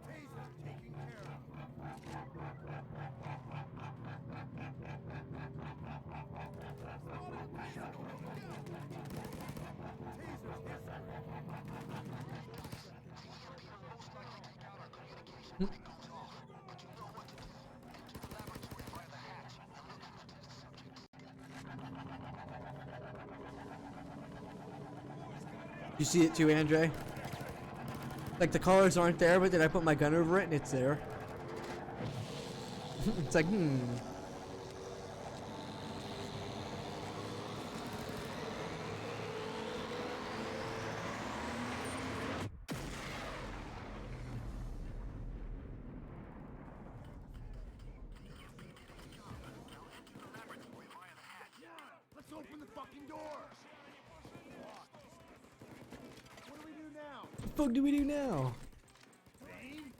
Taser taken care of. You see it too, Andre? Like the colors aren't there, but then I put my gun over it and it's there. It's like, Let's open the fucking doors! What do we do now? What the fuck do we do now? Bane?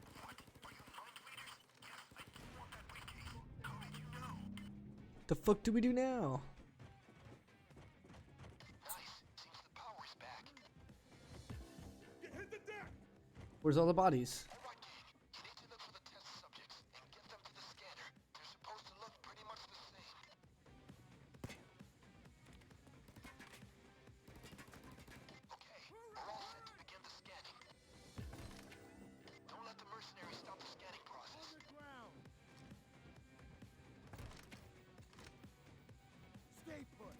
The fuck do we do now? Hit the deck! Where's all the bodies? Stay put!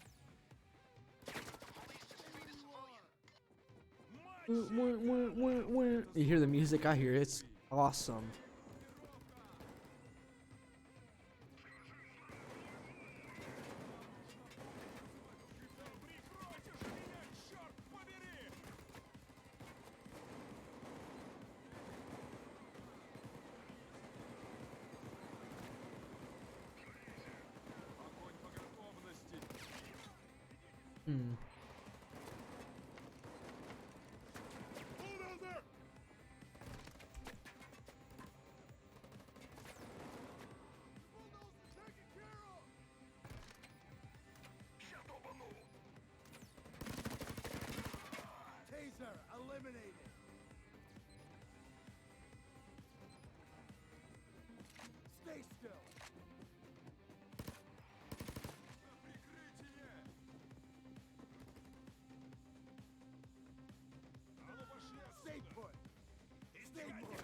You hear the music? I hear it. It's awesome. Taser eliminated! Stay still! Stay put! Stay put!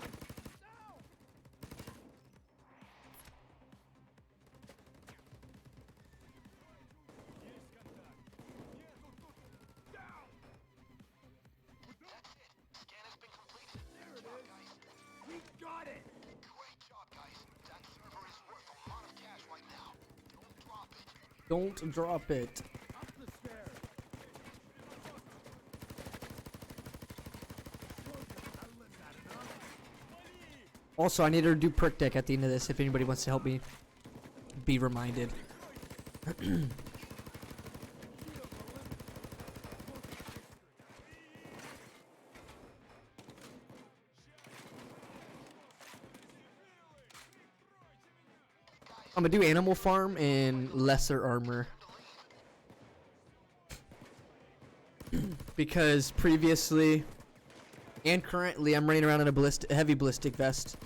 We got it! Great job, guys. That server is worth a lot of cash right now. Don't drop it. Don't drop it. Up the stairs! I lit that enough. Also, I need to do perk deck at the end of this if anybody wants to help me be reminded. I'm gonna do animal farm and lesser armor. Because previously and currently I'm running around in a heavy ballistic vest.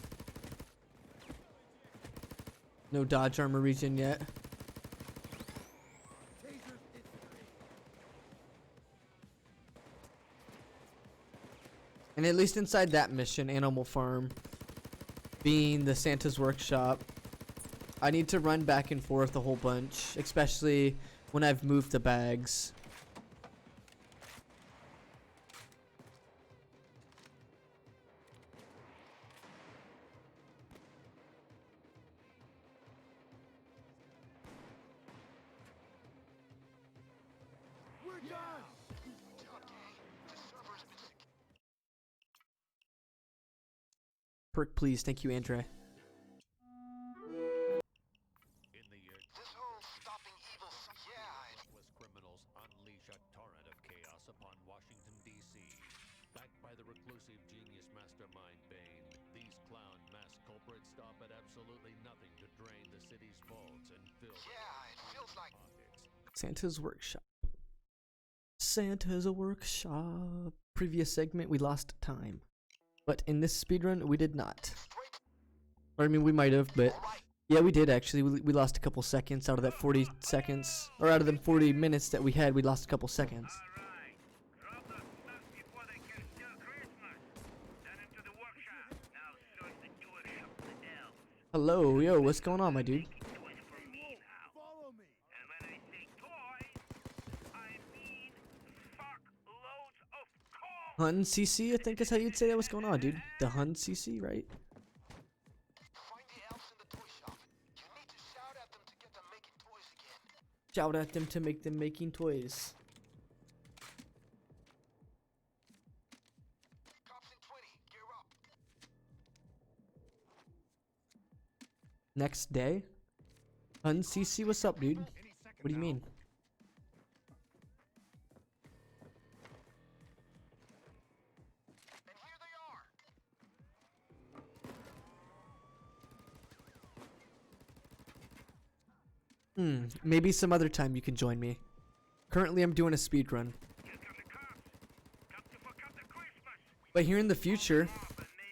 No dodge armor region yet. And at least inside that mission, Animal Farm, being the Santa's Workshop, I need to run back and forth a whole bunch, especially when I've moved the bags. We're done! Perk, please. Thank you, Andre. In the year This whole stopping evil was criminals unleash a torrent of chaos upon Washington, D.C. Backed by the reclusive genius mastermind Bane, these clown mass culprits stop at absolutely nothing to drain the city's vaults and fill it feels like pockets. Santa's Workshop. Santa's Workshop. Previous segment, we lost time. But in this speedrun, we did not. Or I mean, we might have, but yeah, we did actually. We lost a couple seconds out of that 40 seconds, or out of the 40 minutes that we had, we lost a couple seconds. Alright. Drop the stuff before they can steal Christmas. Then into the workshop. Now search the toy shop for the elves. Hello, yo, what's going on, my dude? Toys for me now. Follow me. And when I say toys, I mean fuck loads of coal. Hun CC, I think is how you'd say that. What's going on, dude? The Hun CC, right? Find the elves in the toy shop. You need to shout at them to get them making toys again. Shout at them to make them making toys. Cops in 20, gear up. Next day? Hun CC, what's up, dude? What do you mean? And here they are. Maybe some other time you can join me. Currently, I'm doing a speed run. Here come the cops. Come to fuck up the Christmas. But here in the future,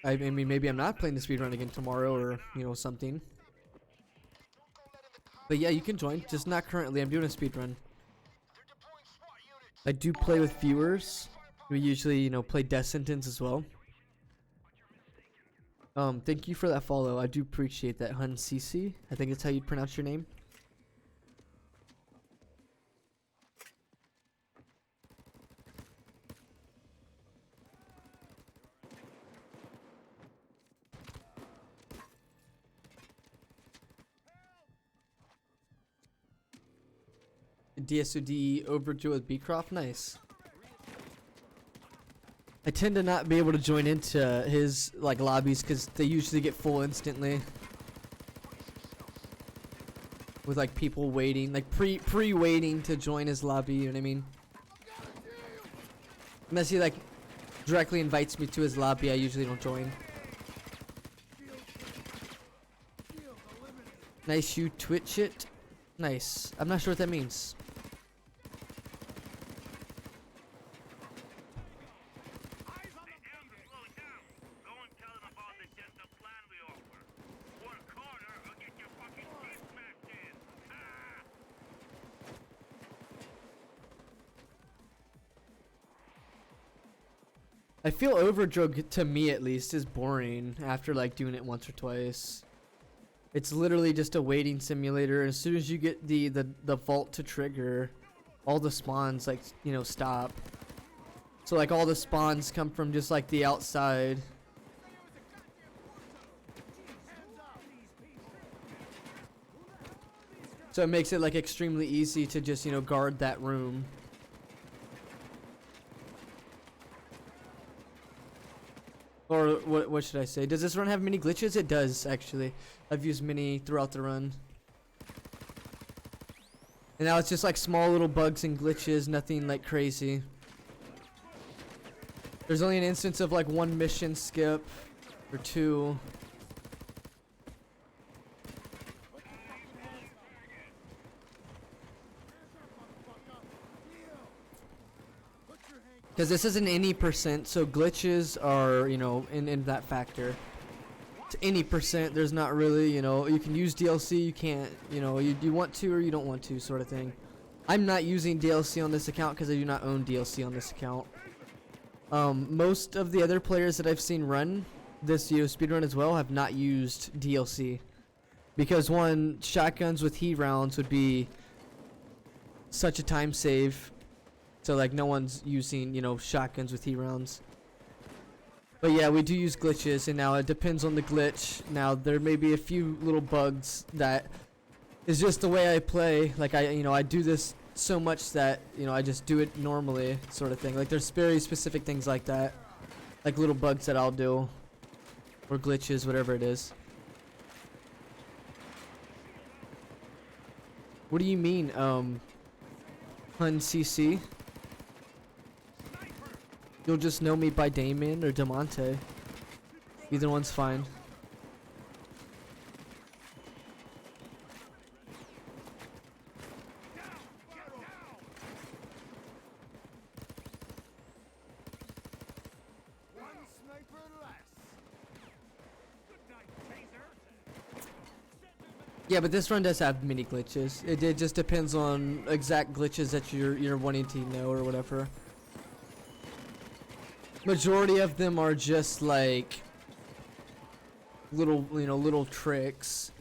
I mean, maybe I'm not playing the speed run again tomorrow or, you know, something. But yeah, you can join, just not currently. I'm doing a speed run. I do play with viewers. We usually, you know, play Death Sentence as well. Thank you for that follow. I do appreciate that, Hun CC. I think that's how you'd pronounce your name. DSOD overjoyed with Beecroft, nice. I tend to not be able to join into his like lobbies because they usually get full instantly. With like people waiting, like pre-waiting to join his lobby, you know what I mean? Unless he like directly invites me to his lobby, I usually don't join. Nice, you twitch it. Nice. I'm not sure what that means. I feel Overdrug, to me at least, is boring after like doing it once or twice. It's literally just a waiting simulator. As soon as you get the vault to trigger, all the spawns like, you know, stop. So like all the spawns come from just like the outside. So it makes it like extremely easy to just, you know, guard that room. Or what should I say? Does this run have many glitches? It does, actually. I've used many throughout the run. And now it's just like small little bugs and glitches, nothing like crazy. There's only an instance of like one mission skip or two. Because this isn't any percent, so glitches are, you know, in that factor. To any percent, there's not really, you know, you can use DLC, you can't, you know, you want to or you don't want to, sort of thing. I'm not using DLC on this account because I do not own DLC on this account. Most of the other players that I've seen run this, you know, speedrun as well have not used DLC. Because one, shotguns with heat rounds would be such a time save. So like no one's using, you know, shotguns with heat rounds. But yeah, we do use glitches, and now it depends on the glitch. Now there may be a few little bugs that is just the way I play. Like I do this so much that, you know, I just do it normally, sort of thing. Like there's very specific things like that, like little bugs that I'll do, or glitches, whatever it is. What do you mean, Hun CC? You'll just know me by Damon or Damontae. Either one's fine. One sniper less. Yeah, but this run does have mini glitches. It just depends on exact glitches that you're wanting to know or whatever. Majority of them are just like little, little tricks.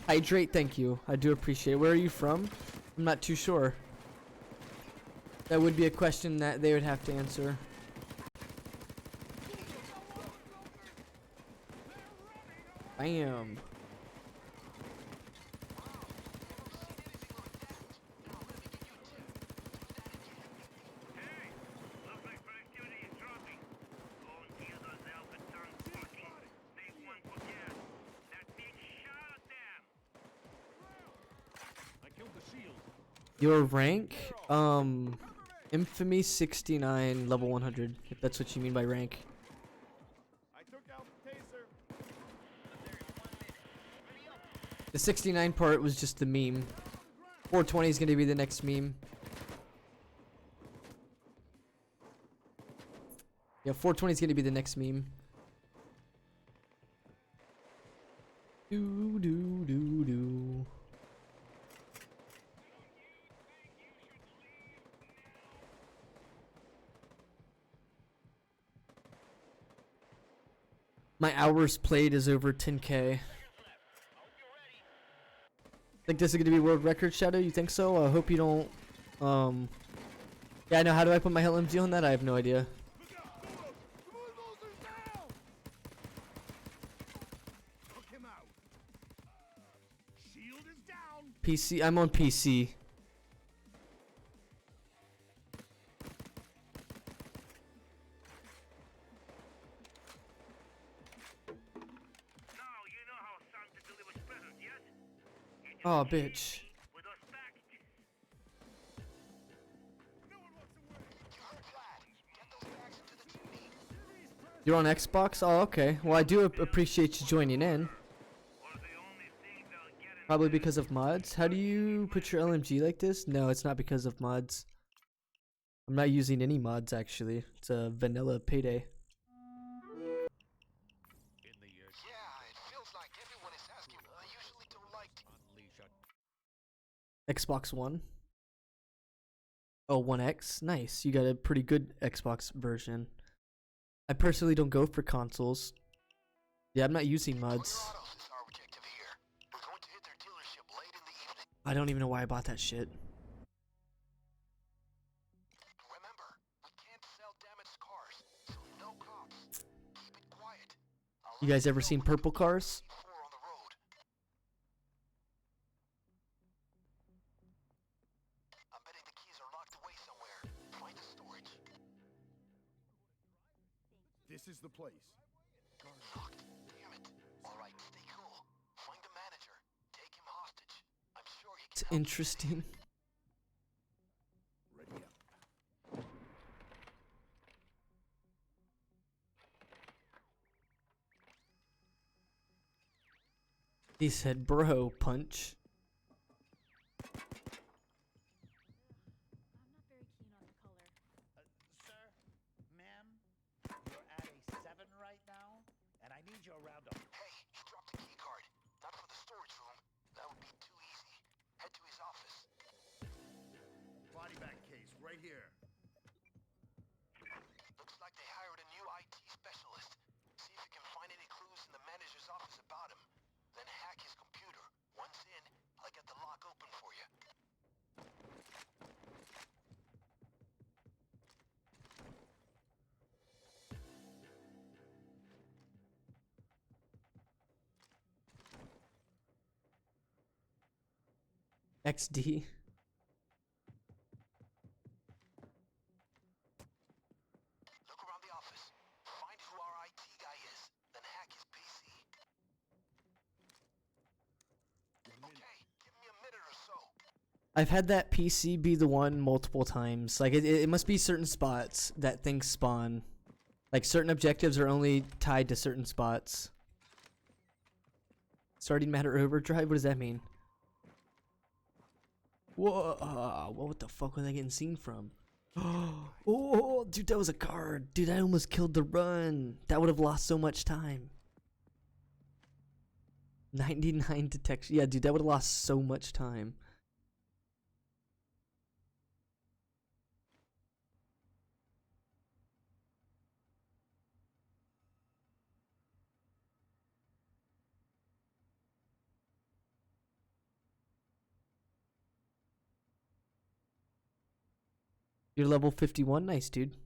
Hydrate, thank you. I do appreciate it. Where are you from? I'm not too sure. That would be a question that they would have to answer. Bam. Looks like productivity is dropping. Go and kill those alpha tongue fucking state one for gas. That big shot at them. I killed the shield. Your rank? Infamy 69, level 100, if that's what you mean by rank. I took out the taser. The 69 part was just the meme. 420 is going to be the next meme. Yeah, 420 is going to be the next meme. Do do do do. My hours played is over 10K. Think this is gonna be world record, Shadow? You think so? I hope you don't. Yeah, I know. How do I put my LMG on that? I have no idea. Took him out. Shield is down. PC. I'm on PC. Now you know how Santa delivers presents, yes? You just Oh, give bitch. me with those packages. No one walks away. You heard that. Get those bags into the chimney. You're on Xbox? Oh, okay. Well, I do appreciate you joining in. Or the only thing they'll get in Probably because of mods. How do you put your LMG like this? No, it's not because of mods. I'm not using any mods, actually. It's a vanilla Payday. In the year Yeah, it feels like everyone is asking. I usually don't like to. unleash a Xbox One. Oh, 1X? Nice. You got a pretty good Xbox version. I personally don't go for consoles. Yeah, I'm not using mods. Toyota Autos is our objective here. We're going to hit their dealership late in the evening. I don't even know why I bought that shit. Remember, we can't sell damaged cars, so no cops. Keep it quiet. I'll You let guys ever know seen when the purple cars? P4 on the road. I'm betting the keys are locked away somewhere. Find the storage. This is the place. Locked. Damn it. All right, stay cool. Find the manager. Take him hostage. I'm sure he It's can help. interesting. Ready up. He said, bro, punch. I'm not very keen on the color. Sir, ma'am, you're at a 7 right now, and I need you around a... Hey, he dropped a key card. Not for the storage room. That would be too easy. Head to his office. Body bag case right here. Looks like they hired a new IT specialist. See if you can find any clues in the manager's office about him. Then hack his computer. Once in, I'll get the lock open for you. XD. Look around the office. Find who our IT guy is. Then hack his PC. Okay, give me a minute or so. I've had that PC be the one multiple times. Like, it must be certain spots that things spawn. Like, certain objectives are only tied to certain spots. Starting matter overdrive? What does that mean? Whoa, what the fuck was I getting seen from? Oh, dude, that was a card. Dude, I almost killed the run. That would have lost so much time. 99 detection. Yeah, dude, that would have lost so much time. You're level 51. Nice, dude.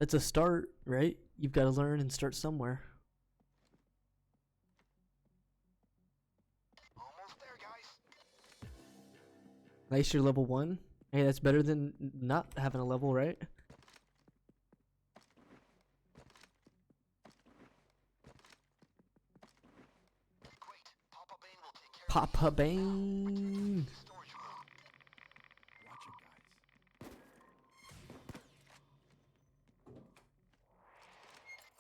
That's a start, right? You've got to learn and start somewhere. Almost there, guys. Nice, you're level 1. Hey, that's better than not having a level, right? Great. Papa Bane will take care Papa Bane. storage room. Watch it, guys.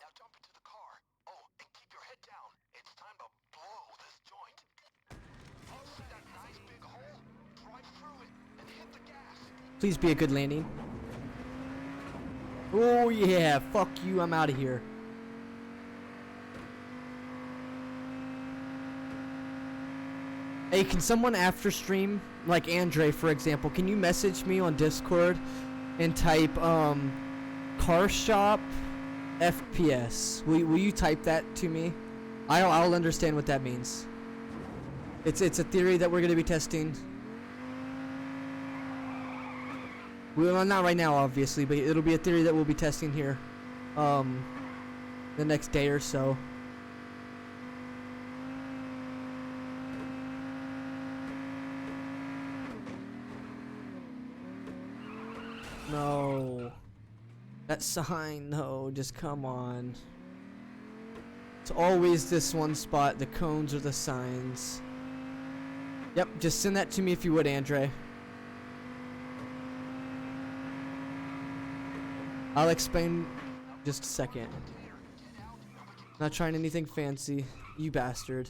Now jump into the car. Oh, and keep your head down. It's time to blow this joint. See that nice big hole? Drive through it and hit the gas. Please be a good landing. Oh yeah, fuck you, I'm out of here. Hey, can someone after stream, like Andre for example, can you message me on Discord and type car shop FPS? Will you type that to me? I'll understand what that means. It's a theory that we're gonna be testing. Well, not right now, obviously, but it'll be a theory that we'll be testing here, the next day or so. No. That sign, no, just come on. It's always this one spot, the cones or the signs. Yep, just send that to me if you would, Andre. I'll explain just a second. Not trying anything fancy, you bastard.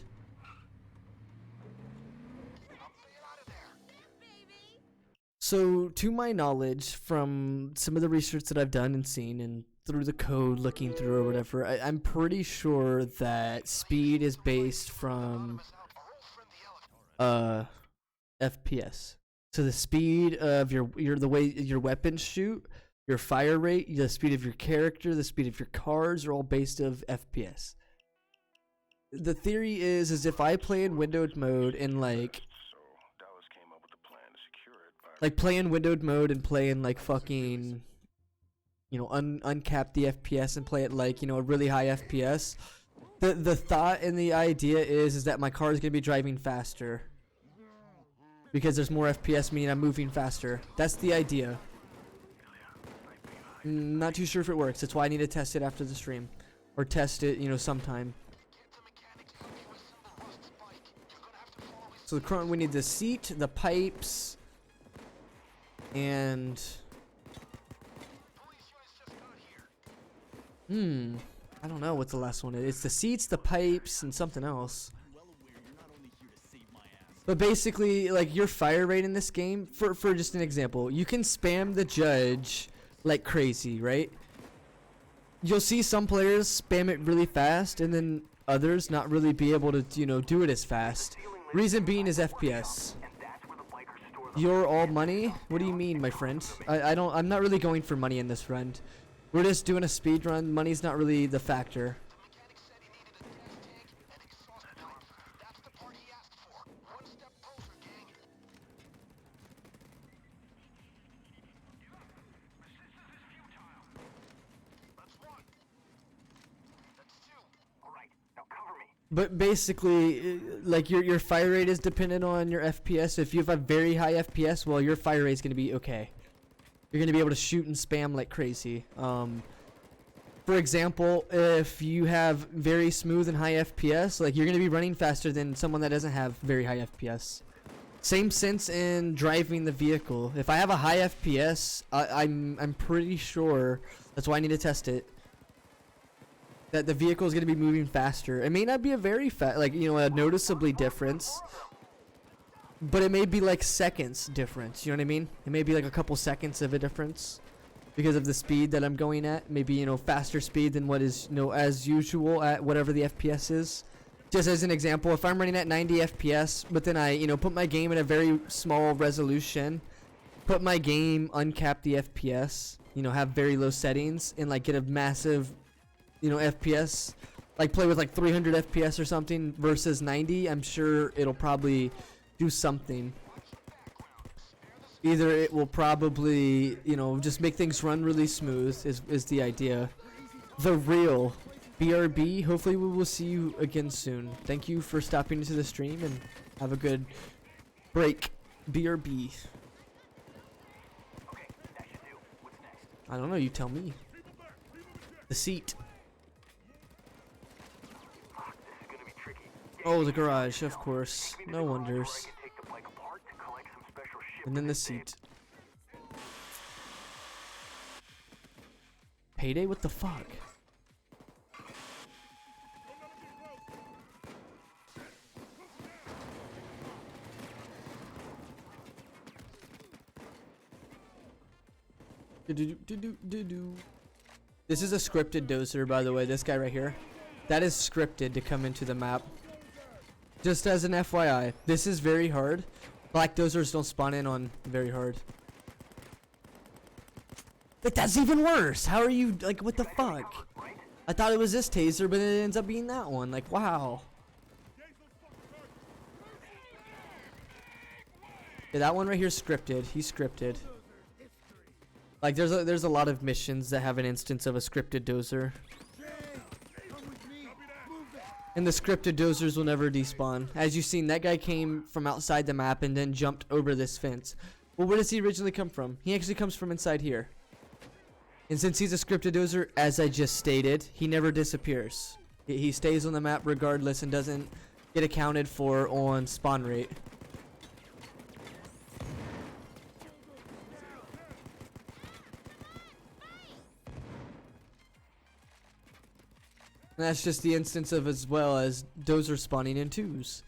So, to my knowledge, from some of the research that I've done and seen, and through the code, looking through or whatever, I'm pretty sure that speed is based from FPS. So the speed of the way your weapons shoot, your fire rate, the speed of your character, the speed of your cars are all based of FPS. The theory is if I play in windowed mode and like play in windowed mode and play in like fucking, you know, uncap the FPS and play it like, you know, a really high FPS. The thought and the idea is that my car is gonna be driving faster because there's more FPS, meaning I'm moving faster. That's the idea. Not too sure if it works. That's why I need to test it after the stream, or test it, you know, sometime. So the current, we need the seat, the pipes, and I don't know what the last one is. It's the seats, the pipes, and something else. But basically, like, your fire rate in this game, for just an example, you can spam the judge like crazy, right? You'll see some players spam it really fast, and then others not really be able to, you know, do it as fast. Reason being is FPS. You're all money? What do you mean, my friend? I'm not really going for money in this run. We're just doing a speed run. Money's not really the factor. But basically, like your fire rate is dependent on your FPS. If you have a very high FPS, well, your fire rate is gonna be okay. You're gonna be able to shoot and spam like crazy. For example, if you have very smooth and high FPS, like you're gonna be running faster than someone that doesn't have very high FPS. Same sense in driving the vehicle. If I have a high FPS, I'm pretty sure, that's why I need to test it, that the vehicle is going to be moving faster. It may not be a very fast, like, you know, a noticeably difference, but it may be like seconds difference. You know what I mean? It may be like a couple seconds of a difference because of the speed that I'm going at. Maybe, you know, faster speed than what is, you know, as usual at whatever the FPS is. just as an example, if I'm running at 90 FPS, but then I, you know, put my game in a very small resolution, put my game uncap the FPS, you know, have very low settings, and like get a massive, you know, FPS, like play with like 300 FPS or something versus 90, I'm sure it'll probably do something. Either it will probably, you know, just make things run really smooth is the idea. The real BRB, hopefully we will see you again soon. Thank you for stopping into the stream and have a good break. BRB. Okay, that should do. What's next? I don't know, you tell me. The seat. Fuck, this is gonna be tricky. Oh, the garage, of course. No wonders. Take the bike apart to collect some special shit. And then the seat. Payday? What the fuck? This is a scripted dozer, by the way. This guy right here. That is scripted to come into the map. Just as an FYI. This is very hard. Black dozers don't spawn in on very hard. Like, that's even worse. How are you, like, what the fuck? I thought it was this taser, but it ends up being that one. Like, wow. Yeah, that one right here is scripted. He's scripted. Like, there's a lot of missions that have an instance of a scripted dozer. And the scripted dozers will never despawn. As you've seen, that guy came from outside the map and then jumped over this fence. Well, where does he originally come from? He actually comes from inside here. And since he's a scripted dozer, as I just stated, he never disappears. He stays on the map regardless and doesn't get accounted for on spawn rate. And that's just the instance of as well as dozer spawning in twos.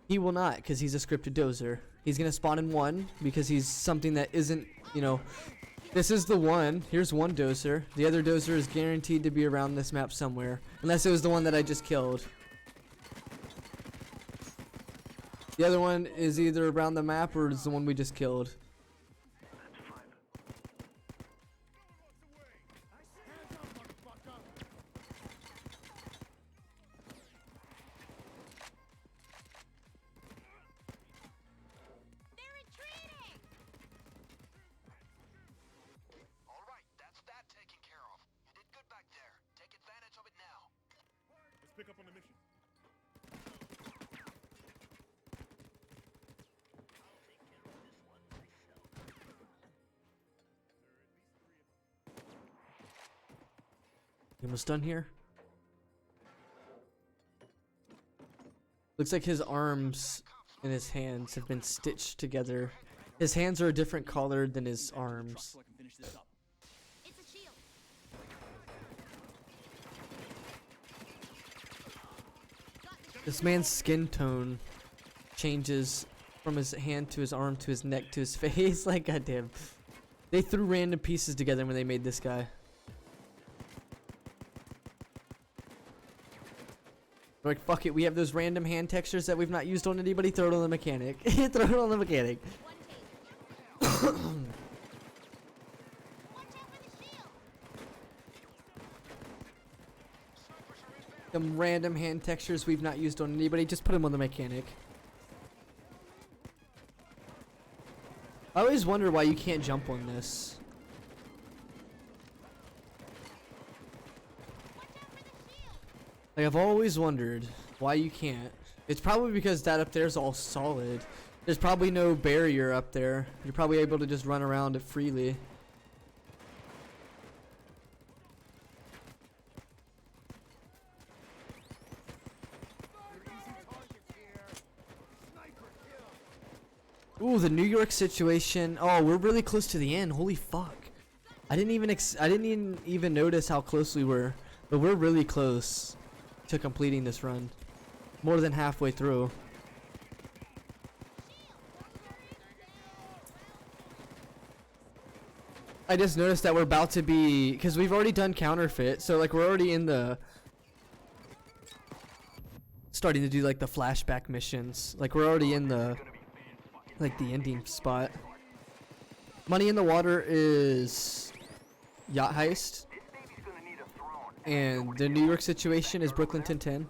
He will not, because he's a scripted dozer. He's going to spawn in one because he's something that isn't, you know, this is the one. Here's one dozer. The other dozer is guaranteed to be around this map somewhere. Unless it was the one that I just killed. The other one is either around the map or is the one we just killed. Pick up on the mission. You almost done here? Looks like his arms and his hands have been stitched together. His hands are a different color than his arms. This man's skin tone changes from his hand to his arm to his neck to his face. Like, goddamn. They threw random pieces together when they made this guy. They're like, fuck it, we have those random hand textures that we've not used on anybody. Throw it on the mechanic. Throw it on the mechanic. Some random hand textures we've not used on anybody, just put them on the mechanic. I always wonder why you can't jump on this. Like, I've always wondered why you can't. It's probably because that up there is all solid. There's probably no barrier up there. You're probably able to just run around it freely. Ooh, the New York situation. Oh, we're really close to the end. Holy fuck! I didn't even notice how close we were, but we're really close to completing this run. More than halfway through. I just noticed that we're about to be, because we've already done counterfeit, so like we're already in the starting to do like the flashback missions. Like we're already in the the ending spot. Money in the Water is yacht heist, and the New York situation is Brooklyn 1010,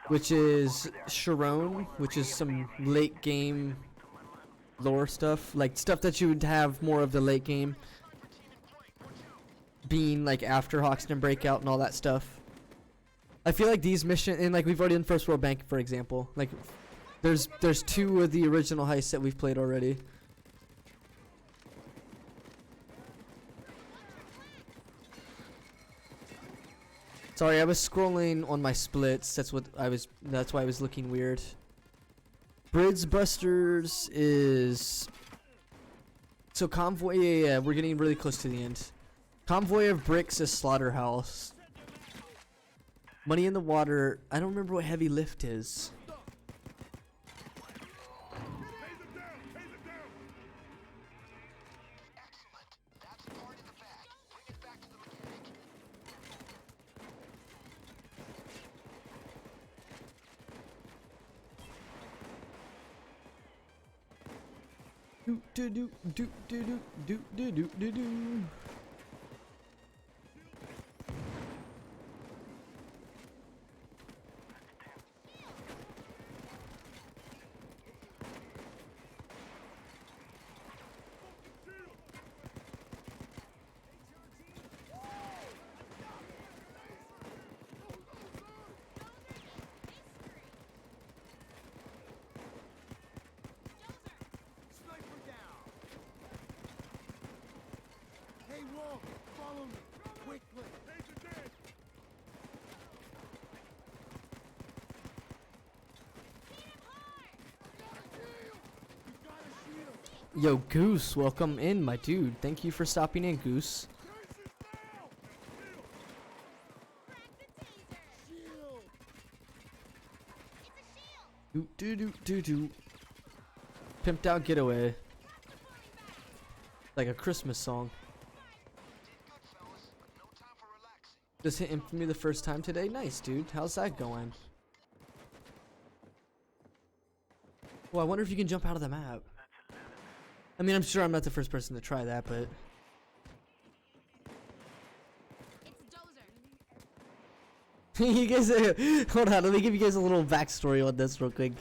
which is Sharon, which is some late game lore stuff, like stuff that you would have more of the late game, being like after Hoxton Breakout and all that stuff. I feel like these missions, and like we've already done First World Bank, for example. Like there's 2 of the original heists that we've played already. Sorry, I was scrolling on my splits. That's why I was looking weird. Bridge Busters is so Convoy. Yeah, we're getting really close to the end. Convoy of Bricks is Slaughterhouse. Money in the Water. I don't remember what Heavy Lift is. Do do do do do do do do do do. Hey, Wolf, follow me, quickly. Yo, Goose, welcome in, my dude. Thank you for stopping in, Goose. Do do do do do. Pimped Out Getaway. Like a Christmas song. Just hit Infamy the first time today. Nice, dude. How's that going? Well, I wonder if you can jump out of the map. I mean, I'm sure I'm not the first person to try that, but... You guys, hold on, let me give you guys a little backstory on this real quick.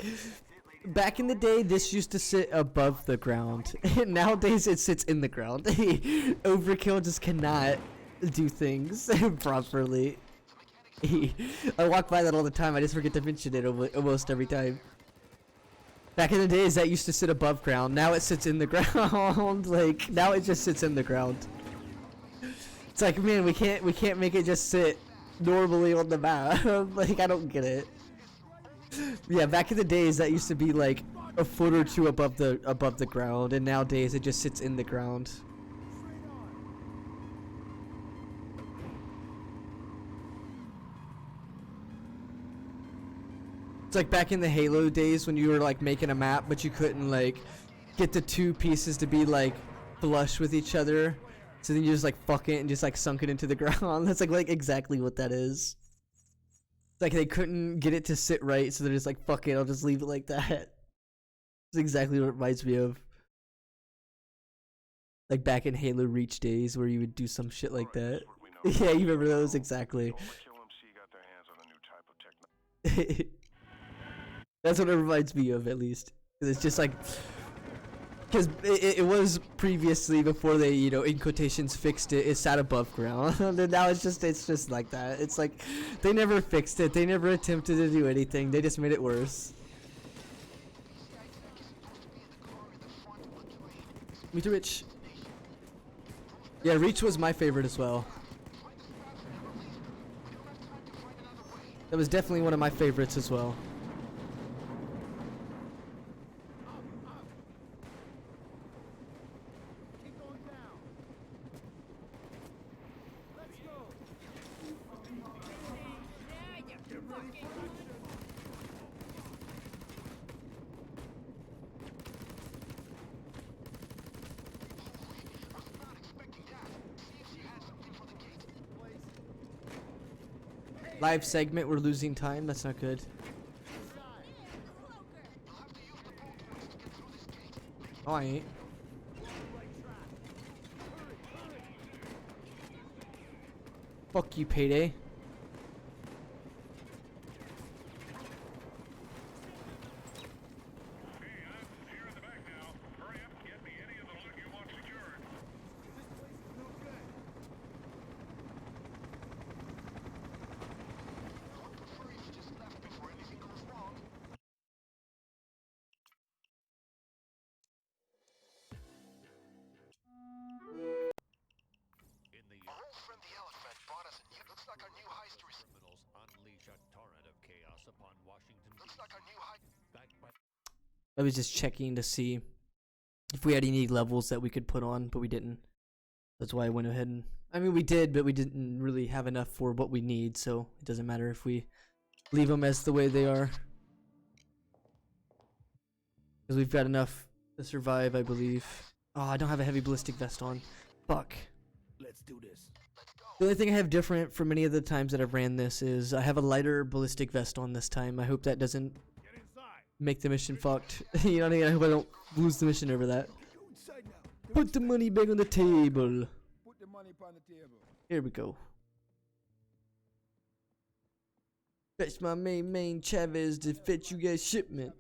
Back in the day, this used to sit above the ground. Nowadays, it sits in the ground. Overkill just cannot do things properly. I walk by that all the time. I just forget to mention it almost every time. Back in the days, that used to sit above ground. Now it sits in the ground. Like now it just sits in the ground. It's like, man, we can't make it just sit normally on the map. Like I don't get it. Yeah, back in the days, that used to be like a foot or two above the ground, and nowadays it just sits in the ground. It's like back in the Halo days when you were like making a map, but you couldn't like get the 2 pieces to be like flush with each other. So then you just like fuck it and just like sunk it into the ground. That's like exactly what that is. It's like they couldn't get it to sit right, so they're just like, fuck it, I'll just leave it like that. That's exactly what it reminds me of. Like back in Halo Reach days where you would do some shit like that. Yeah, you remember those exactly. That's what it reminds me of, at least. 'Cause it's just like, because it was previously, before they, you know, in quotations, fixed it, it sat above ground. And now it's just like that. It's like, they never fixed it. They never attempted to do anything. They just made it worse. Me too, Rich. Yeah, Reach was my favorite as well. That was definitely one of my favorites as well. Live segment, we're losing time. That's not good. Oh, I ain't. Fuck you, Payday. In the Our old friend the elephant brought us a new. Looks like our new heist criminals unleash a torrent of chaos upon Washington, Looks D.C. like our new heist. Backed by I was just checking to see if we had any levels that we could put on, but we didn't. That's why I went ahead and... I mean, we did, but we didn't really have enough for what we need, so it doesn't matter if we leave them as the way they are. Because we've got enough to survive, I believe. Oh, I don't have a heavy ballistic vest on. Fuck. Let's do this. The only thing I have different from any of the times that I've ran this is I have a lighter ballistic vest on this time. I hope that doesn't make the mission fucked. You know what I mean? I hope I don't lose the mission over that. Go inside now. Put the money back on the table. Put the money upon the table. Here we go. Fetch my main Chavez to fetch you guys shipment.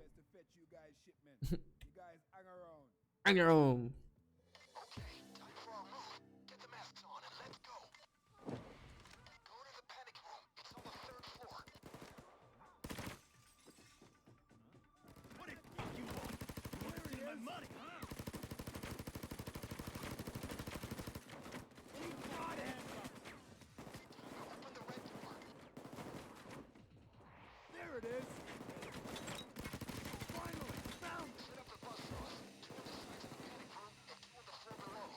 You guys hang around. On your own. Okay, time for our move. Get the masks on and let's go. Go to the panic room. It's on the 3rd floor. What the fuck you want? You want to steal my money, huh? Open the red door. There it is. Finally, found it. Set up the bus saws. 2 on the sides of the panic room and 2 on the floor below.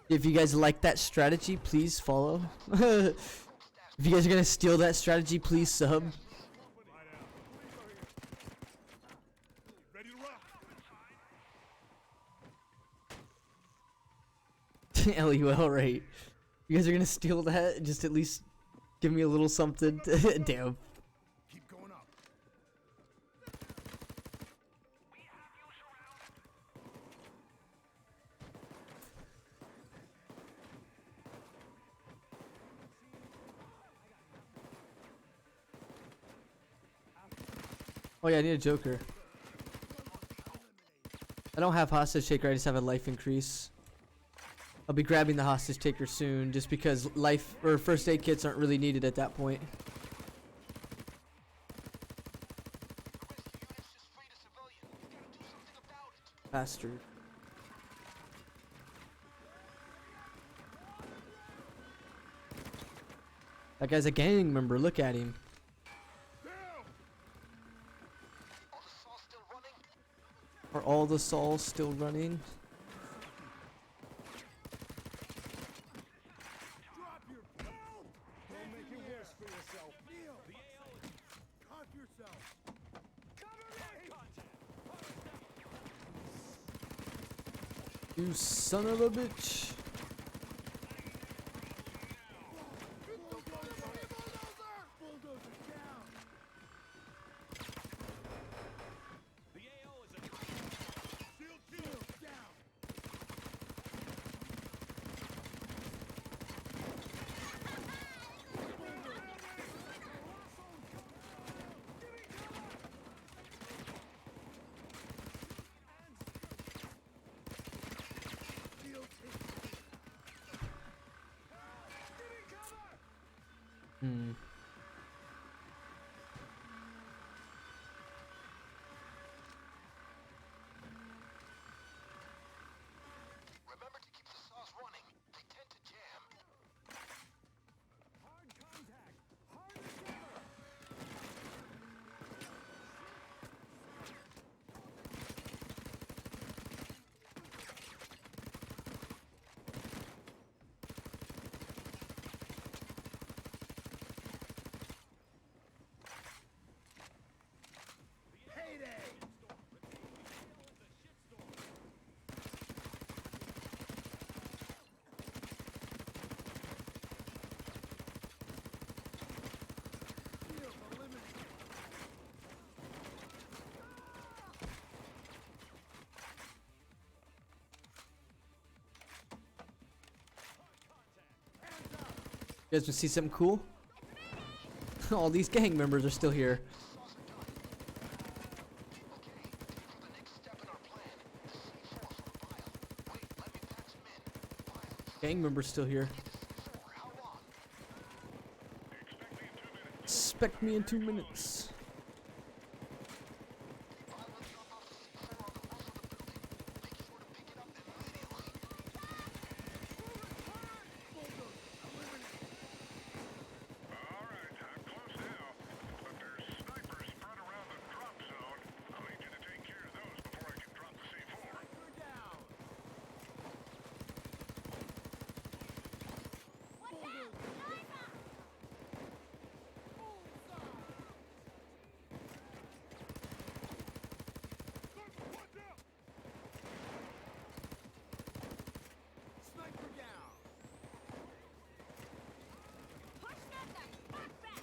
If you guys like that strategy, please follow. If you guys are gonna steal that strategy, please sub. Ready to rock. LUL, right? You guys are gonna steal that? Just at least give me a little something. Damn. Keep going up. Oh yeah, I need a Joker. I don't have hostage taker, I just have a life increase. I'll be grabbing the hostage taker soon, just because life or first aid kits aren't really needed at that point. Bastard. That guy's a gang member, look at him. Are all the saws still running? Drop your Don't make it worse for yourself. Kneel. Cock yourself. You son of a bitch. Bulldozer down. Shield down. Hmm. Remember to keep the saws running. They tend to jam. Hard contact. Hard as ever. You guys want to see something cool? All these gang members are still here. Gang members still here. Expect me in 2 minutes. Sniper down. Push that thing! Back, back!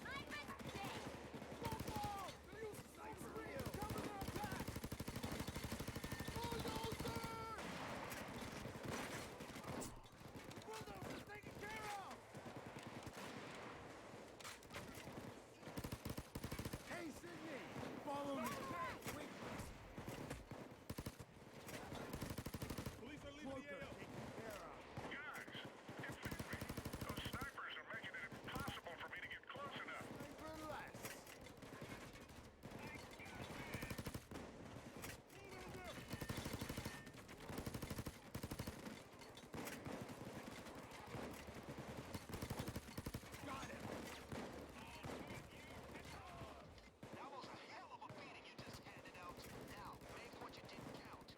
Sniper's dead! Hey, Sydney, follow me. Police are leaving Smoker the AO. taken care of. Guys, defend me. Those snipers are making it impossible for me to get close enough. Sniper less. Got him. That was a hell of a beating you just handed out. Now, make what you didn't count.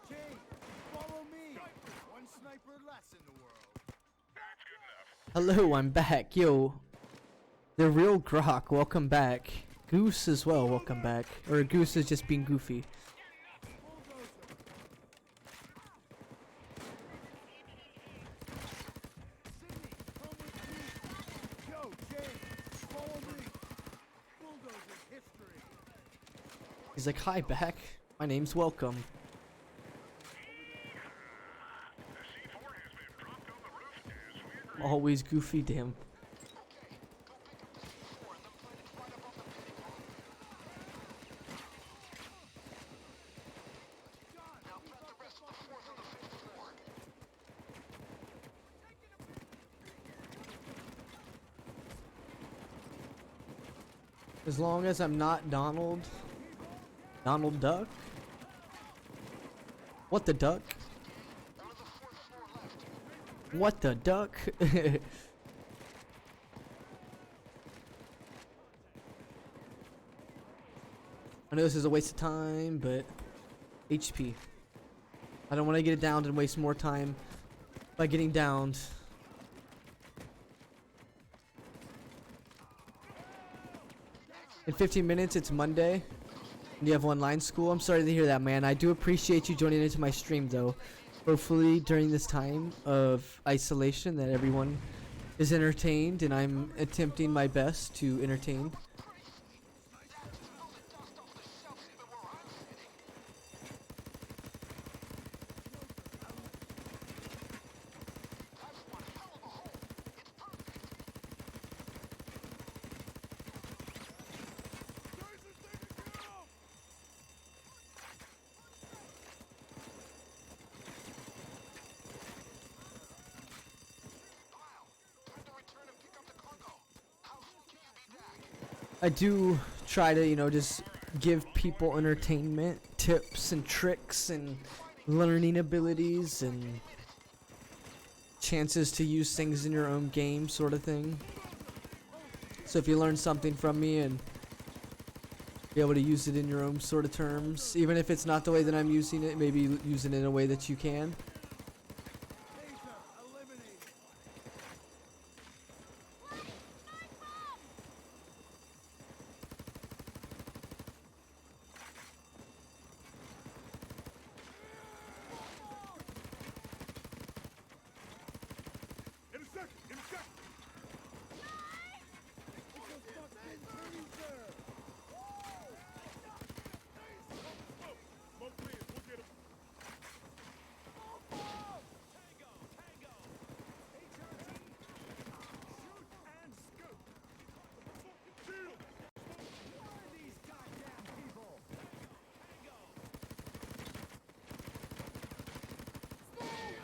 Jane, follow me. One sniper less in the world. That's good enough. Hello, I'm back. Yo. The real Grok, welcome back. Goose as well, welcome back. Or Goose is just being goofy. Sydney, come with me. Yo, Jane, follow me. Bulldozer history. He's like, hi, back. My name's Welcome. The C4 has been dropped on the roof as we agreed. Always goofy, damn. As long as I'm not Donald Duck? What the duck? What the duck? I know this is a waste of time, but HP. I don't want to get it downed and waste more time by getting downed. In 15 minutes, it's Monday. And you have online school. I'm sorry to hear that, man. I do appreciate you joining into my stream, though. Hopefully, during this time of isolation, that everyone is entertained, and I'm attempting my best to entertain. I do try to, you know, just give people entertainment, tips and tricks and learning abilities and chances to use things in your own game, sort of thing. So if you learn something from me and be able to use it in your own sort of terms, even if it's not the way that I'm using it, maybe use it in a way that you can.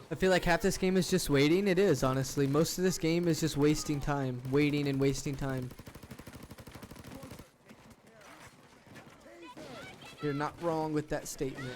I feel like half this game is just waiting. It is, honestly. Most of this game is just wasting time. Waiting and wasting time. You're not wrong with that statement.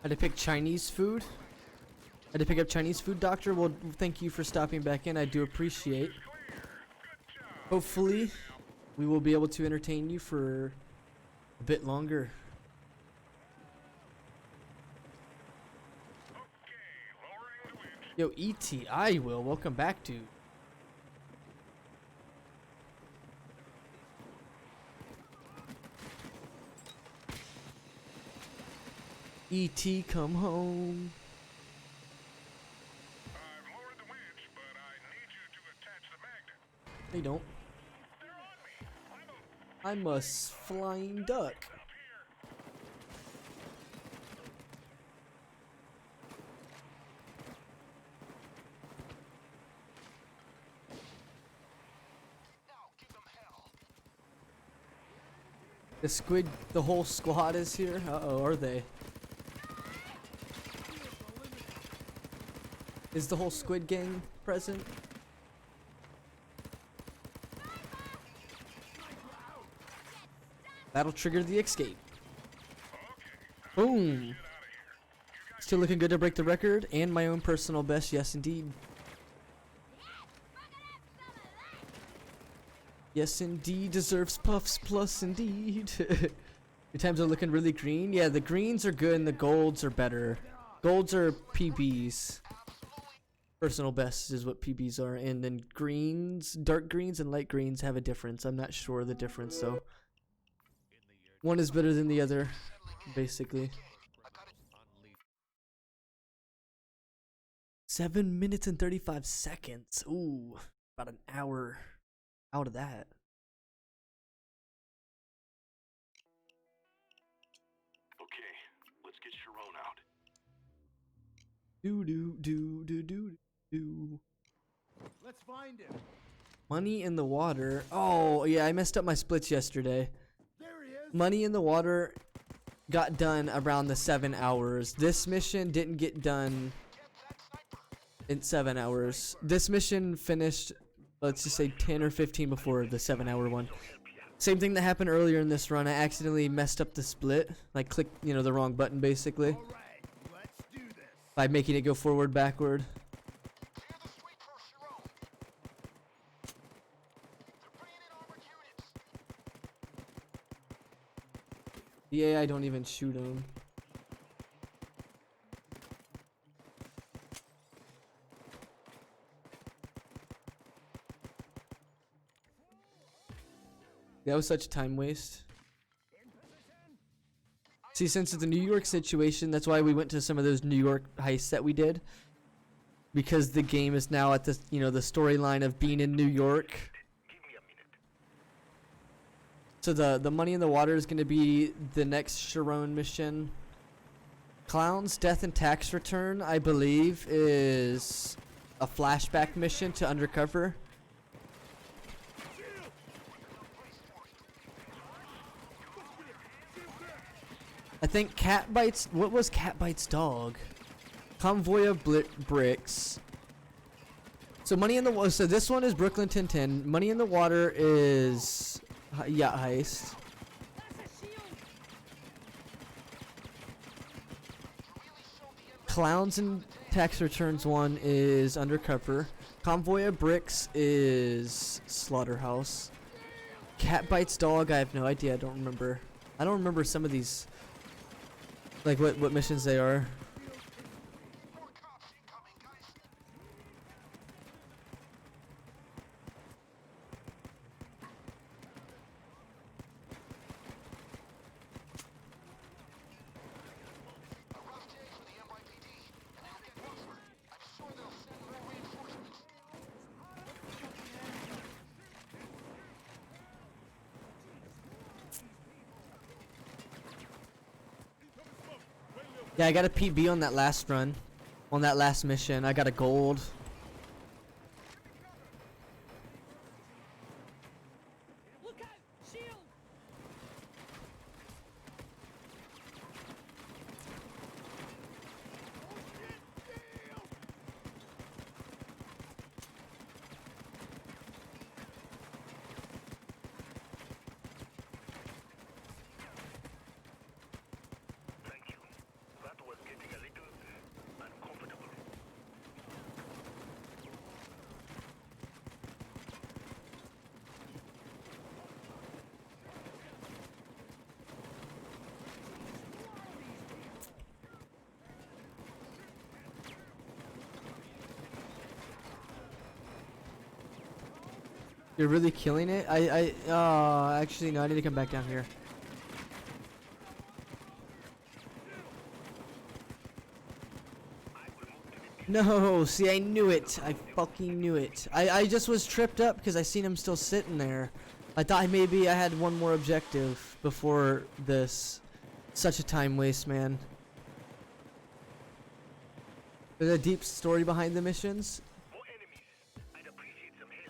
I had to pick Chinese food. I had to pick up Chinese food, Doctor. Well, thank you for stopping back in. I do appreciate. Hopefully, we will be able to entertain you for a bit longer. Yo, E.T., I will. Welcome back, dude. E.T., come home. I've lowered the winch, but I need you to attach the magnet. They don't. I'm a flying duck. The squid, the whole squad is here? Uh-oh, are they? Is the whole squid gang present? That'll trigger the escape. Boom! Still looking good to break the record and my own personal best, yes indeed. Yes indeed, deserves puffs plus indeed. Your times are looking really green. Yeah, the greens are good and the golds are better. Golds are PBs. Personal best is what PBs are, and then greens, dark greens and light greens have a difference. I'm not sure the difference though. One is better than the other, basically. 7 minutes and 35 seconds. Ooh, about an hour out of that. Okay, let's get Sharon out. Do do do do do do. Let's find him. Money in the water. Oh yeah, I messed up my splits yesterday. There he is. Money in the water got done around the 7 hours. This mission didn't get done in 7 hours. This mission finished, let's just say 10 or 15 before the 7 hour one. Same thing that happened earlier in this run. I accidentally messed up the split. I clicked, you know, the wrong button basically. All right, let's do this. By making it go forward, backward. The AI don't even shoot him. That was such a time waste. See, since it's a New York situation, that's why we went to some of those New York heists that we did. Because the game is now at the, you know, the storyline of being in New York. So the money in the water is going to be the next Sharon mission. Clown's death and tax return, I believe, is a flashback mission to undercover. I think Cat Bites. What was Cat Bites' dog? Convoy of bricks. So money in the water. So this one is Brooklyn Tintin. Money in the water is yacht heist. Clowns and tax returns one is undercover. Convoy of bricks is slaughterhouse. Cat bites dog. I have no idea. I don't remember. I don't remember some of these. Like what missions they are. Yeah, I got a PB on that last run. On that last mission. I got a gold. Look out! Shield! Thank you. That was getting a little uncomfortable. You're really killing it. Actually no, I need to come back down here. No, see, I knew it. I fucking knew it. I just was tripped up because I seen him still sitting there. I thought maybe I had one more objective before this. Such a time waste, man. There's a deep story behind the missions. More enemies. I'd appreciate some help.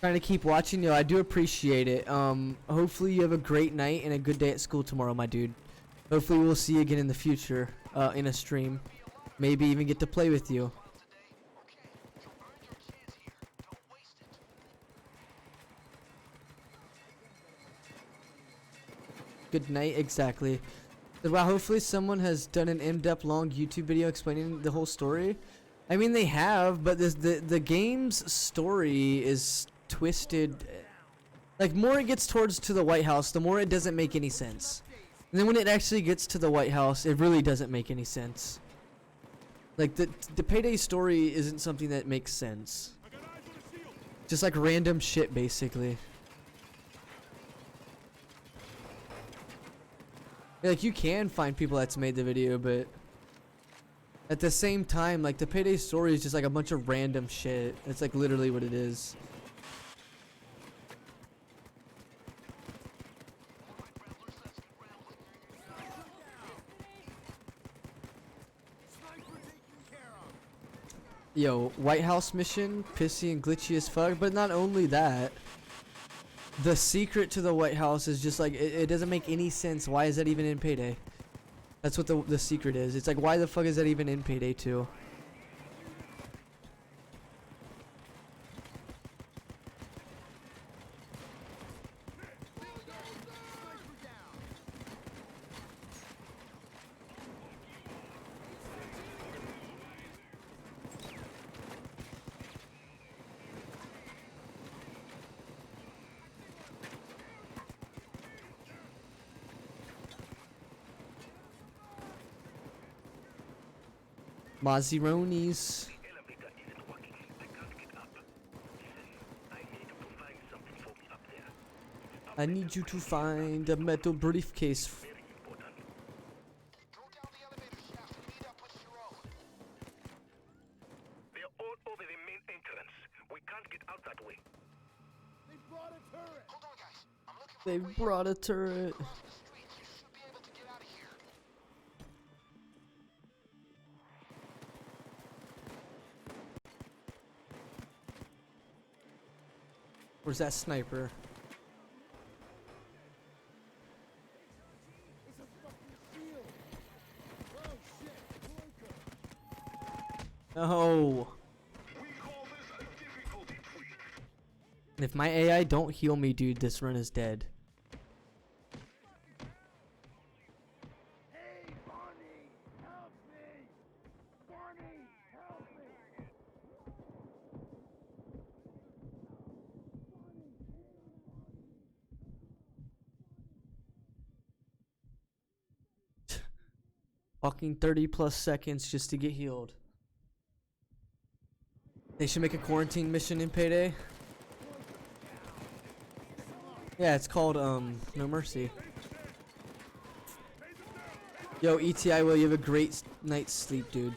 Trying to keep watching you. I do appreciate it. Hopefully you have a great night and a good day at school tomorrow, my dude. Hopefully we'll see you again in the future, in a stream. Maybe even get to play with you. Good night, exactly. Well, hopefully someone has done an in-depth long YouTube video explaining the whole story. I mean, they have, but the game's story is twisted. Like, more it gets towards to the White House, the more it doesn't make any sense. And then when it actually gets to the White House, it really doesn't make any sense. Like, the Payday story isn't something that makes sense. Just like random shit, basically. Like, you can find people that's made the video, but at the same time, like, the Payday story is just like a bunch of random shit. It's like literally what it is. Yo, White House mission, pissy and glitchy as fuck, but not only that. The secret to the White House is just like, it doesn't make any sense. Why is that even in Payday? That's what the secret is. It's like, why the fuck is that even in Payday 2? Mazzironis. Elevator isn't working. I can't get up. Listen, I need you to find something for me up there. I need you to find a metal briefcase. Very important. Go down the elevator shaft and meet up with Jerome. They're all over the main entrance. We can't get out that way. They brought a turret. Hold on, guys. I'm looking for They a way brought a turret. across the street. You should be able to get out of here. Where's that sniper? It's a fucking shield. Oh shit, No. If my AI don't heal me, dude, this run is dead. Hey, Barney, help me! Barney, help me! Fucking 30 plus seconds just to get healed. They should make a quarantine mission in Payday. Yeah, it's called No Mercy. Yo, ETI, will you have a great night's sleep, dude?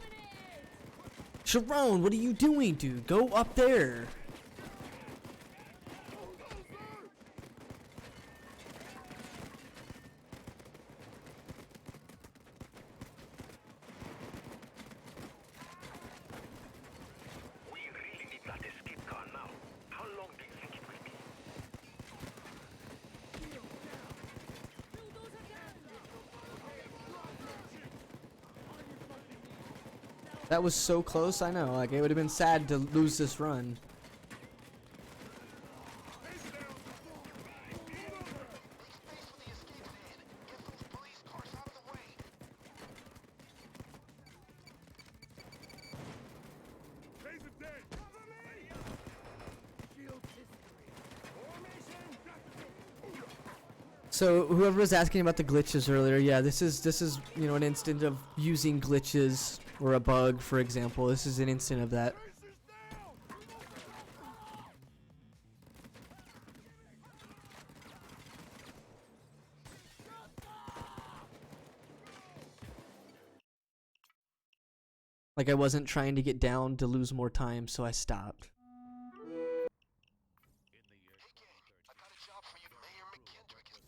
Sharon, what are you doing, dude? Go up there. We really need that escape car now. How long do you think it will be? That was so close, I know. Like, it would have been sad to lose this run. So whoever was asking about the glitches earlier, yeah, this is you know, an instant of using glitches or a bug, for example. This is an instant of that. Like, I wasn't trying to get down to lose more time, so I stopped.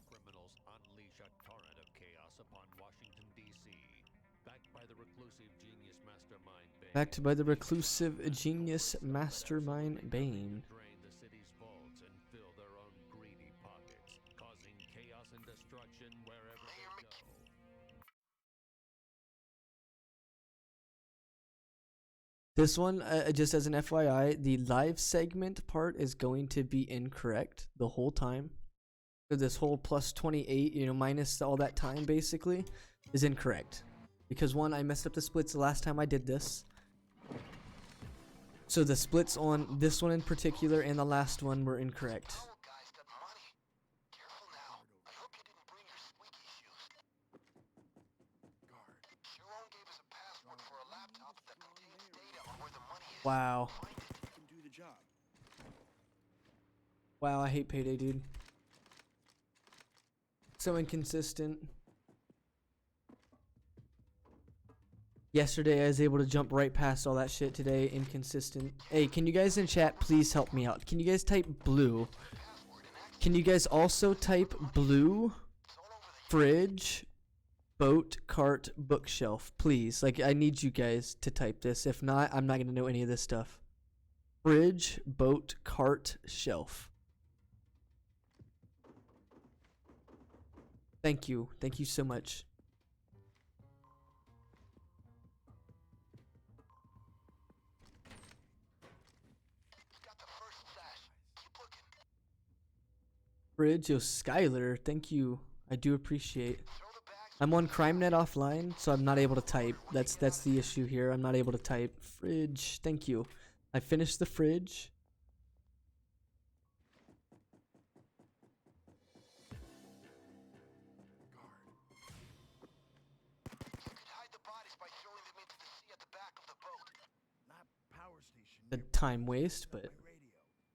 Criminals unleash a torrent of chaos upon Washington, D.C. Backed by the reclusive genius mastermind Bane. Backed by the reclusive genius mastermind Bane. Drain the city's vaults and fill their own greedy pockets, causing chaos and destruction wherever they go. This one, just as an FYI, the live segment part is going to be incorrect the whole time. So this whole plus 28, you know, minus all that time basically, is incorrect. Because one, I messed up the splits the last time I did this. So the splits on this one in particular and the last one were incorrect. Wow. Do the job. Wow, I hate Payday, dude. So inconsistent. Yesterday I was able to jump right past all that shit. Today, inconsistent. Hey, can you guys in chat please help me out? Can you guys type blue? Can you guys also type blue, fridge, boat, cart, bookshelf, please? Like, I need you guys to type this. If not, I'm not gonna know any of this stuff. Fridge, boat, cart, shelf. Thank you. Thank you so much. Fridge, yo, Skylar, thank you. I do appreciate. I'm on CrimeNet offline, so I'm not able to type. That's the issue here. I'm not able to type. Fridge, thank you. I finished the fridge. The time waste, but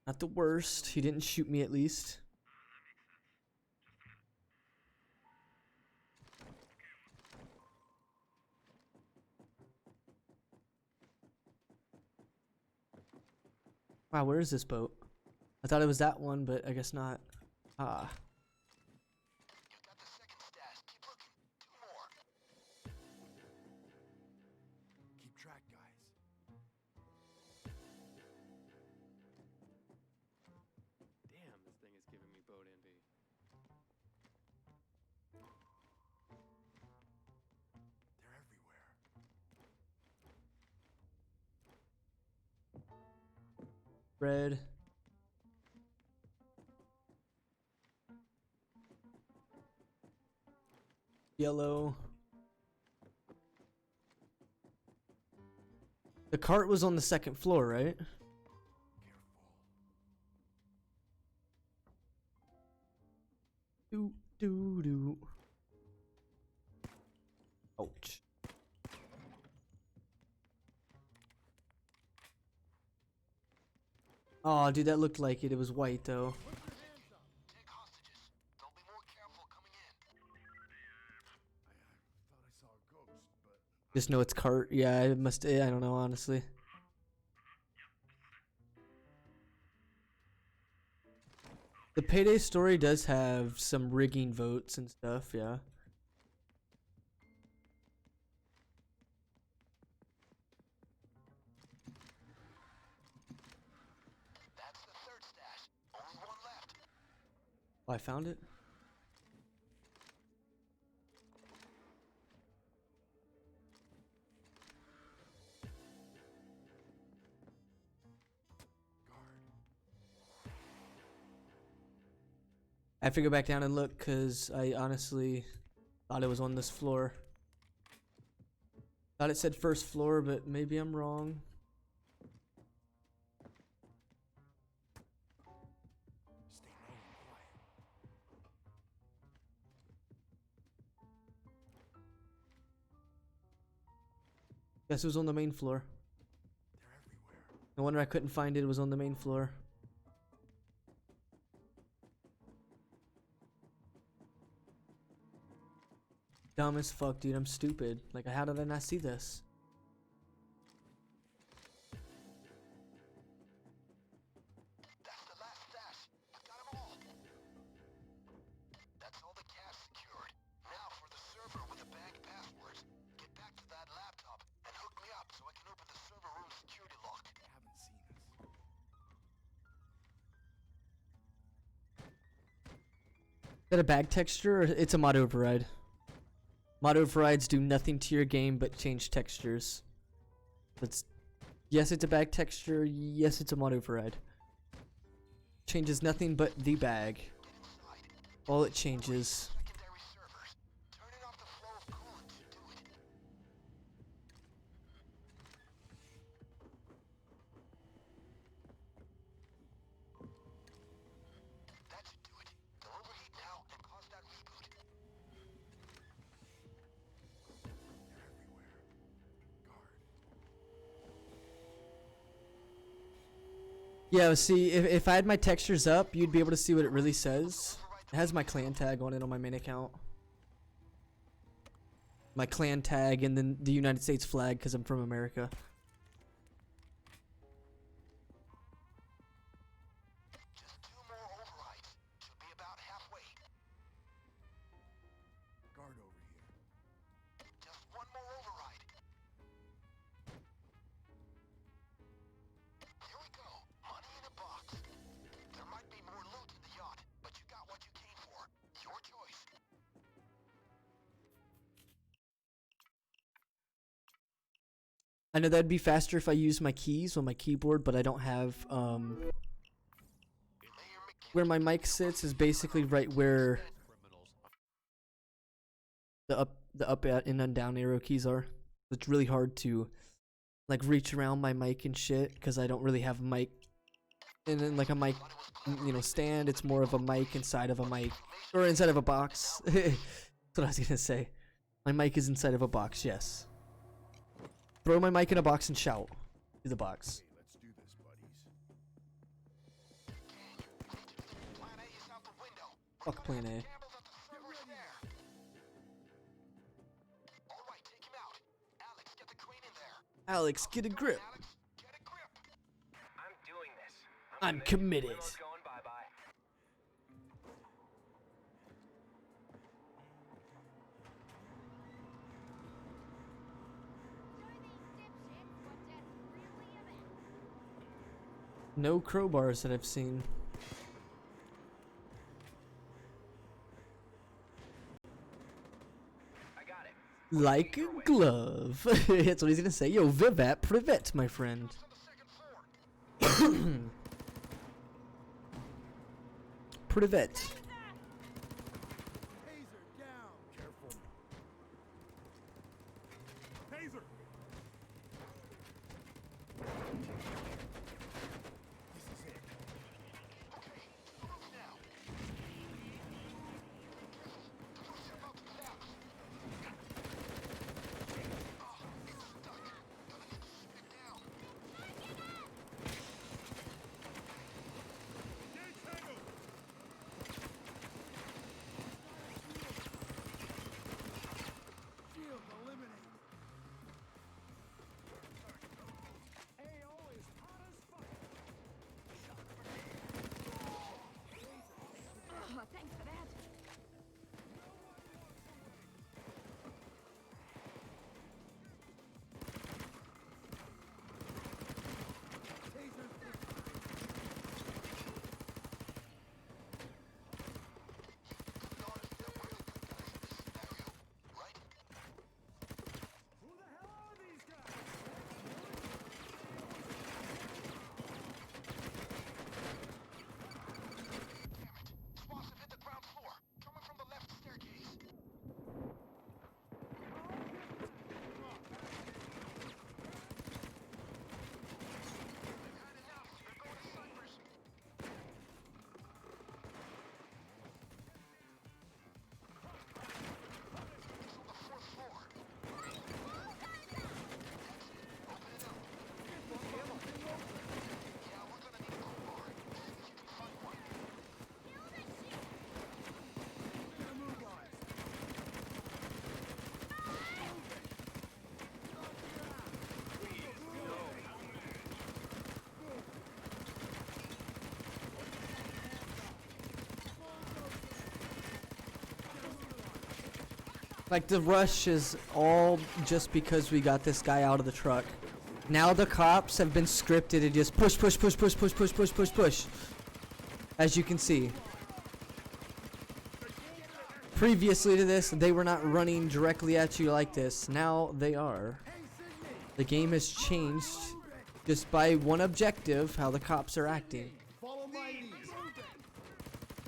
not the worst. He didn't shoot me at least. Wow, where is this boat? I thought it was that one, but I guess not. Ah. Keep track, guys. Damn, Red. Yellow. The cart was on the second floor, right? Do do do. Ouch. Oh, dude, that looked like it. It was white though. Take hostages. They'll be more careful coming in. I thought I saw a ghost, but Just know it's cart. Yeah, it must. I don't know, honestly. The Payday story does have some rigging votes and stuff, yeah. That's the third stash. Only one left. Oh, I found it. I have to go back down and look because I honestly thought it was on this floor. Thought it said first floor, but maybe I'm wrong. stay low and quiet. Guess it was on the main floor. They're everywhere. No wonder I couldn't find it. It was on the main floor. Dumb as fuck, dude. I'm stupid. Like, how did I not see this? That's the last stash. I've got them all. That's all the cash secured. Now for the server with the bag passwords. Get back to that laptop and hook me up so I can open the server room security lock. They haven't seen us. Is that a bag texture or it's a mod override? Mod overrides do nothing to your game but change textures. That's yes, it's a bag texture. Yes, it's a mod override. Changes nothing but the bag. All it changes. Secondary servers. Turning off the flow of coolant should do it. That should do it. They'll overheat now and cause that reboot. They're everywhere. Guard. Yeah, see, if I had my textures up, you'd be able to see what it really says. It has my clan tag on it on my main account. My clan tag and then the United States flag because I'm from America. Just 2 more overrides. Should be about halfway. Guard over here. Just 1 more override. Here we go. Money in a box. There might be more loot in the yacht, but you got what you came for. Your choice. I know that'd be faster if I used my keys on my keyboard, but I don't have where my mic sits is basically right where the up and down arrow keys are. It's really hard to like reach around my mic and shit because I don't really have a mic. And then like a mic, you know, stand. It's more of a mic inside of a mic or inside of a box. That's what I was gonna say. My mic is inside of a box. Yes. Throw my mic in a box and shout to the box. Hey, let's do this, buddies. Plan A is out the window. Fuck plan A. Gamble that the server's there. All right, take him out. Alex, get the crane in there. Alex, get a grip. Alex, get a grip. I'm doing this. I'm committed. Willow's going bye-bye. No crowbars that I've seen. I got it. Like a glove. That's what he's gonna say. Yo, Vivat Privet, my friend. privet. Taser down. Careful. Taser. This is it. Okay, move now. The roof's about to collapse. Oh, it's stuck. Gonna need to shoot it down. Shield eliminated. AO is hot as fuck. Oh, thanks for that. Taser. Notice they're really good guys in this scenario, right? Who the hell are these guys? Damn it. Explosive hit the ground floor. Coming from the left staircase. They've had enough. They're going to Cypress. It's on the fourth floor. Open it up. Yeah, we're gonna need a crowbar. See if you can find one. Gonna move on it. Like the rush is all just because we got this guy out of the truck. Now the cops have been scripted to just push, push, push, push, push, push, push, push, push. As you can see. Previously to this, they were not running directly at you like this. Now they are. The game has changed just by one objective, how the cops are acting. Follow my lead.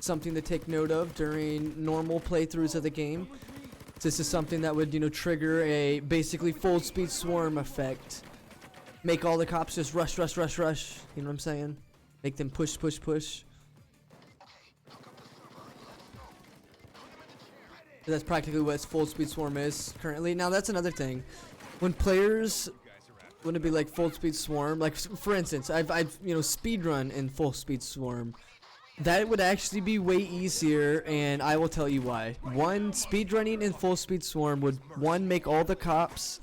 Something to take note of during normal playthroughs of the game. This is something that would, trigger a basically full speed swarm effect. Make all the cops just rush, rush, rush, rush. You know what I'm saying? Make them push, push, push. So that's practically what full speed swarm is currently. Now that's another thing. When players wouldn't it be like full speed swarm, like for instance, I've speedrun in full speed swarm. That would actually be way easier, and I will tell you why. One, speedrunning in full speed swarm would, one, make all the cops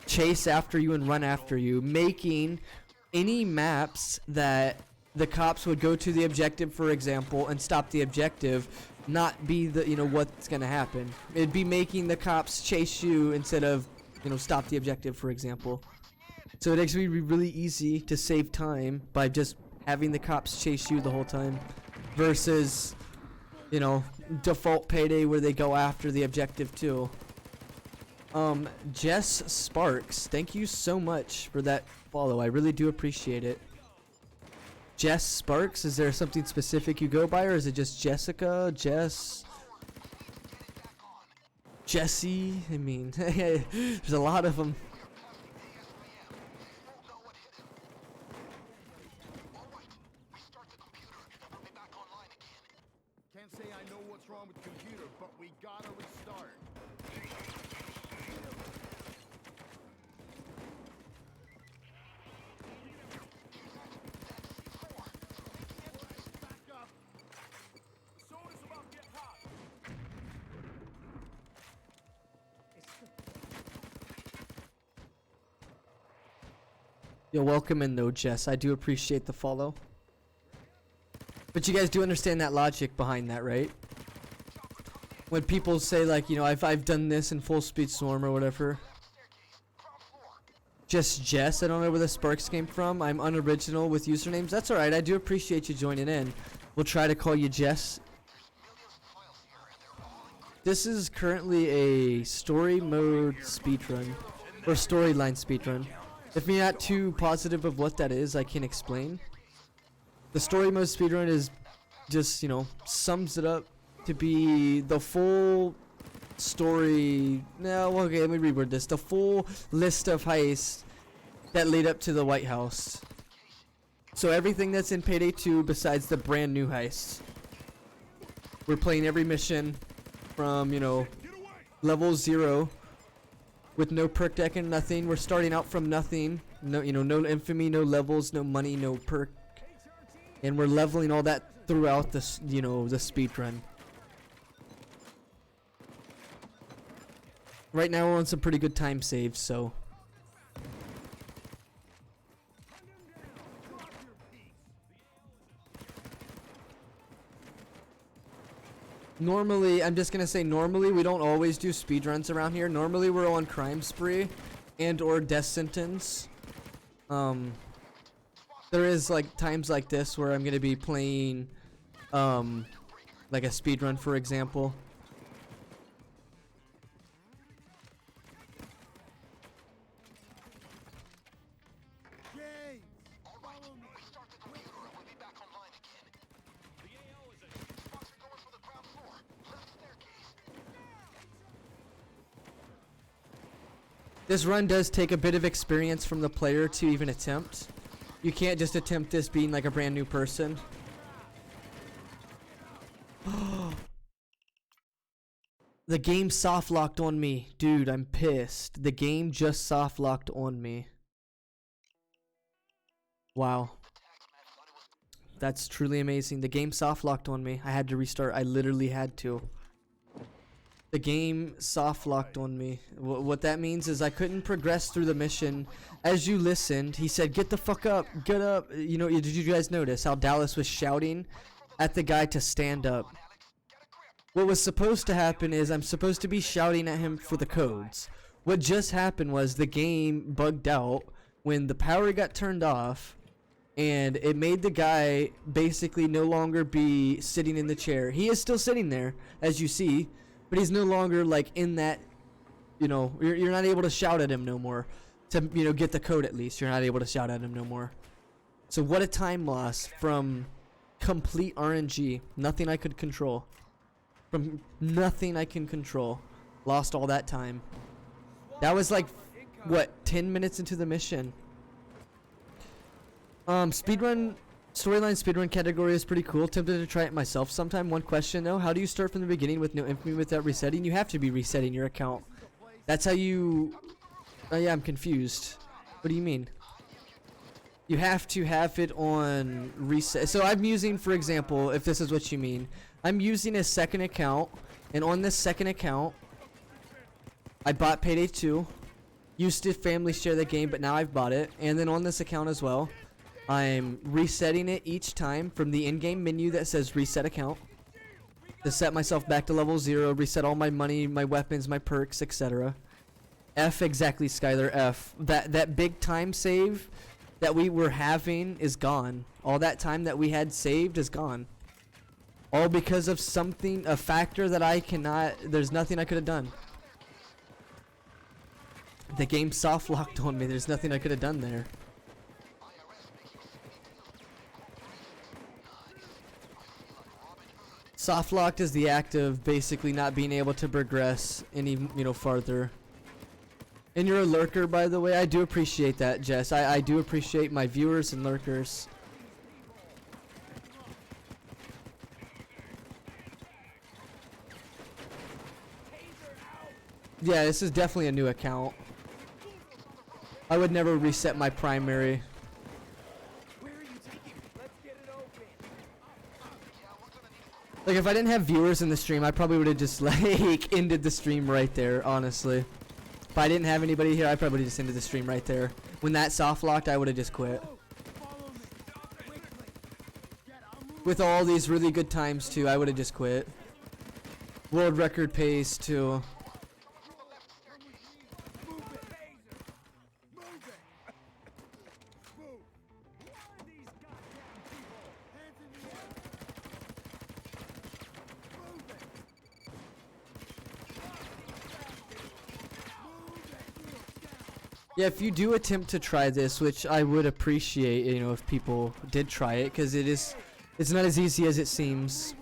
chase after you and run after you, making any maps that the cops would go to the objective, for example, and stop the objective, not be the, what's gonna happen. It'd be making the cops chase you instead of, stop the objective, for example. So it'd actually be really easy to save time by just having the cops chase you the whole time. Versus, default Payday where they go after the objective too. Jess Sparks, thank you so much for that follow. I really do appreciate it. Jess Sparks, is there something specific you go by, or is it just Jessica, Jess, Jesse? I mean, there's a lot of them. Can't say I know what's wrong with the computer, but we gotta restart. Back up. The soda's about to get hot. You're welcome in though, Jess. I do appreciate the follow. But you guys do understand that logic behind that, right? When people say like, I've done this in full speed swarm or whatever. Just Jess, I don't know where the Sparks came from. I'm unoriginal with usernames. That's alright, I do appreciate you joining in. We'll try to call you Jess. This is currently a story mode speedrun. Or storyline speedrun. If you're not too positive of what that is, I can explain. The story mode speedrun is just, you know, sums it up to be the full story. No, okay, let me reword this. The full list of heists that lead up to the White House. So everything that's in Payday 2 besides the brand new heists. We're playing every mission from, you know, level 0 with no perk deck and nothing. We're starting out from nothing. No, you know, no infamy, no levels, no money, no perk. And we're leveling all that throughout this, you know, the speedrun. Right now we're on some pretty good time saves, so. Normally, I'm just gonna say normally we don't always do speedruns around here. Normally we're on crime spree and or death sentence. There is like times like this where I'm gonna be playing like a speedrun, for example. This run does take a bit of experience from the player to even attempt. You can't just attempt this being like a brand new person. The game soft locked on me. Dude, I'm pissed. The game just soft locked on me. Wow. That's truly amazing. The game soft locked on me. I had to restart. I literally had to. The game soft locked on me. What that means is I couldn't progress through the mission. As you listened, he said, "Get the fuck up, get up." You know, did you guys notice how Dallas was shouting at the guy to stand up? What was supposed to happen is I'm supposed to be shouting at him for the codes. What just happened was the game bugged out when the power got turned off, and it made the guy basically no longer be sitting in the chair. He is still sitting there, as you see. But he's no longer like in that, you know, you're not able to shout at him no more. To, you know, get the code at least. You're not able to shout at him no more. So what a time loss from complete RNG. Nothing I could control. From nothing I can control. Lost all that time. That was like, what, 10 minutes into the mission. Speedrun... Storyline speedrun category is pretty cool. Tempted to try it myself sometime. One question though, how do you start from the beginning with no infamy without resetting? You have to be resetting your account. That's how you... Oh yeah, I'm confused. What do you mean? You have to have it on reset. So I'm using, for example, if this is what you mean, I'm using a second account, and on this second account, I bought Payday 2. Used to family share the game, but now I've bought it. And then on this account as well, I'm resetting it each time from the in-game menu that says reset account to set myself back to level 0, reset all my money, my weapons, my perks, etc. F, exactly, Skylar, F. That big time save that we were having is gone. All that time that we had saved is gone. All because of something, a factor that I cannot, there's nothing I could have done. The game soft locked on me, there's nothing I could have done there. Soft locked is the act of basically not being able to progress any, you know, farther. And you're a lurker, by the way. I do appreciate that, Jess. I do appreciate my viewers and lurkers. Yeah, this is definitely a new account. I would never reset my primary. Like, if I didn't have viewers in the stream, I probably would have just, like, ended the stream right there, honestly. If I didn't have anybody here, I probably would have just ended the stream right there. When that soft locked, I would have just quit. With all these really good times, too, I would have just quit. World record pace, too. Yeah, if you do attempt to try this, which I would appreciate, you know, if people did try it, because it is It's not as easy as it seems.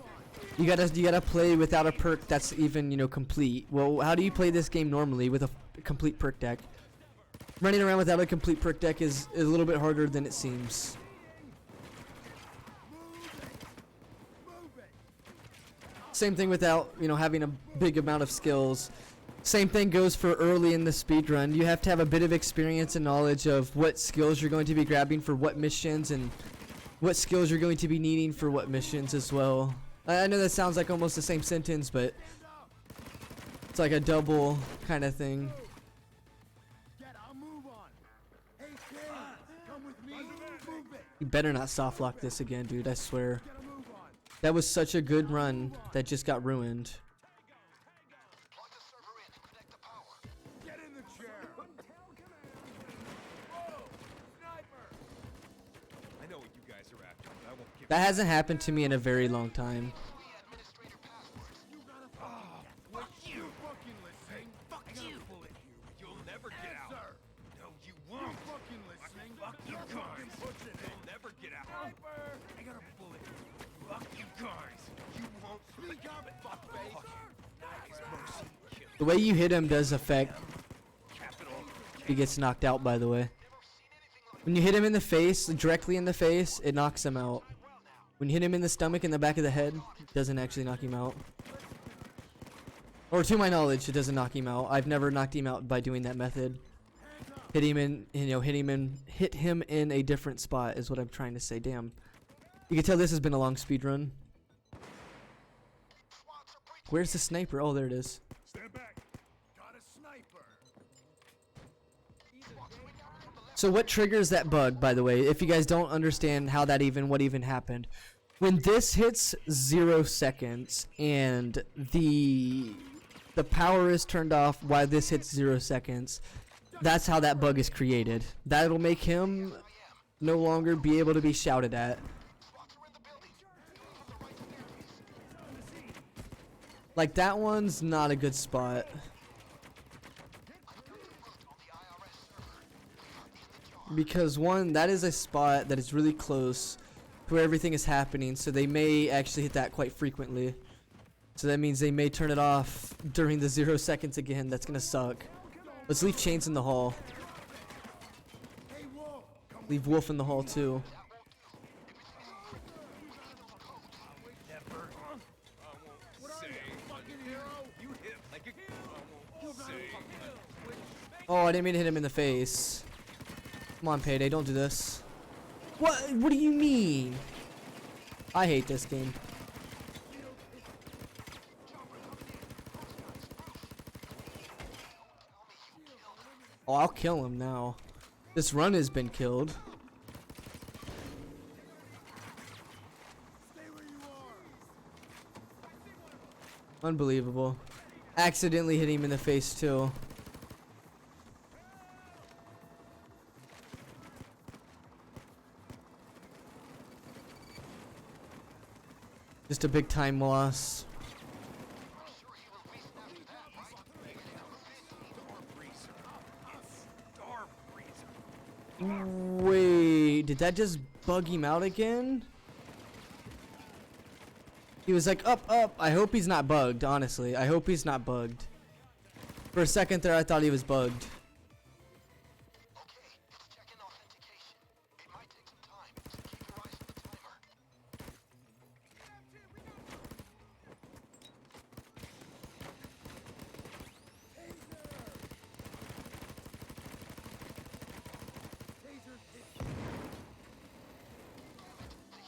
You gotta play without a perk that's even, you know, complete. Well, how do you play this game normally with a complete perk deck? Running around without a complete perk deck is a little bit harder than it seems. Same thing without, you know, having a big amount of skills. Same thing goes for early in the speedrun. You have to have a bit of experience and knowledge of what skills you're going to be grabbing for what missions and what skills you're going to be needing for what missions as well. I know that sounds like almost the same sentence, but it's like a double kind of thing. You better not soft lock this again, dude, I swear. That was such a good run that just got ruined. That hasn't happened to me in a very long time. The way you hit him does affect. He gets knocked out, by the way. When you hit him in the face, directly in the face, it knocks him out. When you hit him in the stomach, in the back of the head, it doesn't actually knock him out. Or to my knowledge, it doesn't knock him out. I've never knocked him out by doing that method. Hit him in, you know, hit him in a different spot is what I'm trying to say. Damn. You can tell this has been a long speed run. Where's the sniper? Oh, there it is. Stand back. Got a sniper. So what triggers that bug, by the way, if you guys don't understand how that what even happened? When this hits 0 seconds and the power is turned off while this hits 0 seconds, that's how that bug is created. That'll make him no longer be able to be shouted at. Like, that one's not a good spot. Because one, that is a spot that is really close to where everything is happening, so they may actually hit that quite frequently. So that means they may turn it off during the 0 seconds again. That's gonna suck. Let's leave Chains in the hall. Leave Wolf in the hall too. Oh, I didn't mean to hit him in the face. Come on, Payday, don't do this. What do you mean? I hate this game. Oh, I'll kill him now. This run has been killed. Unbelievable. Accidentally hit him in the face too. Just a big time loss. Wait, did that just bug him out again? He was like, up, up. I hope he's not bugged, honestly. I hope he's not bugged. For a second there, I thought he was bugged.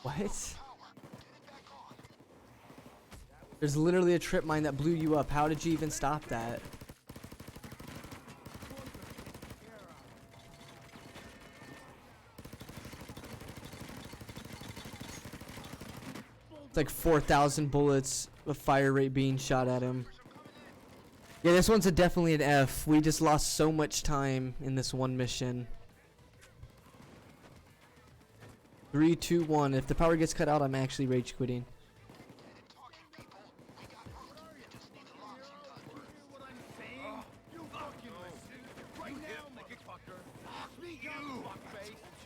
What? There's literally a trip mine that blew you up. How did you even stop that? It's like 4,000 bullets of fire rate being shot at him. Yeah, this one's definitely an F. We just lost so much time in this one mission. 3, 2, 1. If the power gets cut out, I'm actually rage quitting.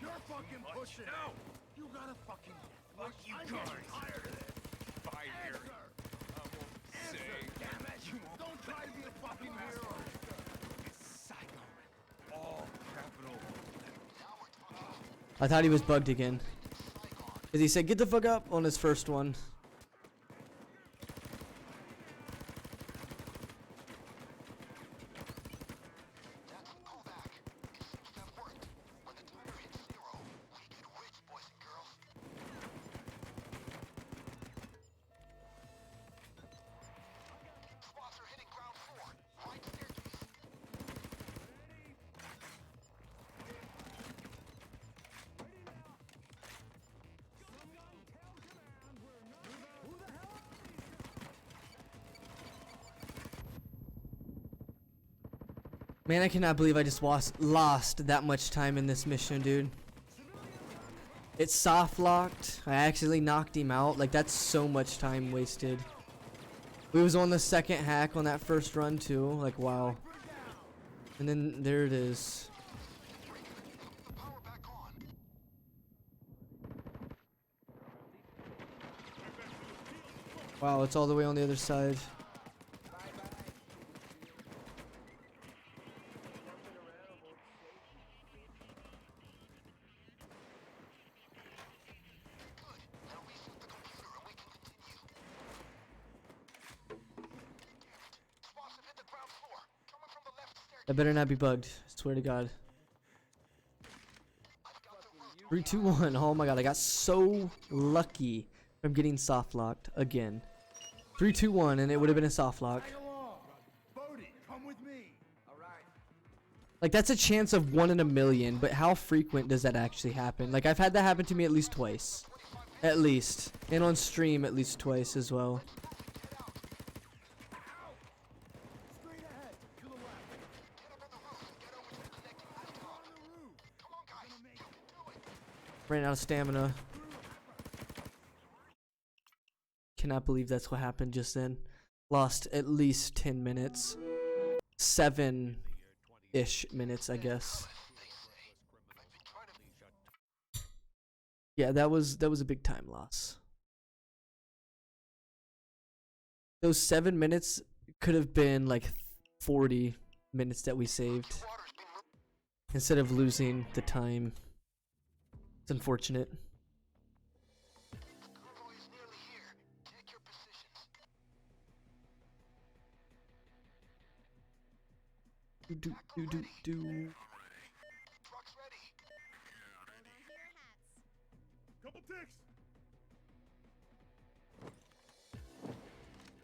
You're fucking pushing. You gotta fucking Fuck you guys. Tired of this. Fire. I won't say. Damn it! Don't try to be a fucking hero. Psycho. All capital. I thought he was bugged again. Cause he said, "Get the fuck up" on his first one. Man, I cannot believe I just lost that much time in this mission, dude. It's soft locked. I accidentally knocked him out. Like, that's so much time wasted. We was on the second hack on that first run too. Like, wow. And then there it is. Wow, it's all the way on the other side. That better not be bugged. I swear to God. 3, 2, 1. Oh my God, I got so lucky from getting soft locked again. 3, 2, 1, and it would have been a soft lock. Bodhi, come with me. All right. Like, that's a chance of 1 in a million, but how frequent does that actually happen? Like, I've had that happen to me at least twice. At least. And on stream at least twice as well. Ran out of stamina. Cannot believe that's what happened just then. Lost at least 10 minutes. 7-ish minutes, I guess. Yeah, that was a big time loss. Those 7 minutes could have been like 40 minutes that we saved. Instead of losing the time. It's unfortunate. Do. Couple ticks.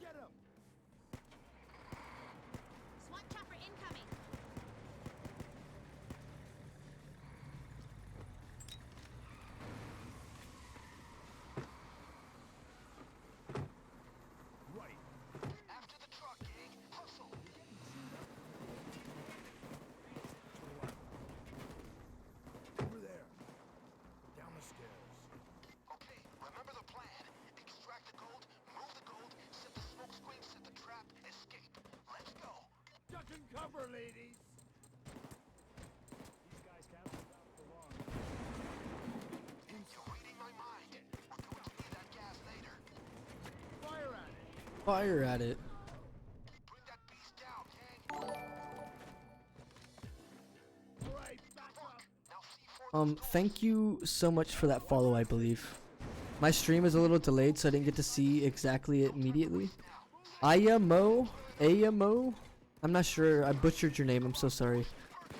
Get him. SWAT chopper incoming. Right. After the truck, gang. Hustle. Over there. Down the stairs. Okay, remember the plan. Extract the gold, move the gold, set the smoke screen, set the trap, escape. Let's go. Duck and cover, ladies. These guys can't hold out for long. You're reading my mind. We're going to need that gas later. Fire at it. Fire at it. Bring that beast down, gang. All right, back up. Now C4. Thank you so much for that follow, I believe. My stream is a little delayed, so I didn't get to see exactly immediately. Ayamo? I'm not sure. I butchered your name. I'm so sorry.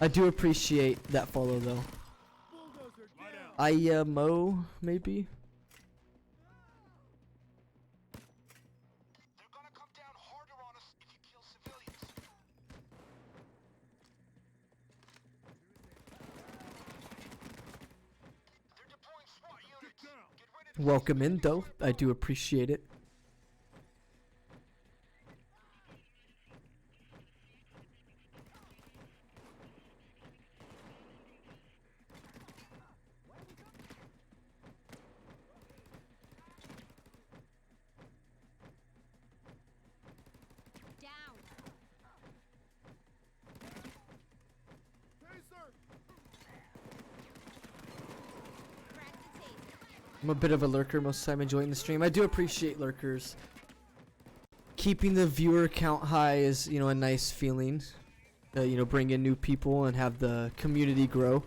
I do appreciate that follow, though. Ayamo, maybe? They're gonna come down harder on us if you kill civilians. They're deploying SWAT units. Get ready to Welcome in, though. I do appreciate it. Down. Taser. Crack the taser. I'm a bit of a lurker most of the time, enjoying the stream. I do appreciate lurkers. Keeping the viewer count high is, you know, a nice feeling. You know, bring in new people and have the community grow.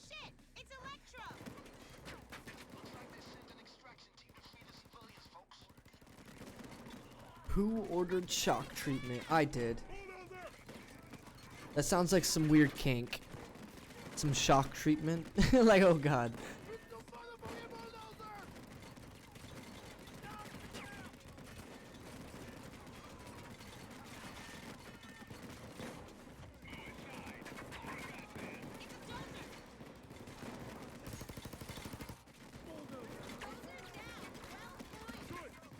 Shit! It's Electro! Looks like they sent an extraction team to free the civilians, folks. Who ordered shock treatment? I did. That sounds like some weird kink. Some shock treatment? Like, oh god.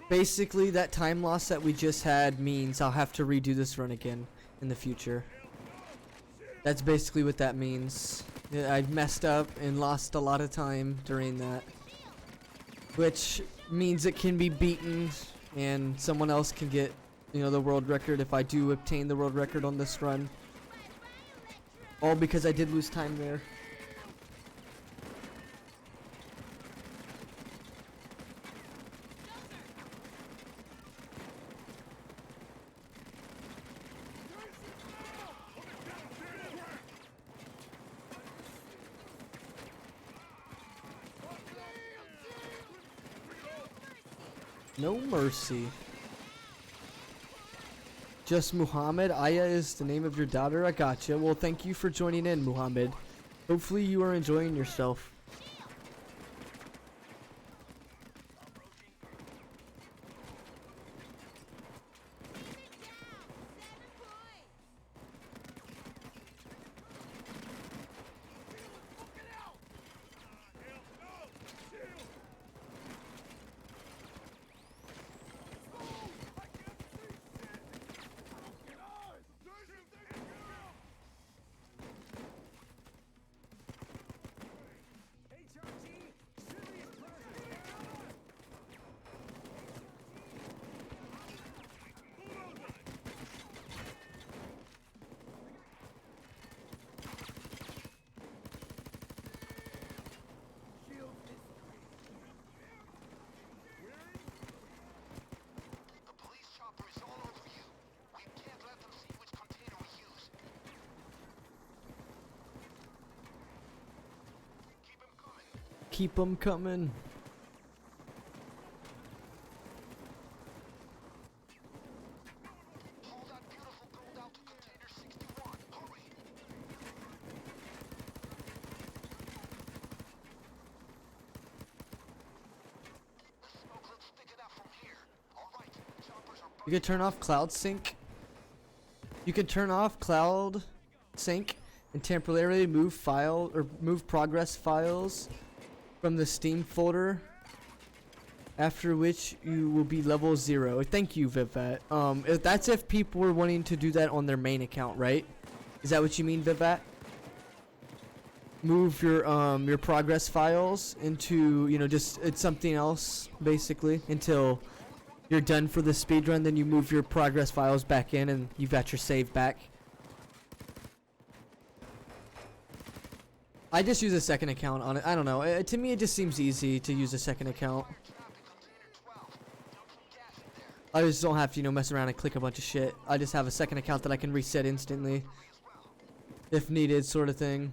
Basically, that time loss that we just had means I'll have to redo this run again in the future. That's basically what that means. Yeah, I messed up and lost a lot of time during that. Which means it can be beaten and someone else can get, you know, the world record if I do obtain the world record on this run. All because I did lose time there. No mercy. Just Muhammad. Aya is the name of your daughter. I gotcha. Well, thank you for joining in, Muhammad. Hopefully you are enjoying yourself. Keep them coming. You can turn off cloud sync. You can turn off cloud sync and temporarily move file or move progress files from the Steam folder, after which you will be level 0. Thank you, Vivat. That's if people were wanting to do that on their main account, right? Is that what you mean, Vivat? Move your progress files into, you know, just it's something else basically until you're done for the speedrun. Then you move your progress files back in, and you've got your save back. I just use a second account on it. I don't know. To me, it just seems easy to use a second account. I just don't have to, you know, mess around and click a bunch of shit. I just have a second account that I can reset instantly if needed, sort of thing.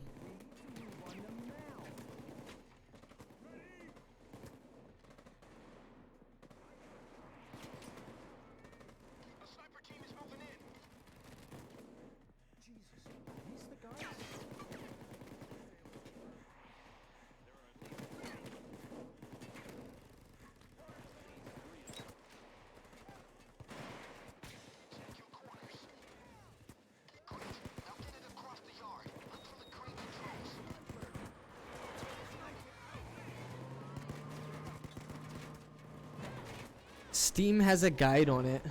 Steam has a guide on it.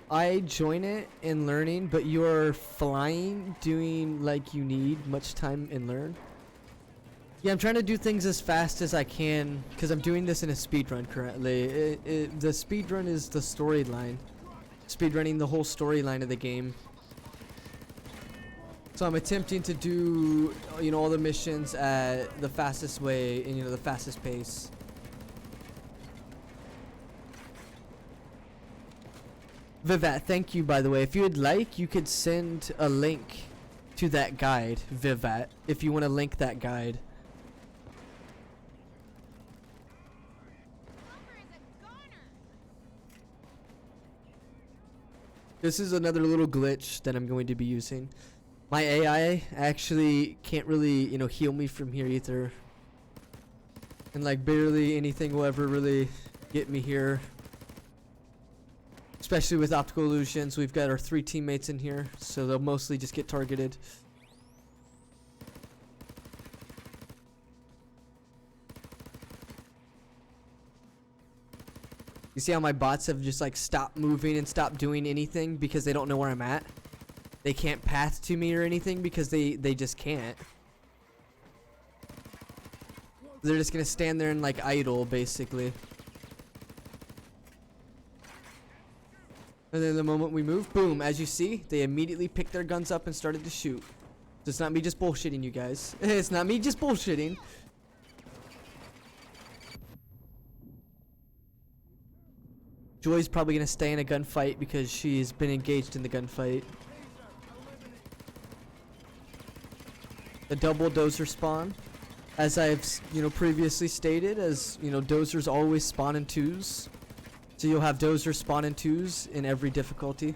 I join it in learning, but you're flying, doing like you need much time in learn. Yeah, I'm trying to do things as fast as I can because I'm doing this in a speedrun currently. The speedrun is the storyline. Speedrunning the whole storyline of the game. So I'm attempting to do, you know, all the missions at the fastest way and, you know, the fastest pace. Vivat, thank you, by the way. If you would like, you could send a link to that guide, Vivat, if you want to link that guide. This is another little glitch that I'm going to be using. My AI actually can't really, you know, heal me from here either. And like barely anything will ever really get me here. Especially with optical illusions. We've got our 3 teammates in here, so they'll mostly just get targeted. You see how my bots have just like stopped moving and stopped doing anything because they don't know where I'm at? They can't path to me or anything because they just can't. They're just gonna stand there and like idle basically. And then the moment we move, boom, as you see, they immediately picked their guns up and started to shoot. So it's not me just bullshitting you guys. It's not me just bullshitting. Joy's probably gonna stay in a gunfight because she's been engaged in the gunfight. The double dozer spawn, as I've, you know, previously stated, as you know, dozers always spawn in 2s. So you'll have dozer spawn in 2s in every difficulty.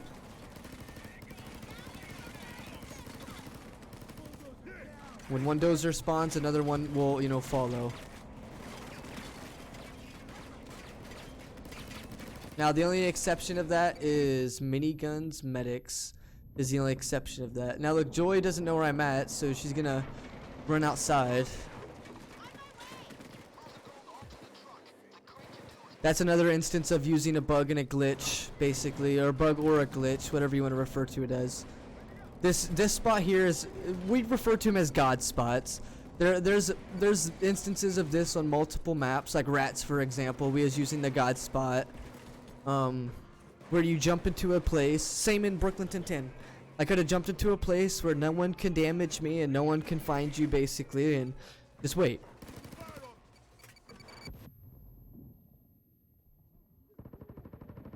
When one dozer spawns, another one will, you know, follow. Now the only exception of that is miniguns, medics is the only exception of that. Now look, Joy doesn't know where I'm at, so she's gonna run outside. That's another instance of using a bug and a glitch, basically, or a bug or a glitch, whatever you want to refer to it as. This spot here is, we refer to them as God spots. There's instances of this on multiple maps, like Rats, for example. We was using the God spot, where you jump into a place. Same in Brooklyn 10. I could have jumped into a place where no one can damage me and no one can find you, basically, and just wait.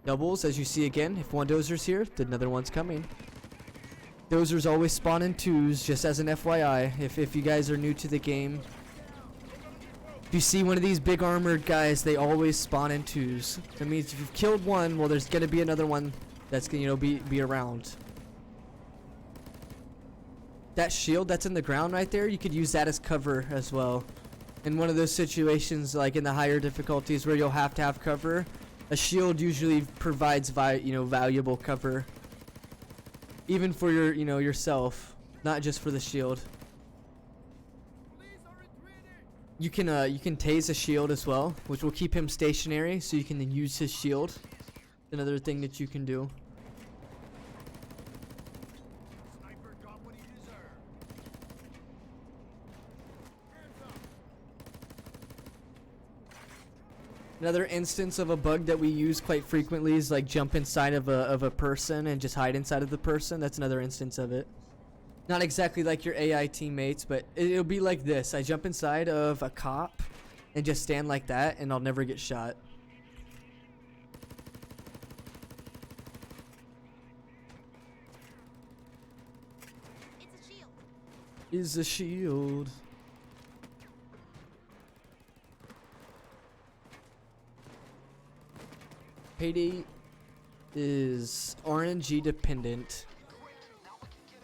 Doubles, as you see again. If one dozer's here, then another one's coming. Dozers always spawn in 2s, just as an FYI, if you guys are new to the game. If you see one of these big armored guys, they always spawn in 2s. That means if you've killed one, well, there's gonna be another one that's gonna, you know, be around. That shield that's in the ground right there, you could use that as cover as well. In one of those situations, like in the higher difficulties where you'll have to have cover, a shield usually provides valuable cover. Even for your, you know, yourself, not just for the shield. You can tase a shield as well, which will keep him stationary, so you can then use his shield. Another thing that you can do. Another instance of a bug that we use quite frequently is like jump inside of a person and just hide inside of the person. That's another instance of it. Not exactly like your AI teammates, but it'll be like this. I jump inside of a cop and just stand like that, and I'll never get shot. It's a shield. Is a shield. Payday is RNG dependent.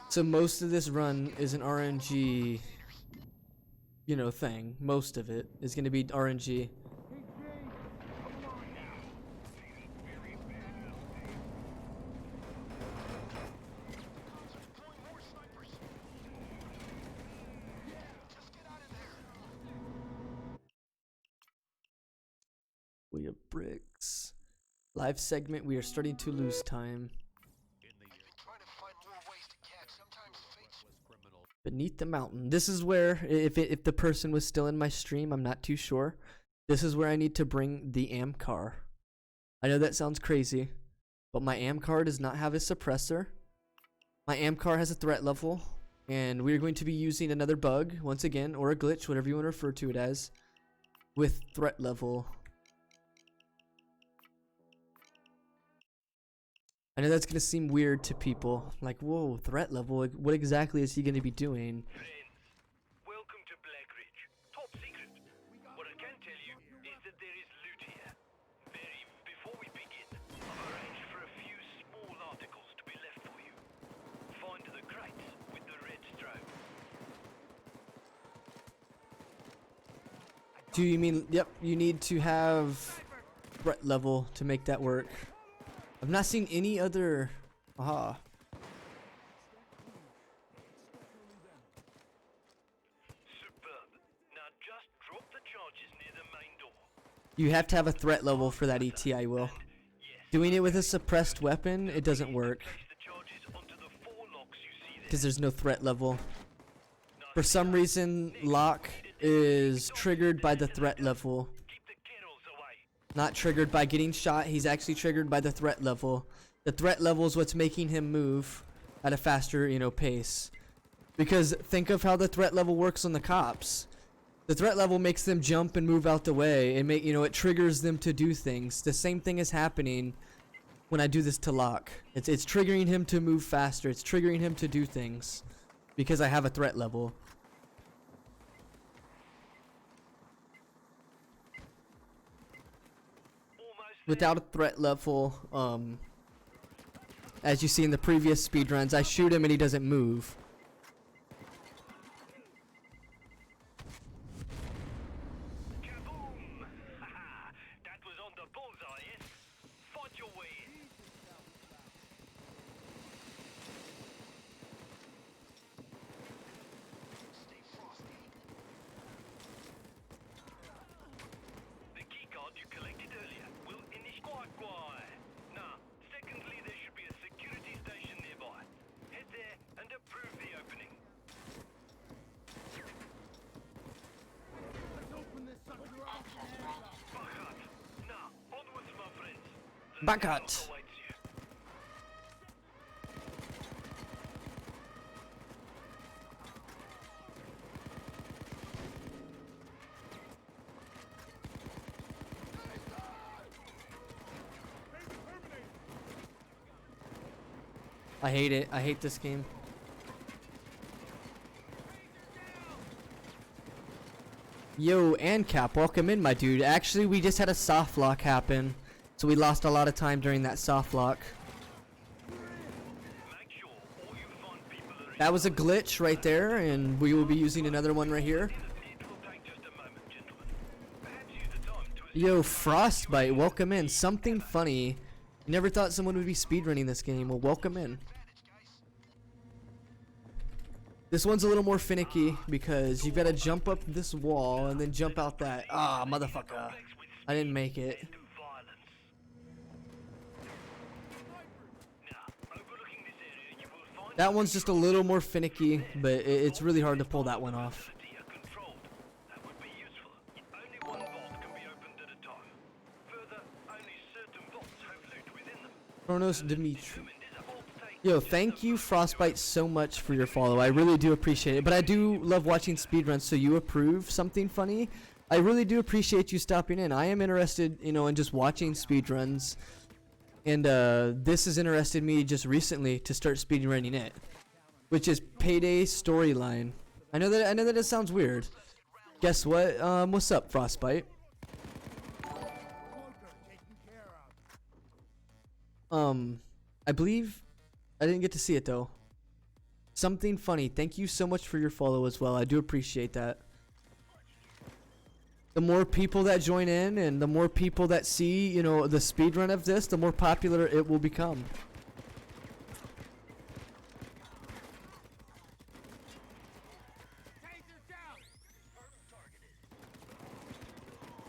So most of this run is an RNG, you know, thing. Most of it is going to be RNG. We have bricks. Live segment, we are starting to lose time. Beneath the mountain. This is where, if the person was still in my stream, I'm not too sure. This is where I need to bring the AM car. I know that sounds crazy, but my AM car does not have a suppressor. My AM car has a threat level, and we're going to be using another bug, once again, or a glitch, whatever you want to refer to it as, with threat level. I know that's going to seem weird to people, like, whoa, threat level, like, what exactly is he going to be doing? Welcome to Black Ridge. Top secret. What I can tell you is that there is loot here. Before we begin, I've arranged for a few small articles to be left for you. Find the crates with the red stroke. Do you mean, yep, you need to have threat level to make that work. I've not seen any other, aha. Superb. Now just drop the charges near the main door. You have to have a threat level for that ETI, Will. Doing it with a suppressed weapon, it doesn't work. Because there's no threat level. For some reason, lock is triggered by the threat level. Not triggered by getting shot, he's actually triggered by the threat level. The threat level is what's making him move at a faster, pace. Because think of how the threat level works on the cops. The threat level makes them jump and move out the way, and it triggers them to do things. The same thing is happening when I do this to Locke. It's triggering him to move faster. It's triggering him to do things because I have a threat level. Without a threat level, as you see in the previous speedruns, I shoot him and he doesn't move. Kaboom! That was on the bullseye, yes? Fight your way in. The keycard you collected earlier will inishquai. Now, secondly, there should be a security station nearby. Head there and approve the opening. Let's open this sucker up. Backup. Now, onwards, my friends. The Backup. scout awaits you. I hate it. I hate this game. Yo, and Cap, welcome in, my dude. Actually, we just had a soft lock happen, so we lost a lot of time during that soft lock. That was a glitch right there, and we will be using another one right here. Yo, Frostbite, welcome in. Something funny. Never thought someone would be speedrunning this game. Well, welcome in. This one's a little more finicky because you've got to jump up this wall and then jump out that. Ah, motherfucker. I didn't make it. That one's just a little more finicky, but it's really hard to pull that one off. Kronos Dimitri. Yo, thank you, Frostbite, so much for your follow. I really do appreciate it. But I do love watching speedruns, so you approve something funny. I really do appreciate you stopping in. I am interested, in just watching speedruns. And this has interested me just recently to start speedrunning it, which is Payday storyline. I know that it sounds weird. Guess what? What's up, Frostbite? I believe I didn't get to see it though. Something funny. Thank you so much for your follow as well. I do appreciate that. The more people that join in and the more people that see, the speedrun of this, the more popular it will become.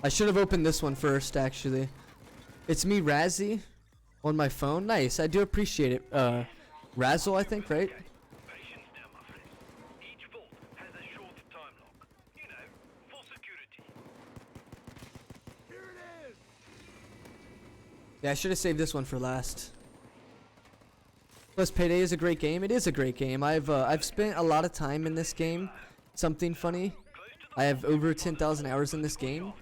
I should have opened this one first, actually. It's me, Razzie, on my phone. Nice. I do appreciate it. Razzle, I think, right? Patience now, my friends. Each Yeah, I should have saved this one for last. Plus, Payday is a great game. It is a great game. I've spent a lot of time in this game. Something funny. I have over 10,000 hours in this game.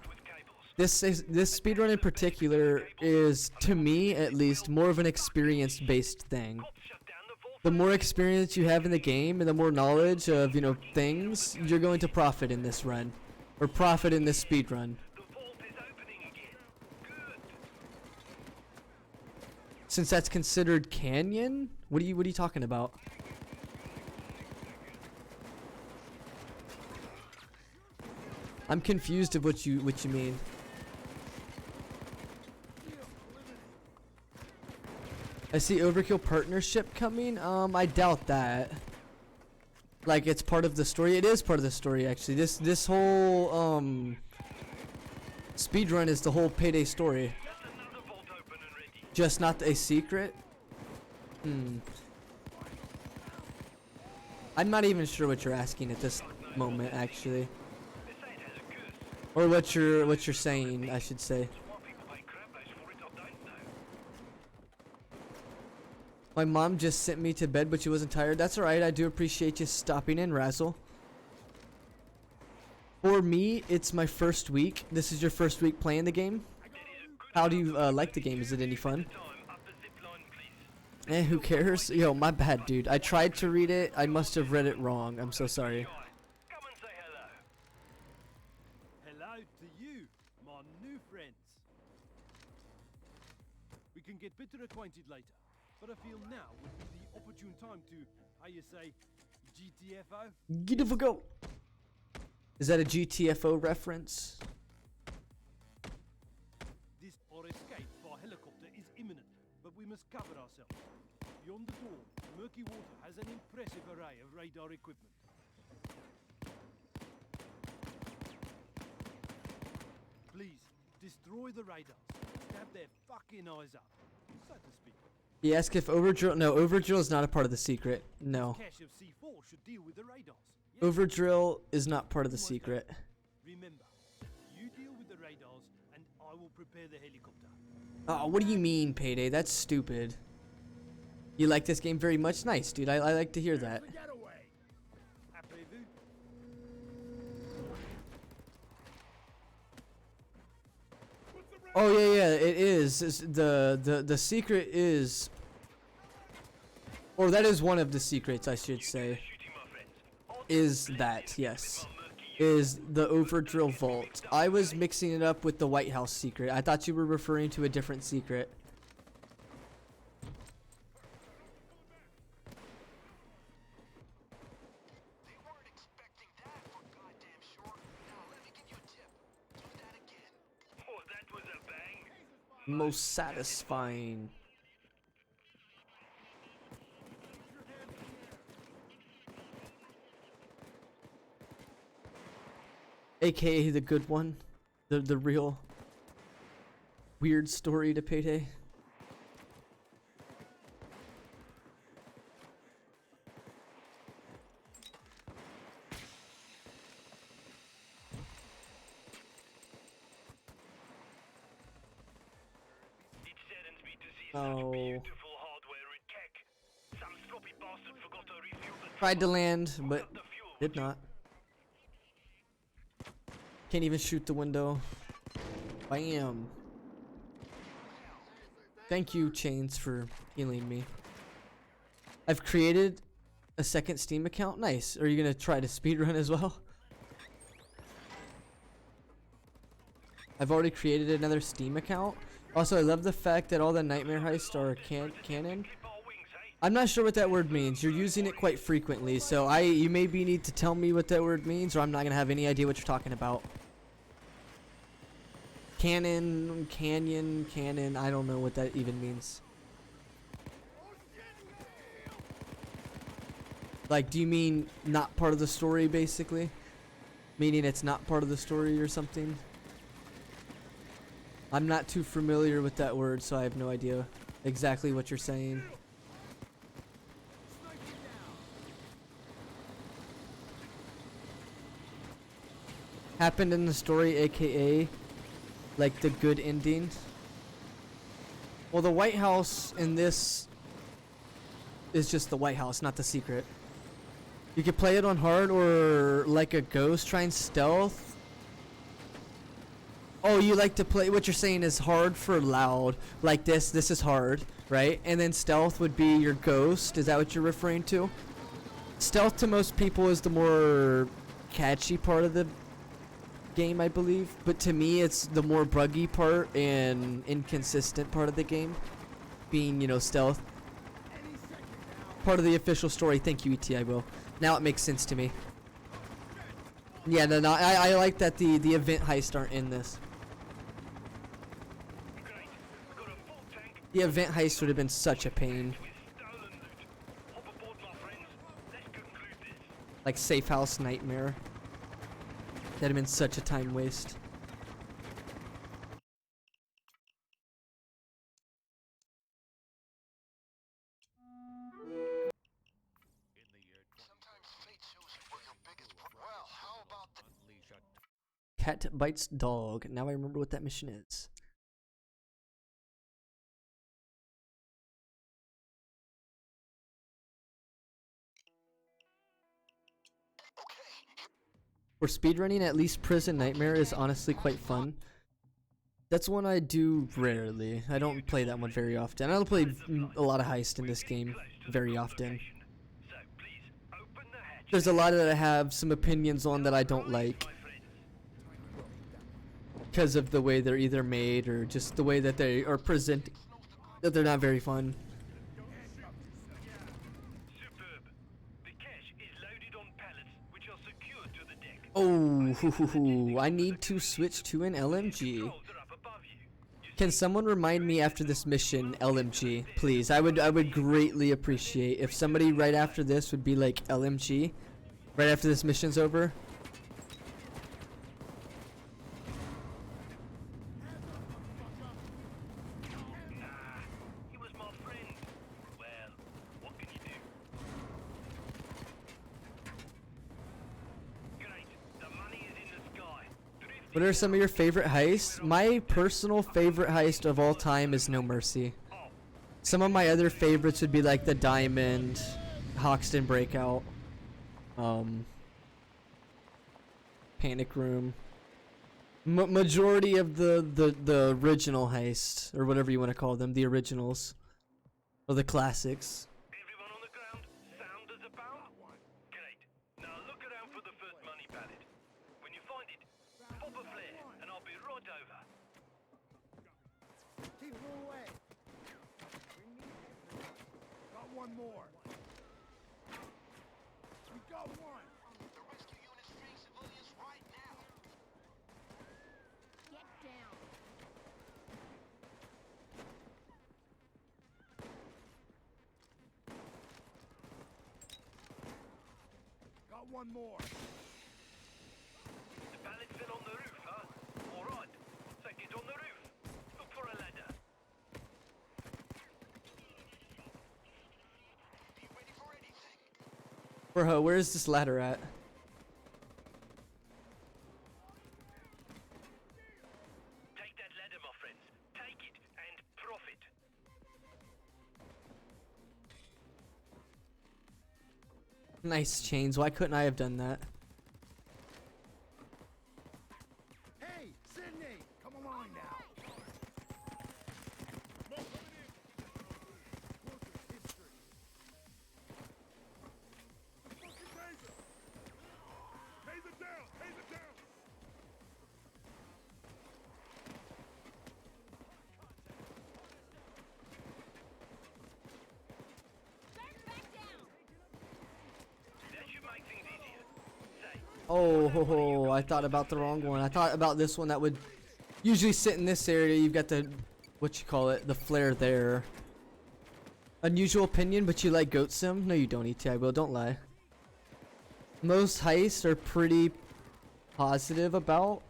This speedrun in particular is, to me at least, more of an experience-based thing. The more experience you have in the game and the more knowledge of, you know, things, you're going to profit in this run. Or profit in this speedrun. Since that's considered canyon? What are you talking about? I'm confused of what you mean. I see Overkill partnership coming. I doubt that. Like, it's part of the story. It is part of the story, actually. This whole speedrun is the whole Payday story. Just not a secret? I'm not even sure what you're asking at this moment, actually. Or what you're saying, I should say. My mom just sent me to bed, but she wasn't tired. That's alright, I do appreciate you stopping in, Razzle. For me, it's my first week. This is your first week playing the game? How do you like the game? Is it any fun? Eh, who cares? Yo, my bad, dude. I tried to read it. I must have read it wrong. I'm so sorry. Hello to you, my new friends. We can get better acquainted later, but I feel now would be the opportune time to, how you say, GTFO? Get the go. Is that a GTFO reference? This our escape by helicopter is imminent, but we must cover ourselves. Beyond the door, murky water has an impressive array of radar equipment. Please, destroy the radars. Stab their fucking eyes up, so to speak. You ask if Overdrill... No, Overdrill is not a part of the secret. No. Cache of C4 should deal with the radars. Yes. Overdrill is not part of the secret. Remember, you deal with the radars, and I will prepare the helicopter. Oh, what do you mean, Payday? That's stupid. You like this game very much? Nice, dude. I like to hear that. Oh yeah, it is. The secret is, or that is one of the secrets, I should say. Is that, yes, is the Overdrill vault. I was mixing it up with the White House secret. I thought you were referring to a different secret. Most satisfying. AKA the good one. The real weird story to Payday. Oh. Tried to land, but did not. Can't even shoot the window. Bam. Thank you, Chains, for healing me. I've created a second Steam account. Nice. Are you gonna try to speedrun as well? I've already created another Steam account. Also, I love the fact that all the Nightmare Heists are canon. I'm not sure what that word means. You're using it quite frequently, so you maybe need to tell me what that word means, or I'm not gonna have any idea what you're talking about. Canon, canyon, canon. I don't know what that even means. Like, do you mean not part of the story, basically? Meaning it's not part of the story or something? I'm not too familiar with that word, so I have no idea exactly what you're saying. Happened in the story, aka like the good ending. Well, the White House in this is just the White House, not the secret. You could play it on hard or like a ghost, try and stealth. Oh, you like to play, what you're saying is hard for loud, like this is hard, right? And then stealth would be your ghost, is that what you're referring to? Stealth to most people is the more catchy part of the game, I believe, but to me it's the more buggy part and inconsistent part of the game, being, you know, stealth. Part of the official story. Thank you, ET, I will. Now it makes sense to me. Yeah, no, I like that the event heists aren't in this. The event heist would have been such a pain. Like Safe House Nightmare. That'd have been such a time waste. Cat bites dog. Now I remember what that mission is. For speedrunning, at least Prison Nightmare is honestly quite fun. That's one I do rarely. I don't play that one very often. I don't play a lot of heist in this game very often. There's a lot that I have some opinions on that I don't like. Because of the way they're either made or just the way that they are presented, that they're not very fun. Oh, I need to switch to an LMG. Can someone remind me after this mission LMG, please? I would greatly appreciate if somebody right after this would be like LMG, right after this mission's over. What are some of your favorite heists? My personal favorite heist of all time is No Mercy. Some of my other favorites would be like the Diamond, Hoxton Breakout, Panic Room. Majority of the original heist, or whatever you want to call them, the originals, or the classics. Keep them away. Got one more. We got one. The rescue unit's freeing civilians right now. Get down. Got one more. The pallet fell on the roof, huh? All right. Take it on the roof. Look for a ladder. Be ready for anything. Bro, where is this ladder at? Take that ladder, my friends. Take it and profit. Nice chains. Why couldn't I have done that? Hey, Sydney, come along now. Work is history. Fucking taser! Taser down! Taser down! Turn back down. That should make things easier. Say, Oh, I thought about the wrong one. I thought about this one that would usually sit in this area. You've got the, what you call it, the flare there. Unusual opinion, but you like Goat Sim? No, you don't, ET. I will. Don't lie. Most heists are pretty positive about.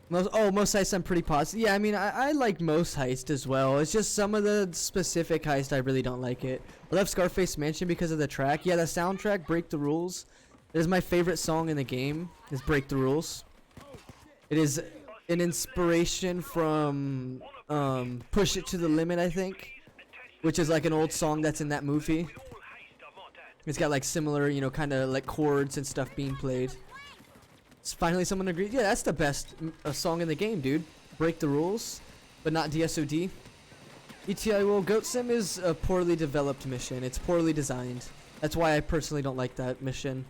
Most heists I'm pretty positive. Yeah, I mean, I like most heist as well. It's just some of the specific heist I really don't like it. I love Scarface Mansion because of the track. Yeah, the soundtrack, Break the Rules. It is my favorite song in the game, is Break the Rules. It is an inspiration from Push It to the Limit, I think, which is like an old song that's in that movie. It's got like similar, you know, kind of like chords and stuff being played. Finally someone agreed. Yeah, that's the best song in the game, dude. Break the rules, but not DSOD. ETI will Goat Sim is a poorly developed mission. It's poorly designed. That's why I personally don't like that mission.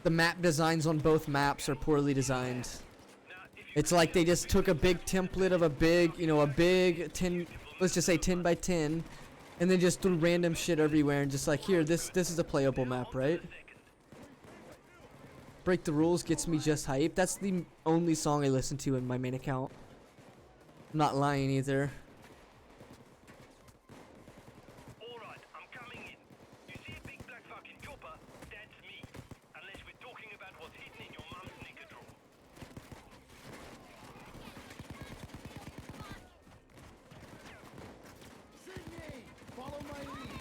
The map designs on both maps are poorly designed. It's like they just took a big template of a big, you know, a big 10, let's just say 10 by 10, and then just threw random shit everywhere and just like, here, this is a playable map, right? Break the Rules gets me just hype. That's the only song I listen to in my main account. I'm not lying either. Alright, I'm coming in. You see a big black fucking chopper? That's me. Unless we're talking about what's hidden in your mum's knicker drawer. Sydney, follow my lead.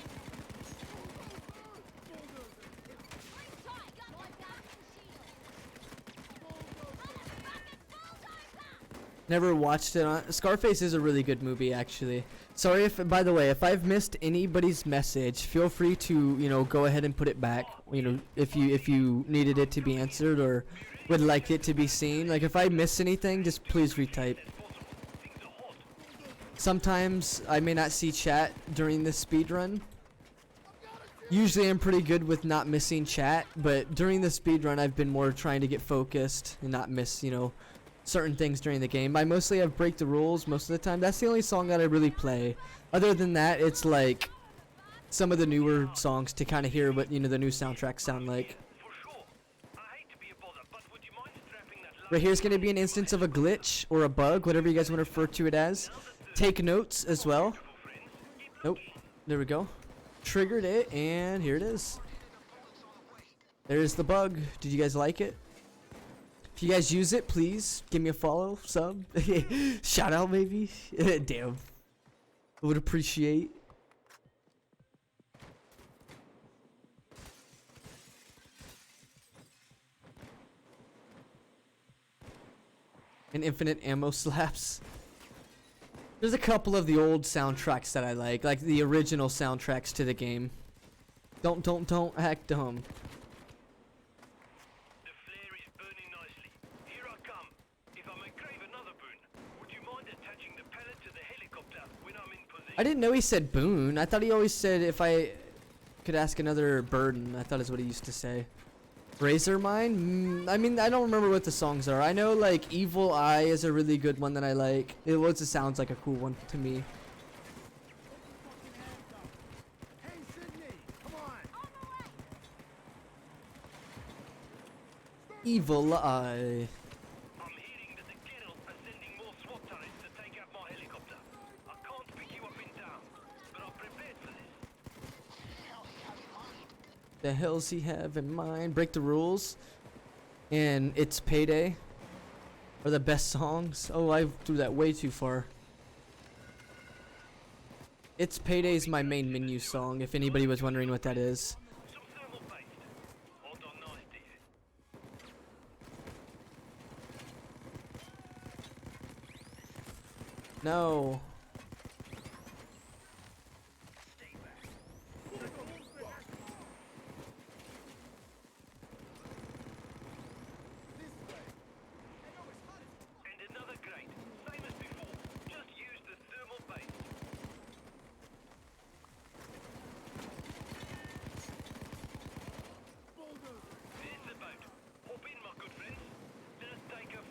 Never watched it on Scarface is a really good movie, actually. Sorry if, by the way, if I've missed anybody's message, feel free to, you know, go ahead and put it back, you know, if you needed it to be answered or would like it to be seen. Like if I miss anything, just please retype. Sometimes I may not see chat during this speedrun. Usually I'm pretty good with not missing chat, but during the speedrun I've been more trying to get focused and not miss, you know, certain things during the game. I mostly have Break the Rules most of the time. That's the only song that I really play. Other than that, it's like some of the newer songs to kind of hear what, you know, the new soundtracks sound like. Right here's going to be an instance of a glitch or a bug, whatever you guys want to refer to it as. Take notes as well. Nope. There we go. Triggered it, and here it is. There's the bug. Did you guys like it? If you guys use it, please give me a follow, sub, shout out maybe. Damn, I would appreciate. And infinite ammo slaps. There's a couple of the old soundtracks that I like the original soundtracks to the game. Don't act dumb. I didn't know he said boon. I thought he always said if I could ask another burden. I thought is what he used to say. Razor Mine? I mean, I don't remember what the songs are. I know like Evil Eye is a really good one that I like. It also sounds like a cool one to me. Hey, Sydney, come on. Evil Eye. The hell's he have in mind? Break the Rules and It's Payday are the best songs. Oh, I threw that way too far. It's Payday is my main menu song, if anybody was wondering what that is. No.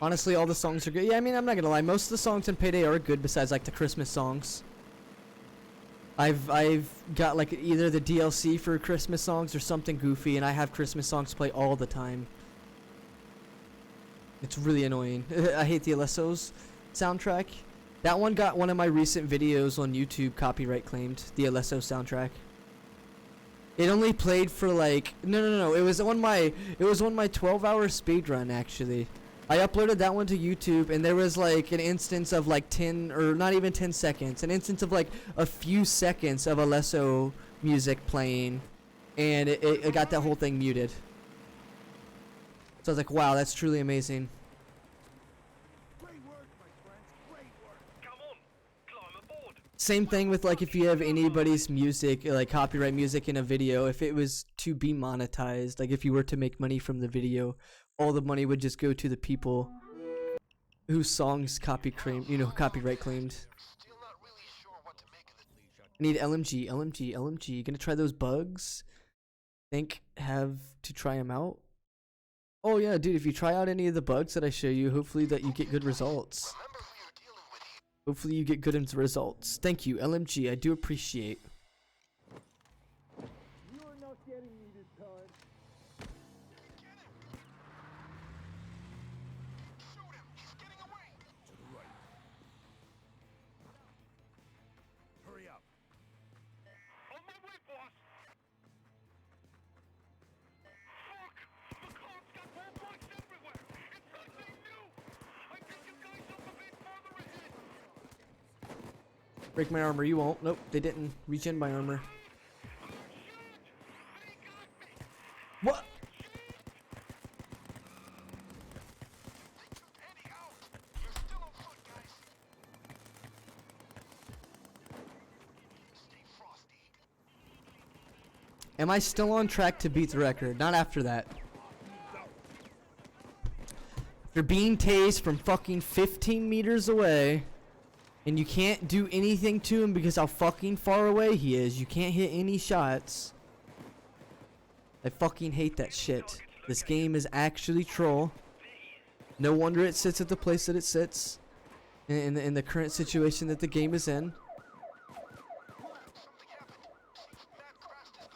Honestly, all the songs are good. Yeah, I mean, I'm not gonna lie. Most of the songs in Payday are good besides, like, the Christmas songs. I've got, like, either the DLC for Christmas songs or something goofy, and I have Christmas songs play all the time. It's really annoying. I hate the LSO's soundtrack. That one got one of my recent videos on YouTube copyright claimed, the LSO soundtrack. It only played for, like... No. It was on my 12-hour speedrun, actually. I uploaded that one to YouTube, and there was like an instance of like 10 or not even 10 seconds, an instance of like a few seconds of Alesso music playing, and it got that whole thing muted. So I was like, wow, that's truly amazing. Great work, my friends. Great work. Same thing with like if you have anybody's music, like copyright music in a video, if it was to be monetized, like if you were to make money from the video, all the money would just go to the people whose songs copyright claimed. I need LMG. Gonna try those bugs? Think have to try them out? Oh yeah, dude, if you try out any of the bugs that I show you, hopefully that you get good results. Hopefully you get good results. Thank you, LMG. I do appreciate. You are not getting me this time. Shoot him! He's getting away! To the right. Hurry up. On my way, boss! Fuck! The cops got ballpoints everywhere! It's like they knew! I think you guys up a bit farther ahead! Break my armor. You won't. Nope, they didn't. Regen my armor. What? Am I still on track to beat the record? Not after that. You're being tased from fucking 15 meters away, and you can't do anything to him because how fucking far away he is. You can't hit any shots. I fucking hate that shit. This game is actually troll. No wonder it sits at the place that it sits in the current situation that the game is in.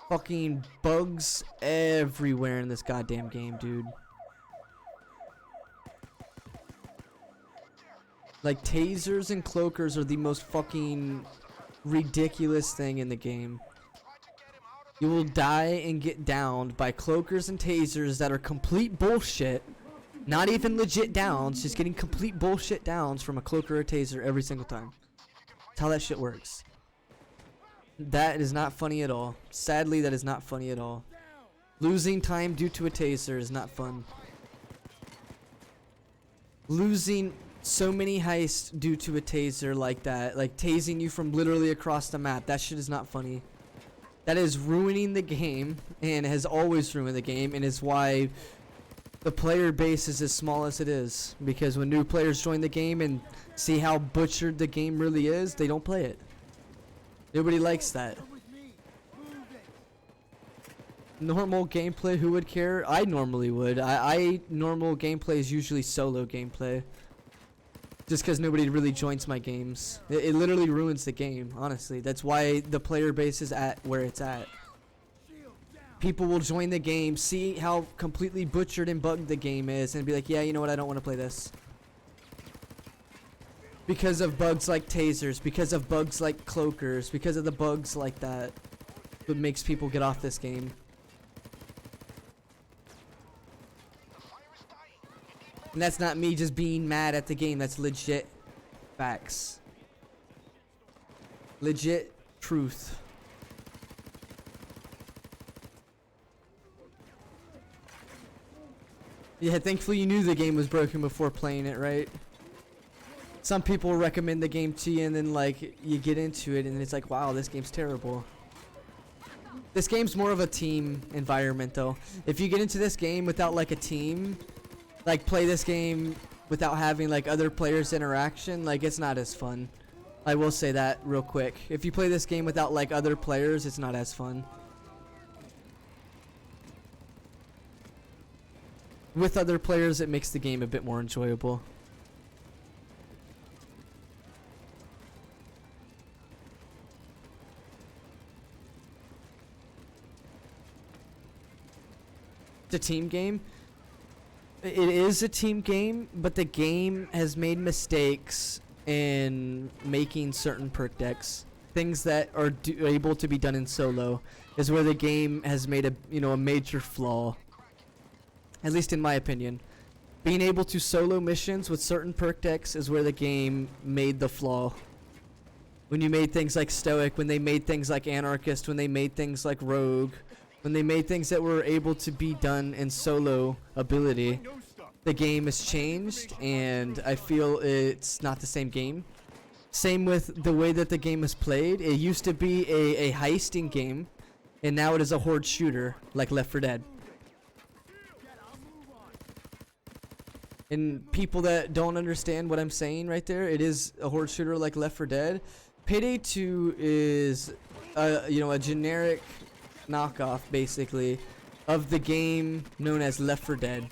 Fucking bugs everywhere in this goddamn game, dude. Like, tasers and cloakers are the most fucking ridiculous thing in the game. You will die and get downed by cloakers and tasers that are complete bullshit. Not even legit downs, just getting complete bullshit downs from a cloaker or a taser every single time. That's how that shit works. That is not funny at all. Sadly, that is not funny at all. Losing time due to a taser is not fun. Losing so many heists due to a taser like that, like tasing you from literally across the map, that shit is not funny. That is ruining the game, and has always ruined the game, and is why the player base is as small as it is. Because when new players join the game and see how butchered the game really is, they don't play it. Nobody likes that. Normal gameplay, who would care? I normally would. Normal gameplay is usually solo gameplay. Just because nobody really joins my games. It literally ruins the game, honestly. That's why the player base is at where it's at. People will join the game, see how completely butchered and bugged the game is, and be like, yeah, you know what, I don't want to play this. Because of bugs like tasers, because of bugs like cloakers, because of the bugs like that. What makes people get off this game. And that's not me just being mad at the game, that's legit facts. Legit truth. Yeah, thankfully you knew the game was broken before playing it, right? Some people recommend the game to you and then like you get into it and it's like, wow, this game's terrible. This game's more of a team environment though. If you get into this game without like a team, like play this game without having like other players' interaction, like it's not as fun. I will say that real quick. If you play this game without like other players, it's not as fun. With other players, it makes the game a bit more enjoyable. It's a team game. It is a team game, but the game has made mistakes in making certain perk decks. Things that are able to be done in solo is where the game has made a major flaw. At least in my opinion. Being able to solo missions with certain perk decks is where the game made the flaw. When you made things like Stoic, when they made things like Anarchist, when they made things like Rogue, when they made things that were able to be done in solo ability, the game has changed, and I feel it's not the same game. Same with the way that the game is played. It used to be a heisting game, and now it is a horde shooter like Left 4 Dead. And people that don't understand what I'm saying right there, it is a horde shooter like Left 4 Dead. Payday 2 is a generic knockoff basically of the game known as Left 4 Dead.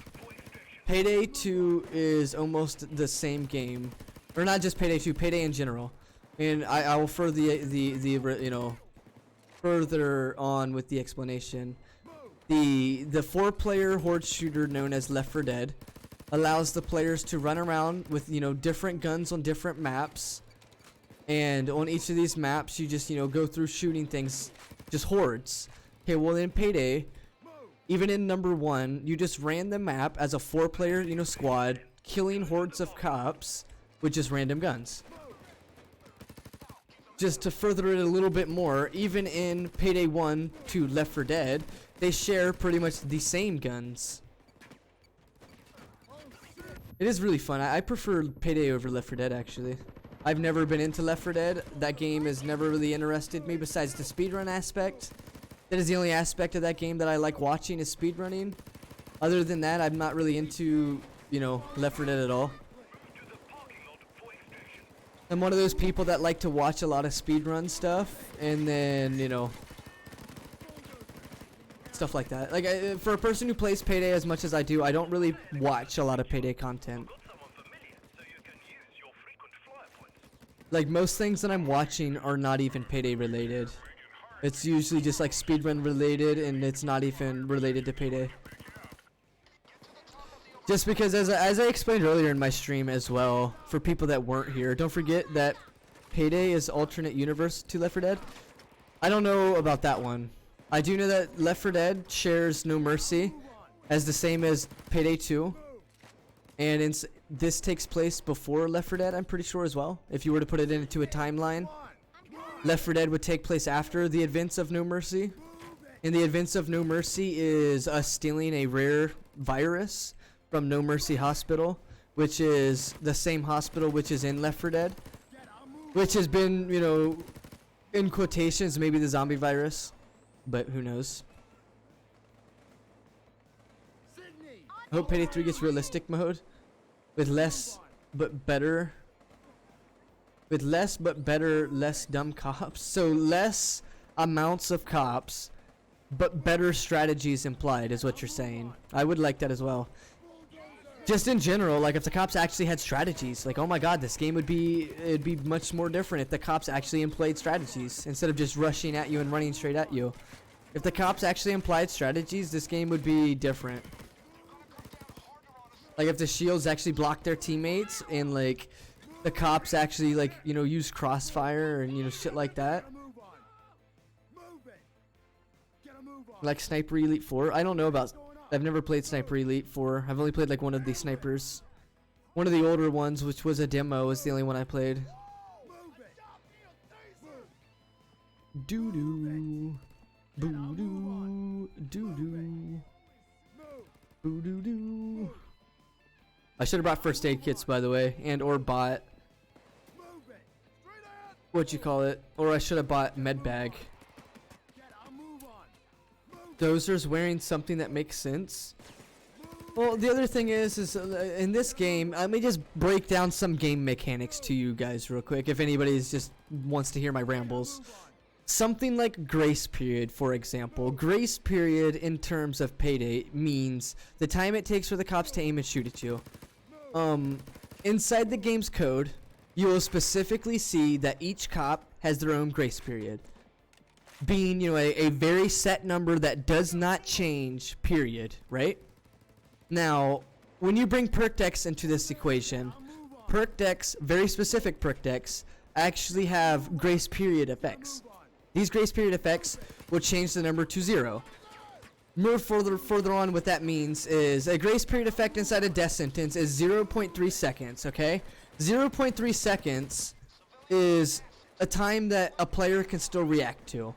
Payday 2 is almost the same game, or not just Payday 2, Payday in general. And I will further further on with the explanation. The 4-player horde shooter known as Left 4 Dead allows the players to run around with different guns on different maps, and on each of these maps you just go through shooting things, just hordes. Okay, well in Payday, even in number 1, you just ran the map as a 4-player squad, killing hordes of cops with just random guns. Just to further it a little bit more, even in Payday 1 to Left 4 Dead, they share pretty much the same guns. It is really fun. I prefer Payday over Left 4 Dead actually. I've never been into Left 4 Dead. That game has never really interested me besides the speedrun aspect. That is the only aspect of that game that I like watching, is speedrunning. Other than that, I'm not really into, Left 4 Dead at all. I'm one of those people that like to watch a lot of speedrun stuff, and then, stuff like that. Like, for a person who plays Payday as much as I do, I don't really watch a lot of Payday content. Like, most things that I'm watching are not even Payday related. It's usually just like speedrun related, and it's not even related to Payday. Just because, as I explained earlier in my stream as well, for people that weren't here, don't forget that Payday is alternate universe to Left 4 Dead. I don't know about that one. I do know that Left 4 Dead shares No Mercy as the same as Payday 2. And this takes place before Left 4 Dead, I'm pretty sure as well. If you were to put it into a timeline, Left 4 Dead would take place after the events of No Mercy. And the events of No Mercy is us stealing a rare virus from No Mercy Hospital, which is the same hospital which is in Left 4 Dead, which has been, in quotations, maybe the zombie virus, but who knows. I hope Payday 3 gets realistic mode with less but better, less dumb cops. So less amounts of cops, but better strategies implied is what you're saying. I would like that as well. Just in general, like if the cops actually had strategies, like, oh my god, this game it'd be much more different if the cops actually employed strategies instead of just rushing at you and running straight at you. If the cops actually implied strategies, this game would be different. Like if the shields actually blocked their teammates, and like the cops actually use crossfire and shit like that. Like Sniper Elite 4. I don't know about, I've never played Sniper Elite 4. I've only played like one of the snipers. One of the older ones, which was a demo, is the only one I played. Doo doo. Boo doo. Doo doo. Boo doo doo. I should have brought first aid kits, by the way, and or bought what you call it, or I should have bought med bag. Dozer's wearing something that makes sense. Well, the other thing is in this game, let me just break down some game mechanics to you guys real quick, if anybody just wants to hear my rambles. Something like grace period, for example. Grace period in terms of Payday means the time it takes for the cops to aim and shoot at you. Inside the game's code, you will specifically see that each cop has their own grace period, being a very set number that does not change, period, right? Now, when you bring perk decks into this equation, perk decks, very specific perk decks, actually have grace period effects. These grace period effects will change the number to 0. More further on, what that means is a grace period effect inside a death sentence is 0.3 seconds, okay? 0.3 seconds is a time that a player can still react to.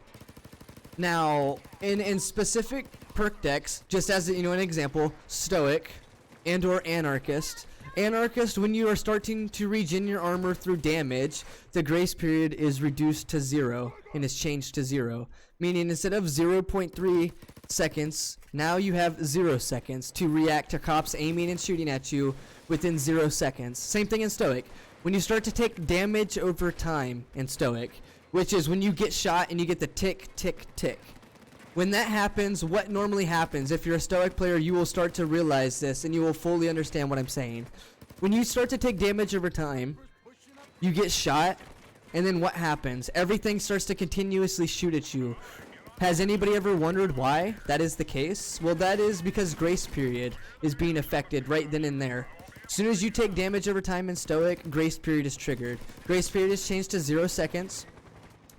Now, in specific perk decks, just as an example, Stoic and or Anarchist Anarchist, when you are starting to regen your armor through damage, the grace period is reduced to 0 and is changed to 0. Meaning instead of 0.3 seconds, now you have 0 seconds to react to cops aiming and shooting at you within 0 seconds. Same thing in Stoic. When you start to take damage over time in Stoic, which is when you get shot and you get the tick, tick, tick. When that happens, what normally happens, if you're a Stoic player, you will start to realize this and you will fully understand what I'm saying. When you start to take damage over time, you get shot, and then what happens? Everything starts to continuously shoot at you. Has anybody ever wondered why that is the case? Well, that is because grace period is being affected right then and there. As soon as you take damage over time in Stoic, grace period is triggered. Grace period is changed to 0 seconds.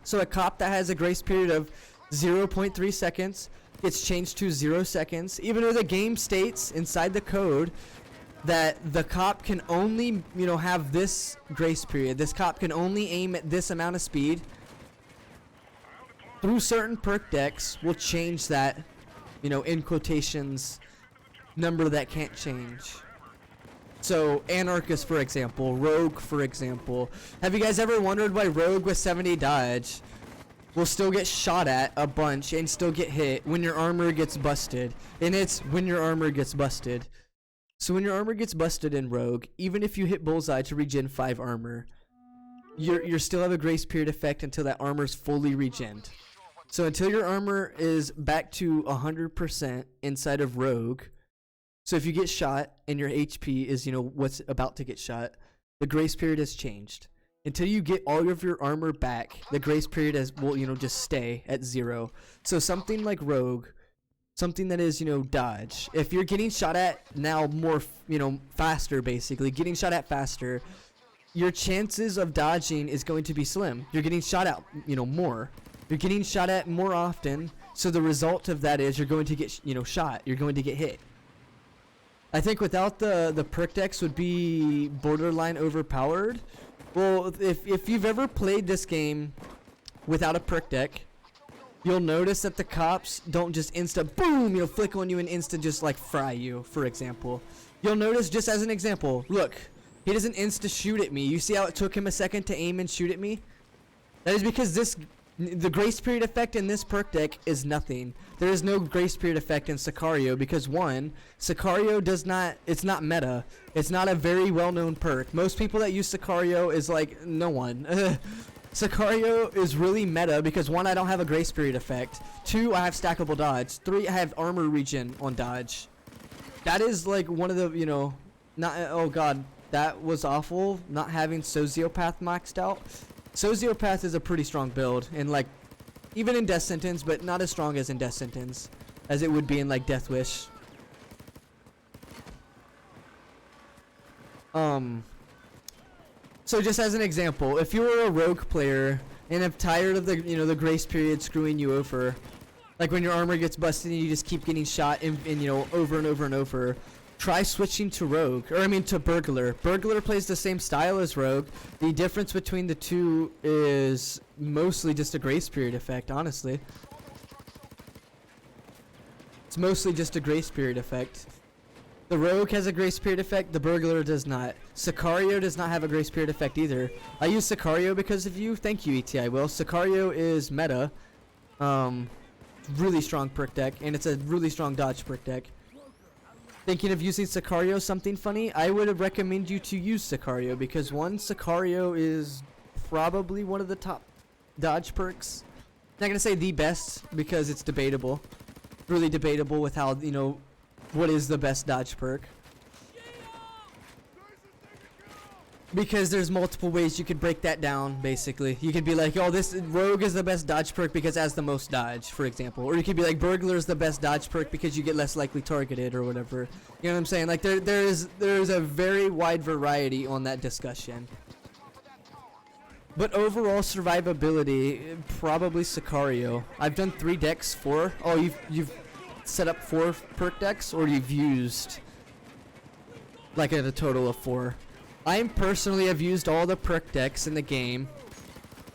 So a cop that has a grace period of 0.3 seconds gets changed to 0 seconds, even though the game states inside the code that the cop can only, have this grace period. This cop can only aim at this amount of speed. Through certain perk decks, will change that, in quotations, number that can't change. So, Anarchist, for example, Rogue, for example. Have you guys ever wondered why Rogue with 70 dodge will still get shot at a bunch and still get hit when your armor gets busted? And it's when your armor gets busted. So when your armor gets busted in Rogue, even if you hit bullseye to regen 5 armor, you still have a grace period effect until that armor's fully regened. So until your armor is back to 100% inside of Rogue, so if you get shot and your HP is, what's about to get shot, the grace period has changed. Until you get all of your armor back, the grace period will, just stay at 0. So something like Rogue, something that is, dodge. If you're getting shot at now more, faster, basically, getting shot at faster, your chances of dodging is going to be slim. You're getting shot at, more. You're getting shot at more often, so the result of that is you're going to get, shot. You're going to get hit. I think without the perk decks would be borderline overpowered. Well, if you've ever played this game without a perk deck, you'll notice that the cops don't just insta boom, flick on you and insta just like fry you, for example. You'll notice, just as an example, look, he doesn't insta shoot at me. You see how it took him a second to aim and shoot at me? That is because the grace period effect in this perk deck is nothing. There is no grace period effect in Sicario because, one, Sicario it's not meta. It's not a very well-known perk. Most people that use Sicario is like, no one. Sicario is really meta because, one, I don't have a grace period effect. 2, I have stackable dodge. 3, I have armor regen on dodge. That is like one of the, oh god, that was awful, not having Sociopath maxed out. Sociopath is a pretty strong build, and like, even in Death Sentence, but not as strong as in Death Sentence, as it would be in like Death Wish. So just as an example, if you were a rogue player and are tired of the the grace period screwing you over, like when your armor gets busted and you just keep getting shot and over and over and over, try switching to rogue, or to burglar. Burglar plays the same style as rogue. The difference between the two is mostly just a grace period effect, honestly. It's mostly just a grace period effect. The rogue has a grace period effect, the burglar does not. Sicario does not have a grace period effect either. I use Sicario because of you. Thank you, ETI Will. Sicario is meta. Really strong perk deck, and it's a really strong dodge perk deck. Thinking of using Sicario something funny, I would recommend you to use Sicario because, one, Sicario is probably one of the top dodge perks. Not gonna say the best because it's debatable. Really debatable with how, what is the best dodge perk. Because there's multiple ways you could break that down, basically. You could be like, oh, this rogue is the best dodge perk because it has the most dodge, for example. Or you could be like, burglar is the best dodge perk because you get less likely targeted or whatever. You know what I'm saying? Like, there's a very wide variety on that discussion. But overall survivability, probably Sicario. I've done 3 decks, 4. Oh, you've set up 4 perk decks, or you've used like a total of 4. I personally have used all the perk decks in the game,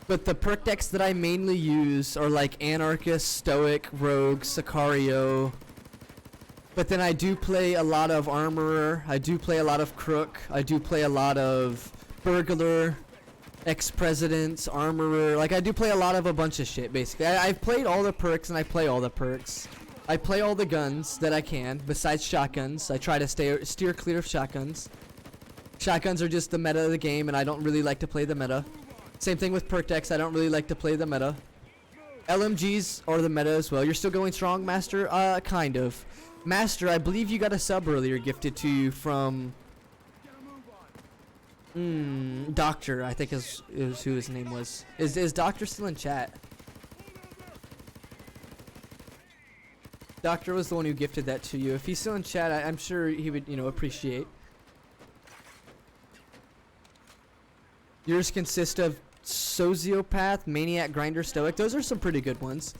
but the perk decks that I mainly use are like Anarchist, Stoic, Rogue, Sicario, But then I do play a lot of armorer. I do play a lot of crook. I do play a lot of burglar, ex-presidents, armorer. Like I do play a lot of a bunch of shit basically. I've played all the perks and I play all the perks. I play all the guns that I can besides shotguns. I try to steer clear of shotguns. Shotguns are just the meta of the game and I don't really like to play the meta. Same thing with perk decks. I don't really like to play the meta. LMGs are the meta as well. You're still going strong, Master? Kind of. Master, I believe you got a sub earlier gifted to you from Doctor, I think is who his name was. Is Doctor still in chat? Doctor was the one who gifted that to you. If he's still in chat, I'm sure he would, appreciate. Yours consist of Sociopath, Maniac, Grinder, Stoic. Those are some pretty good ones.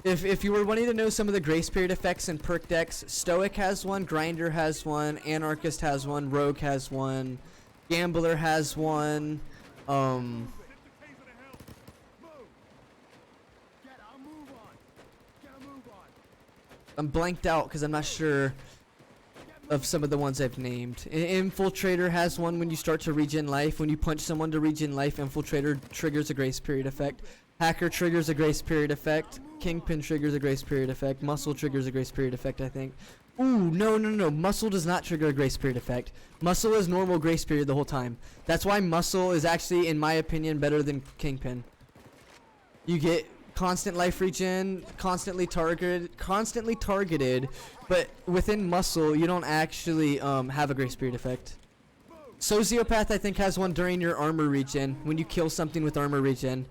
If you were wanting to know some of the grace period effects in perk decks, Stoic has one, Grinder has one, Anarchist has one, Rogue has one, Gambler has one, I'm blanked out because I'm not sure of some of the ones I've named. Infiltrator has one when you start to regen life. When you punch someone to regen life, Infiltrator triggers a grace period effect. Hacker triggers a grace period effect. Kingpin triggers a grace period effect. Muscle triggers a grace period effect, I think. Ooh, no. Muscle does not trigger a grace period effect. Muscle is normal grace period the whole time. That's why Muscle is actually, in my opinion, better than Kingpin. You get constant life regen, constantly targeted, but within Muscle, you don't actually have a grace period effect. Sociopath, I think, has one during your armor regen, when you kill something with armor regen.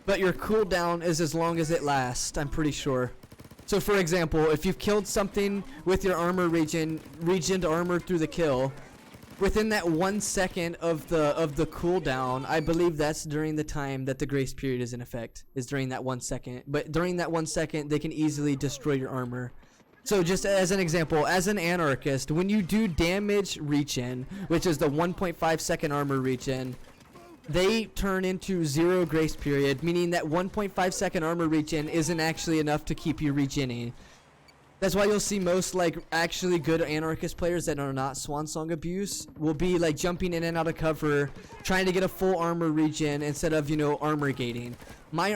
But your cooldown is as long as it lasts, I'm pretty sure. So for example, if you've killed something with your armor regen armor through the kill, within that 1 second of the cooldown, I believe that's during the time that the grace period is in effect, is during that 1 second. But during that 1 second, they can easily destroy your armor. So just as an example, as an anarchist, when you do damage regen, which is the 1.5 second armor regen, they turn into 0 grace period, meaning that 1.5 second armor regen isn't actually enough to keep you regening. That's why you'll see most actually good anarchist players that are not Swan Song abuse will be jumping in and out of cover, trying to get a full armor regen instead of armor gating. My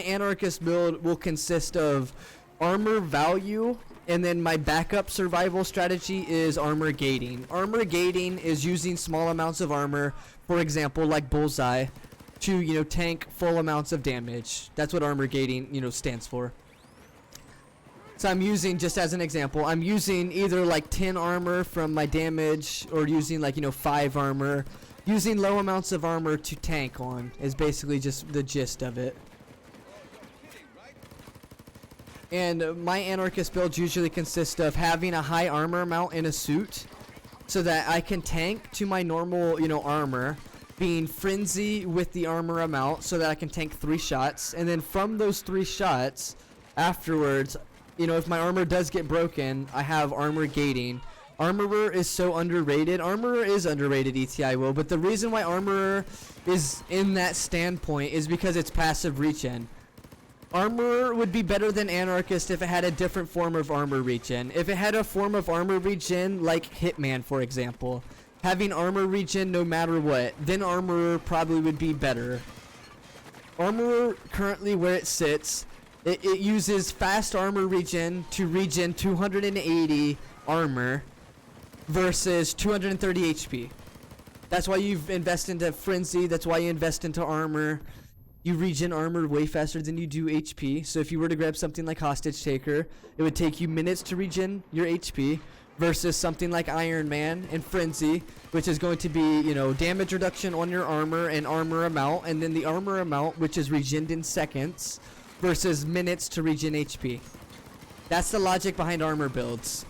anarchist build will consist of armor value, and then my backup survival strategy is armor gating. Armor gating is using small amounts of armor, for example, like Bullseye, to tank full amounts of damage. That's what armor gating stands for. So I'm using, just as an example, I'm using either 10 armor from my damage, or using 5 armor. Using low amounts of armor to tank on is basically just the gist of it. And my anarchist builds usually consist of having a high armor amount in a suit, so that I can tank to my normal, armor, being frenzy with the armor amount, so that I can tank 3 shots, and then from those 3 shots, afterwards, if my armor does get broken, I have armor gating. Armorer is so underrated. Armorer is underrated, ETI will, but the reason why Armorer is in that standpoint is because it's passive regen. Armorer would be better than Anarchist if it had a different form of armor regen. If it had a form of armor regen like Hitman, for example, having armor regen no matter what, then Armorer probably would be better. Armorer, currently where it sits, it uses fast armor regen to regen 280 armor versus 230 HP. That's why you invest into Frenzy, that's why you invest into armor. You regen armor way faster than you do HP. So if you were to grab something like Hostage Taker, it would take you minutes to regen your HP, versus something like Iron Man and Frenzy, which is going to be, damage reduction on your armor and armor amount, and then the armor amount, which is regened in seconds, versus minutes to regen HP. That's the logic behind armor builds,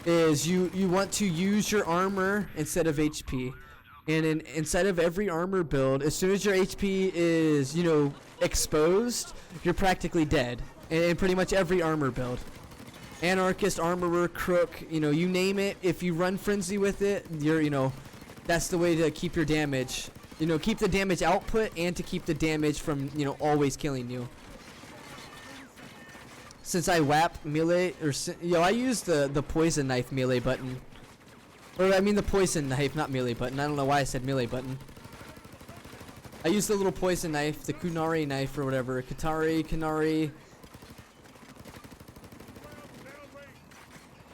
is you want to use your armor instead of HP. And inside of every armor build, as soon as your HP is, exposed, you're practically dead. In pretty much every armor build. Anarchist, Armorer, Crook, you name it. If you run Frenzy with it, that's the way to keep your damage. Keep the damage output and to keep the damage from, always killing you. since I whap melee, or yo, I use the poison knife melee button. Or I mean the poison knife, not melee button. I don't know why I said melee button. I use the little poison knife, the kunari knife or whatever. Kunari.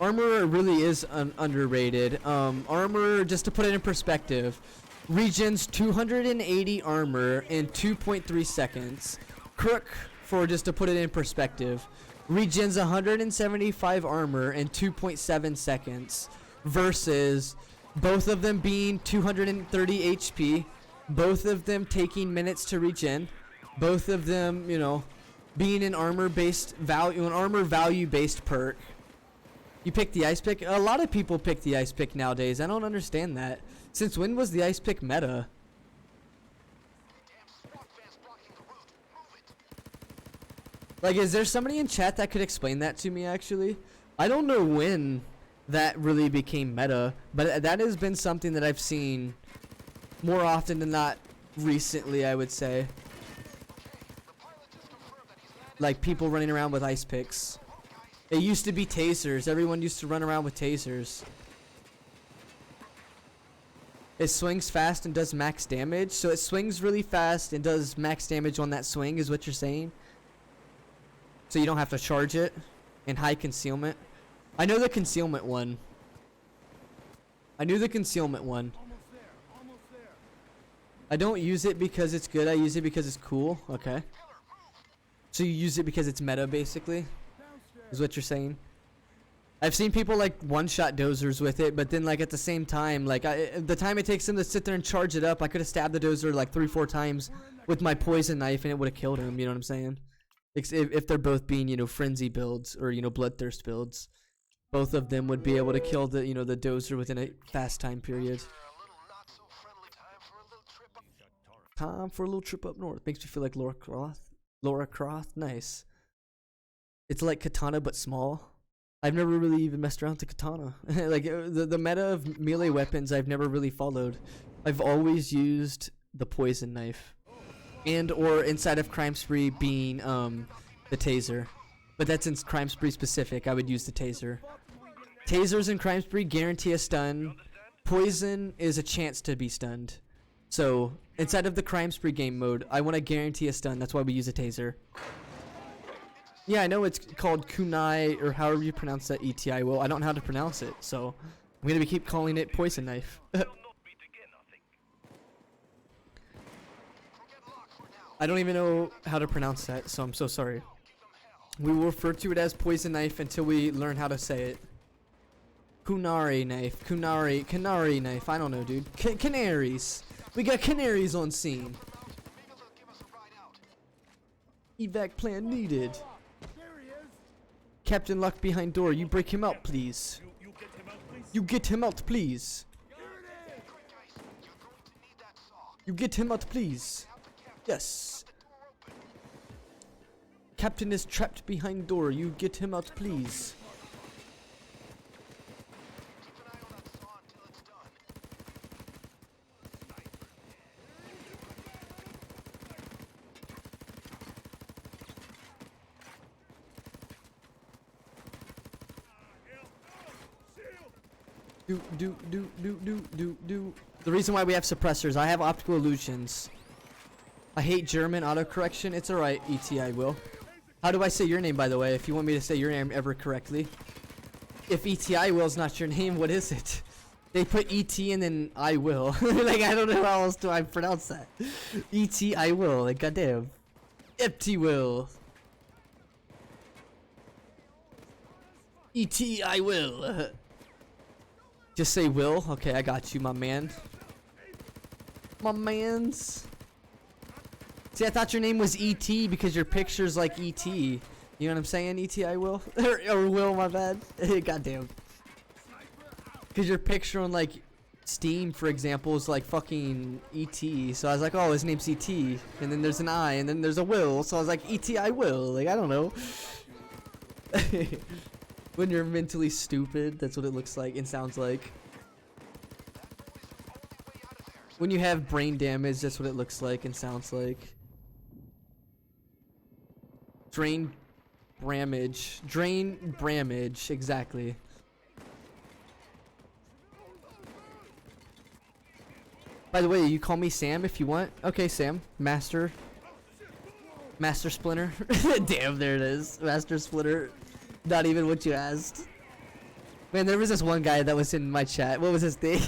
Armor really is underrated. Armor, just to put it in perspective, regens 280 armor in 2.3 seconds. Crook, for just to put it in perspective, regens 175 armor in 2.7 seconds. Versus both of them being 230 HP, both of them taking minutes to regen, both of them, you know, being an armor-based value, an armor value-based perk. You pick the ice pick. A lot of people pick the ice pick nowadays. I don't understand that. Since when was the ice pick meta? Like, is there somebody in chat that could explain that to me? Actually, I don't know when that really became meta, but that has been something that I've seen more often than not recently, I would say. Like people running around with ice picks. It used to be tasers. Everyone used to run around with tasers. It swings fast and does max damage. So it swings really fast and does max damage on that swing is what you're saying? So you don't have to charge it in high concealment. I know the concealment one. I knew the concealment one. I don't use it because it's good. I use it because it's cool. Okay. So you use it because it's meta, basically, is what you're saying. I've seen people like one-shot dozers with it, but then like at the same time, like the time it takes them to sit there and charge it up, I could have stabbed the dozer like 3-4 times with my poison knife and it would have killed him. You know what I'm saying? If they're both being, you know, frenzy builds or, you know, bloodthirst builds. Both of them would be able to kill the, you know, the dozer within a fast time period. Time for a little trip up north. Makes me feel like Laura Croft. Laura Croft, nice. It's like katana but small. I've never really even messed around with the katana. Like the meta of melee weapons, I've never really followed. I've always used the poison knife, and or inside of Crime Spree being the taser. But that's in Crime Spree specific. I would use the taser. Tasers in Crime Spree guarantee a stun. Poison is a chance to be stunned. So inside of the Crime Spree game mode, I want to guarantee a stun. That's why we use a taser. Yeah, I know it's called kunai or however you pronounce that, ETI. Well, I don't know how to pronounce it, so I'm gonna keep calling it poison knife. I don't even know how to pronounce that, so I'm so sorry. We will refer to it as poison knife until we learn how to say it. Kunari knife, canary knife. I don't know, dude. Canaries. We got canaries on scene. Evac plan needed. Captain Luck behind door. You break him out, please. You get him out, please. You get him out, please. Yes. Captain is trapped behind door. You get him out, please. Do. The reason why we have suppressors, I have optical illusions. I hate German autocorrection. It's alright, ETI will. How do I say your name, by the way, if you want me to say your name ever correctly? If ETI will's not your name, what is it? They put ET and then I will. Like, I don't know how else do I pronounce that. ET I will, like, goddamn. ET will. ET I will. Just say will? Okay, I got you, my man. My mans. See, I thought your name was E.T. because your picture's like E.T. You know what I'm saying, E.T. I will? or will, my bad. Goddamn. Because your picture on, like, Steam, for example, is like fucking E.T. So I was like, oh, his name's E.T. And then there's an I, and then there's a will. So I was like, E.T. I will. Like, I don't know. When you're mentally stupid, that's what it looks like and sounds like. When you have brain damage, that's what it looks like and sounds like. Bramage. Drain Bramage, exactly. By the way, you call me Sam if you want. Okay, Sam. Master Splinter. Damn, there it is. Master Splinter. Not even what you asked. Man, there was this one guy that was in my chat. What was his name?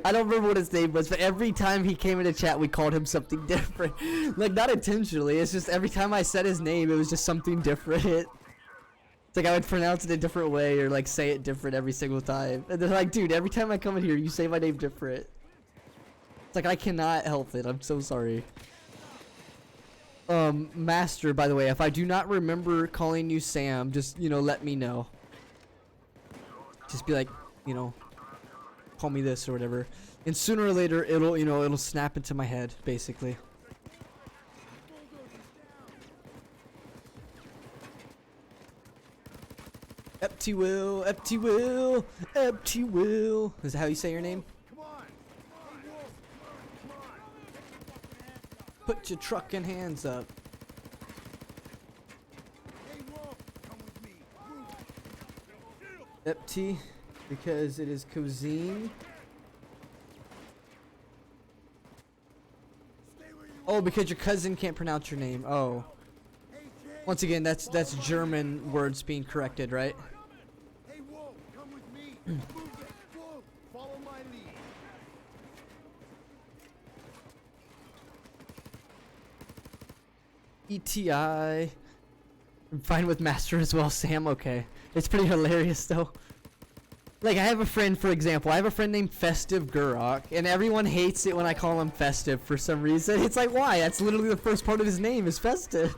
I don't remember what his name was, but every time he came into chat, we called him something different. Like, not intentionally. It's just every time I said his name, it was just something different. It's like I would pronounce it a different way or, like, say it different every single time. And they're like, dude, every time I come in here, you say my name different. It's like, I cannot help it. I'm so sorry. Master, by the way, if I do not remember calling you Sam, just, you know, let me know. Just be like, you know, call me this or whatever. And sooner or later, it'll, you know, it'll snap into my head, basically. Empty will, empty will, empty will. Is that how you say your name? Put your trucking hands up. Empty, because it is Kxng. Oh, because your cousin can't pronounce your name. Oh. Once again, that's German words being corrected, right? Hey, Wolf, come with me. Move it. Wolf, follow my lead. ETI. I'm fine with Master as well, Sam. Okay. It's pretty hilarious, though. Like, I have a friend, for example. I have a friend named Festive Gurok, and everyone hates it when I call him Festive for some reason. It's like, why? That's literally the first part of his name is Festive.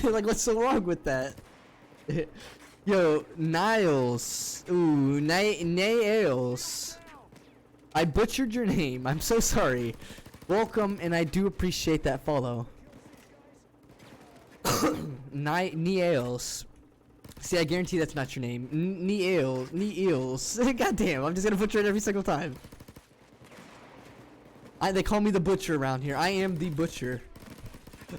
Like, what's so wrong with that? Yo, Niles. Ooh, Niles. I butchered your name. I'm so sorry. Welcome, and I do appreciate that follow. Niles. See, I guarantee that's not your name. Niels. Goddamn, I'm just gonna butcher it every single time. They call me the butcher around here. I am the butcher.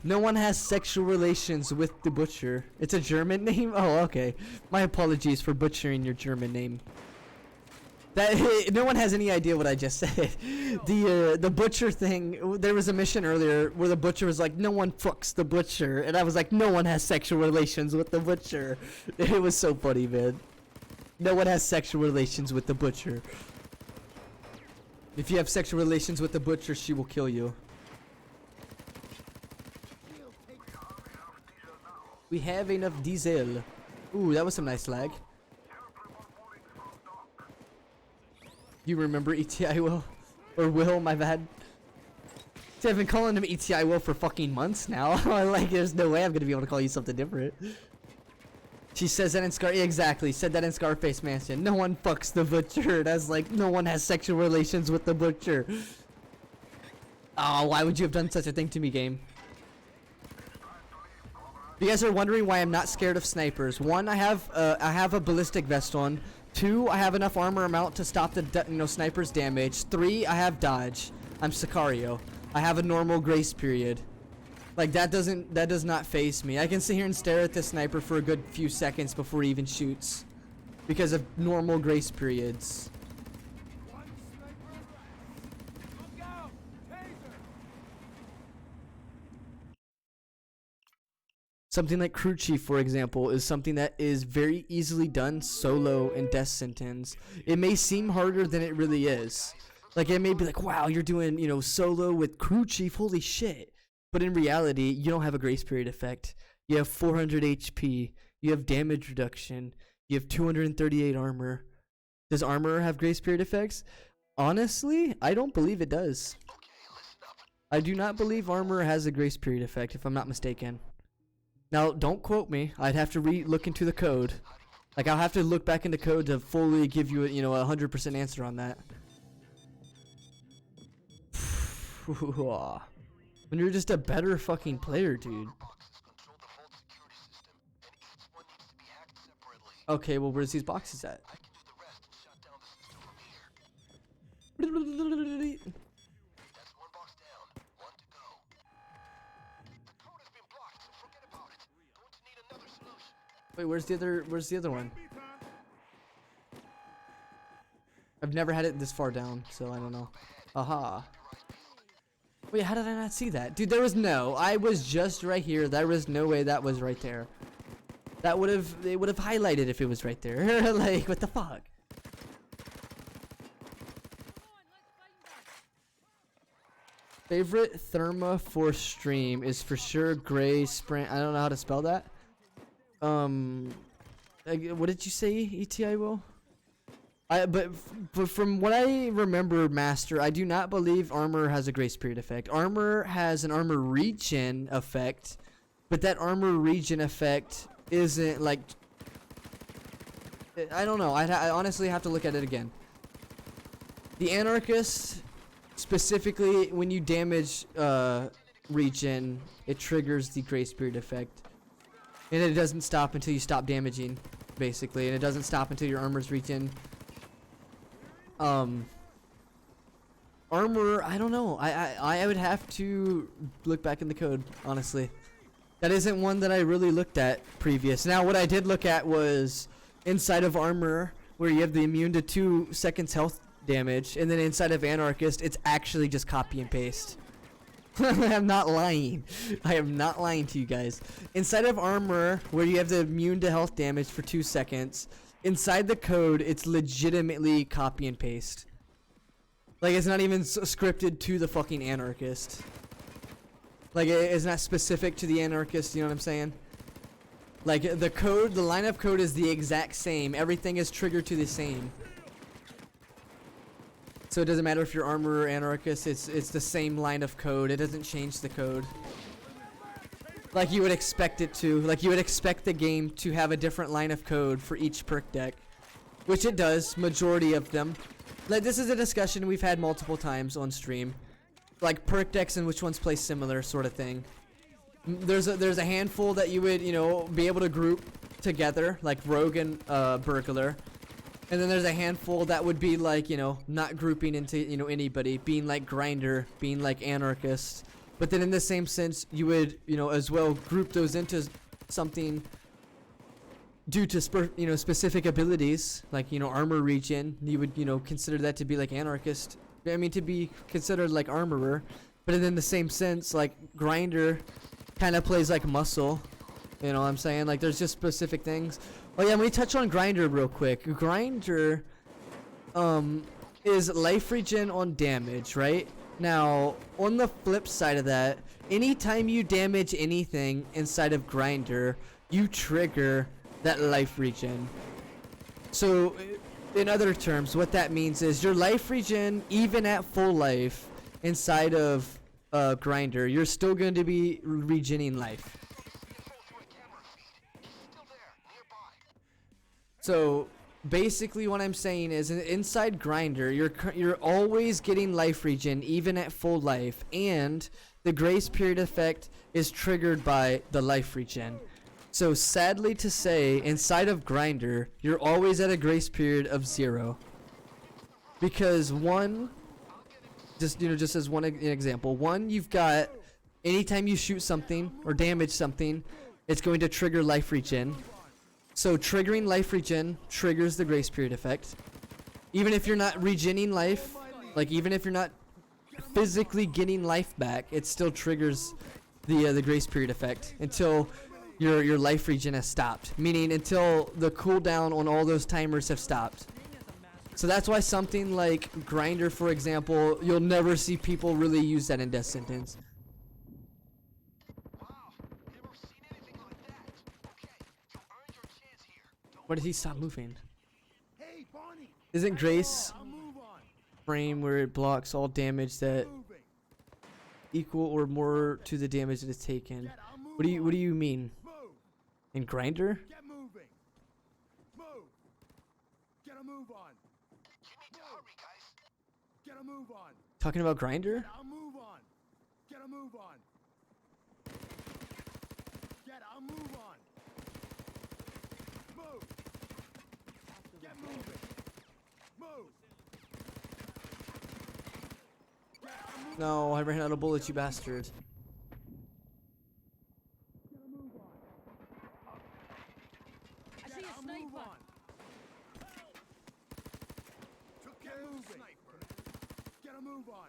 No one has sexual relations with the butcher. It's a German name? Oh, okay. My apologies for butchering your German name. That no one has any idea what I just said. The butcher thing. There was a mission earlier where the butcher was like, "No one fucks the butcher," and I was like, "No one has sexual relations with the butcher." It was so funny, man. No one has sexual relations with the butcher. If you have sexual relations with the butcher, she will kill you. We have enough diesel. Ooh, that was some nice lag. You remember ETI Will? Or Will, my bad. See, I've been calling him ETI Will for fucking months now. Like, there's no way I'm gonna be able to call you something different. She says that in yeah, exactly. Said that in Scarface Mansion. No one fucks the butcher. That's like, no one has sexual relations with the butcher. Oh, why would you have done such a thing to me, game? You guys are wondering why I'm not scared of snipers. One, I have a ballistic vest on. 2, I have enough armor amount to stop the sniper's damage. 3, I have dodge. I'm Sicario. I have a normal grace period. Like, that does not faze me. I can sit here and stare at the sniper for a good few seconds before he even shoots because of normal grace periods. Something like Crew Chief, for example, is something that is very easily done solo in Death Sentence. It may seem harder than it really is. Like, it may be like, wow, you're doing, you know, solo with Crew Chief, holy shit. But in reality, you don't have a grace period effect. You have 400 HP. You have damage reduction. You have 238 armor. Does armor have grace period effects? Honestly, I don't believe it does. I do not believe armor has a grace period effect, if I'm not mistaken. Now, don't quote me. I'd have to look into the code. Like, I'll have to look back into code to fully give you a, you know, 100% answer on that. When you're just a better fucking player, dude. Okay, well, where's these boxes at? Wait, where's the other one? I've never had it this far down, so I don't know. Aha. Wait, how did I not see that? Dude, I was just right here. There was no way that was right there. It would have highlighted if it was right there. Like, what the fuck? Favorite therma for stream is for sure gray sprint. I don't know how to spell that. What did you say, ETI Will? But from what I remember, Master, I do not believe armor has a grace period effect. Armor has an armor regen effect, but that armor regen effect isn't like. I don't know. I honestly have to look at it again. The anarchist, specifically, when you damage regen, it triggers the grace period effect, and it doesn't stop until you stop damaging, basically, and it doesn't stop until your armor's regen. Armor, I don't know. I would have to look back in the code, honestly. That isn't one that I really looked at previous. Now, what I did look at was inside of armor, where you have the immune to 2 seconds health damage, and then inside of anarchist, it's actually just copy and paste. I'm not lying. I am not lying to you guys. Inside of armor, where you have the immune to health damage for 2 seconds, inside the code, it's legitimately copy and paste. Like, it's not even scripted to the fucking anarchist. Like, it's not specific to the anarchist, you know what I'm saying? Like, the code, the line of code is the exact same. Everything is triggered to the same. So it doesn't matter if you're armor or anarchist, it's the same line of code. It doesn't change the code. Like you would expect it to. Like you would expect the game to have a different line of code for each perk deck. Which it does, majority of them. Like this is a discussion we've had multiple times on stream. Like perk decks and which ones play similar sort of thing. There's a handful that you would, you know, be able to group together, like Rogue and Burglar. And then there's a handful that would be like, you know, not grouping into, you know, anybody, being like Grinder, being like Anarchist. But then in the same sense, you would, you know, as well group those into something due to, you know, specific abilities, like, you know, armor regen. You would, you know, consider that to be like Anarchist. I mean, to be considered like Armorer. But in the same sense, like Grinder kind of plays like Muscle. You know what I'm saying? Like, there's just specific things. Oh yeah, let me touch on Grinder real quick. Grinder is life regen on damage, right? Now, on the flip side of that, anytime you damage anything inside of Grinder, you trigger that life regen. So, in other terms, what that means is your life regen, even at full life, inside of Grinder, you're still going to be regening life. So basically what I'm saying is inside Grinder, you're always getting life regen even at full life, and the grace period effect is triggered by the life regen. So sadly to say, inside of Grinder, you're always at a grace period of 0. Because one, just as one example, one, you've got anytime you shoot something or damage something, it's going to trigger life regen. So triggering life regen triggers the grace period effect. Even if you're not regening life, like even if you're not physically getting life back, it still triggers the grace period effect until your life regen has stopped. Meaning until the cooldown on all those timers have stopped. So that's why something like Grinder, for example, you'll never see people really use that in Death Sentence. Why did he stop moving? Hey, Barney. Isn't Grace frame where it blocks all damage that equal or more to the damage that is taken? What do you mean? In Grinder? Get moving. Move. Get a move on. You need to hurry, guys. Get a move on. Talking about Grinder? I'll move on. Get a move on. Get a move on. Move. Get moving. Move. No, I ran out of bullets, you bastard. Now move on. Took care of the sniper. Get a move on.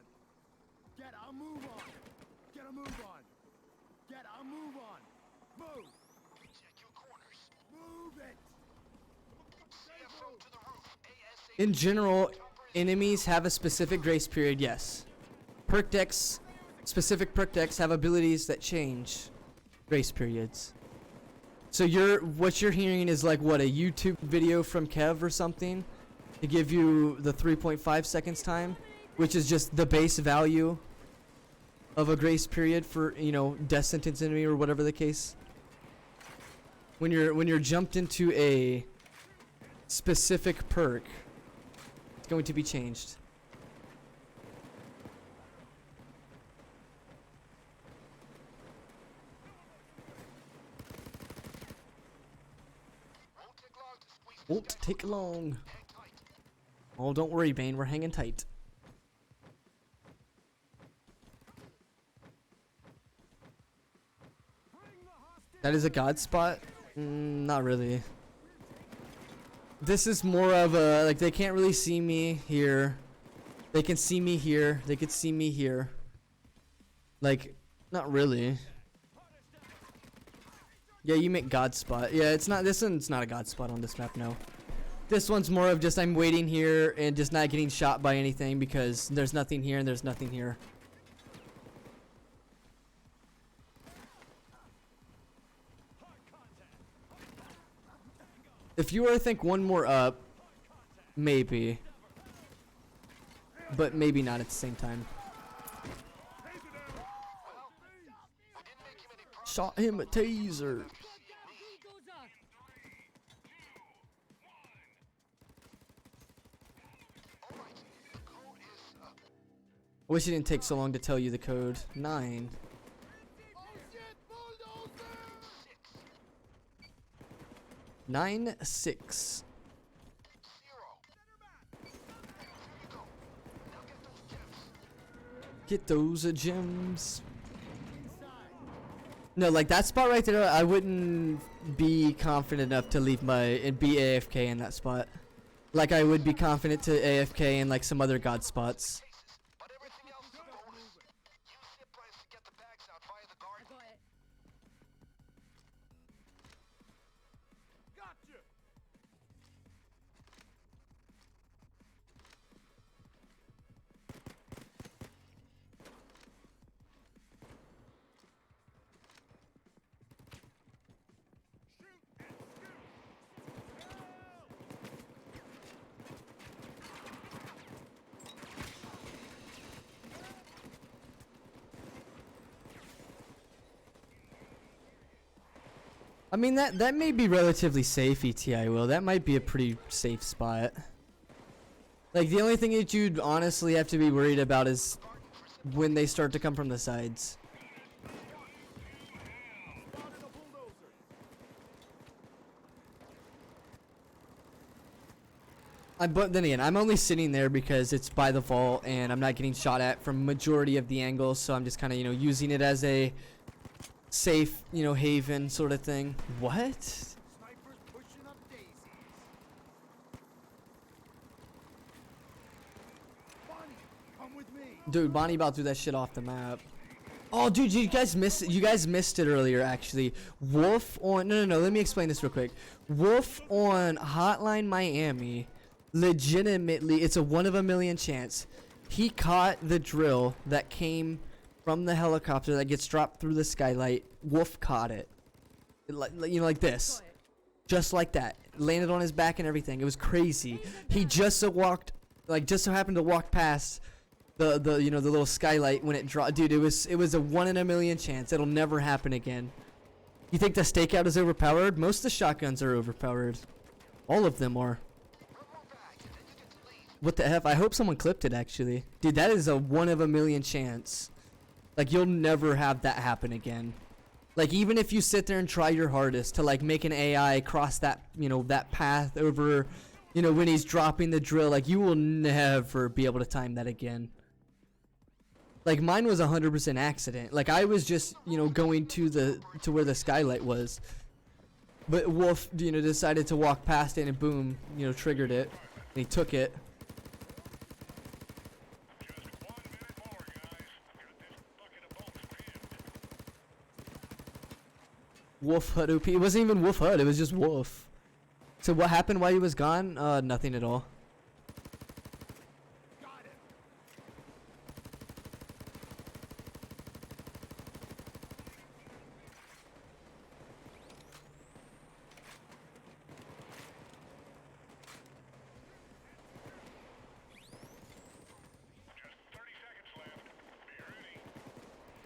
Get a move on. Get a move on. Get a move on. Move. Check your corners. Move it. CFO to the roof. ASAP. In general, enemies have a specific grace period, yes. Perk decks, specific perk decks have abilities that change grace periods. So what you're hearing is like what, a YouTube video from Kev or something to give you the 3.5 seconds time, which is just the base value of a grace period for, you know, death sentence enemy or whatever the case. When you're jumped into a specific perk, it's going to be changed. Won't take long. Oh, don't worry, Bane. We're hanging tight. That is a god spot? Not really. This is more of a, like, they can't really see me here. They can see me here. They could see me here. Like, not really. Yeah, you make god spot. Yeah, it's not, this one's not a god spot on this map, no. This one's more of just I'm waiting here and just not getting shot by anything because there's nothing here and there's nothing here. If you were to think one more up, maybe. But maybe not at the same time. Shot him a taser. I wish it didn't take so long to tell you the code. 9. 9 6. Get those gems. No, like that spot right there, I wouldn't be confident enough to leave and be AFK in that spot. Like I would be confident to AFK in like some other god spots. I mean, that may be relatively safe, ETI will. That might be a pretty safe spot. Like, the only thing that you'd honestly have to be worried about is when they start to come from the sides. But then again, I'm only sitting there because it's by the vault and I'm not getting shot at from majority of the angles, so I'm just kind of, you know, using it as a safe, you know, haven sort of thing. What? Snipers pushing up daisies. Bonnie, come with me. Dude, Bonnie about threw that shit off the map. Oh, dude, you guys missed it earlier, actually. Wolf on... No, let me explain this real quick. Wolf on Hotline Miami, legitimately, it's a 1 of a million chance. He caught the drill that came from the helicopter that gets dropped through the skylight. Wolf caught it. You know, like this. Just like that. Landed on his back and everything. It was crazy. He just so happened to walk past the you know, the little skylight when it dropped. Dude, it was a 1 in a million chance. It'll never happen again. You think the stakeout is overpowered? Most of the shotguns are overpowered. All of them are. What the F? I hope someone clipped it, actually. Dude, that is a 1 of a million chance. Like, you'll never have that happen again. Like, even if you sit there and try your hardest to, like, make an AI cross that, you know, that path over, you know, when he's dropping the drill, like, you will never be able to time that again. Like, mine was 100% accident. Like, I was just, you know, going to where the skylight was. But Wolf, you know, decided to walk past it and boom, you know, triggered it. And he took it. Wolf Hut OP. It wasn't even Wolf Hut, it was just Wolf. So what happened while he was gone? Nothing at all.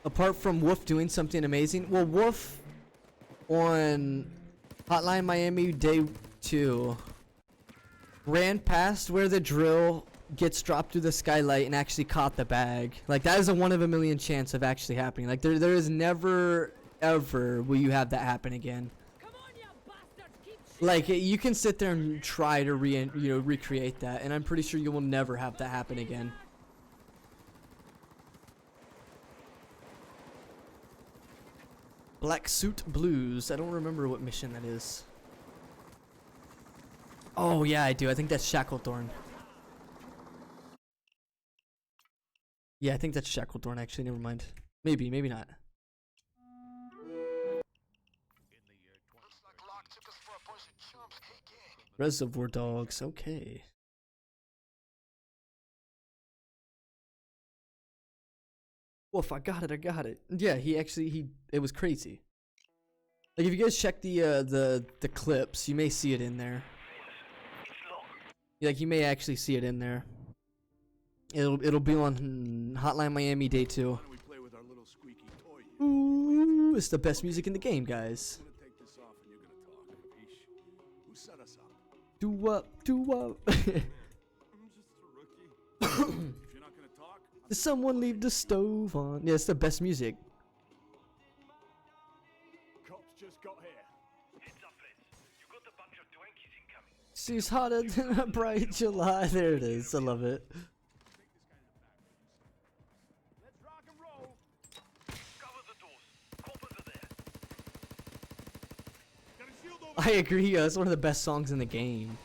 Apart from Wolf doing something amazing, well, Wolf on Hotline Miami Day 2 ran past where the drill gets dropped through the skylight and actually caught the bag. Like, that is a 1 in a million chance of actually happening. Like, there is never ever will you have that happen again. Like, you can sit there and try to recreate that, and I'm pretty sure you will never have that happen again. Black Suit Blues. I don't remember what mission that is. Oh yeah, I do. I think that's Shacklethorn. Yeah, I think that's Shacklethorn actually. Never mind. Maybe, maybe not. Reservoir Dogs. Okay. Wolf, I got it, I got it. Yeah, it was crazy. Like, if you guys check the clips, you may see it in there. Like, you may actually see it in there. It'll be on Hotline Miami Day 2. Ooh, it's the best music in the game, guys. Do up, do up. Did someone leave the stove on? Yeah, it's the best music. Cops just got here. Heads up, friends. You got a bunch of Twinkies incoming. She's hotter than a bright July. There it is. I love it. Let's rock and roll. Cover the doors. Coppers are there. I agree. It's one of the best songs in the game.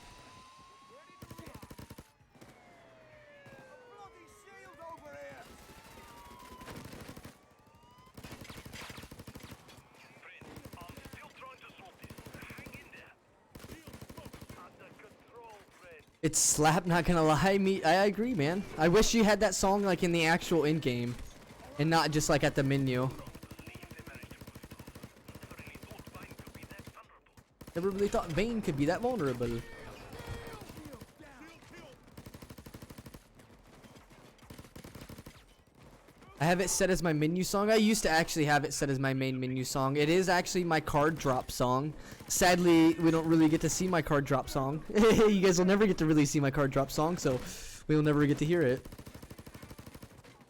It's slap, not gonna lie. I agree, man. I wish you had that song like in the actual in-game, and not just like at the menu. Never really thought Vayne could be that vulnerable. I have it set as my menu song. I used to actually have it set as my main menu song. It is actually my card drop song. Sadly, we don't really get to see my card drop song. You guys will never get to really see my card drop song, so we will never get to hear it.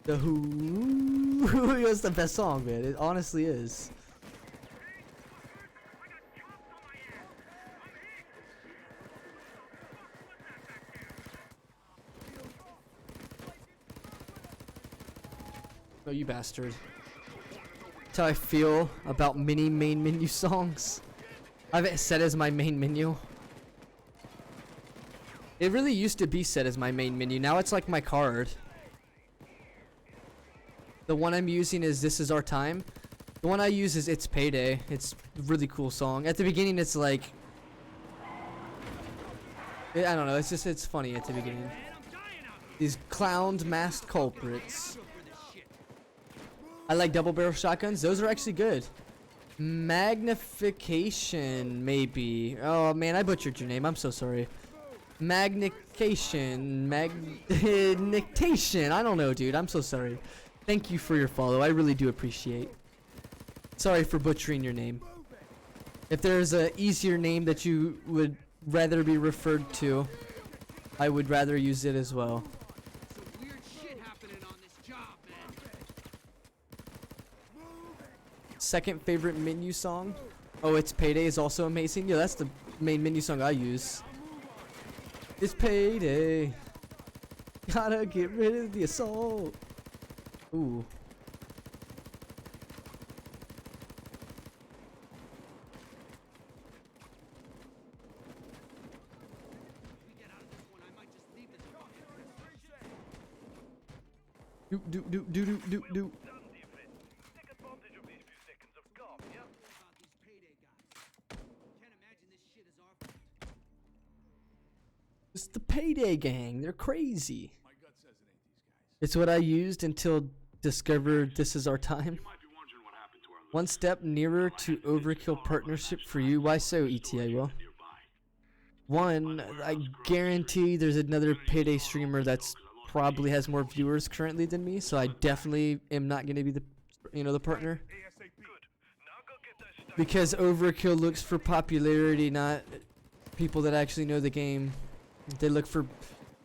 The Who is the best song, man. It honestly is. Oh, you bastard. That's how I feel about mini main menu songs. I have it set as my main menu. It really used to be set as my main menu. Now it's like my card. The one I'm using is This Is Our Time. The one I use is It's Payday. It's a really cool song. At the beginning it's like... I don't know, it's funny at the beginning. These clowned masked culprits. I like double barrel shotguns. Those are actually good. Magnification, maybe. Oh man, I butchered your name. I'm so sorry. Magnification. Magnification. I don't know, dude. I'm so sorry. Thank you for your follow. I really do appreciate. Sorry for butchering your name. If there's a easier name that you would rather be referred to, I would rather use it as well. Second favorite menu song? Oh, It's Payday is also amazing. Yeah, that's the main menu song I use. It's Payday. Gotta get rid of the assault. Ooh. Do. Take advantage of these few seconds of calm, yeah? About these Payday guys. Can't imagine this shit is our fault. It's the Payday gang. They're crazy. It's what I used until discovered this is our time. One step nearer to overkill partnership for you. Why so, ETA? Well, one, I guarantee there's another Payday streamer that's probably has more viewers currently than me, so I definitely am not going to be the, the partner. Because overkill looks for popularity, not people that actually know the game. They look for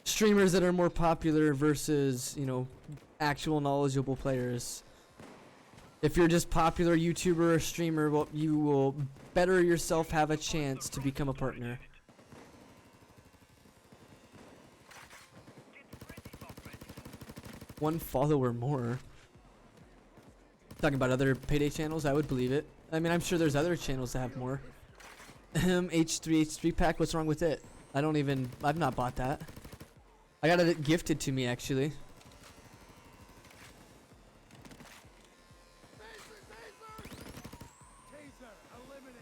streamers that are more popular versus, actual knowledgeable players. If you're just popular YouTuber or streamer, well, you will better yourself have a chance to become a partner. One follower more. Talking about other Payday channels, I would believe it. I mean, I'm sure there's other channels that have more. H3 pack, what's wrong with it? I've not bought that. I got it gifted to me, actually. Taser eliminated.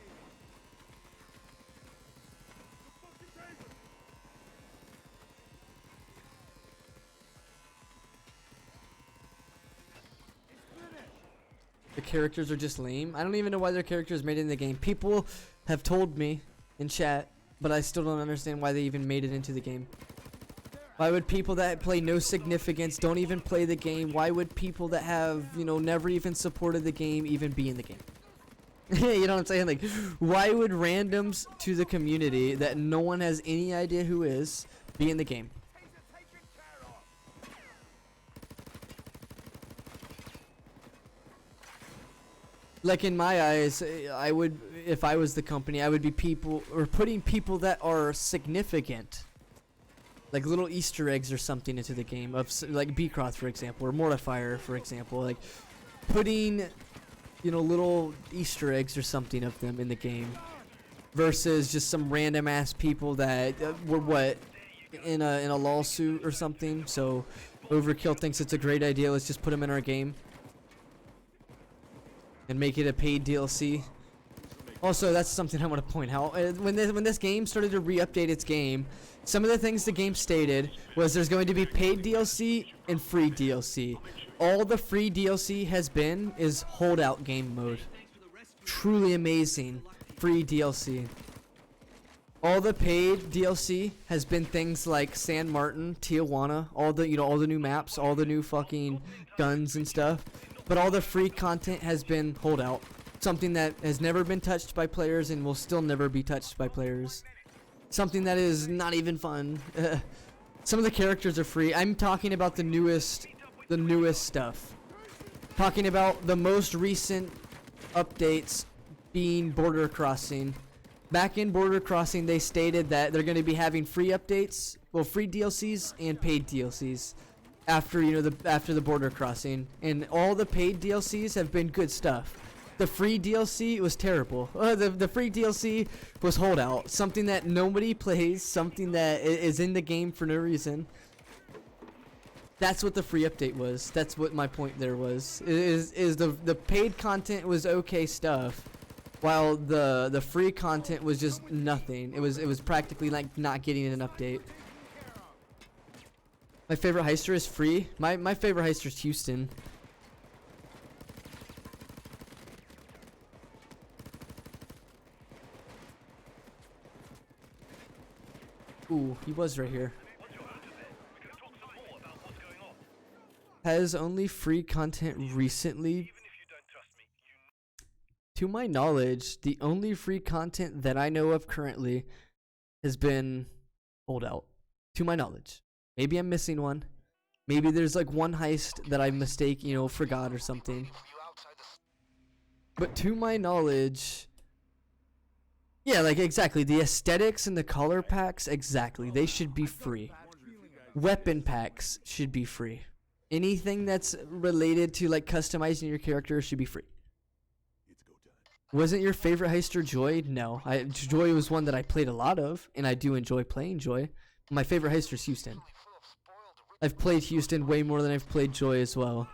The characters are just lame. I don't even know why their characters made it in the game. People have told me in chat, but I still don't understand why they even made it into the game. Why would people that play no significance, don't even play the game, why would people that have, never even supported the game even be in the game? You know what I'm saying? Like, why would randoms to the community that no one has any idea who is be in the game? Like, in my eyes, I would, if I was the company, I would be putting people that are significant, like little Easter eggs or something into the game, of like Beecroft, for example, or Mortifier, for example, like putting, little Easter eggs or something of them in the game, versus just some random ass people that were in a lawsuit or something. So Overkill thinks it's a great idea. Let's just put them in our game and make it a paid DLC. Also, that's something I want to point out. When this game started to re-update its game, some of the things the game stated was there's going to be paid DLC and free DLC. All the free DLC has been is holdout game mode. Truly amazing free DLC. All the paid DLC has been things like San Martin, Tijuana, all the new maps, all the new fucking guns and stuff. But all the free content has been holdout. Something that has never been touched by players and will still never be touched by players. Something that is not even fun. Some of the characters are free. I'm talking about the newest stuff. Talking about the most recent updates being Border Crossing. Back in Border Crossing, they stated that they're going to be having free updates, free DLCs and paid DLCs. After the Border Crossing, and all the paid DLCs have been good stuff. The free DLC was terrible. The free DLC was holdout, something that nobody plays, something that is in the game for no reason. That's what the free update was. That's what my point there was. Is the paid content was okay stuff, while the free content was just nothing. It was practically like not getting an update. My favorite heister is free. My favorite heister is Houston. Ooh, he was right here. Has only free content recently? To my knowledge, the only free content that I know of currently has been holdout. To my knowledge. Maybe I'm missing one. Maybe there's like one heist that I forgot or something. But to my knowledge, yeah, like exactly. The aesthetics and the color packs, exactly. They should be free. Weapon packs should be free. Anything that's related to like customizing your character should be free. Wasn't your favorite heister Joy? No. Joy was one that I played a lot of, and I do enjoy playing Joy. My favorite heister is Houston. I've played Houston way more than I've played Joy as well,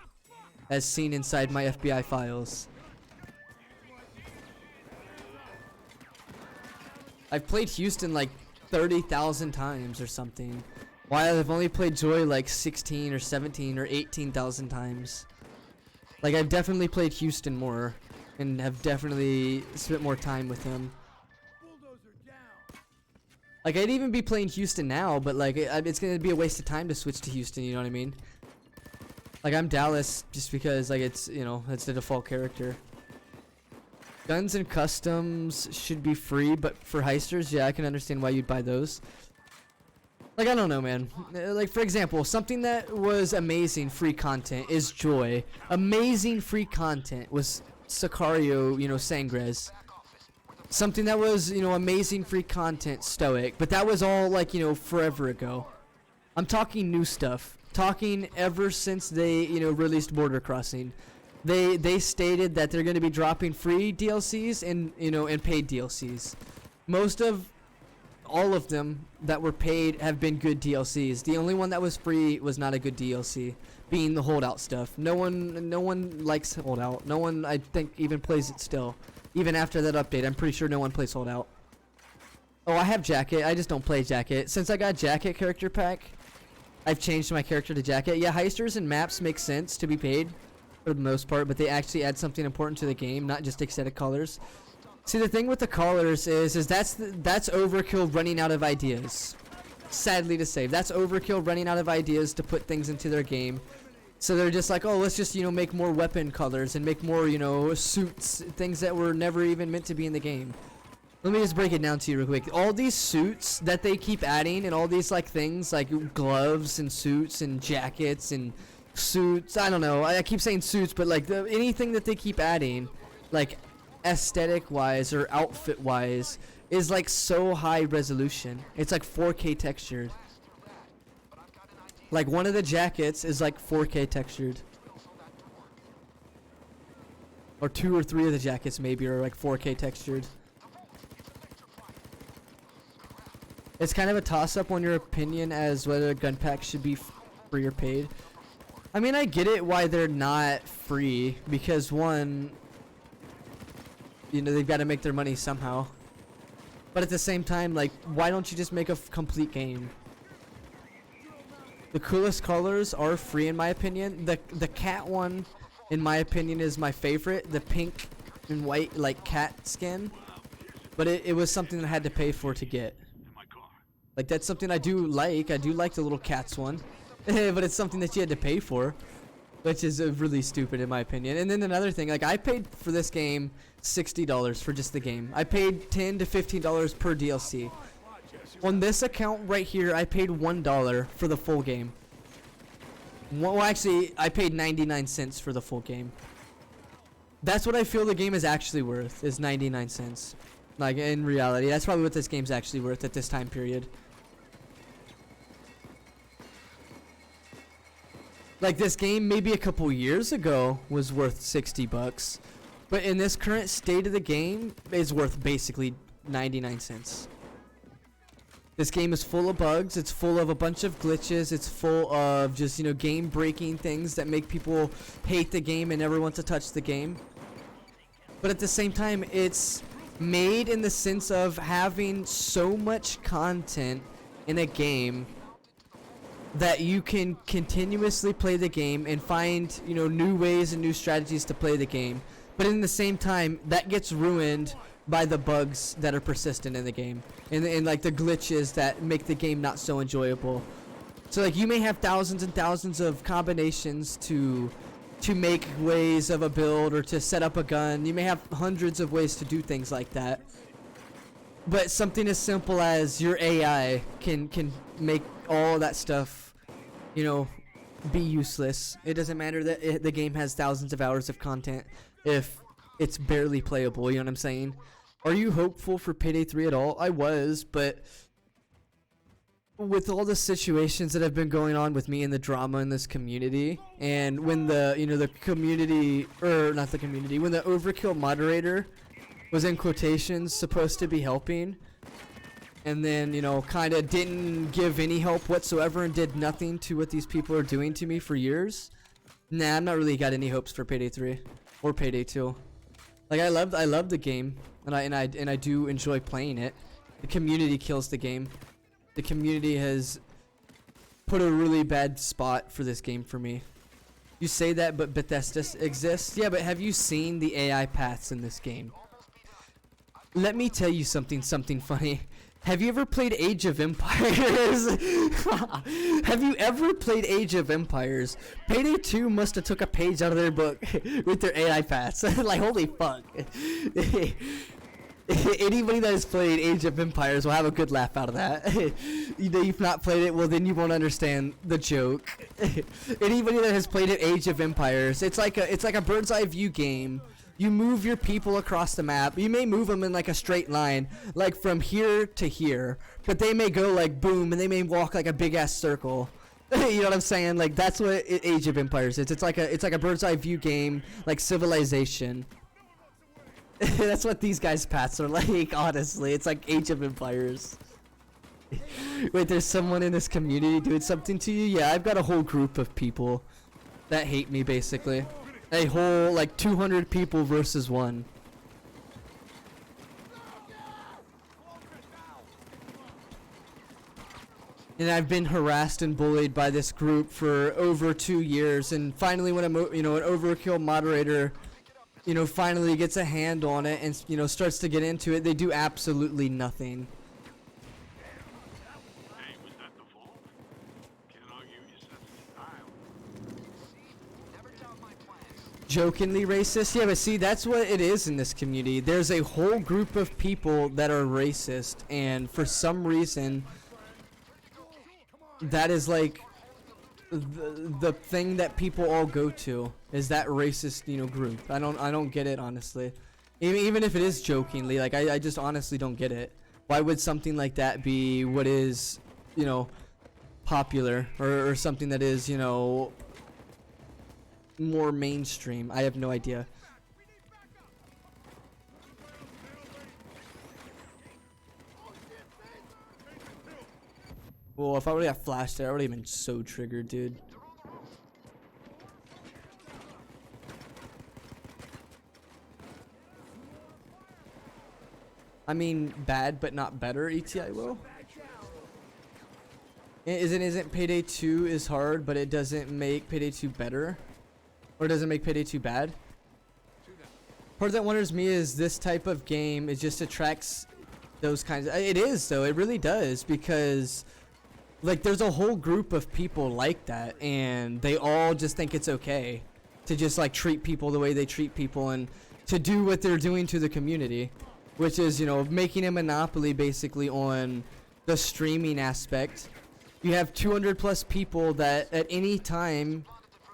as seen inside my FBI files. I've played Houston like 30,000 times or something, while I've only played Joy like 16 or 17 or 18,000 times. Like, I've definitely played Houston more, and have definitely spent more time with him. Like, I'd even be playing Houston now, but like, it's gonna be a waste of time to switch to Houston, you know what I mean? Like, I'm Dallas just because, like, it's, you know, it's the default character. Guns and customs should be free, but for heisters, yeah, I can understand why you'd buy those. Like, I don't know, man. Like, for example, something that was amazing free content is Joy. Amazing free content was Sicario, you know, Sangres. Something that was, you know, amazing free content, Stoic. But that was all, like, you know, forever ago. I'm talking new stuff. Talking ever since they, you know, released Border Crossing. They stated that they're going to be dropping free DLCs and, you know, and paid DLCs. Most of all of them that were paid have been good DLCs. The only one that was free was not a good DLC, being the Holdout stuff. No one likes Holdout. No one, I think, even plays it still. Even after that update, I'm pretty sure no one plays Holdout. Oh, I have Jacket. I just don't play Jacket. Since I got Jacket character pack, I've changed my character to Jacket. Yeah, heisters and maps make sense to be paid for the most part, but they actually add something important to the game, not just aesthetic colors. See, the thing with the colors is that's overkill running out of ideas. Sadly to say, that's overkill running out of ideas to put things into their game. So they're just like, oh, let's just, you know, make more weapon colors and make more, you know, suits, things that were never even meant to be in the game. Let me just break it down to you real quick. All these suits that they keep adding and all these, like, things like gloves and suits and jackets and suits, I don't know, I keep saying suits, but like anything that they keep adding, like aesthetic wise or outfit wise, is like so high resolution. It's like 4K textured. Like, one of the jackets is like 4K textured, or 2 or 3 of the jackets maybe are like 4K textured. It's kind of a toss-up on your opinion as whether gun packs should be free or paid. I mean, I get it why they're not free, because one, you know, they've got to make their money somehow. But at the same time, like, why don't you just make a complete game? The coolest colors are free in my opinion. The cat one, in my opinion, is my favorite. The pink and white, like, cat skin. But it was something that I had to pay for to get. Like, that's something I do like. I do like the little cats one. But it's something that you had to pay for, which is really stupid in my opinion. And then another thing, like, I paid for this game $60 for just the game. I paid $10 to $15 per DLC. On this account right here, I paid $1 for the full game. Well, actually, I paid 99 cents for the full game. That's what I feel the game is actually worth, is 99 cents. Like, in reality, that's probably what this game's actually worth at this time period. Like, this game maybe a couple years ago was worth 60 bucks. But in this current state of the game, it's worth basically 99 cents. This game is full of bugs. It's full of a bunch of glitches. It's full of just, you know, game-breaking things that make people hate the game and never want to touch the game. But at the same time, it's made in the sense of having so much content in a game that you can continuously play the game and find, you know, new ways and new strategies to play the game. But in the same time, that gets ruined by the bugs that are persistent in the game and like the glitches that make the game not so enjoyable. So like, you may have thousands and thousands of combinations to make ways of a build or to set up a gun. You may have hundreds of ways to do things like that. But something as simple as your AI can make all that stuff, you know, be useless. It doesn't matter that the game has thousands of hours of content if it's barely playable, you know what I'm saying? Are you hopeful for Payday 3 at all? I was, but with all the situations that have been going on with me and the drama in this community, and when the, you know, the community, or not the community, when the overkill moderator was in quotations supposed to be helping, and then, you know, kind of didn't give any help whatsoever and did nothing to what these people are doing to me for years, nah, I'm not really got any hopes for Payday 3 or Payday 2. Like, I love the game, and I do enjoy playing it. The community kills the game. The community has put a really bad spot for this game for me. You say that, but Bethesda exists. Yeah, but have you seen the AI paths in this game? Let me tell you something funny. Have you ever played Age of Empires? Have you ever played Age of Empires? Payday 2 must have took a page out of their book with their AI paths. Like, holy fuck. Anybody that has played Age of Empires will have a good laugh out of that. You know, you've not played it, well then you won't understand the joke. Anybody that has played it, Age of Empires, it's like a bird's eye view game. You move your people across the map. You may move them in like a straight line, like from here to here, but they may go like boom, and they may walk like a big ass circle. You know what I'm saying? Like, that's what Age of Empires is. It's like a bird's eye view game, like Civilization. That's what these guys' paths are like, honestly. It's like Age of Empires. Wait, there's someone in this community doing something to you? Yeah, I've got a whole group of people that hate me, basically. A whole, like, 200 people versus 1. And I've been harassed and bullied by this group for over 2 years. And finally, when an overkill moderator, you know, finally gets a hand on it and, you know, starts to get into it, they do absolutely nothing. Hey, was that the fault? Can't argue your sense of style. Never doubt my plans. Jokingly racist? Yeah, but see, that's what it is in this community. There's a whole group of people that are racist, and for some reason, that is like the thing that people all go to is that racist, you know, group. I don't get it, honestly. Even if it is jokingly, like, I just honestly don't get it. Why would something like that be what is, you know, popular or something that is, you know, more mainstream? I have no idea. Well, if I would have got flashed there, I would have been so triggered, dude. I mean, bad but not better, ETI will. Isn't Payday 2 is hard, but it doesn't make Payday 2 better? Or doesn't make Payday 2 bad? Part that wonders me is this type of game, it just attracts those kinds of... It is, though. It really does, because... like, there's a whole group of people like that, and they all just think it's okay to just, like, treat people the way they treat people and to do what they're doing to the community, which is, you know, making a monopoly basically on the streaming aspect. You have 200 plus people that at any time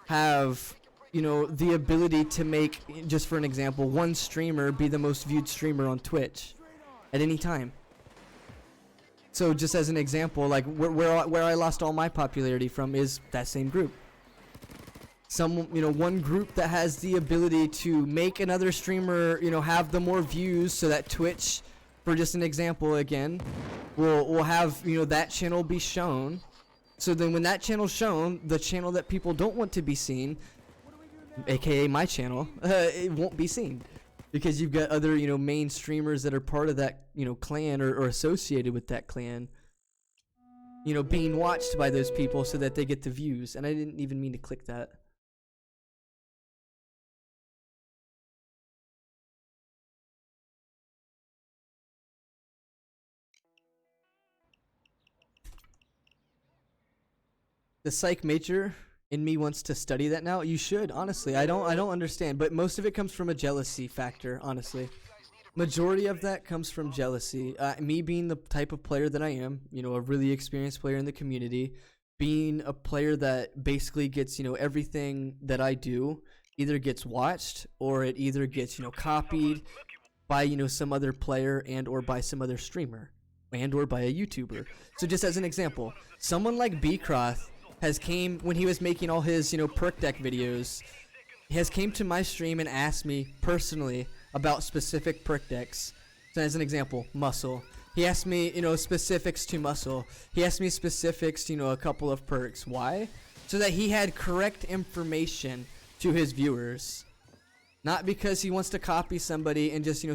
have, you know, the ability to make, just for an example, one streamer be the most viewed streamer on Twitch at any time. So just as an example, like where I lost all my popularity from is that same group. One group that has the ability to make another streamer, you know, have the more views, so that Twitch, for just an example again, will have, you know, that channel be shown. So then when that channel's shown, the channel that people don't want to be seen, aka my channel, it won't be seen. Because you've got other, you know, main streamers that are part of that, you know, clan or associated with that clan, you know, being watched by those people so that they get the views. And I didn't even mean to click that. The psych major in me wants to study that now. You should, honestly. I don't understand, but most of it comes from a jealousy factor, honestly. Majority of that comes from jealousy. Me being the type of player that I am, you know, a really experienced player in the community, being a player that basically gets, you know, everything that I do either gets watched or it either gets, you know, copied by, you know, some other player and or by some other streamer and or by a YouTuber. So just as an example, someone like Bcroth has came when he was making all his, you know, perk deck videos, has came to my stream and asked me personally about specific perk decks. So as an example, Muscle. He asked me, you know, specifics to muscle. He asked me specifics to, you know, a couple of perks. Why? So that he had correct information to his viewers. Not because he wants to copy somebody and just, you know,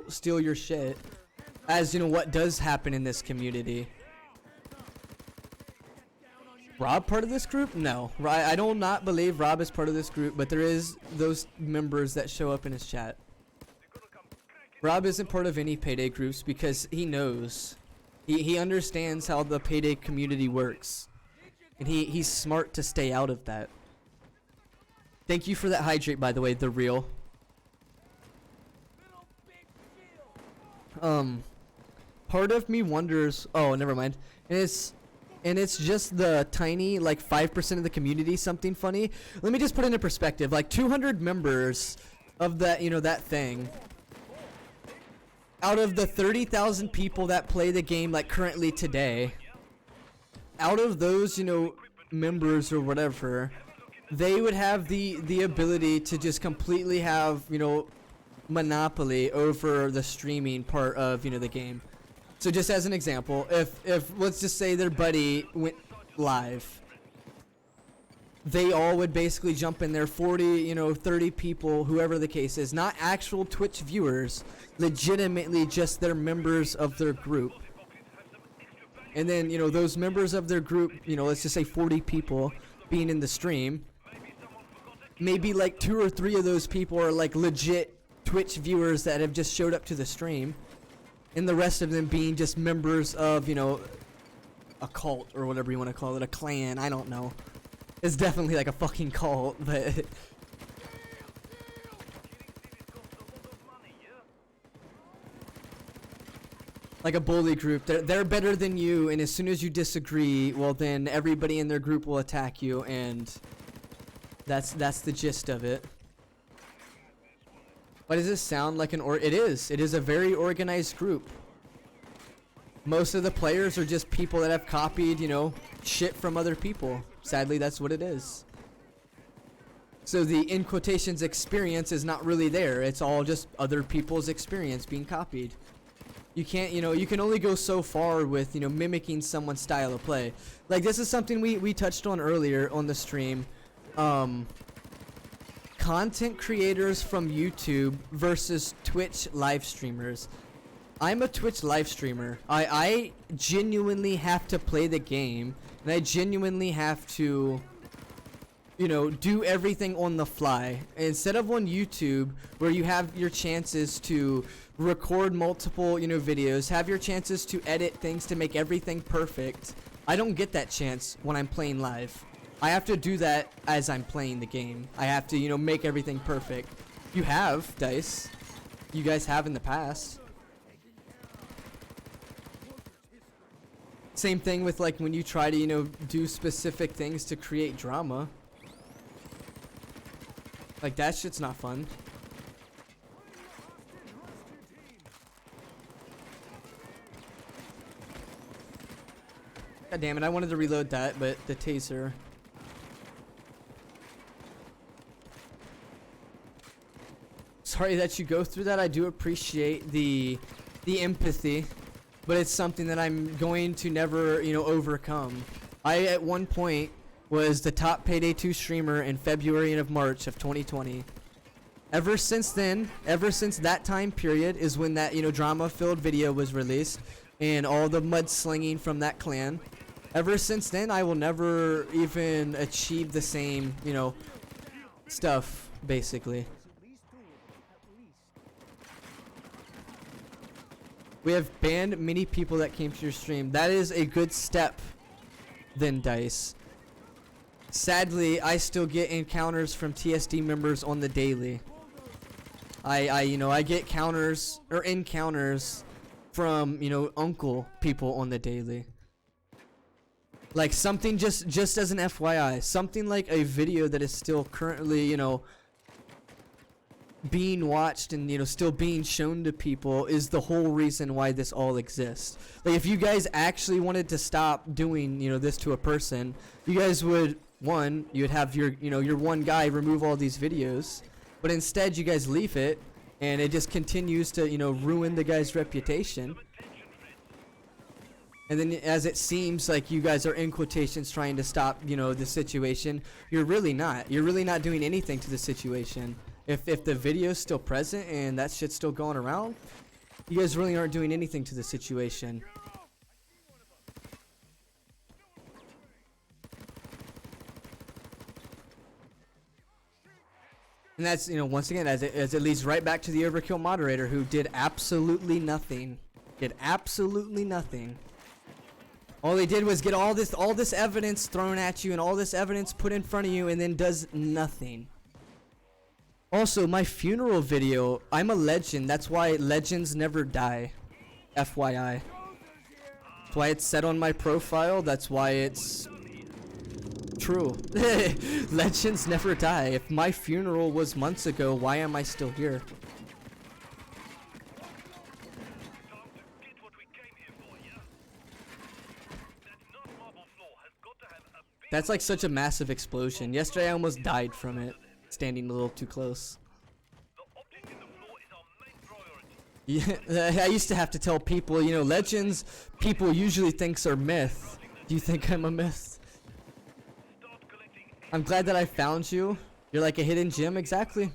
steal your shit. As, you know, what does happen in this community. Rob part of this group? No. I do not believe Rob is part of this group, but there is those members that show up in his chat. Rob isn't part of any Payday groups because he knows. He understands how the Payday community works. And he's smart to stay out of that. Thank you for that hydrate, by the way, the real. Part of me wonders, oh, never mind. And it's just the tiny, like, 5% of the community something funny. Let me just put it into perspective. Like, 200 members of that, you know, that thing. Out of the 30,000 people that play the game, like, currently today, out of those, you know, members or whatever, they would have the ability to just completely have, you know, monopoly over the streaming part of, you know, the game. So just as an example, if let's just say their buddy went live, they all would basically jump in there, 40, you know, 30 people, whoever the case is, not actual Twitch viewers, legitimately just their members of their group. And then, you know, those members of their group, you know, let's just say 40 people being in the stream, maybe like 2 or 3 of those people are like legit Twitch viewers that have just showed up to the stream, and the rest of them being just members of, you know, a cult or whatever you want to call it, a clan, I don't know. It's definitely like a fucking cult, but like a bully group. They're better than you, and as soon as you disagree, well then everybody in their group will attack you, and that's the gist of it. Why does this sound like it is a very organized group. Most of the players are just people that have copied, you know, shit from other people. Sadly, that's what it is. So the, in quotations, experience is not really there. It's all just other people's experience being copied. You can't, you know, you can only go so far with, you know, mimicking someone's style of play. Like, this is something we touched on earlier on the stream. Content creators from YouTube versus Twitch live streamers. I'm a Twitch live streamer. I genuinely have to play the game, and I genuinely have to, you know, do everything on the fly. Instead of on YouTube, where you have your chances to record multiple, you know, videos, have your chances to edit things to make everything perfect, I don't get that chance when I'm playing live. I have to do that as I'm playing the game. I have to, you know, make everything perfect. You have, Dice. You guys have in the past. Same thing with, like, when you try to, you know, do specific things to create drama. Like, that shit's not fun. God damn it, I wanted to reload that, but the taser. Sorry that you go through that. I do appreciate the empathy, but it's something that I'm going to never, you know, overcome. I, at one point, was the top Payday 2 streamer in February and of March of 2020. Ever since then, ever since that time period is when that, you know, drama-filled video was released and all the mudslinging from that clan. Ever since then, I will never even achieve the same, you know, stuff, basically. We have banned many people that came to your stream. That is a good step, then, Dice. Sadly, I still get encounters from TSD members on the daily. You know, I get counters or encounters from, you know, uncle people on the daily. Like something just as an FYI, something like a video that is still currently, you know, being watched and, you know, still being shown to people is the whole reason why this all exists. Like, if you guys actually wanted to stop doing, you know, this to a person, you guys would, one, you'd have your, you know, your one guy remove all these videos, but instead you guys leave it and it just continues to, you know, ruin the guy's reputation. And then as it seems like you guys are in quotations trying to stop, you know, the situation, you're really not. You're really not doing anything to the situation. If the video's still present and that shit's still going around, you guys really aren't doing anything to the situation. And that's, you know, once again, as it leads right back to the overkill moderator who did absolutely nothing. Did absolutely nothing. All they did was get all this evidence thrown at you and all this evidence put in front of you and then does nothing. Also, my funeral video, I'm a legend. That's why legends never die. FYI. That's why it's set on my profile. That's why it's true. Legends never die. If my funeral was months ago, why am I still here? That's like such a massive explosion. Yesterday I almost died from it, standing a little too close. Yeah, I used to have to tell people, you know, legends people usually thinks are myth. Do you think I'm a myth? I'm glad that I found you. You're like a hidden gem, exactly.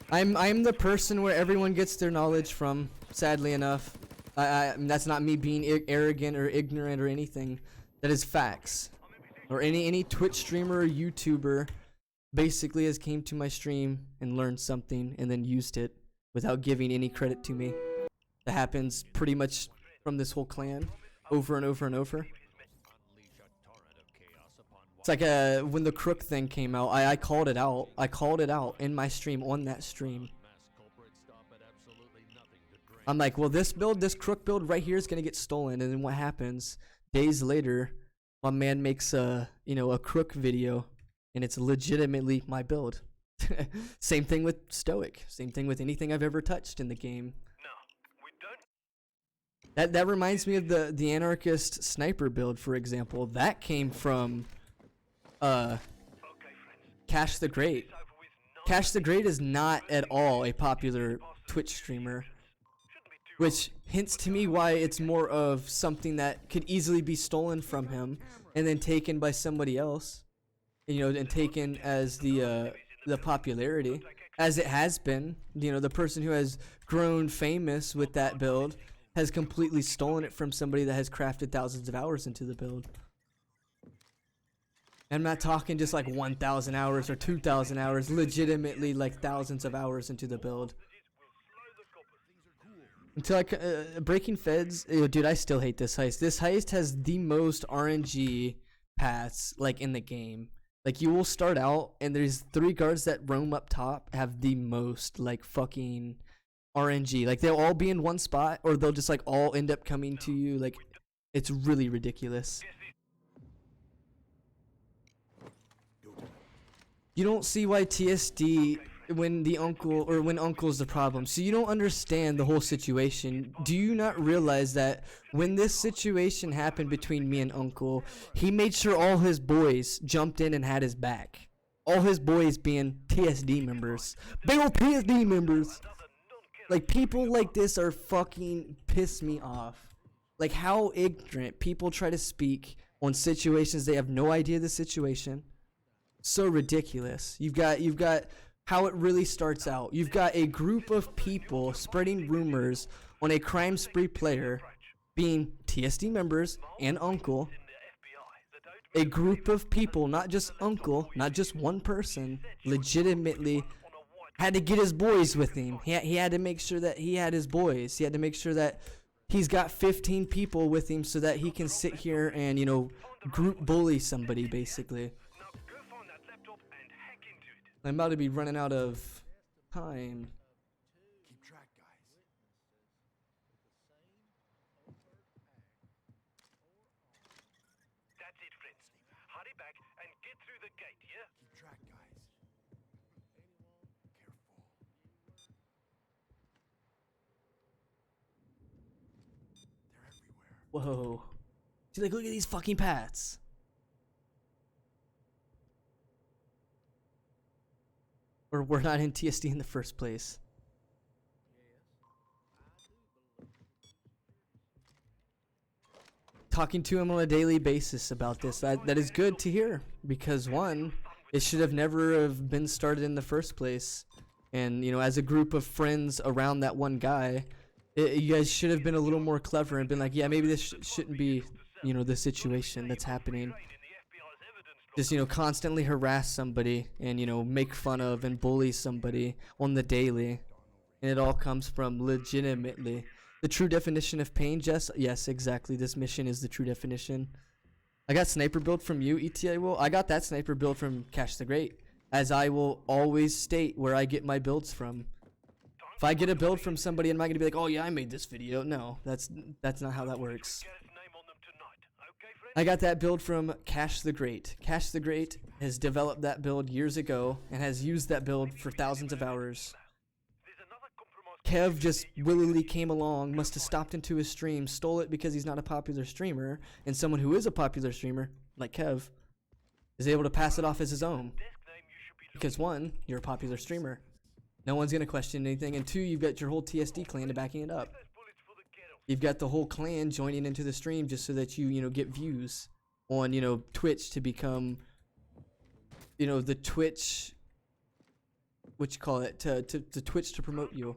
I'm the person where everyone gets their knowledge from, sadly enough. That's not me being arrogant or ignorant or anything. That is facts. Or any Twitch streamer or YouTuber basically has came to my stream and learned something and then used it without giving any credit to me. That happens pretty much from this whole clan over and over and over. It's like when the Crook thing came out, I called it out. I called it out in my stream, on that stream. I'm like, well, this Crook build right here is gonna get stolen, and then what happens? Days later, my man makes a Crook video, and it's legitimately my build. Same thing with Stoic. Same thing with anything I've ever touched in the game. That reminds me of the anarchist sniper build, for example. That came from Cash the Great. Cash the Great is not at all a popular Twitch streamer, which hints to me why it's more of something that could easily be stolen from him and then taken by somebody else, you know, and taken as the popularity, as it has been. You know, the person who has grown famous with that build has completely stolen it from somebody that has crafted thousands of hours into the build. I'm not talking just like 1,000 hours or 2,000 hours, legitimately like thousands of hours into the build. Until like Breaking Feds, dude, I still hate this heist. This heist has the most RNG paths like in the game. Like you will start out and there's 3 guards that roam up top have the most like fucking RNG. Like they'll all be in one spot or they'll just like all end up coming to you. Like it's really ridiculous. You don't see why TSD when uncle's the problem. So you don't understand the whole situation. Do you not realize that when this situation happened between me and Uncle, he made sure all his boys jumped in and had his back. All his boys being TSD members. Big old TSD members. Like people like this are fucking piss me off. Like how ignorant people try to speak on situations they have no idea the situation. So ridiculous. You've got how it really starts out. You've got a group of people spreading rumors on a crime spree player being TSD members and Uncle. A group of people, not just Uncle, not just one person, legitimately had to get his boys with him. He had to make sure that he had his boys. He had to make sure that he's got 15 people with him so that he can sit here and, you know, group bully somebody, basically. I'm about to be running out of time. Keep track, guys. That's it, friends. Hurry back and get through the gate, yeah? Keep track, guys. Careful. They're everywhere. Whoa. See, like, look at these fucking paths. Or we're not in TSD in the first place. talking to him on a daily basis about this. That is good to hear, because one, it should have never have been started in the first place. And, you know, as a group of friends around that one guy, you guys should have been a little more clever and been like, yeah, maybe this shouldn't be, you know, the situation that's happening. Just, you know, constantly harass somebody and, you know, make fun of and bully somebody on the daily. And it all comes from legitimately. The true definition of pain, Jess? Yes, exactly. This mission is the true definition. I got sniper build from you, ETI will. I got that sniper build from Cash the Great. As I will always state where I get my builds from. If I get a build from somebody, I'm not going to be like, oh yeah, I made this video. No, that's not how that works. I got that build from Cash the Great. Cash the Great has developed that build years ago and has used that build for thousands of hours. Kev just willingly came along, must have stopped into his stream, stole it because he's not a popular streamer, and someone who is a popular streamer, like Kev, is able to pass it off as his own. Because one, you're a popular streamer. No one's going to question anything, and two, you've got your whole TSD clan to backing it up. You've got the whole clan joining into the stream just so that you know, get views on, you know, Twitch to become, you know, the Twitch, what you call it, to Twitch to promote you.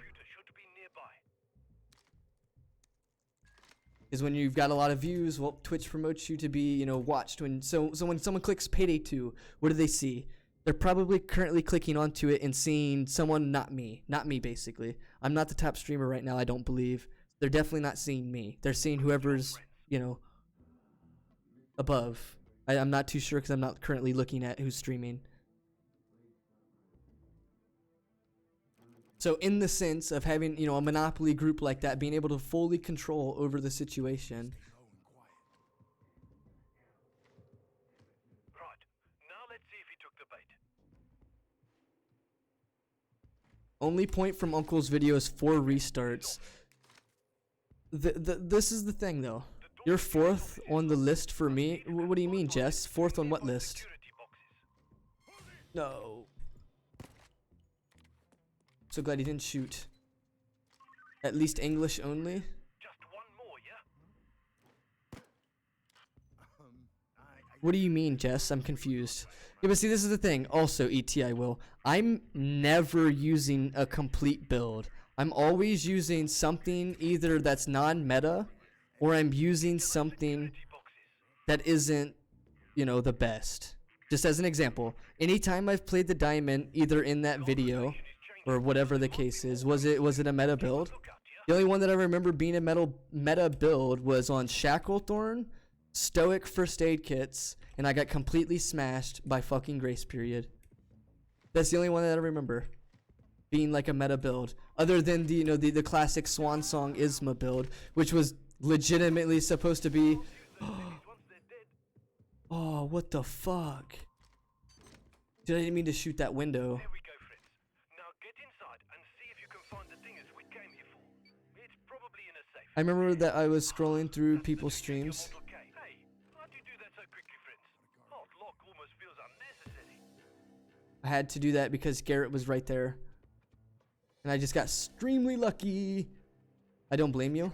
Is when you've got a lot of views, well, Twitch promotes you to be, you know, watched. So when someone clicks Payday 2, what do they see? They're probably currently clicking onto it and seeing someone, not me basically. I'm not the top streamer right now, I don't believe. They're definitely not seeing me. They're seeing whoever's, you know, above. I'm not too sure because I'm not currently looking at who's streaming. So in the sense of having, you know, a monopoly group like that, being able to fully control over the situation. Right. Now let's see if he took the bait. Only point from Uncle's video is 4 restarts. This is the thing though. You're 4th on the list for me. What do you mean, Jess? 4th on what list? No. So glad he didn't shoot. At least English only? Just one more, yeah? What do you mean, Jess? I'm confused. Yeah, but see, this is the thing. Also, ETI will. I'm never using a complete build. I'm always using something either that's non-meta, or I'm using something that isn't, you know, the best. Just as an example, anytime I've played the diamond, either in that video, or whatever the case is, was it a meta build? The only one that I remember being a meta build was on Shacklethorn, Stoic First Aid Kits, and I got completely smashed by fucking Grace Period. That's the only one that I remember being like a meta build, other than the, you know, the classic Swan Song Isma build, which was legitimately supposed to be. Oh, what the fuck? Dude, I didn't mean to shoot that window. Here we go, friends. Now get inside and see if you can find the dingers we came here for. It's probably in a safe. I remember that I was scrolling through people's streams. Hey, why'd you do that so quickly, friends? Hard lock almost feels unnecessary. I had to do that because Garrett was right there. And I just got extremely lucky. I don't blame you.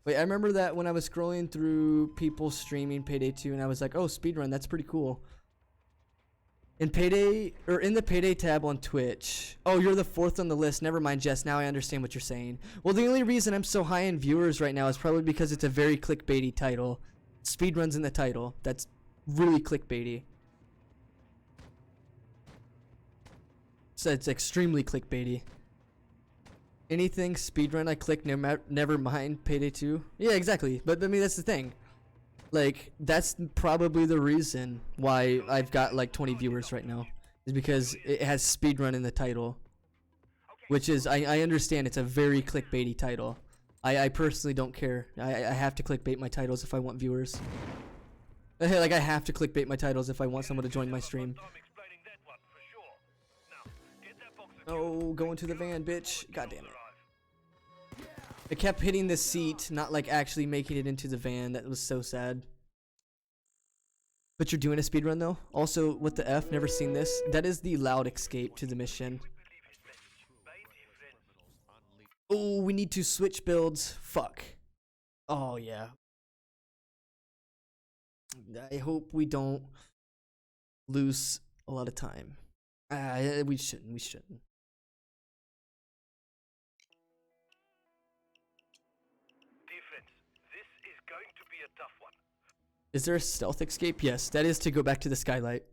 Wait, I remember that when I was scrolling through people streaming Payday 2 and I was like, oh, Speedrun, that's pretty cool. In Payday, or in the Payday tab on Twitch. Oh, you're the 4th on the list. Never mind, Jess. Now I understand what you're saying. Well, the only reason I'm so high in viewers right now is probably because it's a very clickbaity title. Speedrun's in the title. That's really clickbaity. So it's extremely clickbaity. Anything Speedrun I click, never mind Payday 2. Yeah, exactly. But I mean, that's the thing. Like, that's probably the reason why I've got like 20 viewers right now, is because it has Speedrun in the title, which is, I understand it's a very clickbaity title. I personally don't care. I have to clickbait my titles if I want viewers. Like, I have to clickbait my titles if I want someone to join my stream. Oh, go into the van, bitch. God damn it. I kept hitting the seat, not like actually making it into the van. That was so sad. But you're doing a speedrun though? Also, what the F? Never seen this. That is the loud escape to the mission. Oh, we need to switch builds. Fuck. Oh, yeah. I hope we don't lose a lot of time. We shouldn't. We shouldn't. Defense, this is going to be a tough one. Is there a stealth escape? Yes, that is to go back to the skylight.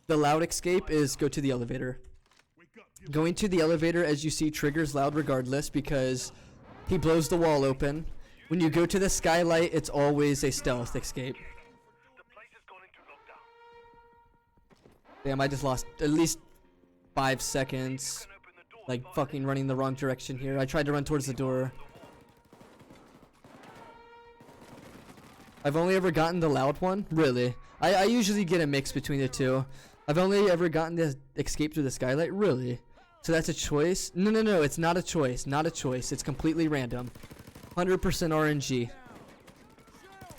The loud escape is go to the elevator. Going to the elevator, as you see, triggers loud regardless because he blows the wall open. When you go to the skylight, it's always a stealth escape. Damn, I just lost at least 5 seconds. Like, fucking running the wrong direction here. I tried to run towards the door. I've only ever gotten the loud one. Really. I usually get a mix between the two. I've only ever gotten the escape through the skylight. Really. So that's a choice? No, it's not a choice. Not a choice. It's completely random. 100% RNG.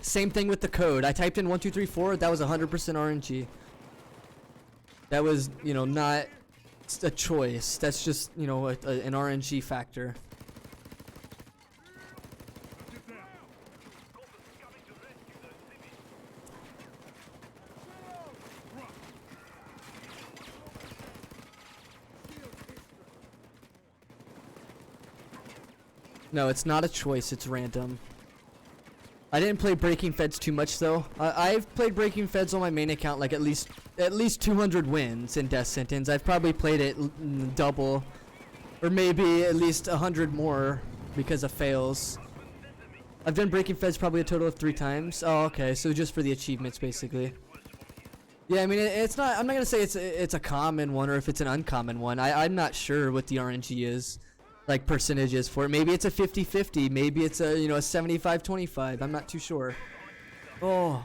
Same thing with the code. I typed in 1234. That was 100% RNG. That was, you know, not a choice. That's just, you know, an RNG factor. No, it's not a choice, it's random. I didn't play Breaking Feds too much though. I've played Breaking Feds on my main account like at least 200 wins in Death Sentence. I've probably played it double or maybe at least 100 more because of fails. I've done Breaking Feds probably a total of 3 times. Oh, okay, so just for the achievements basically. Yeah, I mean it's not. I'm not gonna say it's a common one or if it's an uncommon one. I'm not sure what the RNG is. Like percentages for it. Maybe it's a 50-50. Maybe it's a, you know, a 75-25. I'm not too sure. Oh.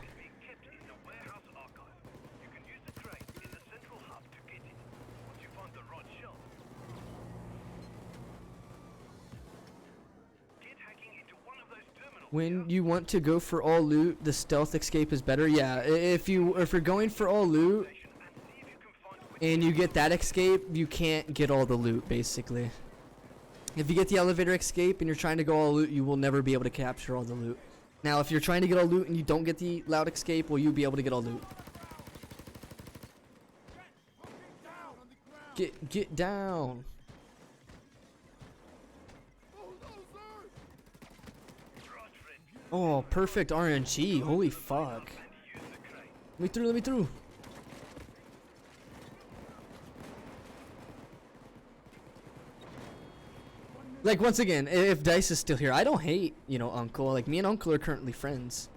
When you want to go for all loot, the stealth escape is better. Yeah, if you're going for all loot and you get that escape, you can't get all the loot basically. If you get the elevator escape and you're trying to go all loot, you will never be able to capture all the loot. Now, if you're trying to get all loot and you don't get the loud escape, will you be able to get all loot? Get down. Oh, perfect RNG. Holy fuck. Let me through. Like, once again, if Dice is still here, I don't hate, you know, Uncle. Like, me and Uncle are currently friends.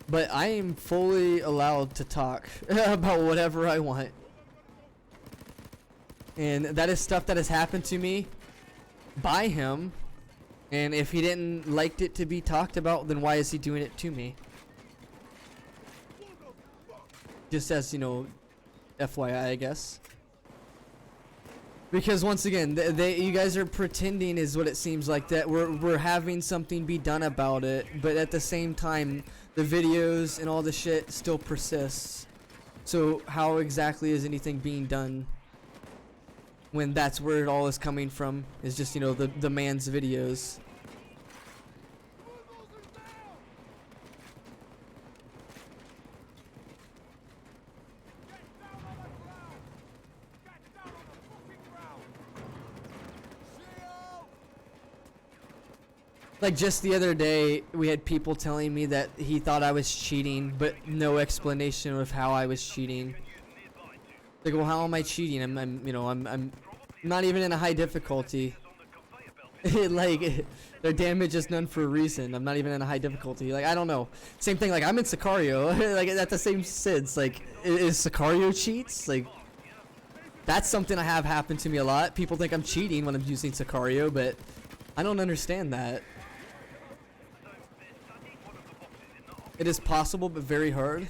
But I am fully allowed to talk about whatever I want. And that is stuff that has happened to me by him. And if he didn't like it to be talked about, then why is he doing it to me? Just as, you know, FYI, I guess. Because once again, you guys are pretending is what it seems like, that we're having something be done about it, but at the same time, the videos and all the shit still persists. So how exactly is anything being done when that's where it all is coming from? Is just, you know, the man's videos. Like just the other day, we had people telling me that he thought I was cheating, but no explanation of how I was cheating. Like, well, how am I cheating? I'm not even in a high difficulty. Like, their damage is none for a reason. I'm not even in a high difficulty. Like, I don't know. Same thing. Like, I'm in Sicario. Like, at the same sense. Like, is Sicario cheats? Like, that's something I have happened to me a lot. People think I'm cheating when I'm using Sicario, but I don't understand that. It is possible, but very hard.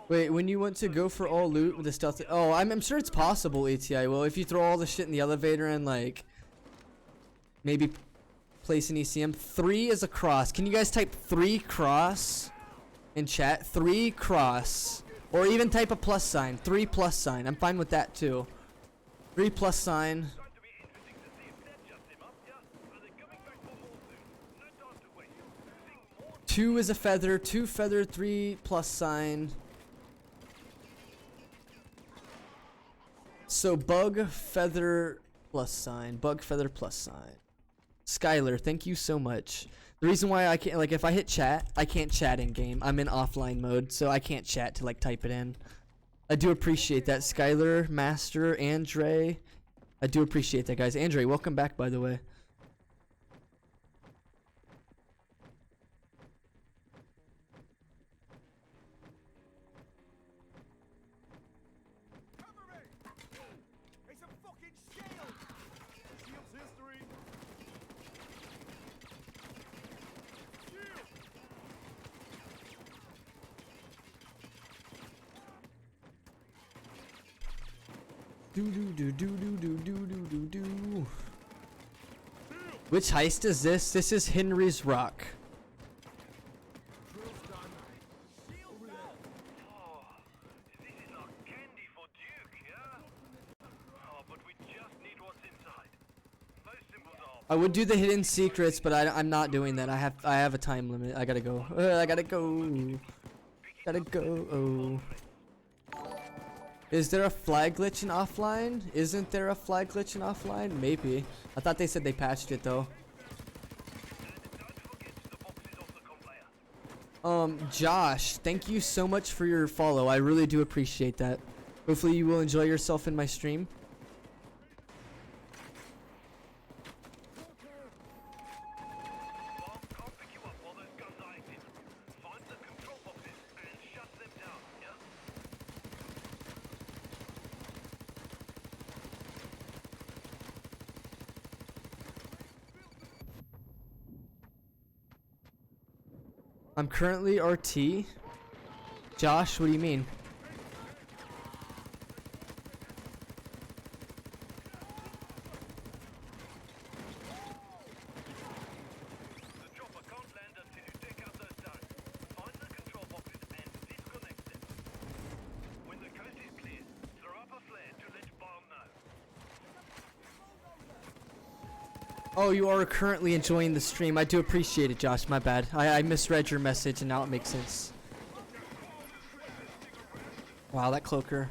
Wait, when you want to go for all loot with the stealth... Oh, I'm sure it's possible, ATI. Well, if you throw all the shit in the elevator and, like, maybe place an ECM. 3 is a cross. Can you guys type 3 cross in chat? 3 cross. Or even type a plus sign. 3 plus sign. I'm fine with that, too. 3+ sign. Going to be interesting to see if that shuts them up, yeah? Are they coming back for more soon? No time to wait. Using more 2 is a feather, 2 feather, 3+ sign. So bug, feather, plus sign. Bug, feather, plus sign. Skylar, thank you so much. The reason why I can't, like, if I hit chat, I can't chat in game. I'm in offline mode, so I can't chat to, like, type it in. I do appreciate that, Skylar, Master, Andre. I do appreciate that, guys. Andre, welcome back, by the way. It's a fucking shield! Shield's history! Shield! Do do do do do do do do do do. Which heist is this? This is Henry's Rock. Drill's done. Over there. Oh, this is like candy for Duke, yeah? Oh, but we just need what's inside. Those symbols are... I would do the hidden secrets, but I'm not doing that. I have a time limit. I gotta go. I gotta go. Gotta go. Oh. Is there a flag glitch in offline? Isn't there a flag glitch in offline? Maybe. I thought they said they patched it though. Josh, thank you so much for your follow. I really do appreciate that. Hopefully you will enjoy yourself in my stream. Can't pick you up while those guns are active. Find the control boxes and shut them down, yeah? I'm currently RT. Josh, what do you mean? The chopper can't land until you take out those turrets. Find the control boxes and disconnect them. When the coast is clear, throw up a flare to let bomb know. Oh, you are currently enjoying the stream. I do appreciate it, Josh. My bad. I misread your message and now it makes sense. Wow, that cloaker.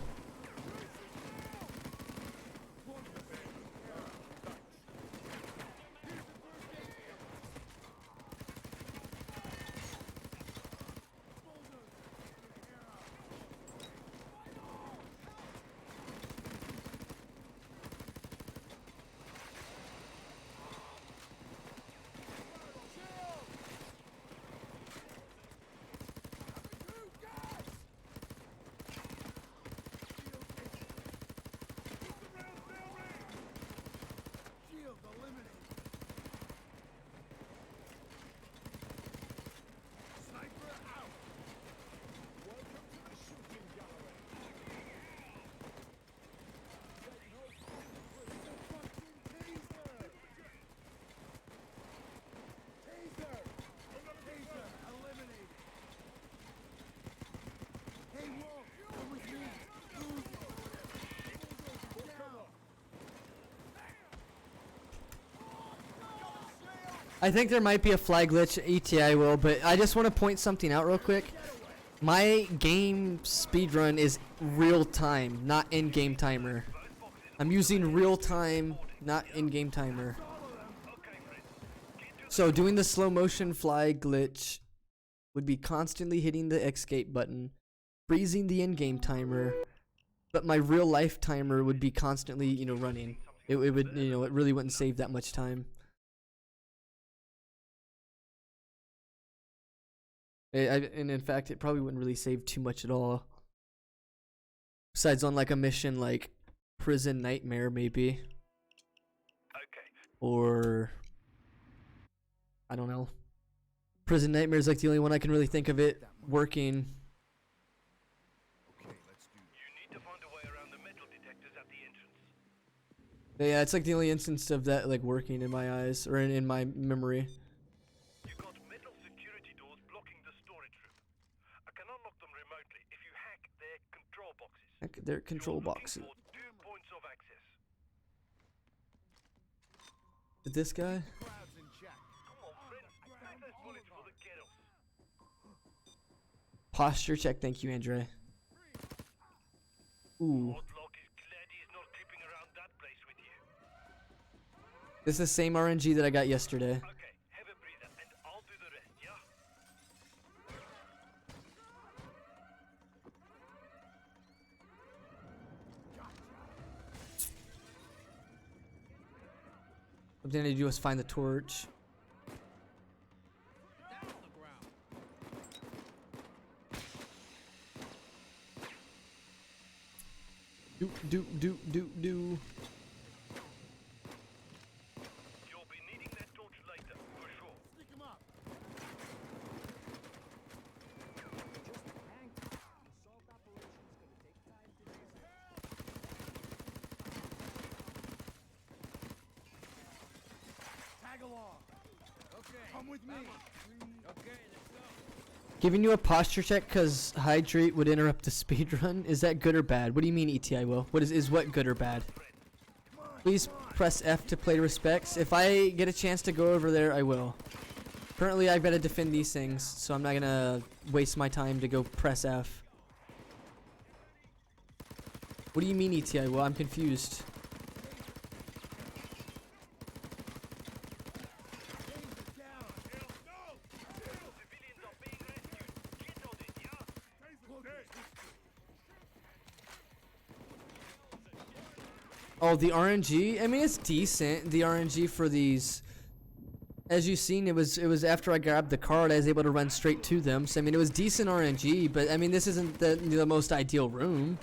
Shield eliminated. Sniper out. Welcome to the shooting gallery. Taser! Taser eliminated. Hey Wolf, come with me. Move. Down. I think there might be a flag glitch. ETI will, but I just want to point something out real quick. My game speedrun is real time, not in-game timer. I'm using real time, not in-game timer. So doing the slow motion flag glitch would be constantly hitting the escape button, freezing the in-game timer, but my real life timer would be constantly, you know, running. It would, you know, it really wouldn't save that much time. And in fact, it probably wouldn't really save too much at all. Besides on like a mission like Prison Nightmare maybe. Okay. Or I don't know. Prison Nightmare is like the only one I can really think of it working. Okay, let's do this. You need to find a way around the metal detectors at the entrance. Yeah, it's like the only instance of that like working in my eyes or in my memory. You got metal security doors blocking the storage room. I can unlock them remotely if you hack their control boxes. Heck, they're control boxes. For 2 points of access. With this guy? Crowds in check. Posture check, thank you, Andre. Ooh. This is the same RNG that I got yesterday. Something I need to do is find the torch. Do. You'll be needing that torch later, for sure. Stick 'em up. Tag along. Okay. Come with me. Okay, let's go. Giving you a posture check because hydrate would interrupt the speedrun. Is that good or bad? What do you mean, ETI Will? What is what good or bad? Please press F to play respects. If I get a chance to go over there, I will. Currently, I've got to defend these things, so I'm not gonna waste my time to go press F. What do you mean, ETI Will? I'm confused. Oh, the RNG? I mean, it's decent. The RNG for these, as you've seen, it was after I grabbed the card, I was able to run straight to them. So I mean, it was decent RNG, but I mean, this isn't the most ideal room.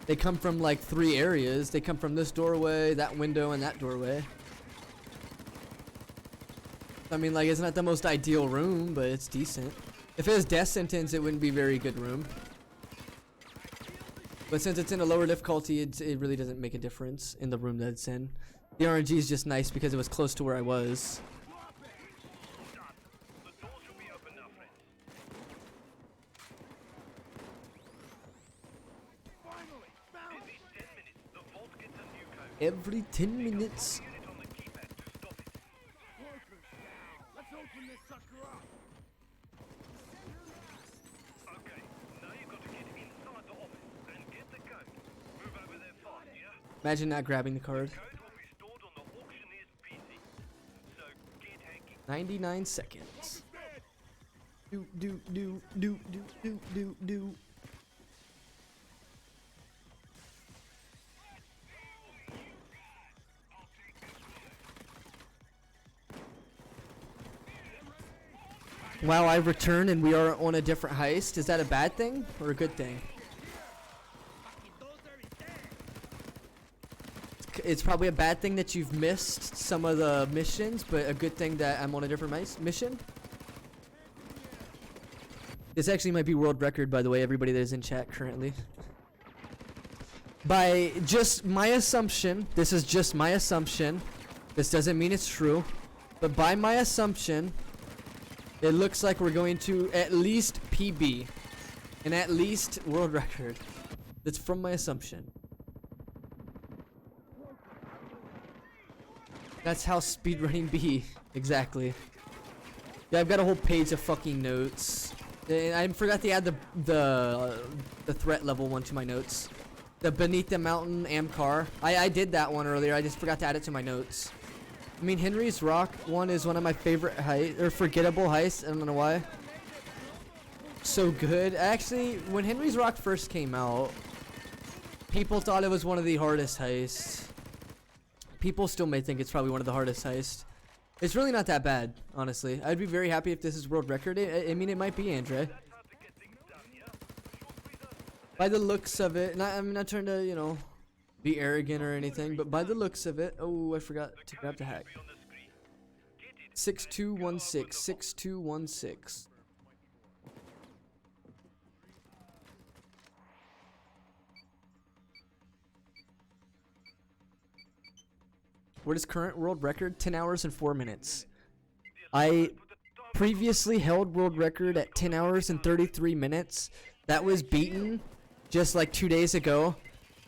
They come from like 3 areas. They come from this doorway, that window, and that doorway. I mean, like, it's not the most ideal room, but it's decent. If it was Death Sentence, it wouldn't be a very good room. But since it's in a lower difficulty, it really doesn't make a difference in the room that it's in. The RNG is just nice because it was close to where I was. Every 10 minutes. Let's open this sucker up. Okay, now you've got to get inside the office and get the code. Move over there fast, yeah? Imagine not grabbing the card. Code will be stored on the auctioneer's PC. So get hanky. 99 seconds. Do. Wow, I return and we are on a different heist. Is that a bad thing or a good thing? It's probably a bad thing that you've missed some of the missions, but a good thing that I'm on a different mission. This actually might be world record, by the way, everybody that is in chat currently. By just my assumption, this is just my assumption. This doesn't mean it's true, but by my assumption, it looks like we're going to at least PB, and at least world record. That's from my assumption. That's how speedrunning be, exactly. Yeah, I've got a whole page of fucking notes. I forgot to add the threat level one to my notes. The Beneath the Mountain Amcar. I did that one earlier. I just forgot to add it to my notes. I mean, Henry's Rock one is one of my favorite forgettable heists. I don't know why. So good. Actually, when Henry's Rock first came out, people thought it was one of the hardest heists. People still may think it's probably one of the hardest heists. It's really not that bad, honestly. I'd be very happy if this is world record. I mean, it might be, Andre. By the looks of it, I'm not trying to, you know, be arrogant or anything, but by the looks of it, oh, I forgot to grab the hack. 6216, 6216. What is current world record? 10 hours and 4 minutes. I previously held world record at 10 hours and 33 minutes. That was beaten just like 2 days ago.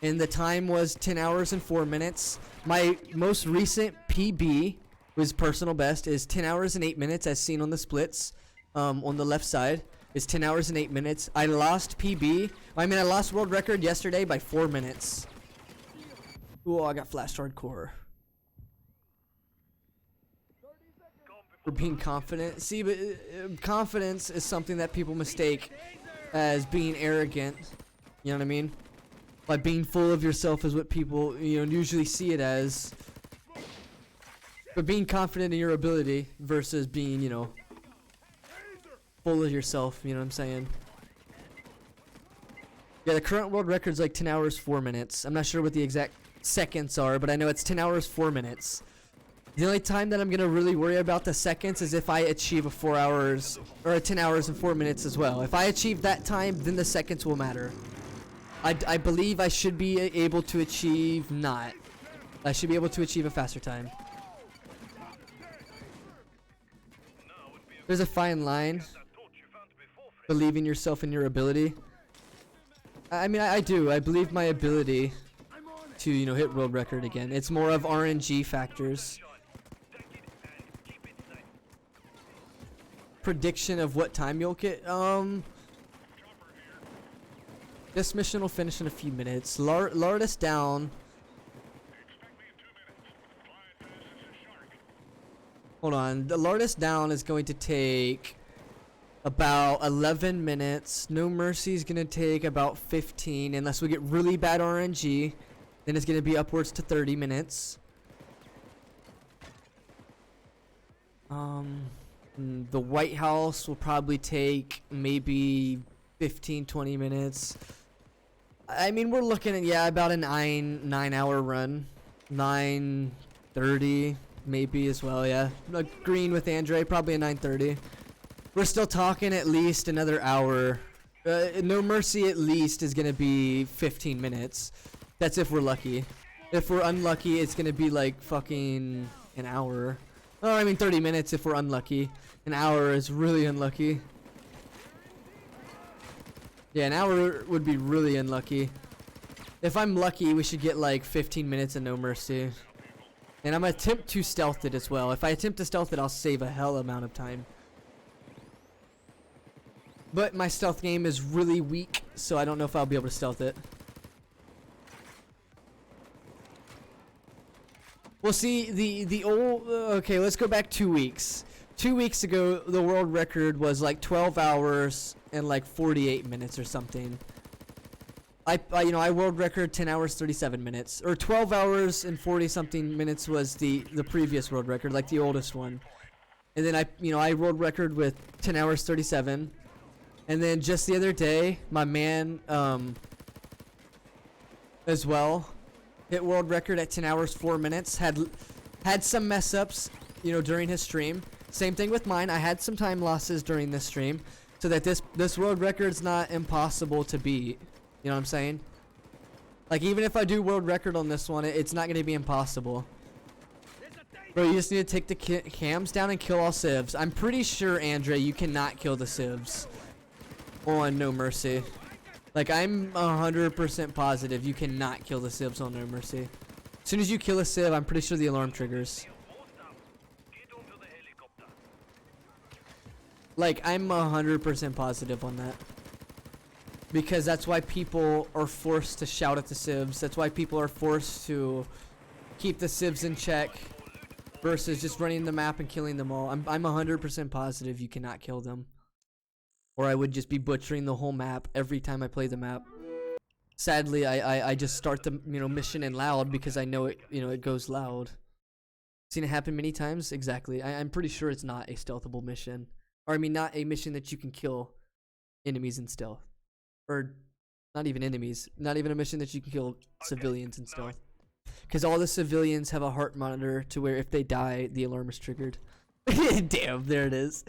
and the time was 10 hours and 4 minutes. My most recent PB, was personal best, is 10 hours and 8 minutes, as seen on the splits. On the left side is 10 hours and 8 minutes. I lost PB. I mean, I lost world record yesterday by 4 minutes. Ooh, I got flashed hardcore. For being confident. See, but confidence is something that people mistake as being arrogant. You know what I mean? Like being full of yourself is what people, usually see it as. But being confident in your ability versus being, full of yourself. You know what I'm saying? Yeah, the current world record's like 10 hours, 4 minutes. I'm not sure what the exact seconds are, but I know it's 10 hours, 4 minutes. The only time that I'm going to really worry about the seconds is if I achieve a 4 hours or a 10 hours and 4 minutes as well. If I achieve that time, then the seconds will matter. I believe I should be able to achieve not. I should be able to achieve a faster time. There's a fine line. Believing yourself in your ability. I mean, I do. I believe my ability to, hit world record again. It's more of RNG factors. Prediction of what time you'll get. This mission will finish in a few minutes. Lard us down. Hold on. The lard us down is going to take about 11 minutes. No Mercy is going to take about 15. Unless we get really bad RNG. Then it's going to be upwards to 30 minutes. The White House will probably take maybe 15-20 minutes. I mean, we're looking at, about a 9-hour run. 9:30 maybe as well, yeah. Green with Andre, probably a 9:30. We're still talking at least another hour. No Mercy at least is going to be 15 minutes. That's if we're lucky. If we're unlucky, it's going to be like fucking an hour. Oh, I mean 30 minutes if we're unlucky. An hour is really unlucky. Yeah, an hour would be really unlucky. If I'm lucky, we should get like 15 minutes of No Mercy. And I'm going to attempt to stealth it as well. If I attempt to stealth it, I'll save a hell amount of time. But my stealth game is really weak, so I don't know if I'll be able to stealth it. Well, see, the old... okay, let's go back 2 weeks. 2 weeks ago, the world record was like 12 hours and like 48 minutes or something. I world record 10 hours 37 minutes, or 12 hours and 40 something minutes was the previous world record, like the oldest one. And then I world record with 10 hours 37. And then just the other day, my man as well hit world record at 10 hours 4 minutes. Had some mess ups, during his stream. Same thing with mine. I had some time losses during this stream, so that this world record's not impossible to beat. You know what I'm saying? Like, even if I do world record on this one, it's not going to be impossible. Bro, you just need to take the cams down and kill all civs. I'm pretty sure, Andre, you cannot kill the civs on No Mercy. Like, I'm 100% positive you cannot kill the civs on No Mercy. As soon as you kill a civ, I'm pretty sure the alarm triggers. Like, I'm 100% positive on that. Because that's why people are forced to shout at the civs. That's why people are forced to keep the civs in check versus just running the map and killing them all. I'm 100% positive you cannot kill them. Or I would just be butchering the whole map every time I play the map. Sadly, I just start the mission in loud because I know it goes loud. Seen it happen many times? Exactly. I'm pretty sure it's not a stealthable mission. Or I mean, not a mission that you can kill enemies in stealth. Or not even enemies. Not even a mission that you can kill civilians in stealth. Because all the civilians have a heart monitor to where if they die, the alarm is triggered. Damn, there it is.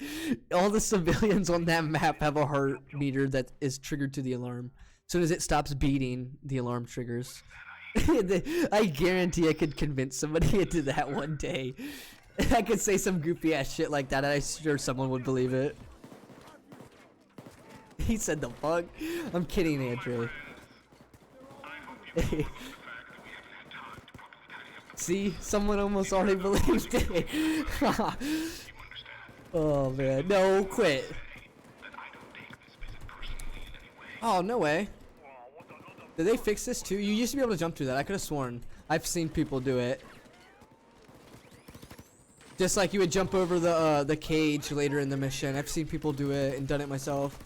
All the civilians on that map have a heart meter that is triggered to the alarm. As soon as it stops beating, the alarm triggers. I guarantee I could convince somebody into that one day. I could say some goofy ass shit like that and I'm sure someone would believe it. He said the fuck? I'm kidding, Andrew. See, someone almost already believed it. Oh man, no, quit. Oh, no way. Did they fix this too? You used to be able to jump through that. I could have sworn. I've seen people do it. Just like you would jump over the cage later in the mission. I've seen people do it and done it myself.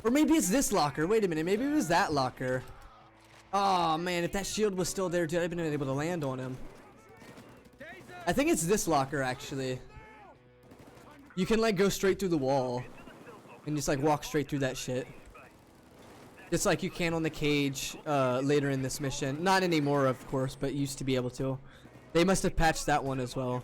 Or maybe it's this locker. Wait a minute. Maybe it was that locker. Oh man, if that shield was still there, dude, I'd been able to land on him. I think it's this locker actually. You can like go straight through the wall and just like walk straight through that shit. Just like you can on the cage later in this mission. Not anymore, of course, but used to be able to. They must have patched that one as well.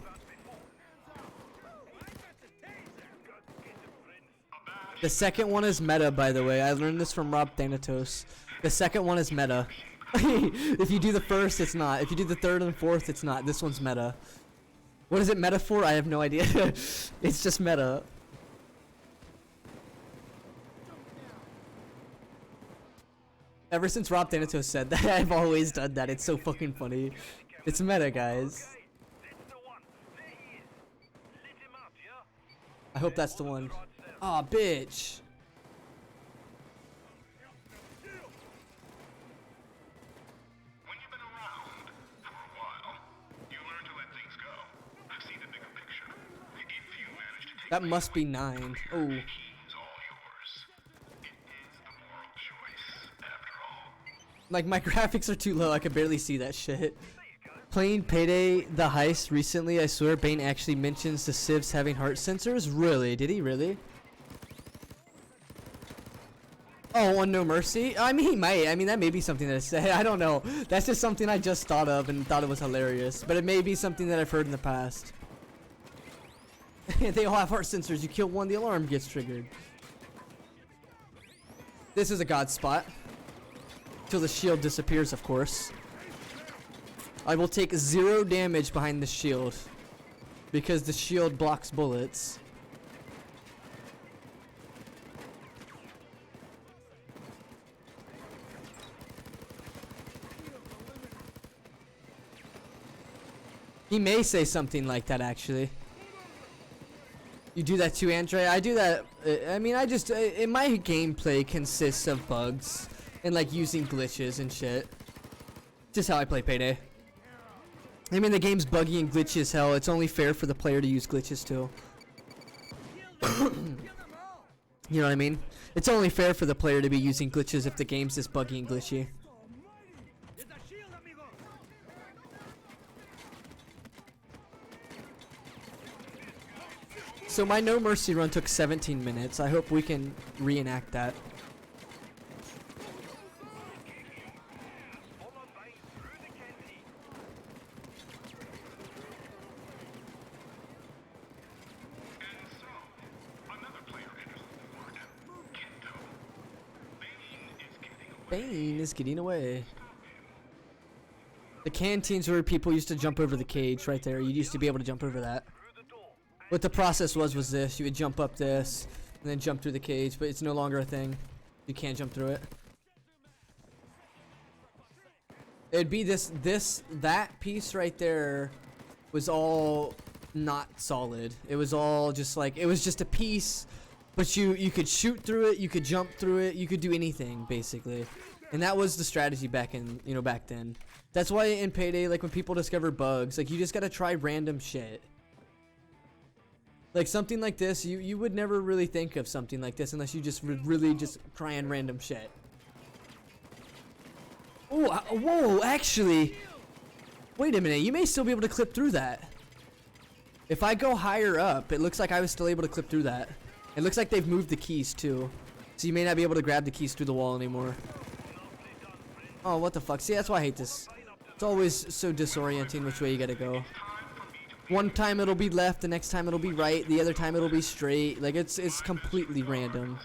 The second one is meta, by the way. I learned this from Rob Thanatos. The second one is meta. If you do the first, it's not. If you do the third and fourth, it's not. This one's meta. What is it meta for? I have no idea. It's just meta. Ever since Rob Thanatos said that, I've always done that. It's so fucking funny. It's meta, guys. I hope that's the one. Aw, bitch. When you've been around for a while, you learn to let things go. I've seen the bigger picture. If you manage to take That must be 9. Oh. all yours, it is the moral choice, after all. Like, my graphics are too low. I can barely see that shit. Playing Payday the Heist recently, I swear Bane actually mentions the civs having heart sensors. Really? Did he really? Oh, on No Mercy? I mean, he might. I mean, that may be something that I say. I don't know. That's just something I just thought of and thought it was hilarious. But it may be something that I've heard in the past. They all have heart sensors. You kill one, the alarm gets triggered. This is a god spot. Till the shield disappears, of course. I will take 0 damage behind the shield. Because the shield blocks bullets. He may say something like that, actually. You do that too, Andre? I do that. I mean, I just in my gameplay consists of bugs and like using glitches and shit. Just how I play Payday. I mean, the game's buggy and glitchy as hell. It's only fair for the player to use glitches too. You know what I mean? It's only fair for the player to be using glitches if the game's this buggy and glitchy. So my No Mercy run took 17 minutes. I hope we can reenact that. Bane is getting away. The canteens where people used to jump over the cage right there. You used to be able to jump over that. What the process was this. You would jump up this and then jump through the cage, but it's no longer a thing. You can't jump through it. It'd be that piece right there was all not solid. It was all just like, it was just a piece, but you could shoot through it, you could jump through it, you could do anything basically. And that was the strategy back in, back then. That's why in Payday, like when people discover bugs, like you just gotta try random shit. Like something like this, you would never really think of something like this unless you just really just trying random shit. Oh, whoa, actually, wait a minute, you may still be able to clip through that. If I go higher up, it looks like I was still able to clip through that. It looks like they've moved the keys too. So you may not be able to grab the keys through the wall anymore. Oh, what the fuck? See, that's why I hate this. It's always so disorienting which way you gotta go. One time it'll be left, the next time it'll be right, the other time it'll be straight. Like it's completely random.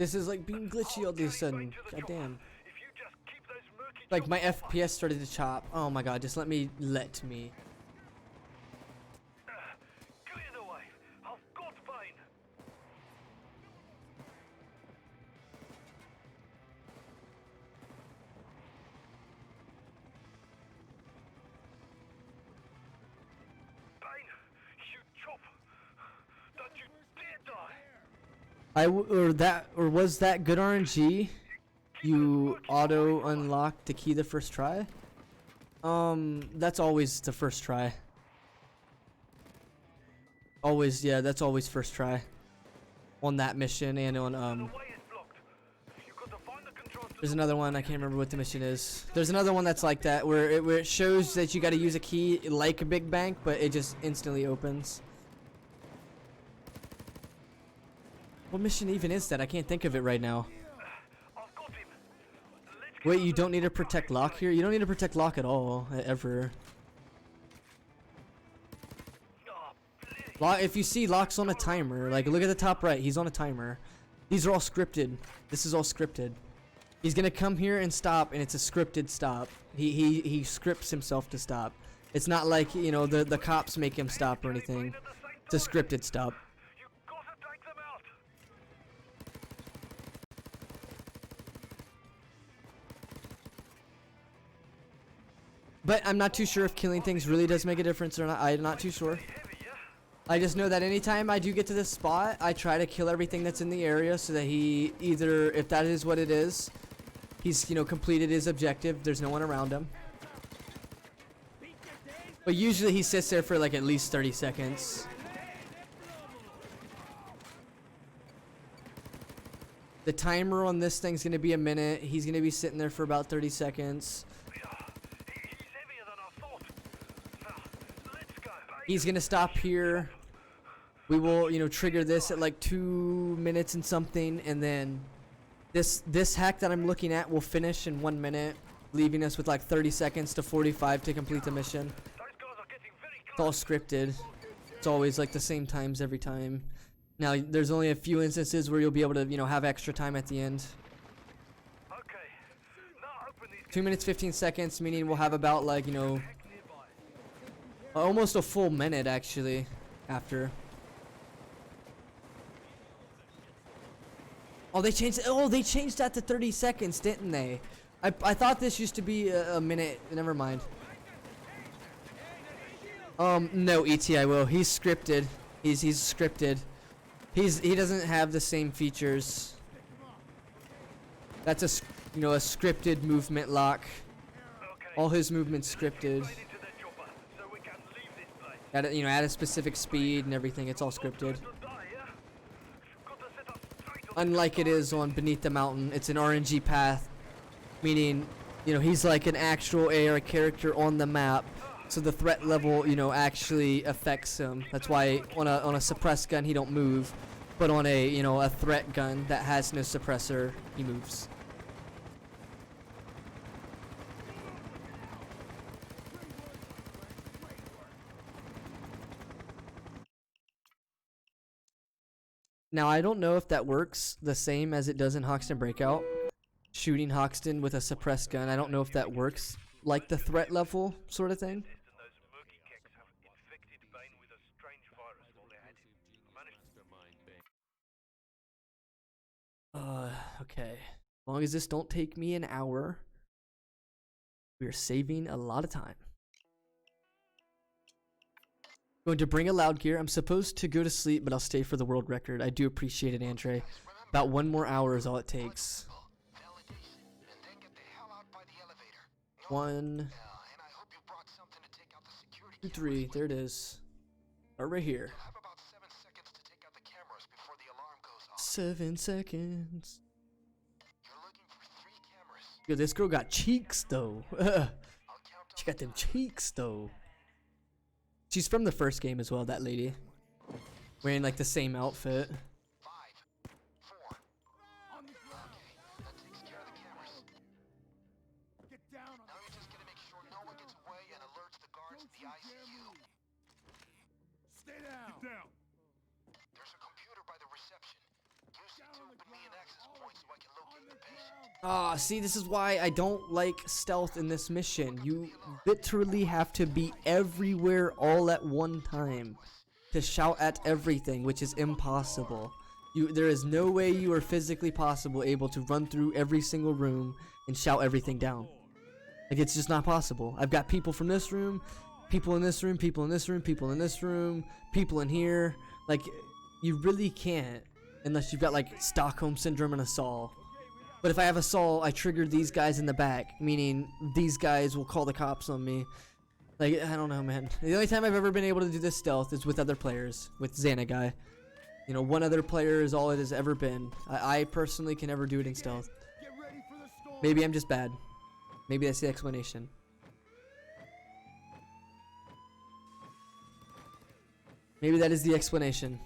This is like being glitchy all of a sudden. God damn. Like my FPS started to chop. Oh my god, just let me. Clear the way. I've got Bane. Bane, you chop. Don't you dare die. Or was that good RNG? You auto unlock the key the first try? That's always the first try. Always, yeah, that's always first try. On that mission and on there's another one, I can't remember what the mission is. There's another one that's like that where it shows that you gotta use a key like a big bank, but it just instantly opens. What mission even is that? I can't think of it right now. Wait, you don't need to protect Locke here? You don't need to protect Locke at all, ever. If you see, Locke's on a timer. Like, look at the top right. He's on a timer. These are all scripted. This is all scripted. He's gonna come here and stop, and it's a scripted stop. He scripts himself to stop. It's not like, you know, the cops make him stop or anything. It's a scripted stop. But I'm not too sure if killing things really does make a difference or not. I'm not too sure. I just know that anytime I do get to this spot, I try to kill everything that's in the area so that he either, if that is what it is, he's, you know, completed his objective. There's no one around him. But usually he sits there for like at least 30 seconds. The timer on this thing's gonna be a minute. He's gonna be sitting there for about 30 seconds. He's gonna stop here. We will, you know, trigger this at like 2 minutes and something, and then this hack that I'm looking at will finish in 1 minute, leaving us with like 30 seconds to 45 to complete the mission. It's all scripted. It's always like the same times every time. Now, there's only a few instances where you'll be able to, you know, have extra time at the end. 2 minutes 15 seconds, meaning we'll have about like, you know, almost a full minute actually after. Oh, they changed that to 30 seconds, didn't they? I thought this used to be a minute. Never mind. No, ET, I will. He's scripted. He's scripted. He doesn't have the same features. That's a, you know, a scripted movement lock. All his movements scripted. At a, you know, at a specific speed and everything, it's all scripted. Unlike it is on Beneath the Mountain, it's an RNG path, meaning, you know, he's like an actual AR character on the map, so the threat level, you know, actually affects him. That's why on a suppressed gun he don't move, but on a, you know, a threat gun that has no suppressor, he moves. Now, I don't know if that works the same as it does in Hoxton Breakout. Shooting Hoxton with a suppressed gun, I don't know if that works like the threat level sort of thing. Okay. As long as this don't take me an hour, we're saving a lot of time. Going to bring a loud gear. I'm supposed to go to sleep, but I'll stay for the world record. I do appreciate it, Andre. About 1 more hour is all it takes. 1, 2, 3. There it is. Right here. 7 seconds. Yo, this girl got cheeks though. She got them cheeks though. She's from the first game as well, that lady. Wearing like the same outfit. Stay down. There's a computer by the reception. Use it to open me and access Ah, see, this is why I don't like stealth in this mission. You literally have to be everywhere all at one time to shout at everything, which is impossible. There is no way you are physically able to run through every single room and shout everything down. Like, it's just not possible. I've got people from this room, people in this room, people in this room, people in this room, people in here. Like, you really can't unless you've got like Stockholm Syndrome and a Saul. But if I have a Saul, I trigger these guys in the back, meaning these guys will call the cops on me. Like, I don't know, man. The only time I've ever been able to do this stealth is with other players, with Xanaguy. You know, one other player is all it has ever been. I personally can never do it in stealth. Maybe I'm just bad. Maybe that's the explanation. Maybe that is the explanation.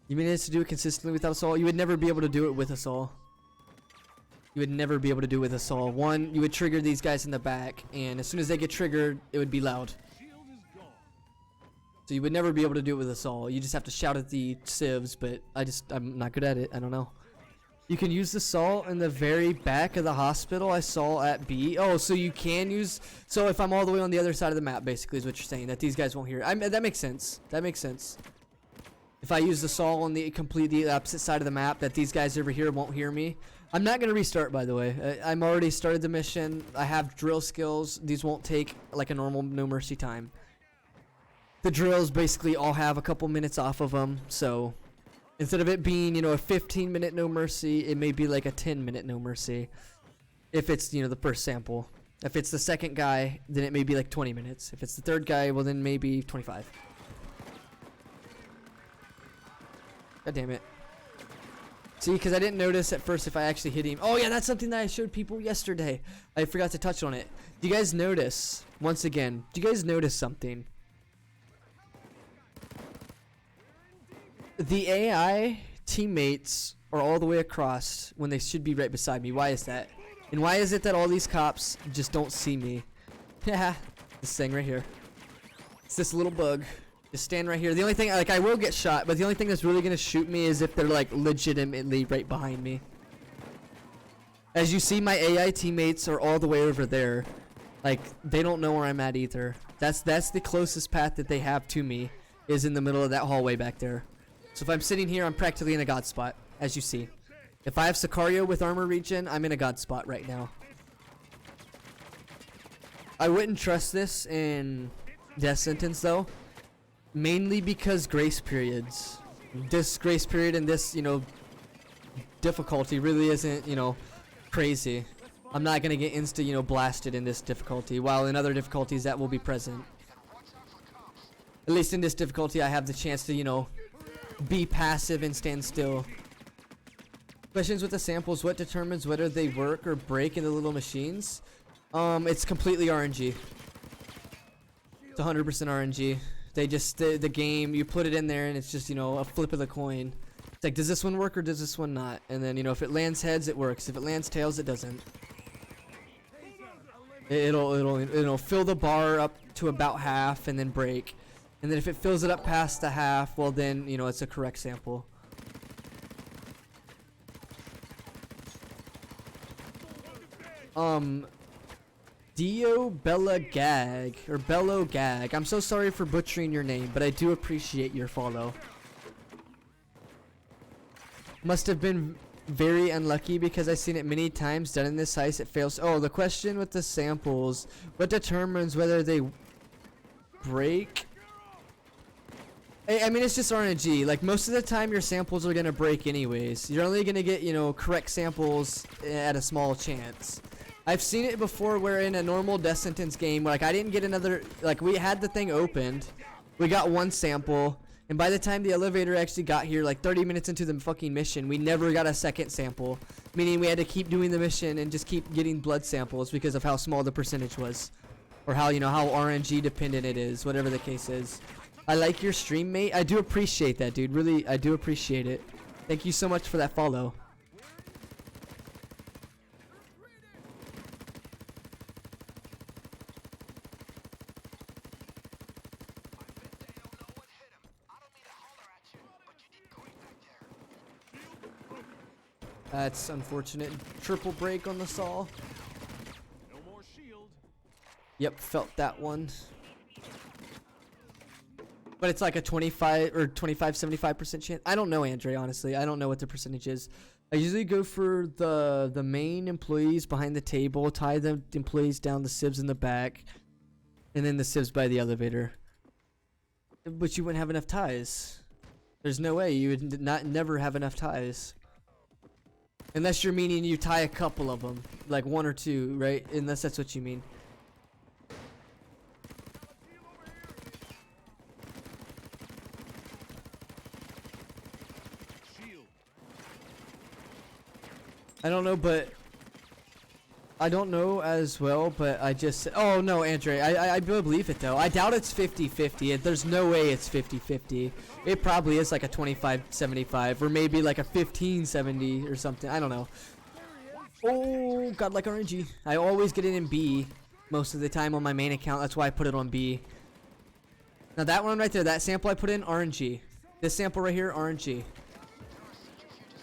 You mean it's to do it consistently without a Saul? You would never be able to do it with a Saul. You would never be able to do it with a Saul. One, you would trigger these guys in the back, and as soon as they get triggered, it would be loud. So you would never be able to do it with a Saul. You just have to shout at the civs, but I'm not good at it. I don't know. You can use the Saul in the very back of the hospital. I saw at B. Oh, so you can use... So if I'm all the way on the other side of the map, basically, is what you're saying, that these guys won't hear it. That makes sense. That makes sense. If I use the Saul on the completely opposite side of the map, that these guys over here won't hear me. I'm not going to restart, by the way. I'm already started the mission. I have drill skills. These won't take like a normal No Mercy time. The drills basically all have a couple minutes off of them, so instead of it being, you know, a 15-minute No Mercy, it may be like a 10-minute No Mercy. If it's, you know, the first sample. If it's the second guy, then it may be like 20 minutes. If it's the third guy, well then maybe 25. God damn it. See, because I didn't notice at first if I actually hit him. Oh yeah, that's something that I showed people yesterday. I forgot to touch on it. Do you guys notice, once again, do you guys notice something? The AI teammates are all the way across when they should be right beside me. Why is that? And why is it that all these cops just don't see me? Yeah, this thing right here. It's this little bug. Just stand right here. The only thing, like, I will get shot, but the only thing that's really gonna shoot me is if they're like legitimately right behind me. As you see, my AI teammates are all the way over there. Like, they don't know where I'm at either. That's the closest path that they have to me, is in the middle of that hallway back there. So if I'm sitting here, I'm practically in a god spot, as you see. If I have Sicario with armor regen, I'm in a god spot right now. I wouldn't trust this in death sentence though. Mainly because grace periods. This grace period and this, you know, difficulty really isn't, you know, crazy. I'm not gonna get insta, you know, blasted in this difficulty, while in other difficulties that will be present. At least in this difficulty I have the chance to, you know, be passive and stand still. Questions with the samples. What determines whether they work or break in the little machines? It's completely RNG. It's 100% RNG. They just, the game, you put it in there and it's just, you know, a flip of the coin. It's like, does this one work or does this one not? And then, you know, if it lands heads, it works. If it lands tails, it doesn't. It'll fill the bar up to about half and then break. And then if it fills it up past the half, well then, you know, it's a correct sample. Dio Bella Gag, or Bello Gag. I'm so sorry for butchering your name, but I do appreciate your follow. Must have been very unlucky because I've seen it many times done in this heist. It fails. Oh, the question with the samples. What determines whether they break? I mean, it's just RNG. Like, most of the time your samples are going to break anyways. You're only going to get, you know, correct samples at a small chance. I've seen it before where in a normal death sentence game, like I didn't get another, like we had the thing opened, we got one sample, and by the time the elevator actually got here, like 30 minutes into the fucking mission, we never got a second sample, meaning we had to keep doing the mission and just keep getting blood samples because of how small the percentage was, or how, you know, how RNG dependent it is, whatever the case is. I like your stream, mate. I do appreciate that, dude. Really, I do appreciate it. Thank you so much for that follow. That's unfortunate. Triple break on the saw. No more shield. Yep, felt that one. But it's like a 25 or 25, 75% chance. I don't know, Andre, honestly. I don't know what the percentage is. I usually go for the main employees behind the table, tie the employees down, the sieves in the back, and then the sieves by the elevator. But you wouldn't have enough ties. There's no way you would never have enough ties. Unless you're meaning you tie a couple of them, like one or two, right? Unless that's what you mean. I don't know, but I don't know as well, but I just oh no, Andre, I believe it though. I doubt it's 50-50. There's no way it's 50-50. It probably is like a 25-75 or maybe like a 15-70 or something. I don't know. Oh, godlike RNG. I always get it in B most of the time on my main account. That's why I put it on B. Now that one right there, that sample I put in, RNG. This sample right here, RNG.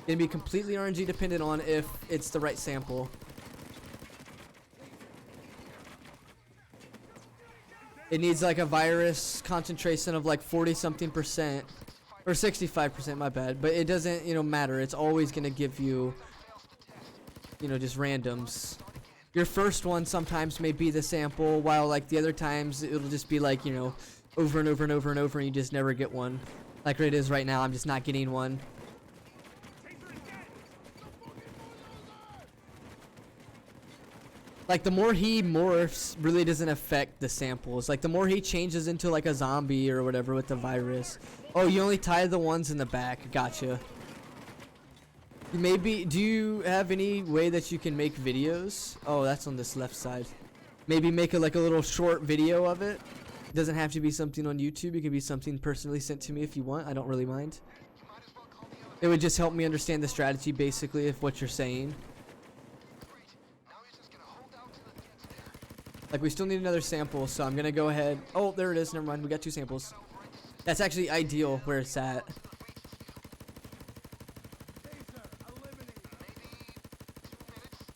Gonna be completely RNG dependent on if it's the right sample. It needs like a virus concentration of like 40-something% or 65%, my bad. But it doesn't, you know, matter. It's always gonna give you, you know, just randoms. Your first one sometimes may be the sample, while like the other times it'll just be like, you know, over and over and over and over, and you just never get one. Like it is right now, I'm just not getting one. Like the more he morphs really doesn't affect the samples. Like the more he changes into like a zombie or whatever with the virus. Oh, you only tie the ones in the back. Gotcha. Maybe, do you have any way that you can make videos? Oh, that's on this left side. Maybe make like a little short video of it. It doesn't have to be something on YouTube. It could be something personally sent to me if you want. I don't really mind. It would just help me understand the strategy basically of what you're saying. Like, we still need another sample, so I'm gonna go ahead. Oh, there it is. Never mind. We got 2 samples. That's actually ideal where it's at.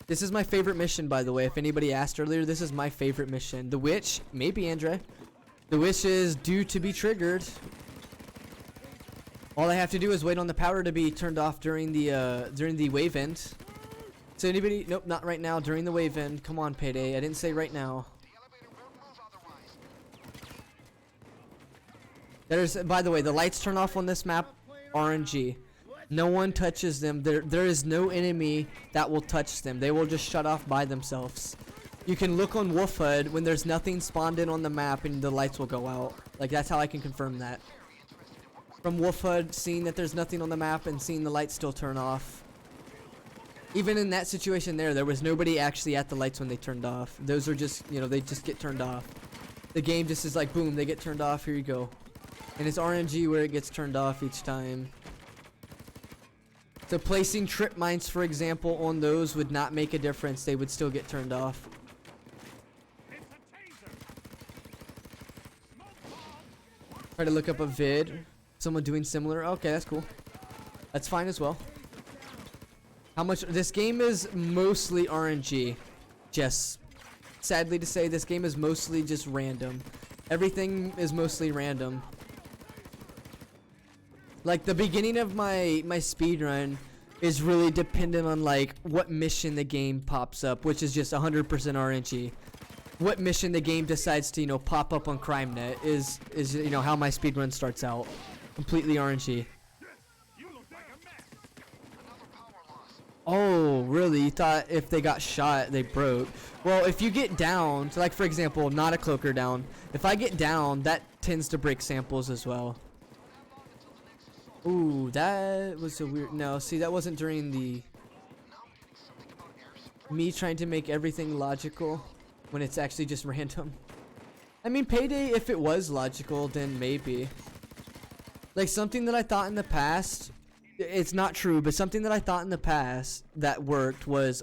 This is my favorite mission, by the way. If anybody asked earlier, this is my favorite mission. The witch, maybe Andre. The witch is due to be triggered. All I have to do is wait on the power to be turned off during the wave end. So anybody? Nope, not right now. During the wave end. Come on, Payday. I didn't say right now. There's, by the way, the lights turn off on this map. RNG. No one touches them. There is no enemy that will touch them. They will just shut off by themselves. You can look on Wolf HUD when there's nothing spawned in on the map and the lights will go out. Like, that's how I can confirm that. From Wolf HUD, seeing that there's nothing on the map and seeing the lights still turn off. Even in that situation there was nobody actually at the lights when they turned off. Those are just, you know, they just get turned off. The game just is like, boom, they get turned off, here you go. And it's RNG where it gets turned off each time. So placing trip mines, for example, on those would not make a difference. They would still get turned off. Try to look up a vid. Someone doing similar. Okay, that's cool. That's fine as well. How much? This game is mostly RNG. Just sadly to say, this game is mostly just random. Everything is mostly random. Like the beginning of my speedrun is really dependent on like what mission the game pops up, which is just 100% RNG. What mission the game decides to, you know, pop up on CrimeNet is you know how my speedrun starts out. Completely RNG. Oh, really? You thought if they got shot, they broke? Well, if you get down, so like for example, not a cloaker down. If I get down, that tends to break samples as well. Ooh, that was a weird. No, see, that wasn't during the me trying to make everything logical when it's actually just random. I mean, Payday, if it was logical, then maybe. Like something that I thought in the past. It's not true, but something that I thought in the past that worked was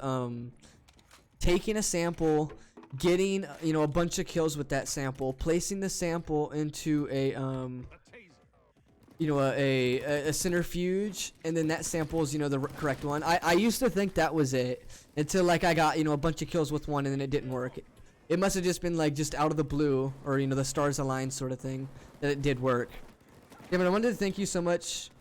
taking a sample, getting, you know, a bunch of kills with that sample, placing the sample into a you know, a centrifuge, and then that samples, you know, the correct one. I used to think that was it until like I got, you know, a bunch of kills with one and then it didn't work. It must have just been like just out of the blue, or you know, the stars aligned sort of thing, that it did work. Damon, I wanted to thank you so much.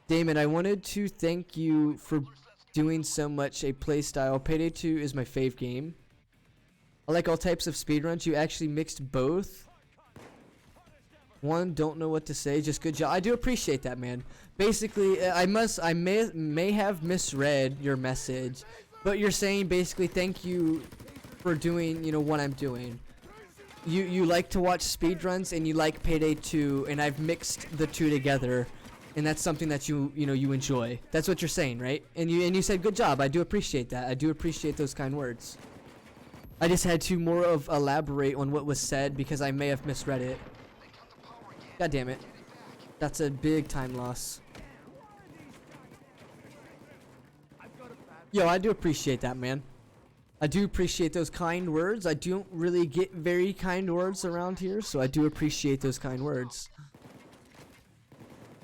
Damon, I wanted to thank you for doing so much a playstyle. Payday 2 is my fave game. I like all types of speedruns. You actually mixed both. One, don't know what to say, just good job. I do appreciate that, man. Basically, I may have misread your message, but you're saying basically thank you for doing, you know, what I'm doing. You like to watch speedruns and you like Payday 2, and I've mixed the two together, and that's something that you enjoy. That's what you're saying, right? And you said good job. I do appreciate that. I do appreciate those kind words. I just had to more of elaborate on what was said because I may have misread it. God damn it. That's a big time loss. Yo, I do appreciate that, man. I do appreciate those kind words. I don't really get very kind words around here, so I do appreciate those kind words.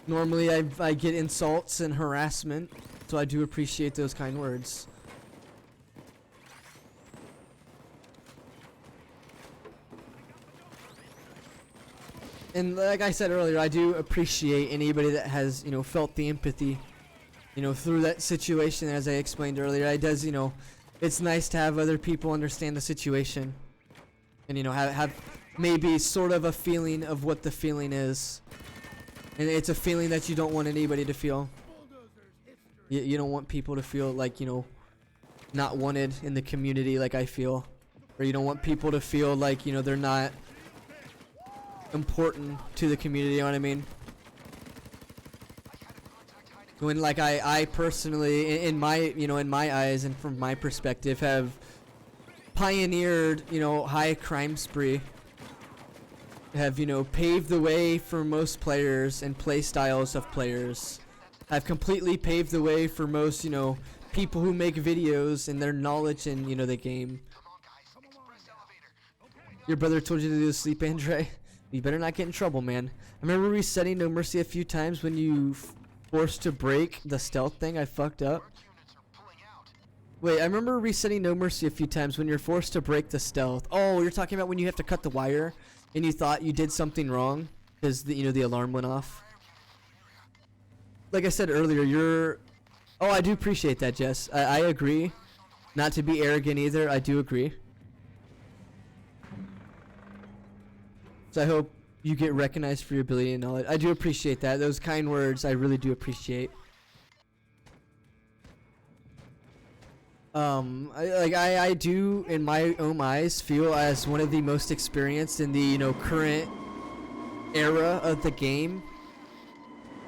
Normally I get insults and harassment, so I do appreciate those kind words. And like I said earlier, I do appreciate anybody that has, you know, felt the empathy, you know, through that situation. As I explained earlier, it does, you know, it's nice to have other people understand the situation, and you know, have maybe sort of a feeling of what the feeling is, and it's a feeling that you don't want anybody to feel. You don't want people to feel like, you know, not wanted in the community like I feel, or you don't want people to feel like, you know, they're not important to the community, you know what I mean? When like I personally, in my, you know, in my eyes and from my perspective, have pioneered, you know, high crime spree, have, you know, paved the way for most players and play styles of players. I've completely paved the way for most, you know, people who make videos and their knowledge in, you know, the game. Your brother told you to do the sleep, Andre? You better not get in trouble, man. I remember resetting No Mercy a few times when you forced to break the stealth thing. I fucked up. Wait, I remember resetting No Mercy a few times when you're forced to break the stealth. Oh, you're talking about when you have to cut the wire and you thought you did something wrong because you know, the alarm went off. Like I said earlier, you're... Oh, I do appreciate that, Jess. I agree. Not to be arrogant either. I do agree. So I hope you get recognized for your ability and knowledge. I do appreciate that. Those kind words, I really do appreciate. I do, in my own eyes, feel as one of the most experienced in the, you know, current era of the game.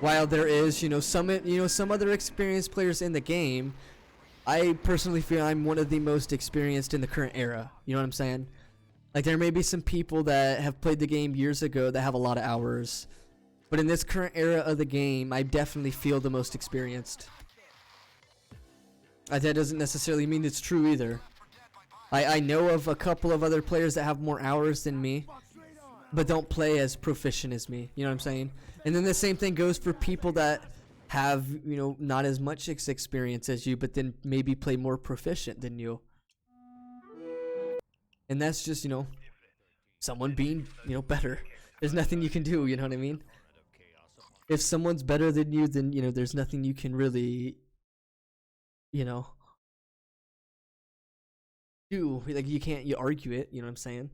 While there is, you know, some other experienced players in the game, I personally feel I'm one of the most experienced in the current era. You know what I'm saying? Like, there may be some people that have played the game years ago that have a lot of hours. But in this current era of the game, I definitely feel the most experienced. That doesn't necessarily mean it's true either. I know of a couple of other players that have more hours than me, but don't play as proficient as me. You know what I'm saying? And then the same thing goes for people that have, you know, not as much experience as you, but then maybe play more proficient than you. And that's just, you know, someone being, you know, better. There's nothing you can do, you know what I mean? If someone's better than you, then, you know, there's nothing you can really, you know, do. Like, you argue it, you know what I'm saying?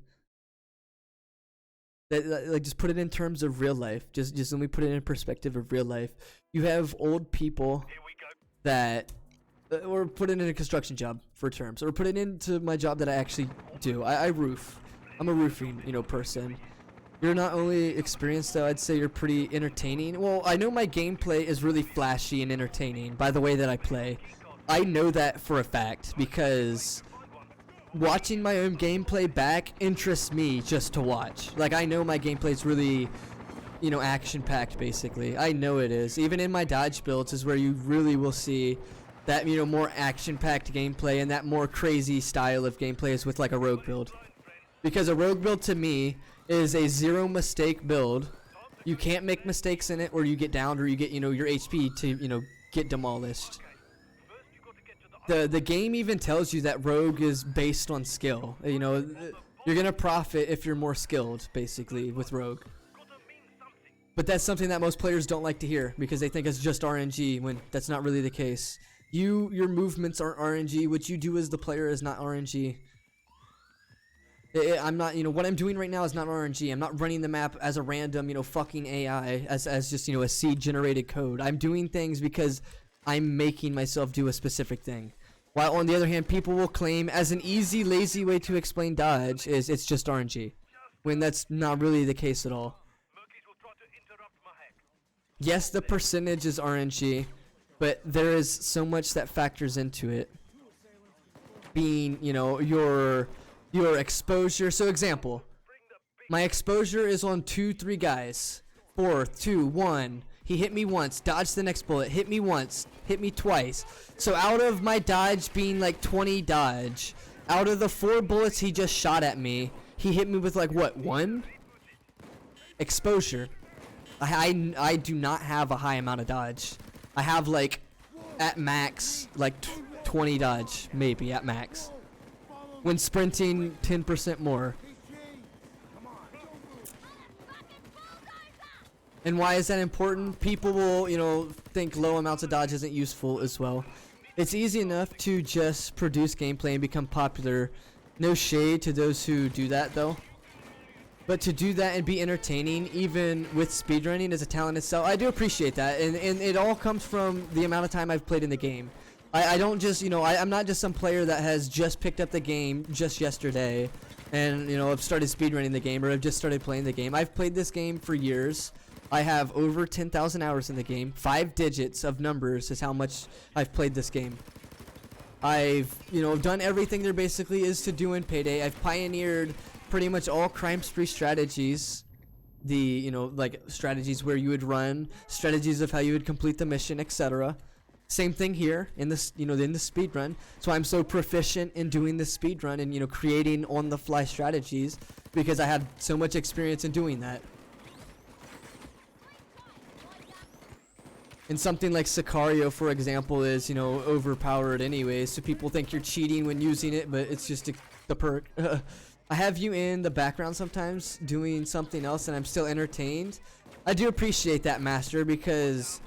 Like, just put it in terms of real life. Just let me put it in perspective of real life. You have old people that... or put it in a construction job for terms, or put it into my job that I actually do. I roof. I'm a roofing, you know, person. You're not only experienced though, I'd say you're pretty entertaining. Well, I know my gameplay is really flashy and entertaining by the way that I play. I know that for a fact because watching my own gameplay back interests me just to watch. Like, I know my gameplay is really, you know, action-packed basically. I know it is. Even in my dodge builds is where you really will see that, you know, more action-packed gameplay and that more crazy style of gameplay is with like a rogue build. Because a rogue build to me is a zero mistake build You can't make mistakes in it, or you get downed, or you get, your HP to, get demolished. The game even tells you that rogue is based on skill. You're gonna profit if you're more skilled, basically, with rogue. But that's something that most players don't like to hear because they think it's just RNG when that's not really the case. Your movements aren't RNG. What you do as the player is not RNG. I'm not, what I'm doing right now is not RNG. I'm not running the map as a random, fucking AI, as just, a seed generated code. I'm doing things because I'm making myself do a specific thing. While on the other hand, people will claim as an easy, lazy way to explain dodge is it's just RNG, when that's not really the case at all. Yes, the percentage is RNG, but there is so much that factors into it. Being, your exposure. So example, my exposure is on 2-3 guys. 4, 2, 1. He hit me once, dodged the next bullet, hit me once, hit me twice. So out of my dodge being like 20 dodge, out of the 4 bullets he just shot at me, he hit me with like what, 1? Exposure. I do not have a high amount of dodge. I have like at max like 20 dodge, maybe at max. When sprinting 10% more. And why is that important? People will, think low amounts of dodge isn't useful as well. It's easy enough to just produce gameplay and become popular. No shade to those who do that though. But to do that and be entertaining, even with speedrunning, is a talent itself. I do appreciate that, and it all comes from the amount of time I've played in the game. I don't just, I'm not just some player that has just picked up the game just yesterday and, I've started speedrunning the game, or I've just started playing the game. I've played this game for years. I have over 10,000 hours in the game. 5 digits of numbers is how much I've played this game. I've, done everything there basically is to do in Payday. I've pioneered pretty much all crime spree strategies. The, like strategies where you would run, strategies of how you would complete the mission, etc. Same thing here in this, in the speedrun. So I'm so proficient in doing the speedrun and, creating on-the-fly strategies because I had so much experience in doing that. And something like Sicario, for example, is, overpowered anyways. So people think you're cheating when using it, but it's just the perk. I have you in the background sometimes doing something else and I'm still entertained. I do appreciate that, Master, because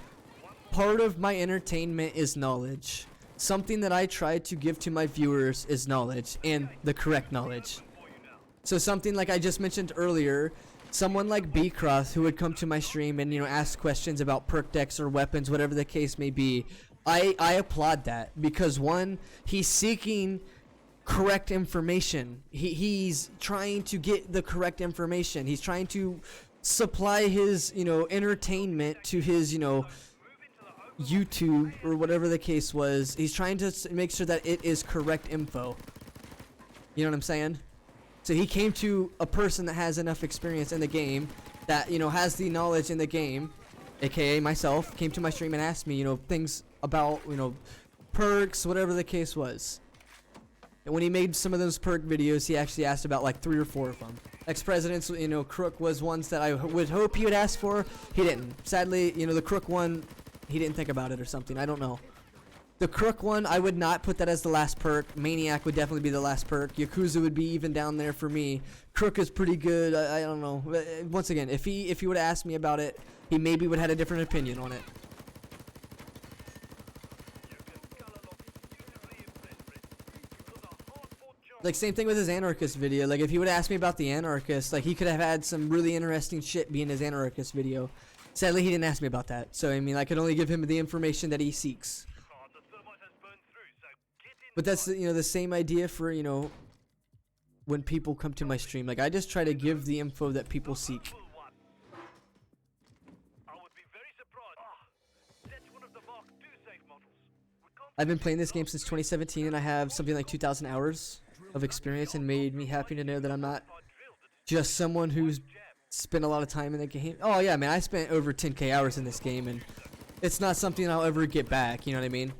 part of my entertainment is knowledge. Something that I try to give to my viewers is knowledge, and the correct knowledge. So something like I just mentioned earlier, someone like Beecroft who would come to my stream and ask questions about perk decks or weapons, whatever the case may be, I applaud that, because one, he's seeking correct information. He's trying to get the correct information. He's trying to supply his entertainment to his YouTube or whatever the case was. He's trying to make sure that it is correct info. You know what I'm saying? So he came to a person that has enough experience in the game, that has the knowledge in the game, aka myself, came to my stream and asked me things about perks, whatever the case was. And when he made some of those perk videos, he actually asked about like 3 or 4 of them. Ex-presidents, Crook was ones that I would hope he would ask for. He didn't. Sadly, the Crook one, he didn't think about it or something. I don't know. The Crook one, I would not put that as the last perk. Maniac would definitely be the last perk. Yakuza would be even down there for me. Crook is pretty good. I don't know. Once again, if he would have asked me about it, he maybe would have had a different opinion on it. Like, same thing with his Anarchist video. Like, if he would ask me about the Anarchist, like, he could have had some really interesting shit being his Anarchist video. Sadly, he didn't ask me about that. So, I mean, I could only give him the information that he seeks. But that's, the same idea for, when people come to my stream. Like, I just try to give the info that people seek. I've been playing this game since 2017, and I have something like 2,000 hours of experience, and made me happy to know that I'm not just someone who's spent a lot of time in the game. Oh yeah, man, I spent over 10k hours in this game, and it's not something I'll ever get back, you know what I mean?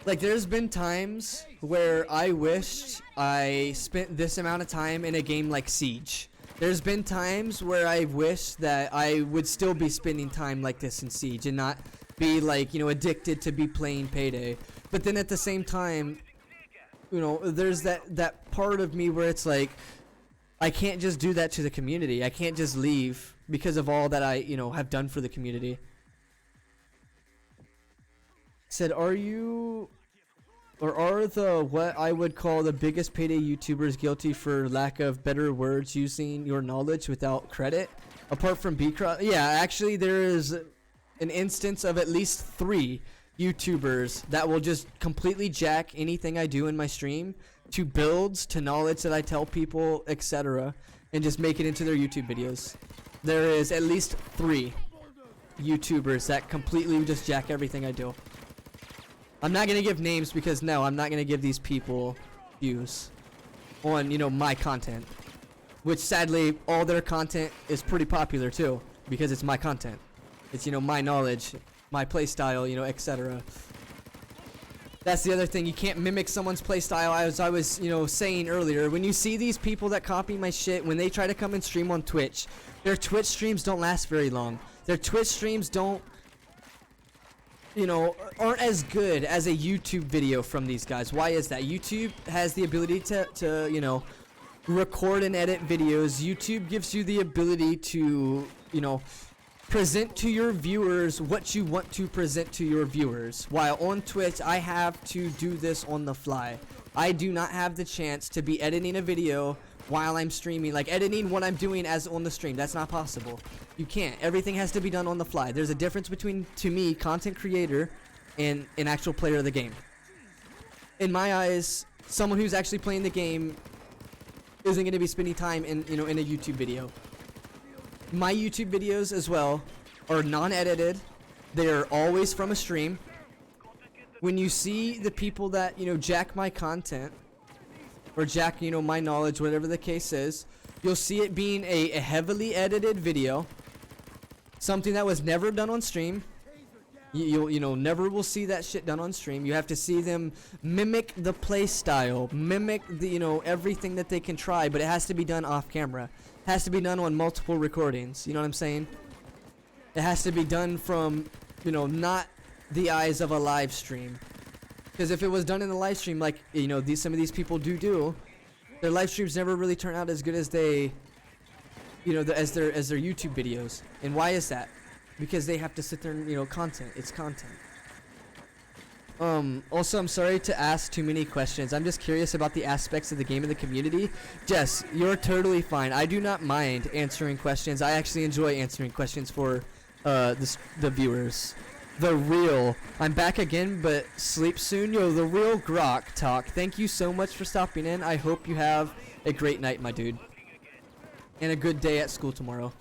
Like, there's been times where I wished I spent this amount of time in a game like Siege. There's been times where I wish that I would still be spending time like this in Siege and not be like, you know, addicted to be playing Payday. But then at the same time, you know, there's that part of me where it's like, I can't just do that to the community. I can't just leave because of all that I, you know, have done for the community. Said, are you, or are the, what I would call the biggest Payday YouTubers guilty for lack of better words using your knowledge without credit? Apart from B-Cross? Yeah, actually there is an instance of at least 3 YouTubers that will just completely jack anything I do in my stream to builds, to knowledge that I tell people, etc., and just make it into their YouTube videos. There is at least 3 YouTubers that completely just jack everything I do. I'm not gonna give names because no, I'm not gonna give these people views on, you know, my content, which sadly all their content is pretty popular too because it's my content. It's, you know, my knowledge, my play style, you know, etc. That's the other thing, you can't mimic someone's play style. As I was, you know, saying earlier, when you see these people that copy my shit, when they try to come and stream on Twitch, their Twitch streams don't last very long. Their Twitch streams don't, you know, aren't as good as a YouTube video from these guys. Why is that? YouTube has the ability to you know, record and edit videos. YouTube gives you the ability to, you know, present to your viewers what you want to present to your viewers. While on Twitch, I have to do this on the fly. I do not have the chance to be editing a video while I'm streaming, like editing what I'm doing as on the stream. That's not possible. You can't. Everything has to be done on the fly. There's a difference between, to me, content creator and an actual player of the game. In my eyes, someone who's actually playing the game isn't going to be spending time in, you know, in a YouTube video. My YouTube videos as well are non-edited. They're always from a stream. When you see the people that, you know, jack my content or jack, you know, my knowledge, whatever the case is, you'll see it being a heavily edited video, something that was never done on stream. You know, never will see that shit done on stream. You have to see them mimic the play style, mimic the, you know, everything that they can try, but it has to be done off camera. It has to be done on multiple recordings. You know what I'm saying? It has to be done from, you know, not the eyes of a live stream. Because if it was done in the live stream, like, you know, some of these people do, their live streams never really turn out as good as they, you know, as their YouTube videos. And why is that? Because they have to sit there and, you know, content. It's content. Also, I'm sorry to ask too many questions. I'm just curious about the aspects of the game and the community. Jess, you're totally fine. I do not mind answering questions. I actually enjoy answering questions for the viewers. The real, I'm back again, but sleep soon. Yo, the real Grok talk. Thank you so much for stopping in. I hope you have a great night, my dude. And a good day at school tomorrow.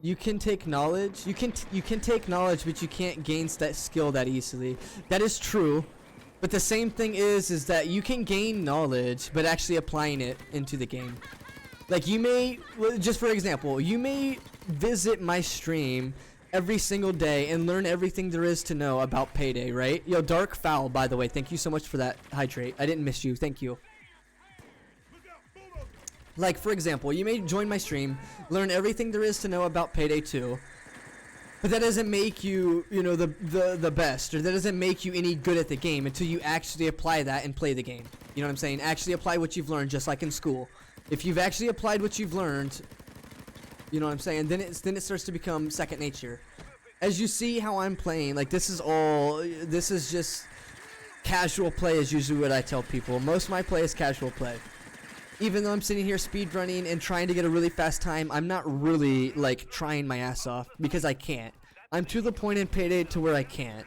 You can take knowledge. You can take knowledge, but you can't gain that skill that easily. That is true. But the same thing is that you can gain knowledge, but actually applying it into the game. Like, you may, just for example, you may visit my stream every single day and learn everything there is to know about Payday, right? Yo, Dark Foul, by the way, thank you so much for that hydrate. I didn't miss you. Thank you. Like, for example, you may join my stream, learn everything there is to know about Payday 2, but that doesn't make you, you know, the best, or that doesn't make you any good at the game until you actually apply that and play the game. You know what I'm saying? Actually apply what you've learned, just like in school. If you've actually applied what you've learned, you know what I'm saying, then it starts to become second nature. As you see how I'm playing, like, this is just casual play is usually what I tell people. Most of my play is casual play. Even though I'm sitting here speedrunning and trying to get a really fast time, I'm not really, like, trying my ass off because I can't. I'm to the point in Payday to where I can't.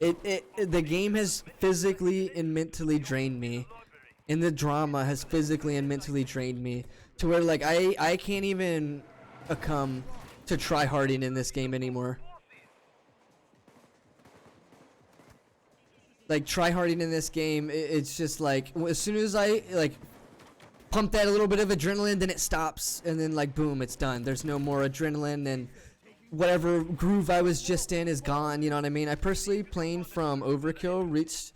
The game has physically and mentally drained me. And the drama has physically and mentally drained me to where, like, I can't even come to try harding in this game anymore. Like, try harding in this game, it's just like, as soon as I, like, pump that a little bit of adrenaline, then it stops, and then, like, boom, it's done. There's no more adrenaline, and whatever groove I was just in is gone, you know what I mean? I personally, playing from Overkill, reached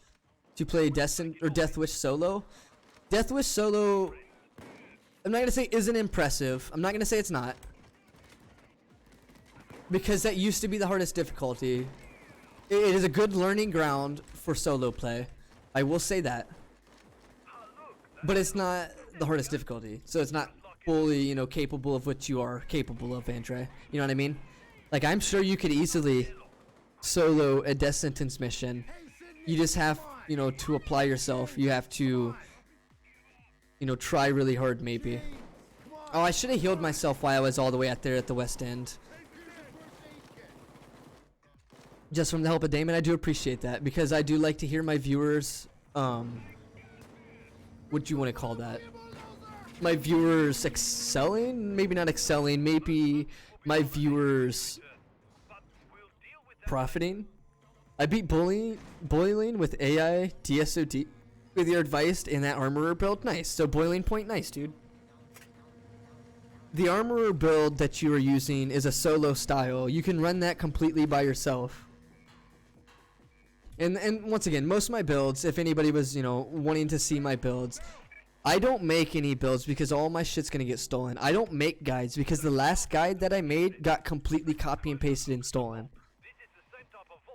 to play Death Wish solo. Death Wish solo, I'm not gonna say isn't impressive. I'm not gonna say it's not, because that used to be the hardest difficulty. It is a good learning ground for solo play. I will say that, but it's not the hardest difficulty. So it's not fully, you know, capable of what you are capable of, Andre. You know what I mean? Like, I'm sure you could easily solo a death sentence mission. You just have, you know, to apply yourself. You have to, you know, try really hard, maybe. Oh, I should have healed myself while I was all the way out there at the West End. Just from the help of Damon, I do appreciate that, because I do like to hear my viewers, what do you want to call that? My viewers excelling? Maybe not excelling, maybe my viewers profiting. I beat boiling with AI DSOD with your advice in that armorer build. Nice. So boiling point, nice, dude. The armorer build that you are using is a solo style. You can run that completely by yourself. And once again, most of my builds, if anybody was, you know, wanting to see my builds, I don't make any builds because all my shit's gonna get stolen. I don't make guides because the last guide that I made got completely copy and pasted and stolen.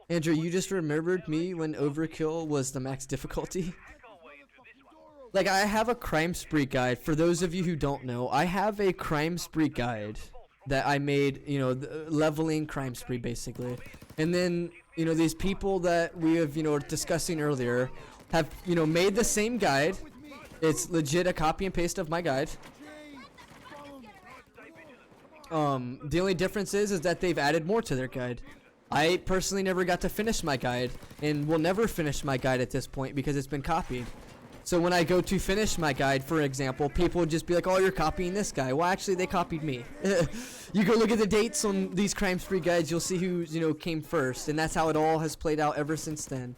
Andrew, you just remembered me when Overkill was the max difficulty. Like, I have a crime spree guide. For those of you who don't know, I have a crime spree guide that I made, you know, leveling crime spree basically. And then, you know, these people that we have, you know, discussing earlier have, you know, made the same guide. It's legit a copy and paste of my guide. The only difference is that they've added more to their guide. I personally never got to finish my guide, and will never finish my guide at this point because it's been copied. So when I go to finish my guide, for example, people would just be like, oh, you're copying this guy. Well, actually, they copied me. You go look at the dates on these crime spree guides, you'll see who, you know, came first, and that's how it all has played out ever since then.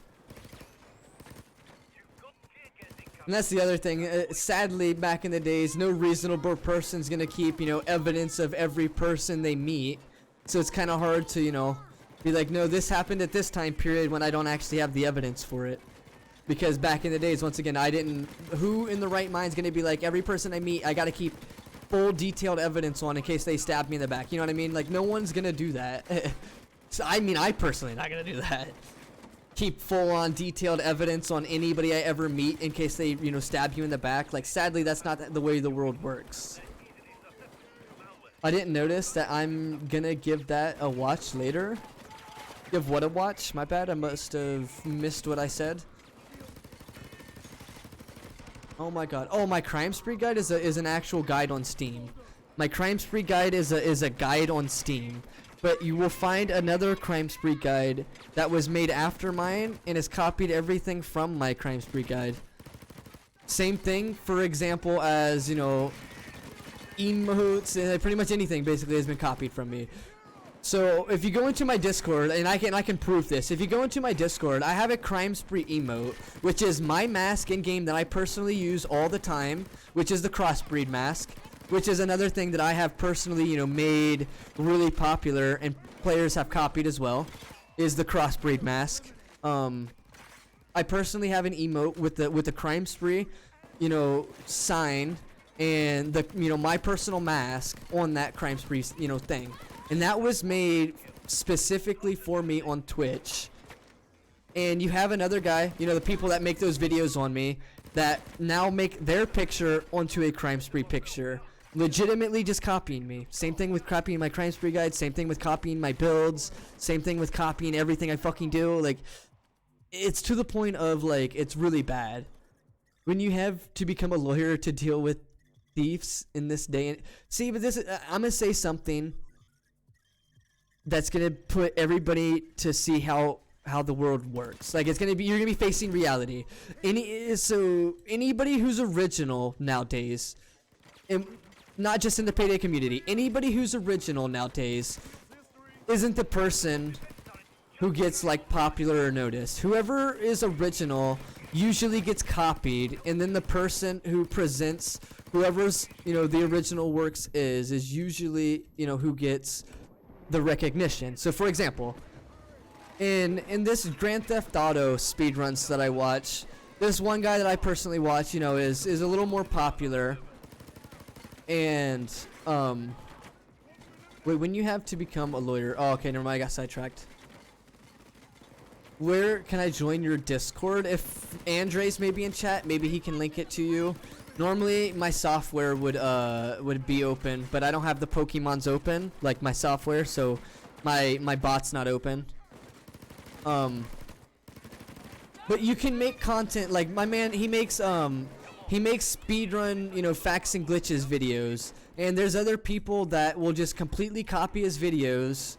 And that's the other thing. Sadly, back in the days, no reasonable person's gonna keep, you know, evidence of every person they meet. So it's kind of hard to, you know, be like, no, this happened at this time period when I don't actually have the evidence for it. Because back in the days, once again, I didn't. Who in the right mind is gonna be like, every person I meet, I gotta keep full detailed evidence on in case they stab me in the back. You know what I mean? Like, no one's gonna do that. So, I mean, I personally not gonna do that. Keep full-on detailed evidence on anybody I ever meet in case they, you know, stab you in the back. Like, sadly, that's not the way the world works. I didn't notice that. I'm gonna give that a watch later. Give what a watch? My bad, I must have missed what I said. Oh my god. Oh, my crime spree guide is an actual guide on Steam. My crime spree guide is a guide on Steam. But you will find another crime spree guide that was made after mine and has copied everything from my crime spree guide. Same thing, for example, as, you know, emotes, pretty much anything basically has been copied from me. So if you go into my Discord, and I can prove this. If you go into my Discord, I have a crime spree emote, which is my mask in game that I personally use all the time, which is the crossbreed mask. Which is another thing that I have personally, you know, made really popular and players have copied as well, is the crossbreed mask. I personally have an emote with the crime spree, you know, sign and the, you know, my personal mask on that crime spree, you know, thing. And that was made specifically for me on Twitch. And you have another guy, you know, the people that make those videos on me that now make their picture onto a crime spree picture. Legitimately just copying me. Same thing with copying my crime spree guide. Same thing with copying my builds. Same thing with copying everything I fucking do. Like, it's to the point of, like, it's really bad. When you have to become a lawyer to deal with thieves in this day. See, but this, I'm gonna say something that's gonna put everybody to see how the world works. Like, it's gonna be, you're gonna be facing reality. So anybody who's original nowadays, and not just in the Payday community, anybody who's original nowadays isn't the person who gets, like, popular or noticed. Whoever is original usually gets copied, and then the person who presents whoever's, you know, the original works is usually, you know, who gets the recognition. So for example, in this Grand Theft Auto speedruns that I watch, this one guy that I personally watch, you know, is a little more popular. And wait, when you have to become a lawyer. Oh, okay, never mind. I got sidetracked. Where can I join your Discord? If Andres may be in chat, maybe he can link it to you. Normally, my software would be open, but I don't have the Pokemons open, like my software, so my bot's not open. But you can make content, like my man, he makes speedrun, you know, facts and glitches videos, and there's other people that will just completely copy his videos,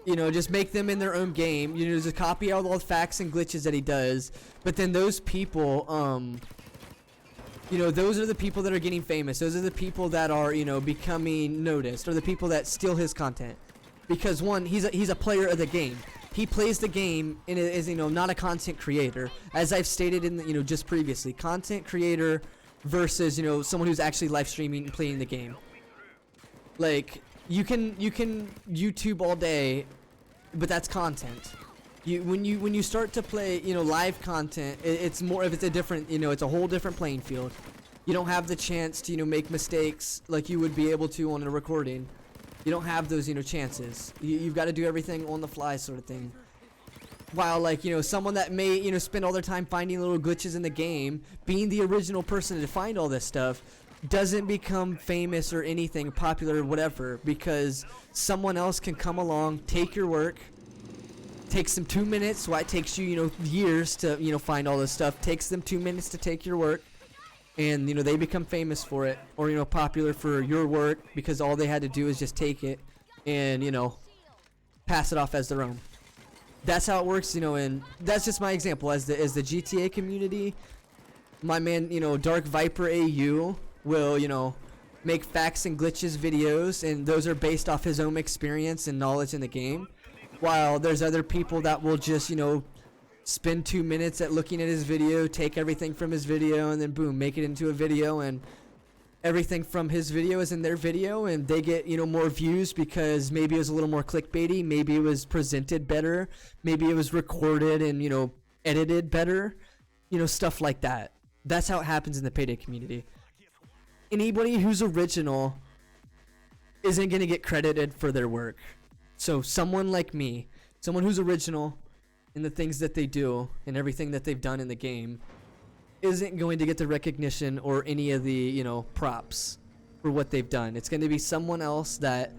you know, just make them in their own game, you know, just copy all the facts and glitches that he does, but then those people, you know, those are the people that are getting famous. Those are the people that are, you know, becoming noticed, or the people that steal his content. Because one, he's a player of the game. He plays the game and is, you know, not a content creator. As I've stated in the, you know, just previously, content creator versus, you know, someone who's actually live streaming and playing the game. Like, you can YouTube all day, but that's content. When you start to play, you know, live content, it's a different, you know, it's a whole different playing field. You don't have the chance to, you know, make mistakes like you would be able to on a recording. You don't have those, you know, chances. You've got to do everything on the fly, sort of thing. While, like, you know, someone that may, you know, spend all their time finding little glitches in the game, being the original person to find all this stuff, doesn't become famous or anything, popular or whatever, because someone else can come along, take your work. Takes them 2 minutes, why it takes you, you know, years to, you know, find all this stuff. Takes them 2 minutes to take your work, and, you know, they become famous for it, or, you know, popular for your work because all they had to do is just take it and, you know, pass it off as their own. That's how it works, you know, and that's just my example. As the GTA community, my man, you know, Dark Viper AU will, you know, make facts and glitches videos, and those are based off his own experience and knowledge in the game. While there's other people that will just, you know, spend 2 minutes at looking at his video, take everything from his video, and then boom, make it into a video, and everything from his video is in their video, and they get, you know, more views because maybe it was a little more clickbaity, maybe it was presented better, maybe it was recorded and, you know, edited better, you know, stuff like that. That's how it happens in the Payday community. Anybody who's original isn't going to get credited for their work. So someone like me, someone who's original in the things that they do and everything that they've done in the game, isn't going to get the recognition or any of the, you know, props for what they've done. It's going to be someone else that,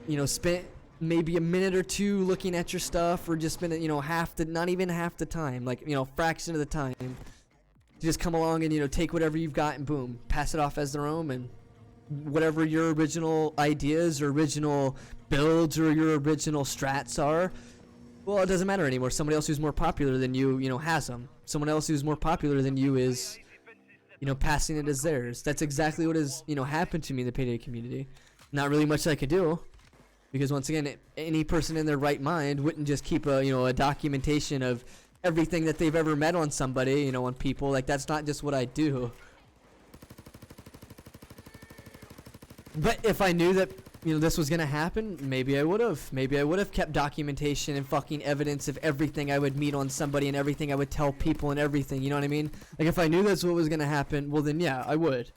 you know, spent maybe a minute or two looking at your stuff, or just spent, you know, not even half the time, like, you know, fraction of the time, to just come along and, you know, take whatever you've got and boom, pass it off as their own, and whatever your original ideas or original builds or your original strats are, well, it doesn't matter anymore. Somebody else who's more popular than you, you know, has them. Someone else who's more popular than you is, you know, passing it as theirs. That's exactly what has, you know, happened to me in the Payday community. Not really much I could do, because once again, any person in their right mind wouldn't just keep a, you know, a documentation of everything that they've ever met on somebody, you know, on people. Like, that's not just what I do. But if I knew that, you know, this was gonna happen, maybe I would have. Maybe I would have kept documentation and fucking evidence of everything I would meet on somebody and everything I would tell people and everything, you know what I mean? Like, if I knew that's what was gonna happen, well then yeah, I would.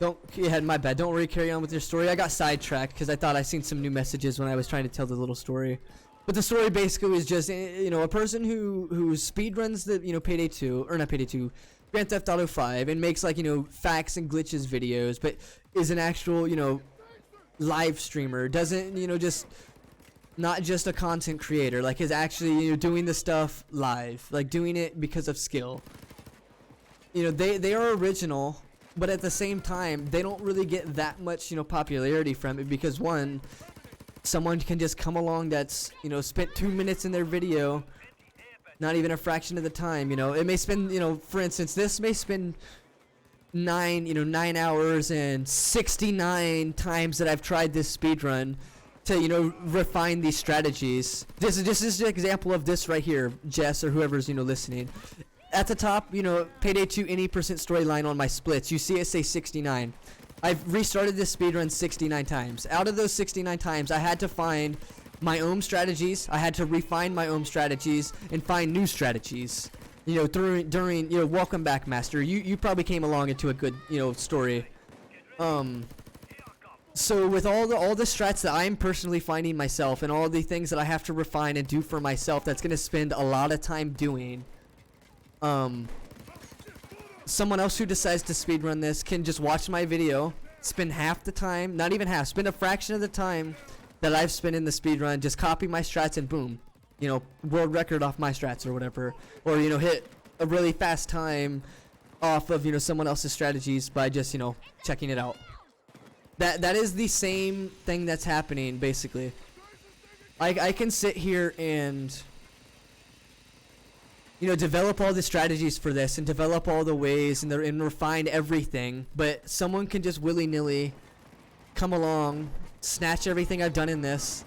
My bad. Don't worry, carry on with your story. I got sidetracked because I thought I seen some new messages when I was trying to tell the little story. But the story basically was just, you know, a person who speedruns the, you know, Payday 2, or not Payday 2, Grand Theft Auto 5, and makes, like, you know, facts and glitches videos, but is an actual, you know, live streamer. Doesn't, you know, just, not just a content creator, like, is actually, you know, doing the stuff live, like, doing it because of skill. You know, they are original, but at the same time, they don't really get that much, you know, popularity from it, because one, someone can just come along that's, you know, spent 2 minutes in their video, not even a fraction of the time, you know. It may spend, you know, for instance, this may spend 9 hours and 69 times that I've tried this speedrun to, you know, refine these strategies. This is an example of this right here, Jess, or whoever's, you know, listening. At the top, you know, Payday 2 any percent storyline on my splits, you see it say 69. I've restarted this speedrun 69 times. Out of those 69 times, I had to find my own strategies. I had to refine my own strategies and find new strategies. You know, during you know, welcome back, Master. You probably came along into a good, you know, story. So with all the strats that I'm personally finding myself and all the things that I have to refine and do for myself, that's gonna spend a lot of time doing. Someone else who decides to speedrun this can just watch my video, spend half the time, not even half, spend a fraction of the time that I've spent in the speedrun, just copy my strats and boom, you know, world record off my strats or whatever, or, you know, hit a really fast time off of, you know, someone else's strategies by just, you know, checking it out. That is the same thing that's happening, basically. I can sit here and, you know, develop all the strategies for this and develop all the ways and refine everything, but someone can just willy-nilly come along, snatch everything I've done in this,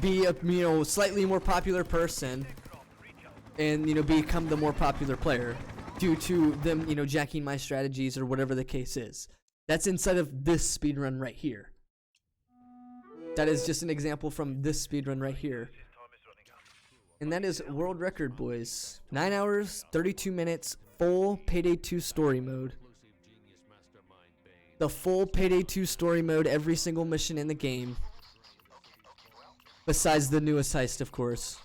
be a, you know, slightly more popular person, and, you know, become the more popular player due to them, you know, jacking my strategies or whatever the case is. That's inside of this speedrun right here. That is just an example from this speedrun right here. And that is world record, boys. 9 hours, 32 minutes, full Payday 2 story mode. The full Payday 2 story mode, every single mission in the game. Besides the newest heist, of course.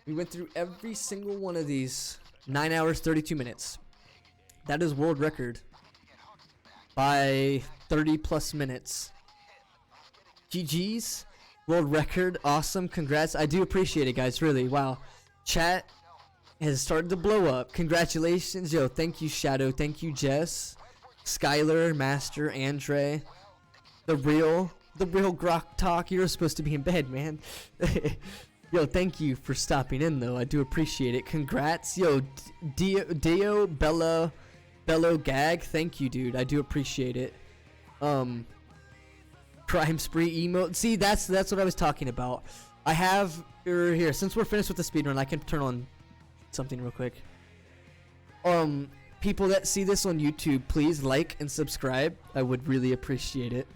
We went through every single one of these. 9 hours, 32 minutes. That is world record. By 30 plus minutes. GG's. World record. Awesome. Congrats. I do appreciate it, guys. Really. Wow. Chat has started to blow up. Congratulations. Yo, thank you, Shadow. Thank you, Jess. Skylar, Master, Andre. The real Grok Talk. You're supposed to be in bed, man. Yo, thank you for stopping in, though. I do appreciate it. Congrats. Yo, Dio Bello Gag. Thank you, dude. I do appreciate it. Crime Spree emote. See, that's what I was talking about. I have here, since we're finished with the speedrun, I can turn on something real quick. People that see this on YouTube, please like and subscribe. I would really appreciate it.